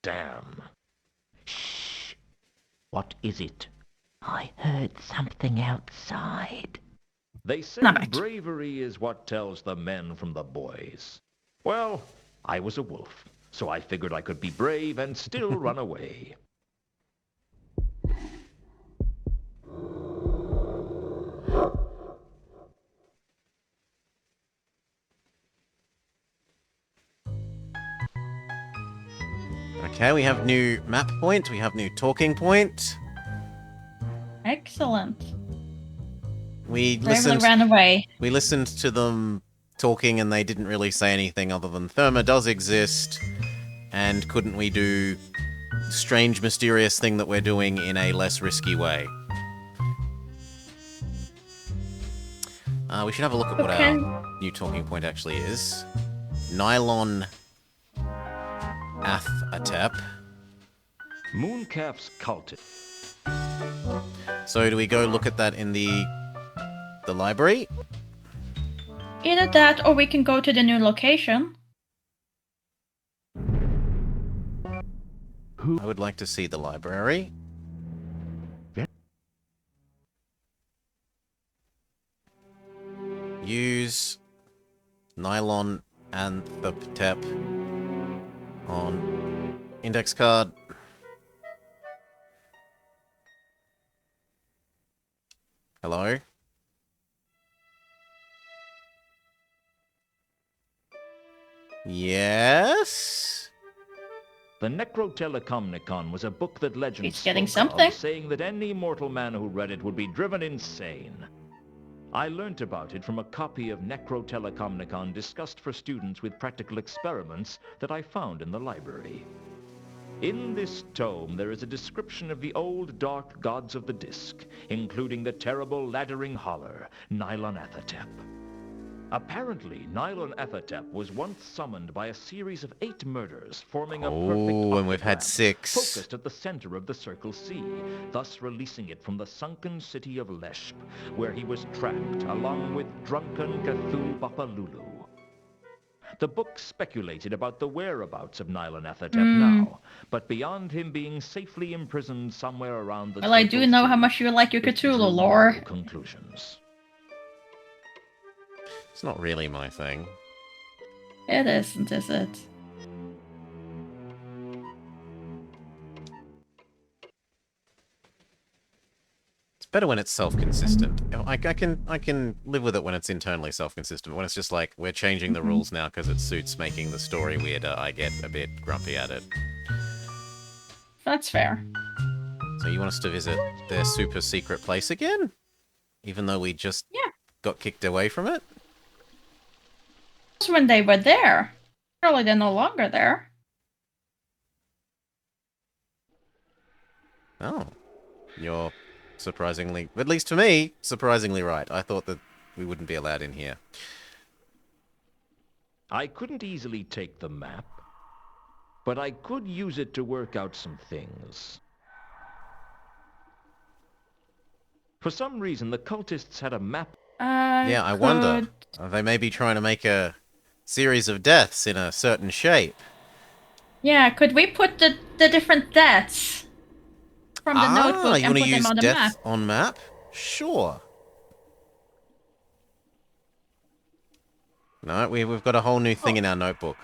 Damn. Shh. What is it? I heard something outside. They say Not much. bravery is what tells the men from the boys. Well, I was a wolf, so I figured I could be brave and still run away. Okay, we have new map point, we have new talking point. Excellent. We Bravely listened ran away. We listened to them talking and they didn't really say anything other than Therma does exist, and couldn't we do strange mysterious thing that we're doing in a less risky way. We should have a look at what Okay. our new talking point actually is. Nylon Athatep. Mooncalf's cultist. So do we go look at that in the library? Either that, or we can go to the new location. I would like to see the library. Use nylon anthotep on index card. Hello? Yes? The Necrotelecomnicon was a book that legend It's getting spoke something. of, saying that any mortal man who read it would be driven insane. I learnt about it from a copy of Necrotelecomnicon discussed for students with practical experiments that I found in the library. In this tome, there is a description of the old dark gods of the Disc, including the terrible laddering holler, Nylonathotep. Apparently, Nylonathotep was once summoned by a series of 8 murders, forming a perfect Oh, and we've had octagram, 6. focused at the center of the Circle C, thus releasing it from the sunken city of Leshp, where he was trapped along with drunken Cthulhu Bapalulu. The book speculated about the whereabouts of Nylonathotep now, but beyond him being safely imprisoned somewhere around the Well, I do know how much you like your it drew Cthulhu lore. no conclusions. It's not really my thing. It isn't, is it? It's better when it's self-consistent. I can live with it when it's internally self-consistent. When it's just like, we're changing the rules now because it suits making the story weirder, I get a bit grumpy at it. That's fair. So you want us to visit their super secret place again? Even though we just got kicked away from it? That's when they were there. Surely they're no longer there. Oh. You're surprisingly, at least to me, surprisingly right. I thought that we wouldn't be allowed in here. I couldn't easily take the map, but I could use it to work out some things. For some reason, the cultists had a map. Yeah, I wonder. They may be trying to make a series of deaths in a certain shape. Yeah, could we put the different deaths from the notebook you and want to put them use on the death map? on map? Sure. No, we've got a whole new thing in our notebook.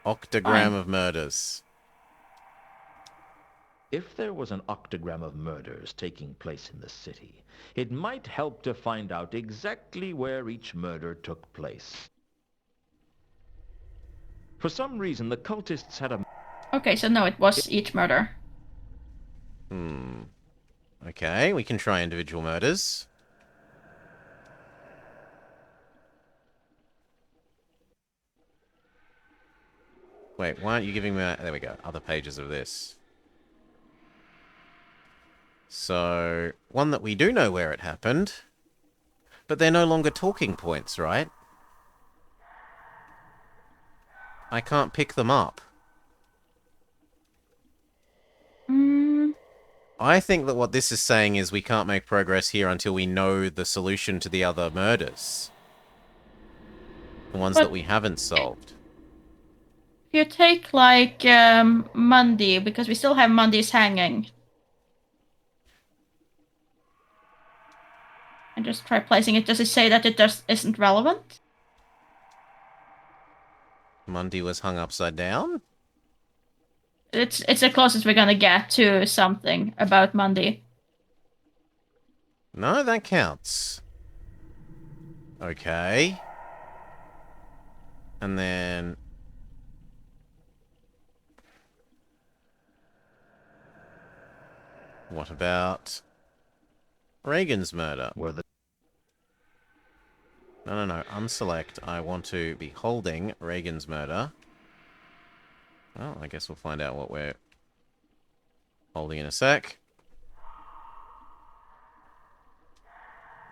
Octagram of murders. If there was an octagram of murders taking place in the city, it might help to find out exactly where each murder took place. For some reason, the cultists had a... Okay, so no, it was each murder. Okay, we can try individual murders. Wait, why aren't you giving me... There we go, other pages of this. So, one that we do know where it happened, but they're no longer talking points, right? I can't pick them up. I think that what this is saying is we can't make progress here until we know the solution to the other murders. The ones that we haven't solved. If you take, like, Mundy, because we still have Mundy's hanging. And just try placing it. Does it say that it just isn't relevant? Mundy was hung upside down? It's the closest we're gonna get to something about Mundy. No, that counts. Okay. And then... what about Reagan's murder? No. Unselect. I want to be holding Reagan's murder. Well, I guess we'll find out what we're holding in a sec.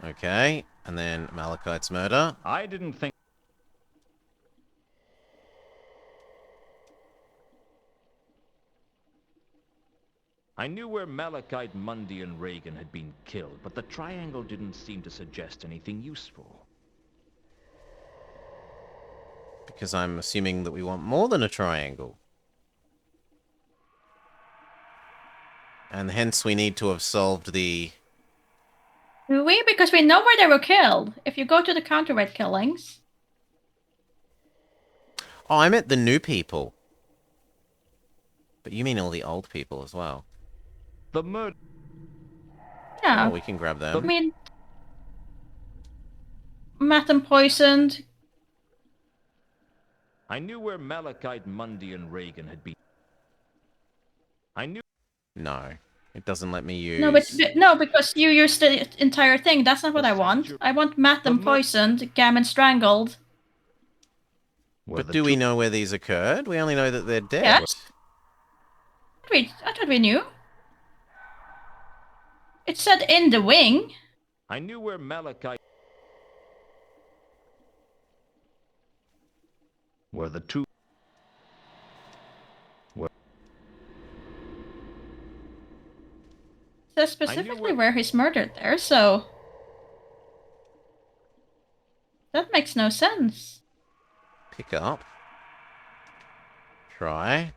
Okay. And then Malachite's murder. I didn't think... I knew where Malachite, Mundy, and Reagan had been killed, but the triangle didn't seem to suggest anything useful. Because I'm assuming that we want more than a triangle. And hence we need to have solved the... Do we? Because we know where they were killed. If you go to the counterweight killings. Oh, I meant the new people. But you mean all the old people as well. The murder... Yeah. Oh, we can grab them. I mean... Matt and poisoned. I knew where Malachite, Mundy, and Reagan had been... I knew... No. It doesn't let me use... No, because you used the entire thing. That's not what I want. I want Matt and poisoned, Gammon strangled. But do we know where these occurred? We only know that they're dead. Yes. I thought we knew. It said in the wing. I knew where Malachite... Were the two... It says specifically where he's murdered there, so... That makes no sense. Pick up. Try.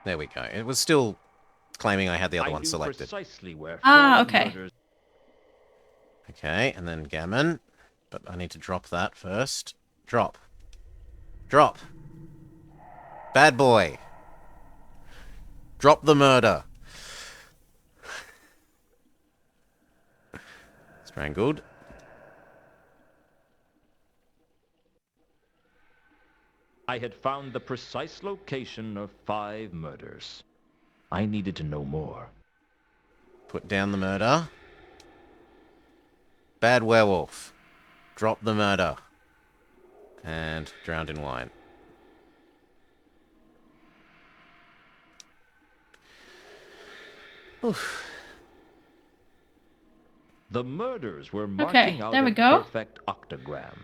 There we go. It was still claiming I had the other one selected. Precisely where okay. Okay, and then Gammon. But I need to drop that first. Drop. Drop. Bad boy. Drop the murder. Strangled. I had found the precise location of 5 murders. I needed to know more. Put down the murder. Bad werewolf. Drop the murder. And drowned in wine. Oof. The murders were marking out a perfect octagram.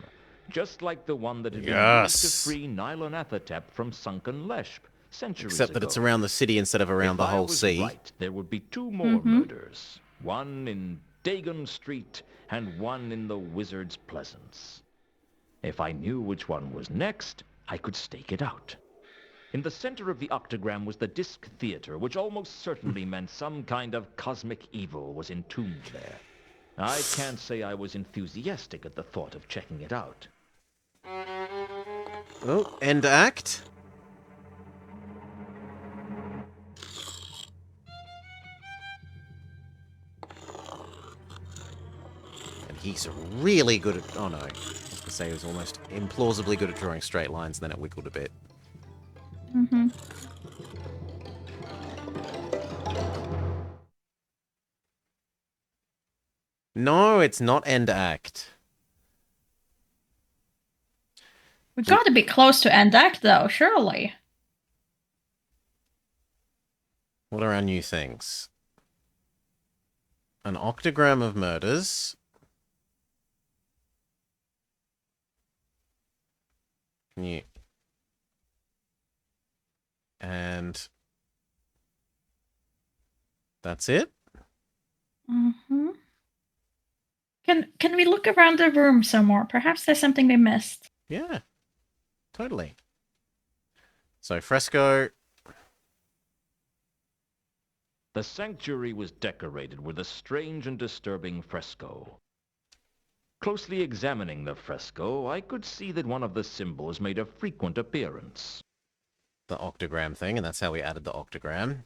Just like the one that had been used to free Nylonathotep from sunken Leshp centuries Except that it's around the city instead of around the whole sea. Right, there would be 2 more murders. One in Dagon Street and one in the Wizard's Pleasance. If I knew which one was next, I could stake it out. In the center of the octagram was the Disc Theater, which almost certainly meant some kind of cosmic evil was entombed there. I can't say I was enthusiastic at the thought of checking it out. Oh, end act. And he's really good at... Oh no. I was going to say he was almost implausibly good at drawing straight lines, and then it wiggled a bit. Mm-hmm. No, it's not end act. We gotta be close to end act, though, surely. What are our new things? An octagram of murders. New. And that's it? Mm-hmm. Can we look around the room some more? Perhaps there's something we missed. Yeah. Totally. So, fresco. The sanctuary was decorated with a strange and disturbing fresco. Closely examining the fresco, I could see that one of the symbols made a frequent appearance. The octagram thing, and that's how we added the octagram.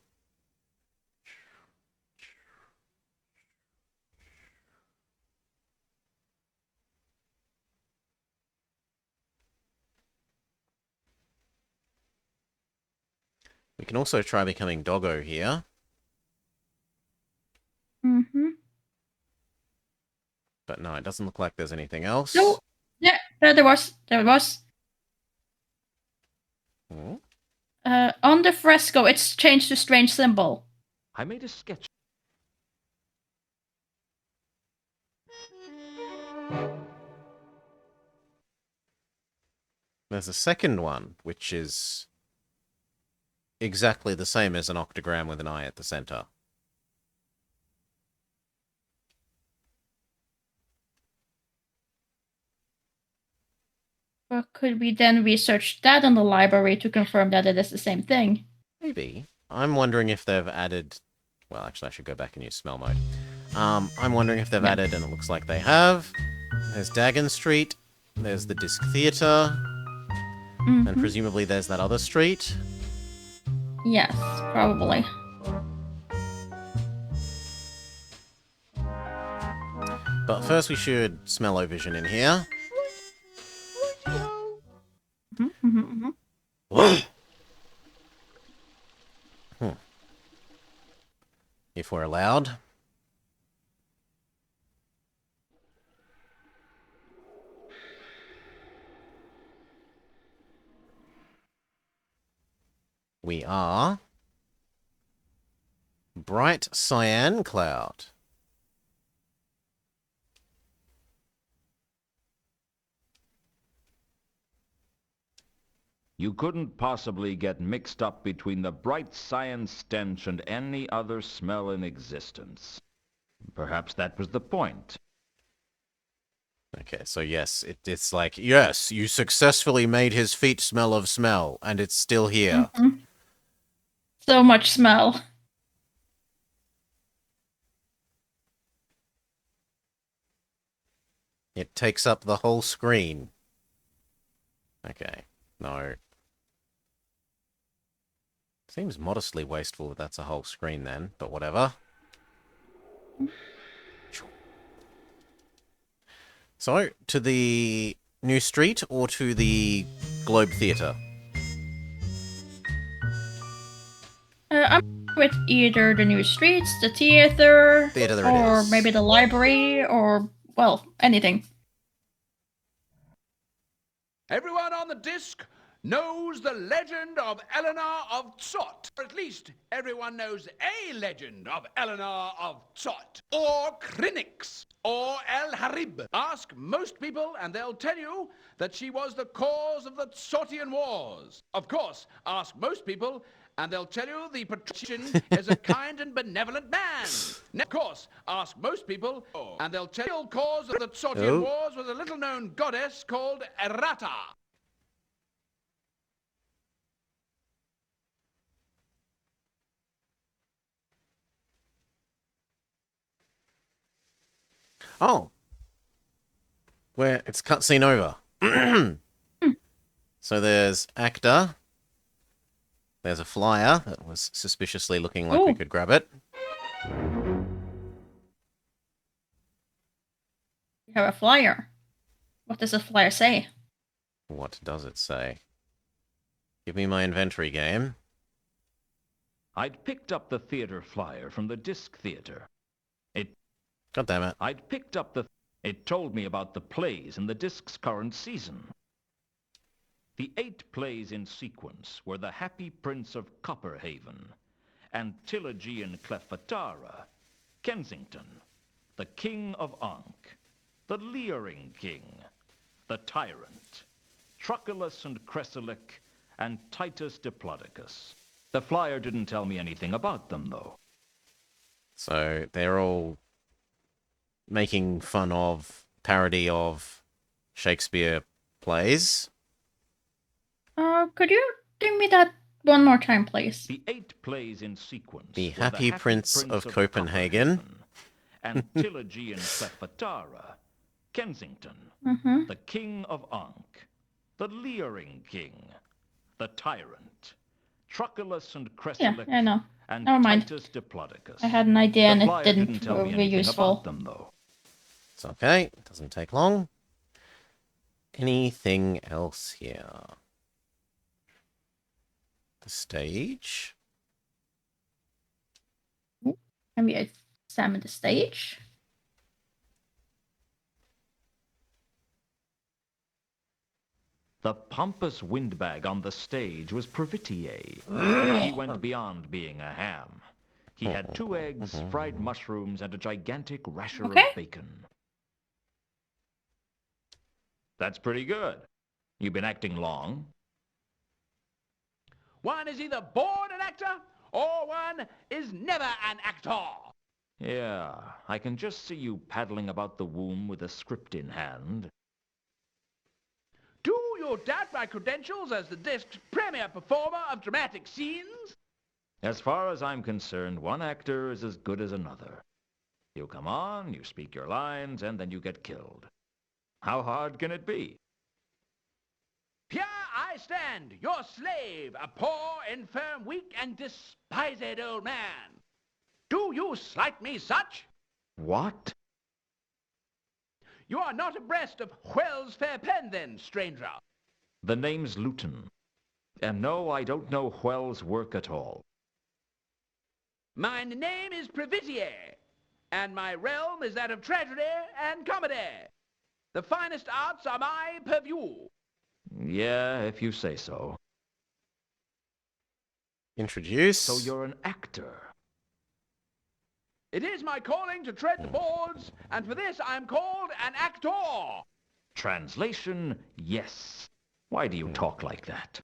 We can also try becoming Doggo here. Mm-hmm. But no, it doesn't look like there's anything else. No. Yeah, there was. There was. Oh. On the fresco, it's changed to strange symbol. I made a sketch. There's a second one, which is exactly the same as an octagram with an eye at the center. But could we then research that on the library to confirm that it is the same thing? Maybe. I'm wondering if they've added... Well, actually, I should go back and use smell mode. I'm wondering if they've added, and it looks like they have. There's Dagon Street. There's the Disc Theatre. And presumably there's that other street. Yes, probably. But first we should smell-o-vision in here. If we're allowed. We are... Bright Cyan Cloud. You couldn't possibly get mixed up between the bright cyan stench and any other smell in existence. Perhaps that was the point. Okay, so yes, it's like, yes, you successfully made his feet smell of smell, and it's still here. So much smell. It takes up the whole screen. Okay, no. Seems modestly wasteful that that's a whole screen then, but whatever. So, to the new street or to the Globe Theatre? I'm with either the new streets, the theater, or maybe the library, or, well, anything. Everyone on the disc knows the legend of Eleanor of Tzot. Or at least everyone knows a legend of Eleanor of Tzot. Or Krinix. Or El Harib. Ask most people and they'll tell you that she was the cause of the Tzotian Wars. Of course, ask most people and they'll tell you the patrician is a kind and benevolent man. Of course, ask most people and they'll tell you the cause of the Tzotian Wars was a little-known goddess called Errata. Oh. Where it's cutscene over. So there's Actor. There's a flyer that was suspiciously looking like we could grab it. You have a flyer. What does the flyer say? What does it say? Give me my inventory, game. I'd picked up the theater flyer from the Disc Theater. God damn it. I'd picked up It told me about the plays in the Disc's current season. The 8 plays in sequence were The Happy Prince of Copperhaven, Antilogy and Cleopatra, Kensington, The King of Ankh, The Leering King, The Tyrant, Truculus and Cressylic, and Titus Diplodocus. The flyer didn't tell me anything about them, though. So they're all making fun of, parody of Shakespeare plays. Could you give me that one more time, please? The 8 plays in sequence. The Happy Prince of Copenhagen. Antilogy and Cleopatra, Kensington, The King of Ankh, The Leering King, The Tyrant, Truculus and Cressylic, I know. and Never mind. Titus Diplodocus. I had an idea and it didn't didn't tell me be anything useful. about them, though. It's okay. It doesn't take long. Anything else here? The stage? Can we examine the stage? The pompous windbag on the stage was Previtier. He went beyond being a ham. He had 2 eggs, fried mushrooms, and a gigantic rasher of bacon. That's pretty good. You've been acting long? One is either born an actor, or one is never an actor. Yeah, I can just see you paddling about the womb with a script in hand. Do you doubt my credentials as the disc's premier performer of dramatic scenes? As far as I'm concerned, one actor is as good as another. You come on, you speak your lines, and then you get killed. How hard can it be? Here I stand, your slave, a poor, infirm, weak, and despised old man. Do you slight me such? What? You are not abreast of Whell's fair pen, then, stranger. The name's Luton. And no, I don't know Whell's work at all. My name is Previsier, and my realm is that of tragedy and comedy. The finest arts are my purview. Yeah, if you say so. Introduce. So you're an actor. It is my calling to tread the boards, and for this I am called an actor. Translation, yes. Why do you talk like that?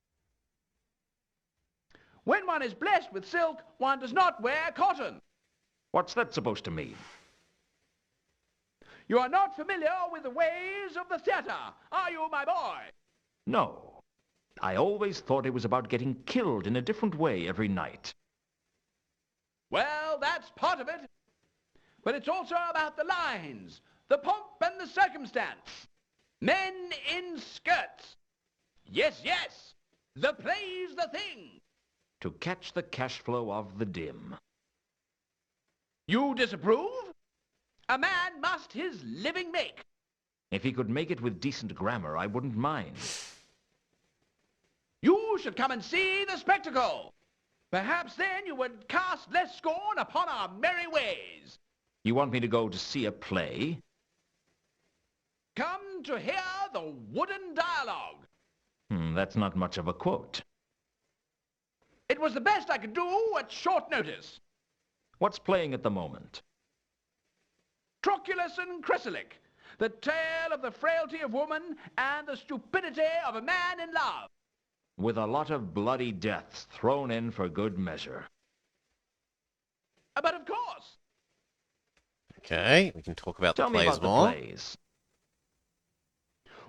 When one is blessed with silk, one does not wear cotton. What's that supposed to mean? You are not familiar with the ways of the theater, are you, my boy? No. I always thought it was about getting killed in a different way every night. Well, that's part of it. But it's also about the lines, the pomp and the circumstance. Men in skirts. Yes, yes. The play's the thing. To catch the cash flow of the dim. You disapprove? A man must his living make. If he could make it with decent grammar, I wouldn't mind. You should come and see the spectacle. Perhaps then you would cast less scorn upon our merry ways. You want me to go to see a play? Come to hear the wooden dialogue. That's not much of a quote. It was the best I could do at short notice. What's playing at the moment? Troculus and Chrysalic, the tale of the frailty of woman and the stupidity of a man in love. With a lot of bloody deaths thrown in for good measure. But of course. Okay, we can talk about the Tell me plays about more. the plays.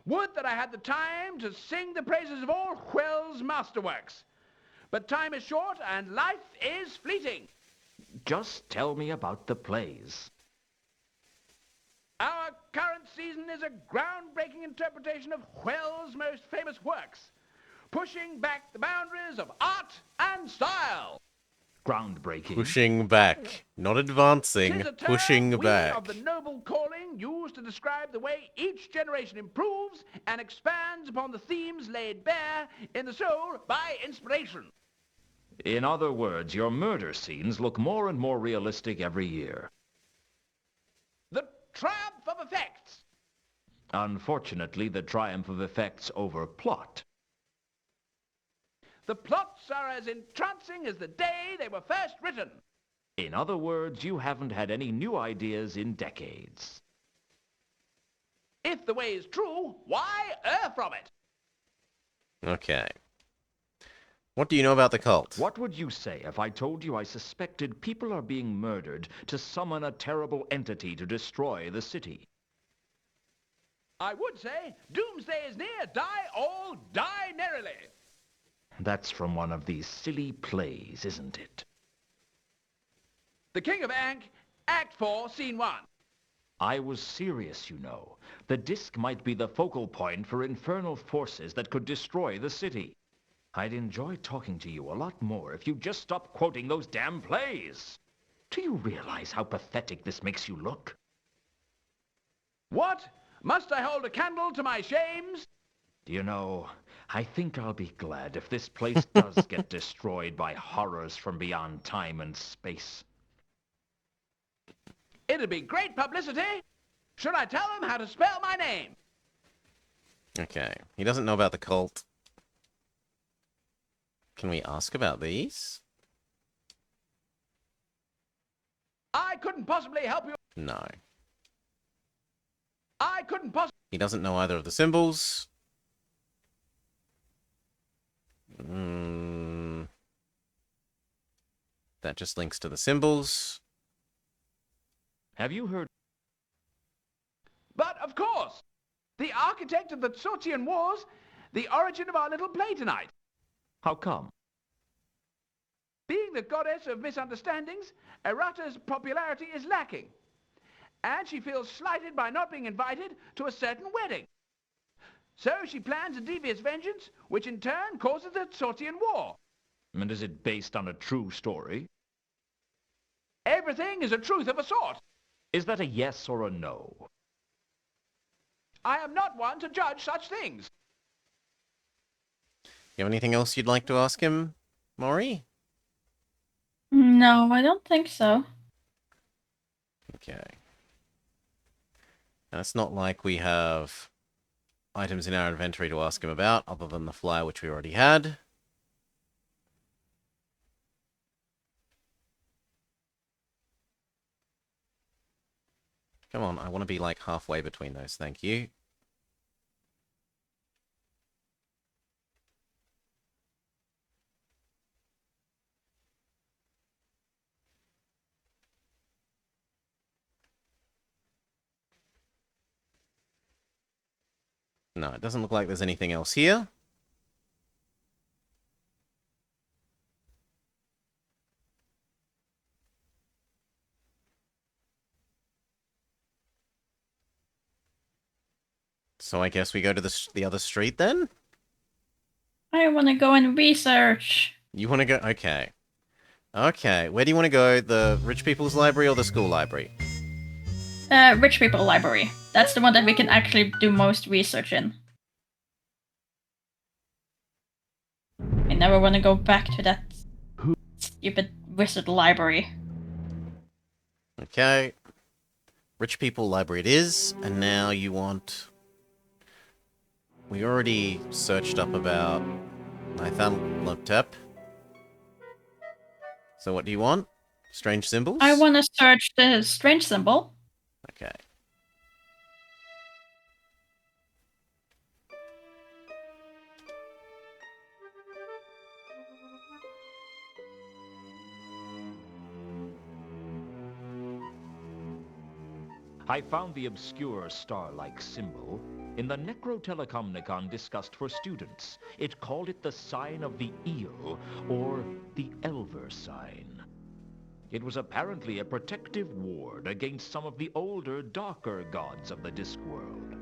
Would that I had the time to sing the praises of all Whell's masterworks. But time is short and life is fleeting. Just tell me about the plays. Our current season is a groundbreaking interpretation of Whell's most famous works, pushing back the boundaries of art and style. Groundbreaking. Pushing back, not advancing, 'Tis a term pushing we back. of the noble calling used to describe the way each generation improves and expands upon the themes laid bare in the soul by inspiration. In other words, your murder scenes look more and more realistic every year. The triumph of effects. Unfortunately, the triumph of effects over plot. The plots are as entrancing as the day they were first written. In other words, you haven't had any new ideas in decades. If the way is true, why err from it? Okay. What do you know about the cult? What would you say if I told you I suspected people are being murdered to summon a terrible entity to destroy the city? I would say, doomsday is near, die all, die merrily. That's from one of these silly plays, isn't it? The King of Ankh, Act 4, Scene 1. I was serious, you know. The disc might be the focal point for infernal forces that could destroy the city. I'd enjoy talking to you a lot more if you'd just stop quoting those damn plays. Do you realize how pathetic this makes you look? What? Must I hold a candle to my shames? You know, I think I'll be glad if this place does get destroyed by horrors from beyond time and space. It'd be great publicity. Should I tell them how to spell my name? Okay, he doesn't know about the cult. Can we ask about these? I couldn't possibly help you. No. I couldn't possibly... He doesn't know either of the symbols. That just links to the symbols. Have you heard? But, of course, the architect of the Tsortian Wars, the origin of our little play tonight. How come? Being the goddess of misunderstandings, Errata's popularity is lacking. And she feels slighted by not being invited to a certain wedding. So she plans a devious vengeance, which in turn causes the Tsortian War. And is it based on a true story? Everything is a truth of a sort. Is that a yes or a no? I am not one to judge such things. You have anything else you'd like to ask him, Maury? No, I don't think so. Okay. Now, it's not like we have items in our inventory to ask him about, other than the flyer, which we already had. Come on, I want to be like halfway between those, thank you. No, it doesn't look like there's anything else here. So I guess we go to the other street then? I want to go and research. You want to go? Okay. Okay, where do you want to go? The rich people's library or the school library? Rich people library. That's the one that we can actually do most research in. I never want to go back to that stupid wizard library. Okay. Rich people library it is, and now you want... We already searched up about Nythalotep. So what do you want? Strange symbols? I want to search the strange symbol. Okay. I found the obscure star-like symbol in the Necrotelecomnicon discussed for students. It called it the sign of the eel, or the Elver sign. It was apparently a protective ward against some of the older, darker gods of the Discworld.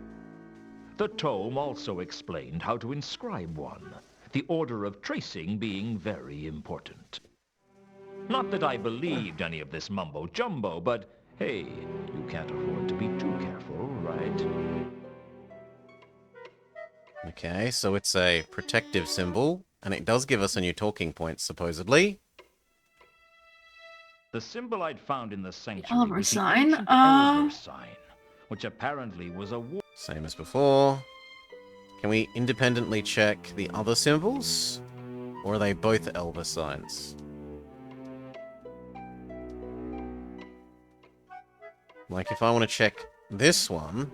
The tome also explained how to inscribe one, the order of tracing being very important. Not that I believed any of this mumbo-jumbo, but hey, you can't afford to be too careful, right? Okay, so it's a protective symbol, and it does give us a new talking point, supposedly. The symbol I'd found in the sanctuary Elver was the sign, ancient Elver sign, which apparently was a war. Same as before. Can we independently check the other symbols? Or are they both Elver signs? Like, if I want to check this one...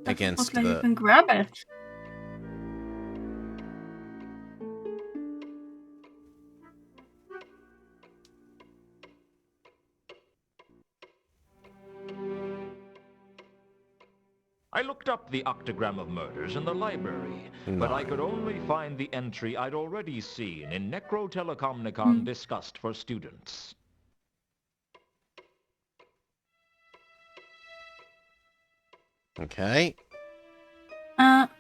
against Looks like the... you can grab it. I looked up the octagram of murders in the library, No. but I could only find the entry I'd already seen in Necrotelecomnicon discussed for students. Okay.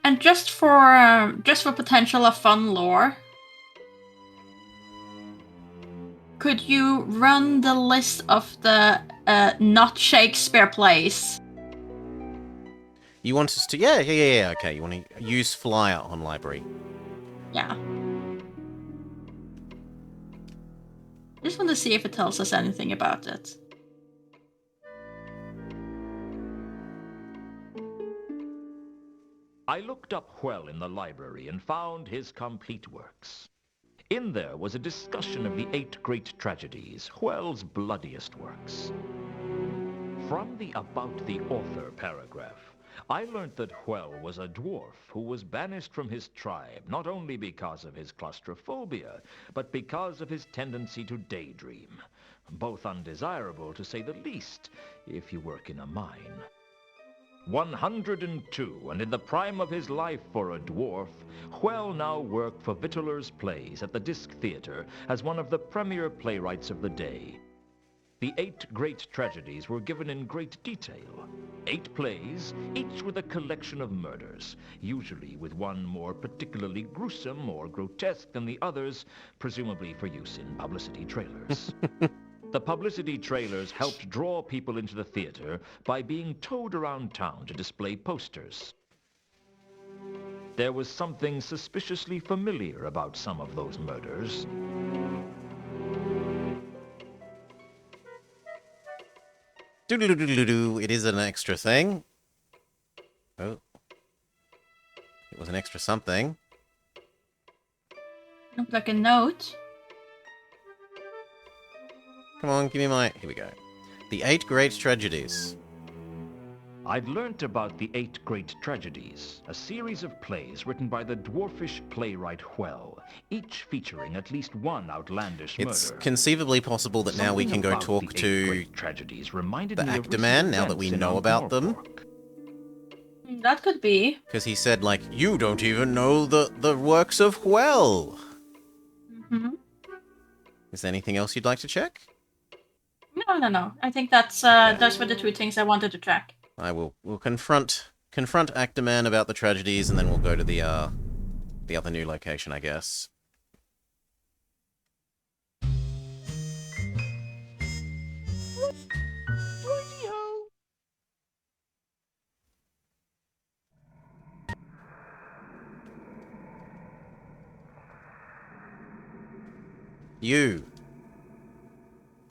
And just for potential of fun lore, could you run the list of the not Shakespeare plays? You want us to... Yeah, okay. You want to use flyer on library. Yeah. Just want to see if it tells us anything about it. I looked up Hwell in the library and found his complete works. In there was a discussion of the 8 great tragedies, Hwell's bloodiest works. From the About the Author paragraph, I learnt that Hwel was a dwarf who was banished from his tribe, not only because of his claustrophobia, but because of his tendency to daydream. Both undesirable, to say the least, if you work in a mine. 102, and in the prime of his life for a dwarf, Hwel now worked for Vittler's Plays at the Disc Theatre as one of the premier playwrights of the day. The 8 great tragedies were given in great detail. 8 plays, each with a collection of murders, usually with one more particularly gruesome or grotesque than the others, presumably for use in publicity trailers. The publicity trailers helped draw people into the theater by being towed around town to display posters. There was something suspiciously familiar about some of those murders. Doo-doo-doo-doo-doo. It is an extra thing. Oh. It was an extra something. Looks like a note. Come on, give me my... Here we go. The 8 Great Tragedies. I'd learnt about the 8 Great Tragedies, a series of plays written by the dwarfish playwright Hwel, each featuring at least one outlandish murder. It's conceivably possible that now we can go talk to the actor man, now that we know about them. That could be. Because he said, like, you don't even know the works of Hwel. Mm-hmm. Is there anything else you'd like to check? No. I think those were the 2 things I wanted to check. We'll confront Actor Man about the tragedies, and then we'll go to the other new location, I guess.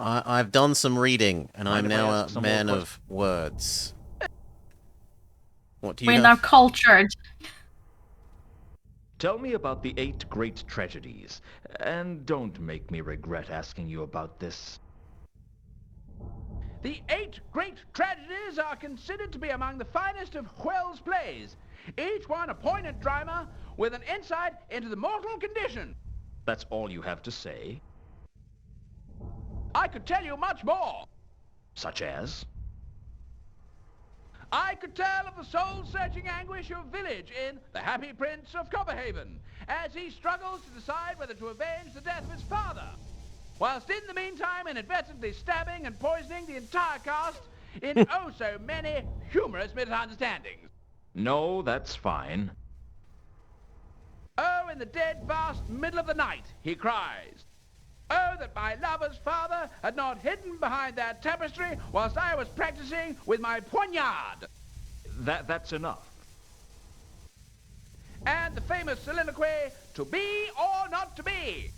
I've done some reading, and I'm now a man of words. What do you We're have? now cultured. Tell me about the 8 Great Tragedies, and don't make me regret asking you about this. The 8 Great Tragedies are considered to be among the finest of Hwel's plays, each one a poignant drama with an insight into the mortal condition. That's all you have to say? I could tell you much more. Such as? I could tell of the soul-searching anguish of Village in The Happy Prince of Copperhaven, as he struggles to decide whether to avenge the death of his father, whilst in the meantime inadvertently stabbing and poisoning the entire cast in oh so many humorous misunderstandings. No, that's fine. Oh, in the dead vast middle of the night, he cries. Oh, that my lover's father had not hidden behind that tapestry whilst I was practicing with my poignard. That's enough. And the famous soliloquy, to be or not to be.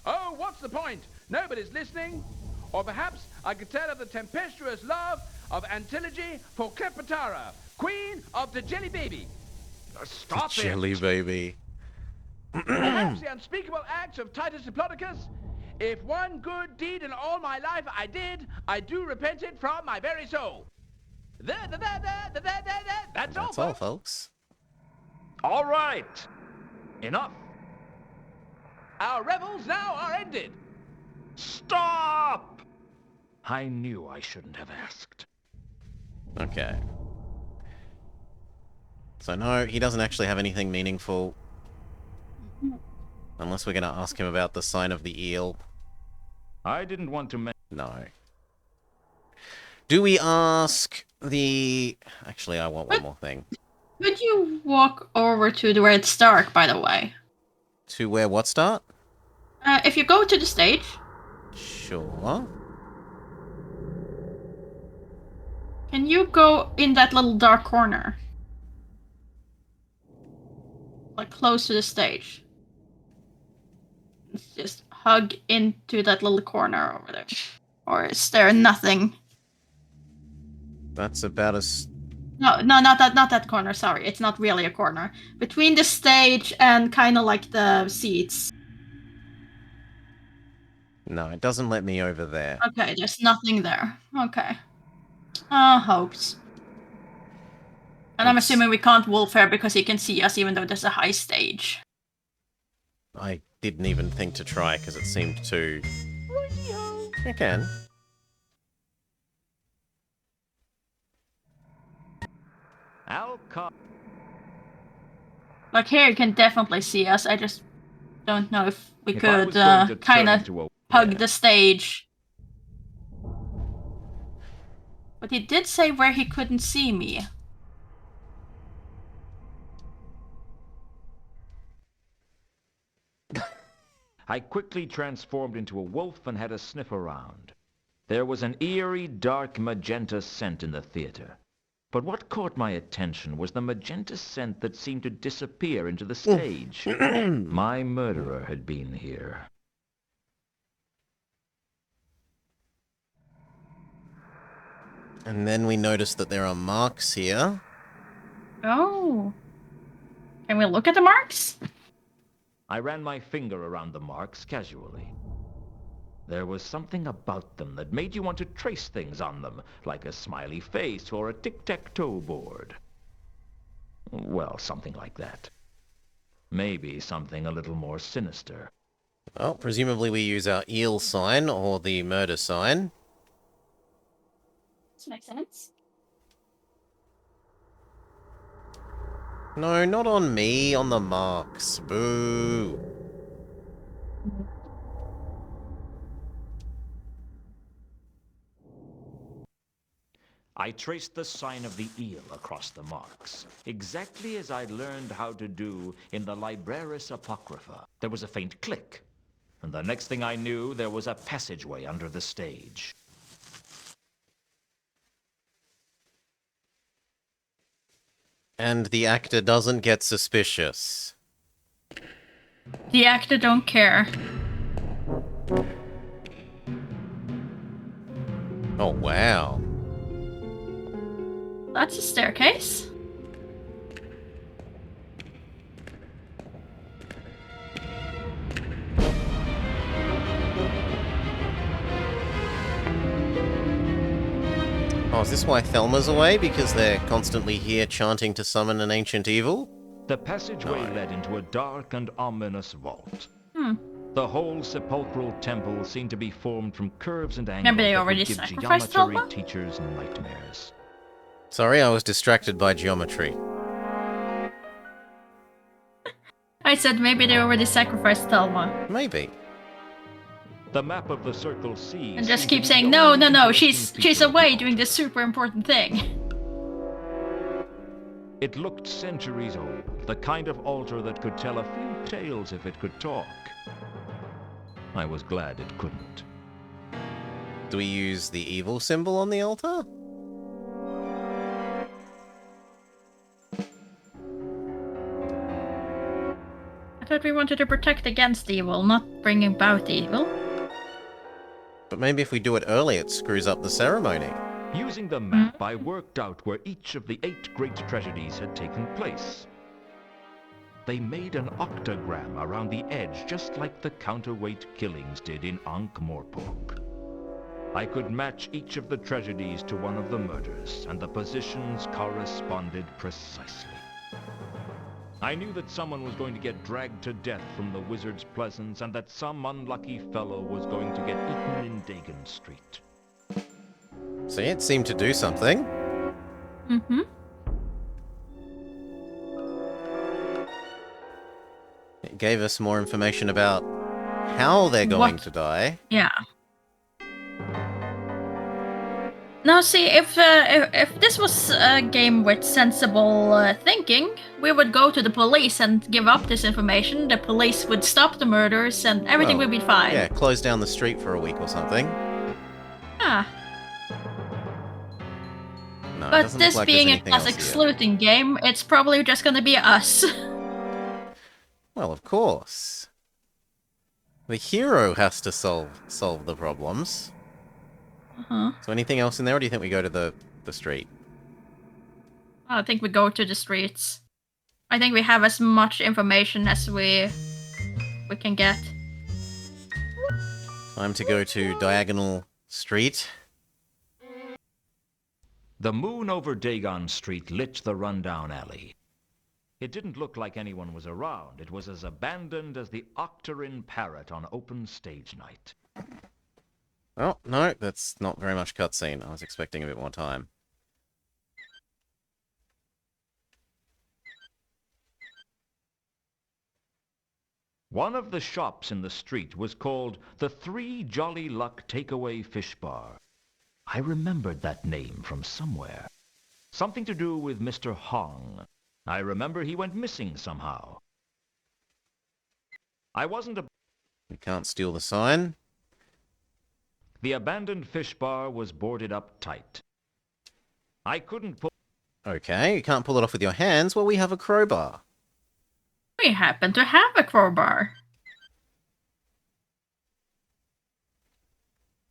Oh, what's the point? Nobody's listening. Or perhaps I could tell of the tempestuous love of Antilogy for Cleopatra, queen of the Jelly Baby. Stop it! Jelly Baby. Perhaps the unspeakable acts of Titus Diplodocus. If one good deed in all my life I did, I do repent it from my very soul. That's all, folks. All right. Enough. Our revels now are ended. Stop! I knew I shouldn't have asked. Okay. So no, he doesn't actually have anything meaningful. Unless we're going to ask him about the sign of the eel. I didn't want to mention... No. Do we ask the... Actually, I want one more thing. Could you walk over to where it's dark, by the way? To where what start? If you go to the stage... Sure. Can you go in that little dark corner? Like, close to the stage. Just hug into that little corner over there. Or is there nothing? That's about as... No, not that corner, sorry. It's not really a corner. Between the stage and kind of like the seats. No, it doesn't let me over there. Okay, there's nothing there. Okay. Hopes. And I'm assuming we can't wolf here because he can see us even though there's a high stage. I didn't even think to try because it seemed too... I can. Like here, you can definitely see us. I just don't know if we If I could was going to kind turn of into a- hug Yeah. the stage. But he did say where he couldn't see me. I quickly transformed into a wolf and had a sniff around. There was an eerie, dark magenta scent in the theater. But what caught my attention was the magenta scent that seemed to disappear into the stage. My murderer had been here. And then we noticed that there are marks here. Oh. Can we look at the marks? I ran my finger around the marks casually. There was something about them that made you want to trace things on them, like a smiley face or a tic-tac-toe board. Well, something like that. Maybe something a little more sinister. Well, presumably we use our eel sign or the murder sign. This makes sense. No, not on me, on the marks. Boo. I traced the sign of the eel across the marks, exactly as I'd learned how to do in the Libraris Apocrypha. There was a faint click, and the next thing I knew, there was a passageway under the stage. And the actor doesn't get suspicious. The actor don't care. Oh, wow. That's a staircase. Oh, is this why Thelma's away? Because they're constantly here chanting to summon an ancient evil? The passageway led into a dark and ominous vault. Hmm. The whole sepulchral temple seemed to be formed from curves and angles Maybe they that already would give sacrificed geometry Thelma? teachers nightmares. Sorry, I was distracted by geometry. I said maybe they already sacrificed Thelma. Maybe. The map of the Circle C And just seemed to keep be saying, the no, only no, no, interesting she's feature of the away altar. doing this super important thing. It looked centuries old, the kind of altar that could tell a few tales if it could talk. I was glad it couldn't. Do we use the evil symbol on the altar? I thought we wanted to protect against evil, not bring about evil. But maybe if we do it early, it screws up the ceremony. Using the map, I worked out where each of the 8 great tragedies had taken place. They made an octagram around the edge, just like the counterweight killings did in Ankh-Morpork. I could match each of the tragedies to one of the murders, and the positions corresponded precisely. I knew that someone was going to get dragged to death from the Wizard's Pleasance, and that some unlucky fellow was going to get eaten in Dagon Street. See, it seemed to do something. Mm-hmm. It gave us more information about how they're going to die. Yeah. Now, see, if this was a game with sensible thinking, we would go to the police and give up this information. The police would stop the murders, and everything Well, would be fine. Yeah, close down the street for a week or something. Ah. No, it But doesn't look this like there's being a anything else classic here. sleuthing game, it's probably just gonna be us. Well, of course. The hero has to solve the problems. Uh-huh. So anything else in there, or do you think we go to the street? I think we go to the streets. I think we have as much information as we can get. Time to go to Diagonal Street. The moon over Dagon Street lit the rundown alley. It didn't look like anyone was around. It was as abandoned as the Octarine Parrot on open stage night. Oh, no, that's not very much cutscene. I was expecting a bit more time. One of the shops in the street was called the Three Jolly Luck Takeaway Fish Bar. I remembered that name from somewhere. Something to do with Mr. Hong. I remember he went missing somehow. I wasn't a... We can't steal the sign. The abandoned fish bar was boarded up tight. I couldn't pull... Okay, you can't pull it off with your hands. Well, we have a crowbar. We happen to have a crowbar.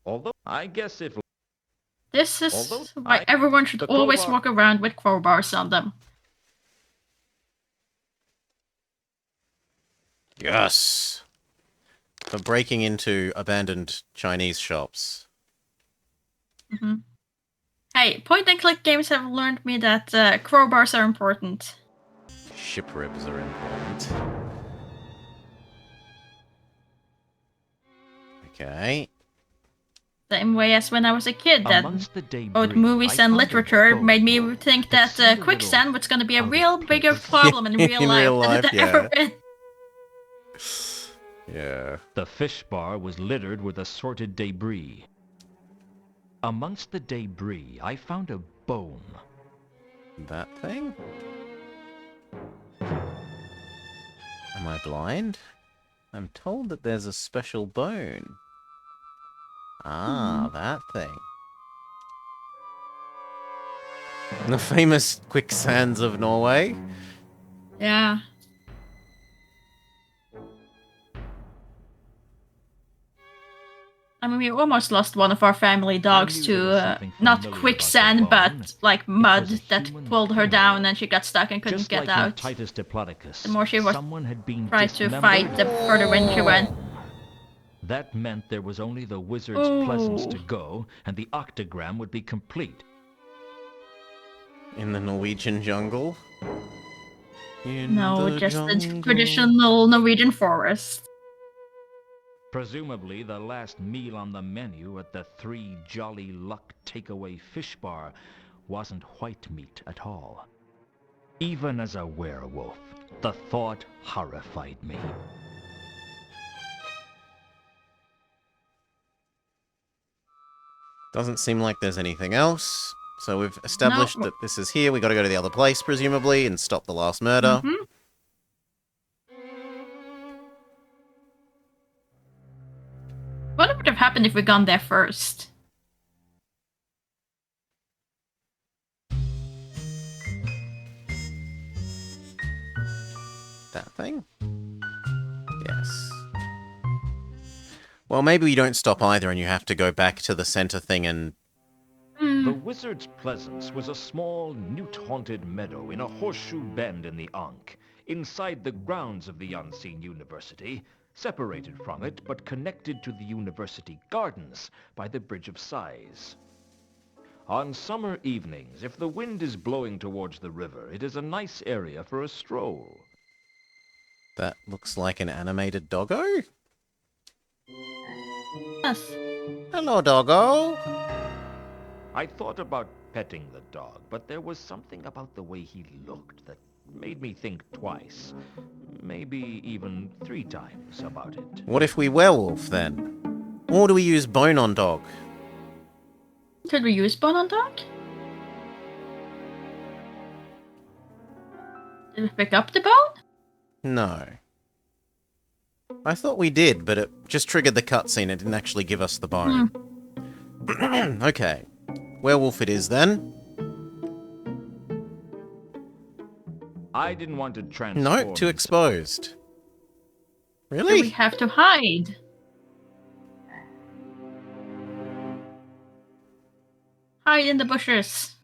Although, I guess if... This is why everyone should always walk around with crowbars on them. Yes! For breaking into abandoned Chinese shops. Mm-hmm. Hey, point-and-click games have learned me that crowbars are important. Ship ribs are important. Okay. Same way as when I was a kid, that both movies and literature made me think that quicksand was going to be a real bigger problem in real life than it ever been. Yeah. The fish bar was littered with assorted debris. Amongst the debris, I found a bone. That thing? Am I blind? I'm told that there's a special bone. Ah, that thing. The famous quicksands of Norway? Yeah. I mean, we almost lost one of our family dogs to not quicksand, but like mud that pulled her down and she got stuck and couldn't get out. The more she was tried to fight, the further in she went. That meant there was only the wizard's presence to go, and the octagram would be complete. In the Norwegian jungle? No, just the traditional Norwegian forest. Presumably, the last meal on the menu at the Three Jolly Luck Takeaway Fish Bar wasn't white meat at all. Even as a werewolf, the thought horrified me. Doesn't seem like there's anything else. So we've established that this is here. We got to go to the other place, presumably, and stop the last murder. Mm-hmm. What would have happened if we'd gone there first? That thing? Yes. Well, maybe you don't stop either and you have to go back to the center thing and... The wizard's presence was a small, newt-haunted meadow in a horseshoe bend in the Ankh, inside the grounds of the Unseen University, separated from it but connected to the university gardens by the Bridge of Sighs. On summer evenings, if the wind is blowing towards the river, it is a nice area for a stroll. That looks like an animated doggo? Yes. Hello, doggo. I thought about petting the dog, but there was something about the way he looked that made me think twice, maybe even 3 times about it. What if we werewolf, then? Or do we use bone on dog? Could we use bone on dog? Did we pick up the bone? No. I thought we did, but it just triggered the cutscene. It didn't actually give us the bone. Okay. Werewolf it is, then. I didn't want to transform... No, too exposed. Really? So we have to hide. Hide in the bushes.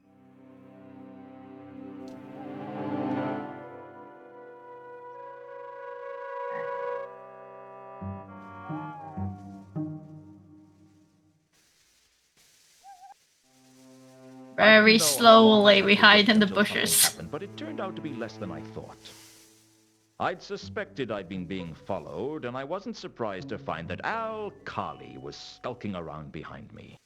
Very I know slowly how we to hide wait in the until something bushes. happened, but it turned out to be less than I thought. I'd suspected I'd been being followed, and I wasn't surprised to find that Al Kali was skulking around behind me.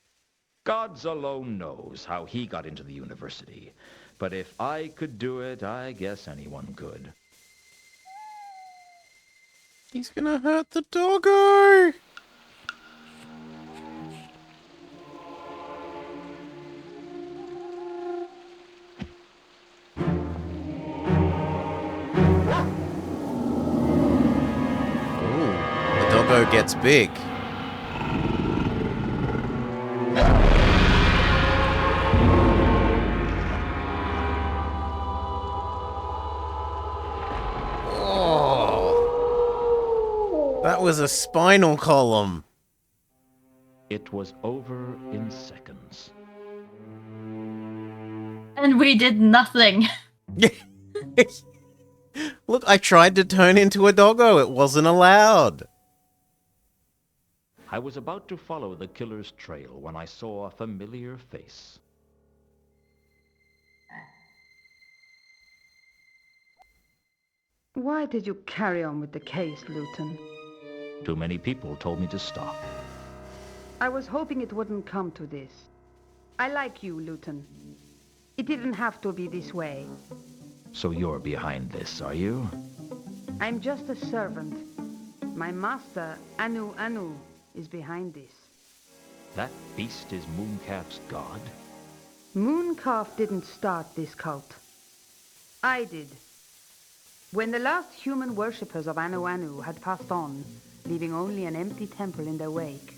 Gods alone knows how he got into the university. But if I could do it, I guess anyone could. He's gonna hurt the doggo! Ooh, the doggo gets big. Oh, that was a spinal column. It was over in seconds. And we did nothing. Look, I tried to turn into a doggo. It wasn't allowed. I was about to follow the killer's trail when I saw a familiar face. Why did you carry on with the case, Luton? Too many people told me to stop. I was hoping it wouldn't come to this. I like you, Luton. It didn't have to be this way. So you're behind this, are you? I'm just a servant. My master, Anu Anu, is behind this. That beast is Mooncalf's god? Mooncalf didn't start this cult. I did. When the last human worshippers of Anu Anu had passed on, leaving only an empty temple in their wake,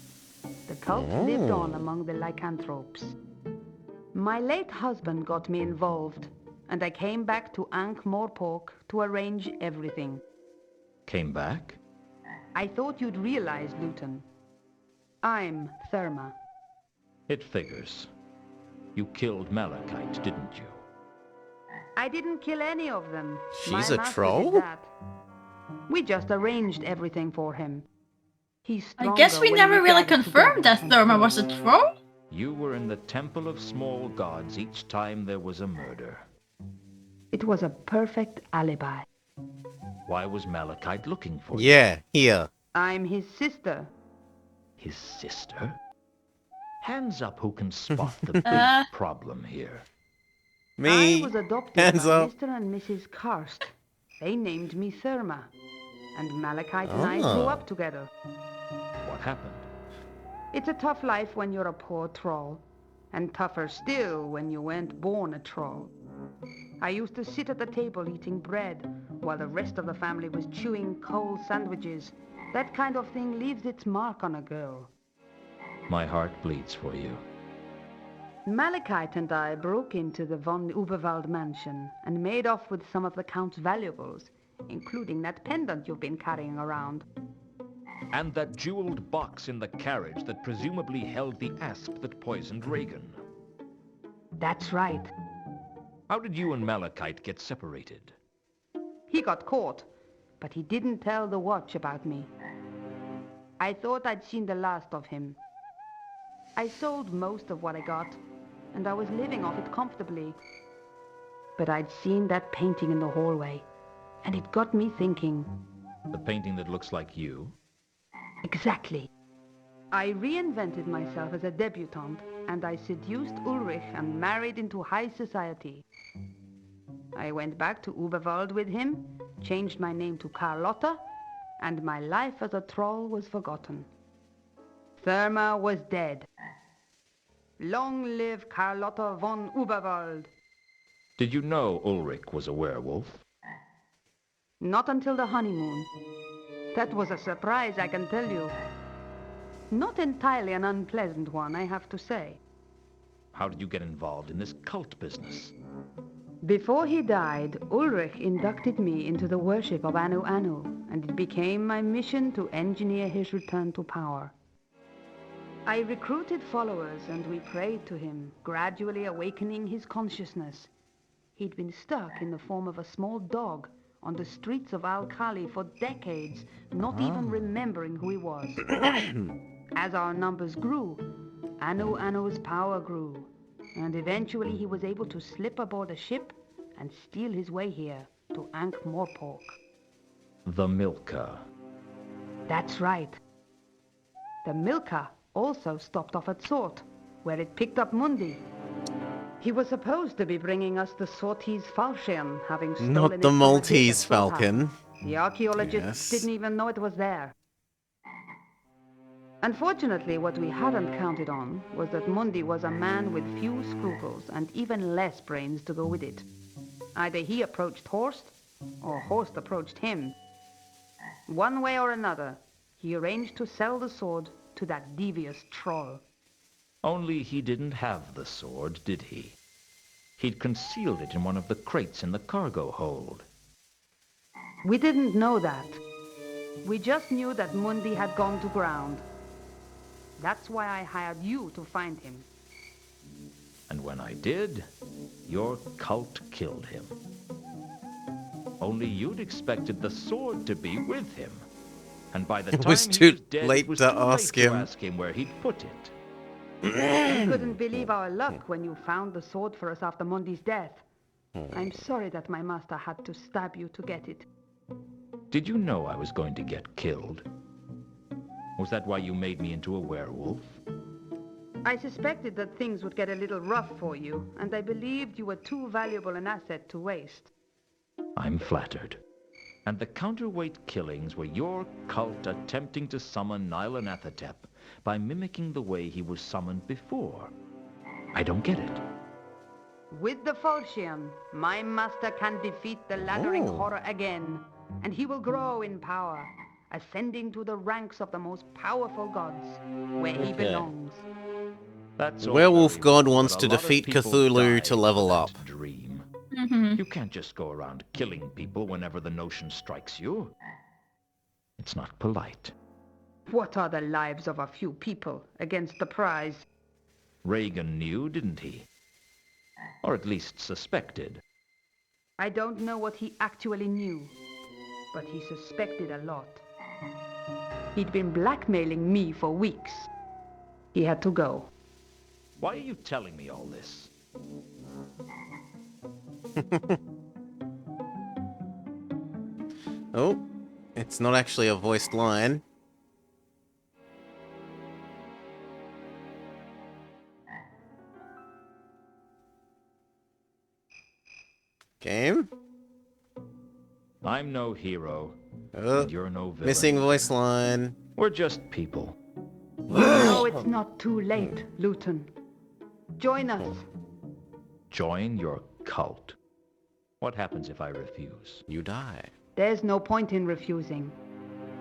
the cult lived on among the lycanthropes. My late husband got me involved, and I came back to Ankh-Morpork to arrange everything. Came back? I thought you'd realize, Luton. I'm Therma. It figures. You killed Malachite, didn't you? I didn't kill any of them. She's My a master troll? did that. We just arranged everything for him. He's I stronger guess we when never really gather confirmed together that and Therma play. was a troll. You were in the Temple of Small Gods each time there was a murder. It was a perfect alibi. Why was Malachite looking for you? Yeah, here. I'm his sister. His sister? Hands up who can spot the big problem here. Me. I was adopted Hands by up. Mr. and Mrs. Karst. They named me Therma. And Malachite and I grew up together. What happened? It's a tough life when you're a poor troll. And tougher still when you weren't born a troll. I used to sit at the table eating bread, while the rest of the family was chewing cold sandwiches. That kind of thing leaves its mark on a girl. My heart bleeds for you. Malachite and I broke into the von Uberwald mansion and made off with some of the Count's valuables, including that pendant you've been carrying around. And that jeweled box in the carriage that presumably held the asp that poisoned Reagan. That's right. How did you and Malachite get separated? He got caught, but he didn't tell the watch about me. I thought I'd seen the last of him. I sold most of what I got, and I was living off it comfortably. But I'd seen that painting in the hallway, and it got me thinking. The painting that looks like you? Exactly. I reinvented myself as a debutante, and I seduced Ulrich and married into high society. I went back to Uberwald with him, changed my name to Carlotta, and my life as a troll was forgotten. Therma was dead. Long live Carlotta von Uberwald. Did you know Ulrich was a werewolf? Not until the honeymoon. That was a surprise, I can tell you. Not entirely an unpleasant one, I have to say. How did you get involved in this cult business? Before he died, Ulrich inducted me into the worship of Anu Anu, and it became my mission to engineer his return to power. I recruited followers and we prayed to him, gradually awakening his consciousness. He'd been stuck in the form of a small dog on the streets of Al-Khali for decades, not even remembering who he was. As our numbers grew, Anu Anu's power grew. and eventually he was able to slip aboard a ship and steal his way here to Ankh-Morpork. The Milka. That's right. The Milka also stopped off at Sort, where it picked up Mundi. He was supposed to be bringing us the Sortese Falchion, having stolen Not it the from a dig Maltese at Sorta. Falcon. The archaeologists didn't even know it was there. Unfortunately, what we hadn't counted on was that Mundi was a man with few scruples and even less brains to go with it. Either he approached Horst, or Horst approached him. One way or another, he arranged to sell the sword to that devious troll. Only he didn't have the sword, did he? He'd concealed it in one of the crates in the cargo hold. We didn't know that. We just knew that Mundi had gone to ground. That's why I hired you to find him. And when I did, your cult killed him. Only you'd expected the sword to be with him. And by the time It was he too was dead, late it was to too ask late him. to ask him where he'd put it. We couldn't believe our luck when you found the sword for us after Mundi's death. I'm sorry that my master had to stab you to get it. Did you know I was going to get killed? Was that why you made me into a werewolf? I suspected that things would get a little rough for you, and I believed you were too valuable an asset to waste. I'm flattered. And the counterweight killings were your cult attempting to summon Nyarlathotep by mimicking the way he was summoned before. I don't get it. With the Falchion, my master can defeat the lathering horror again, and he will grow in power, ascending to the ranks of the most powerful gods, where he belongs. That's all Werewolf very God well, wants but to a lot of defeat people Cthulhu died to level for up. that dream. Mm-hmm. You can't just go around killing people whenever the notion strikes you. It's not polite. What are the lives of a few people against the prize? Reagan knew, didn't he? Or at least suspected. I don't know what he actually knew, but he suspected a lot. He'd been blackmailing me for weeks. He had to go. Why are you telling me all this? Oh, it's not actually a voiced line. Game? I'm no hero, Oh, and you're no villain. missing voice line. We're just people. No, it's not too late, Luton. Join us. Join your cult. What happens if I refuse? You die. There's no point in refusing.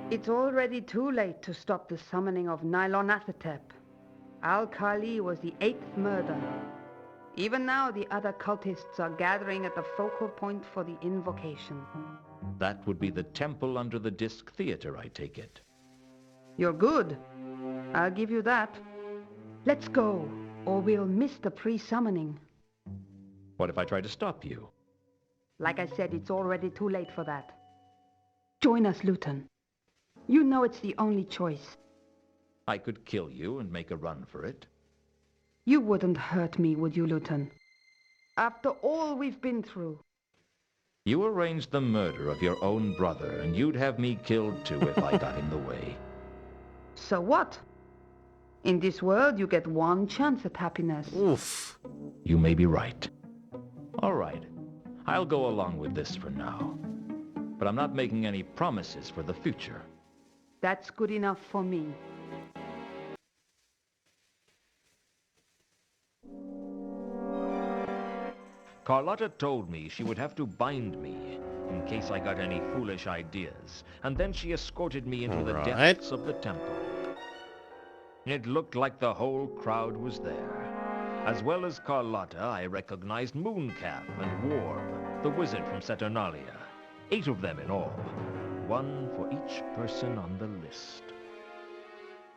It's already too late to stop the summoning of Nyarlathotep. Al-Khali was the 8th murder. Even now, the other cultists are gathering at the focal point for the invocation. That would be the temple under the Disc Theater, I take it. You're good. I'll give you that. Let's go, or we'll miss the pre-summoning. What if I try to stop you? Like I said, it's already too late for that. Join us, Luton. You know it's the only choice. I could kill you and make a run for it. You wouldn't hurt me, would you, Luton? After all we've been through. You arranged the murder of your own brother, and you'd have me killed too if I got in the way. So what? In this world, you get one chance at happiness. Oof. You may be right. All right. I'll go along with this for now. But I'm not making any promises for the future. That's good enough for me. Carlotta told me she would have to bind me in case I got any foolish ideas, and then she escorted me into the depths of the temple. It looked like the whole crowd was there. As well as Carlotta, I recognized Mooncalf and Warb, the wizard from Saturnalia. 8 of them in all, one for each person on the list.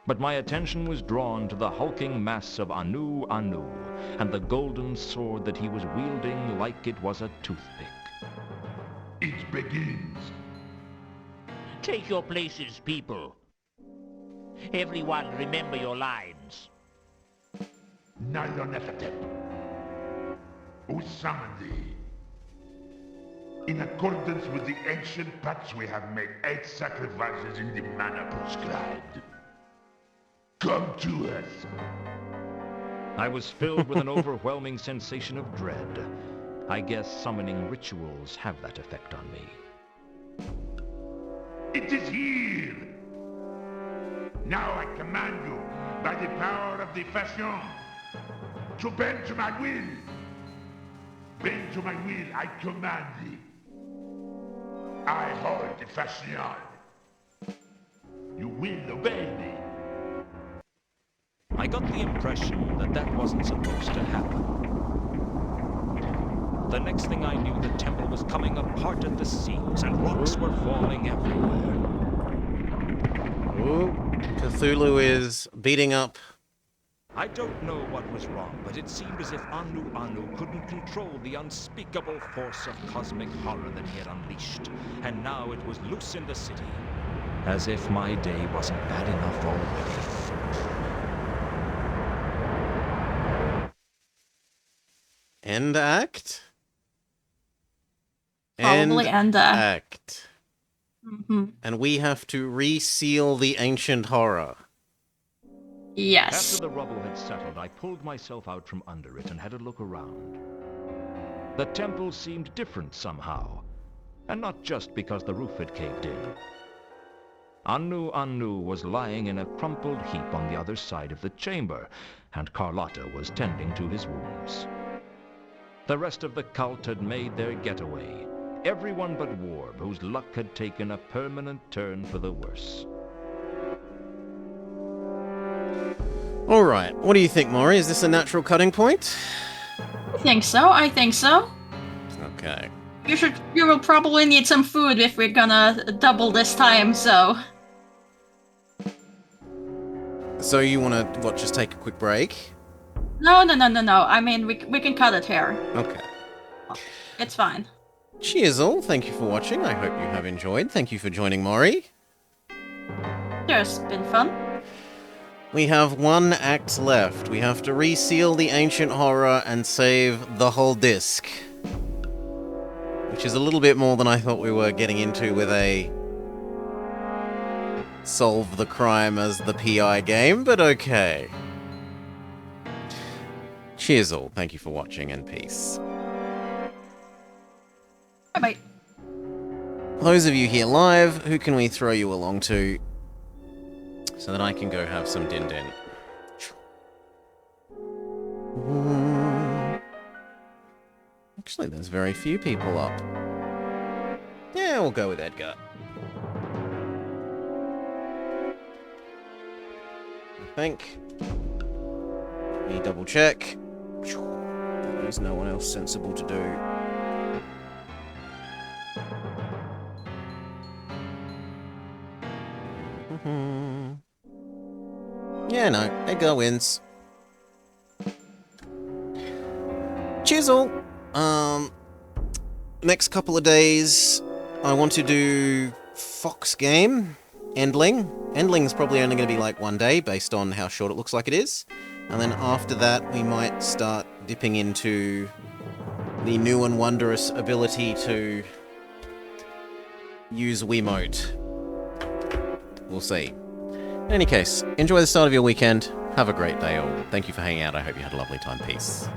But my attention was drawn to the hulking mass of Anu Anu, and the golden sword that he was wielding like it was a toothpick. It begins. Take your places, people. Everyone remember your lines. Nyarlathotep, Who summoned thee? In accordance with the ancient pacts, we have made 8 sacrifices in the manner prescribed. Come to us. I was filled with an overwhelming sensation of dread. I guess summoning rituals have that effect on me. It is here! Now I command you, by the power of the fashion, to bend to my will. Bend to my will, I command thee. I hold the fashion. You will obey me. I got the impression that that wasn't supposed to happen. The next thing I knew, the temple was coming apart at the seams, and rocks were falling everywhere. Ooh, Cthulhu is beating up. I don't know what was wrong, but it seemed as if Anu couldn't control the unspeakable force of cosmic horror that he had unleashed, and now it was loose in the city. As if my day wasn't bad enough already. End act? Probably end act. Mm-hmm. And we have to reseal the ancient horror. Yes. After the rubble had settled, I pulled myself out from under it and had a look around. The temple seemed different somehow, and not just because the roof had caved in. Anu was lying in a crumpled heap on the other side of the chamber, and Carlotta was tending to his wounds. The rest of the cult had made their getaway. Everyone but Warb, whose luck had taken a permanent turn for the worse. Alright, what do you think, Maury? Is this a natural cutting point? I think so. Okay. You will probably need some food if we're gonna double this time, so... So you wanna, just take a quick break? No. I mean, we can cut it here. Okay. It's fine. Cheers all, thank you for watching. I hope you have enjoyed. Thank you for joining Maury. It's been fun. We have 1 act left. We have to reseal the ancient horror and save the whole disc. Which is a little bit more than I thought we were getting into with a solve the crime as the PI game, but okay. Cheers all, thank you for watching, and peace. Bye-bye. Those of you here live, who can we throw you along to so that I can go have some din-din? Actually, there's very few people up. Yeah, we'll go with Edgar. I think. Let me double check. There's no one else sensible to do. Yeah, no, Edgar wins. Cheers all. Next couple of days, I want to do Fox game, Endling. Endling's probably only going to be like 1 day, based on how short it looks like it is. And then after that, we might start dipping into the new and wondrous ability to use Wiimote. We'll see. In any case, enjoy the start of your weekend. Have a great day all. Thank you for hanging out. I hope you had a lovely time. Peace.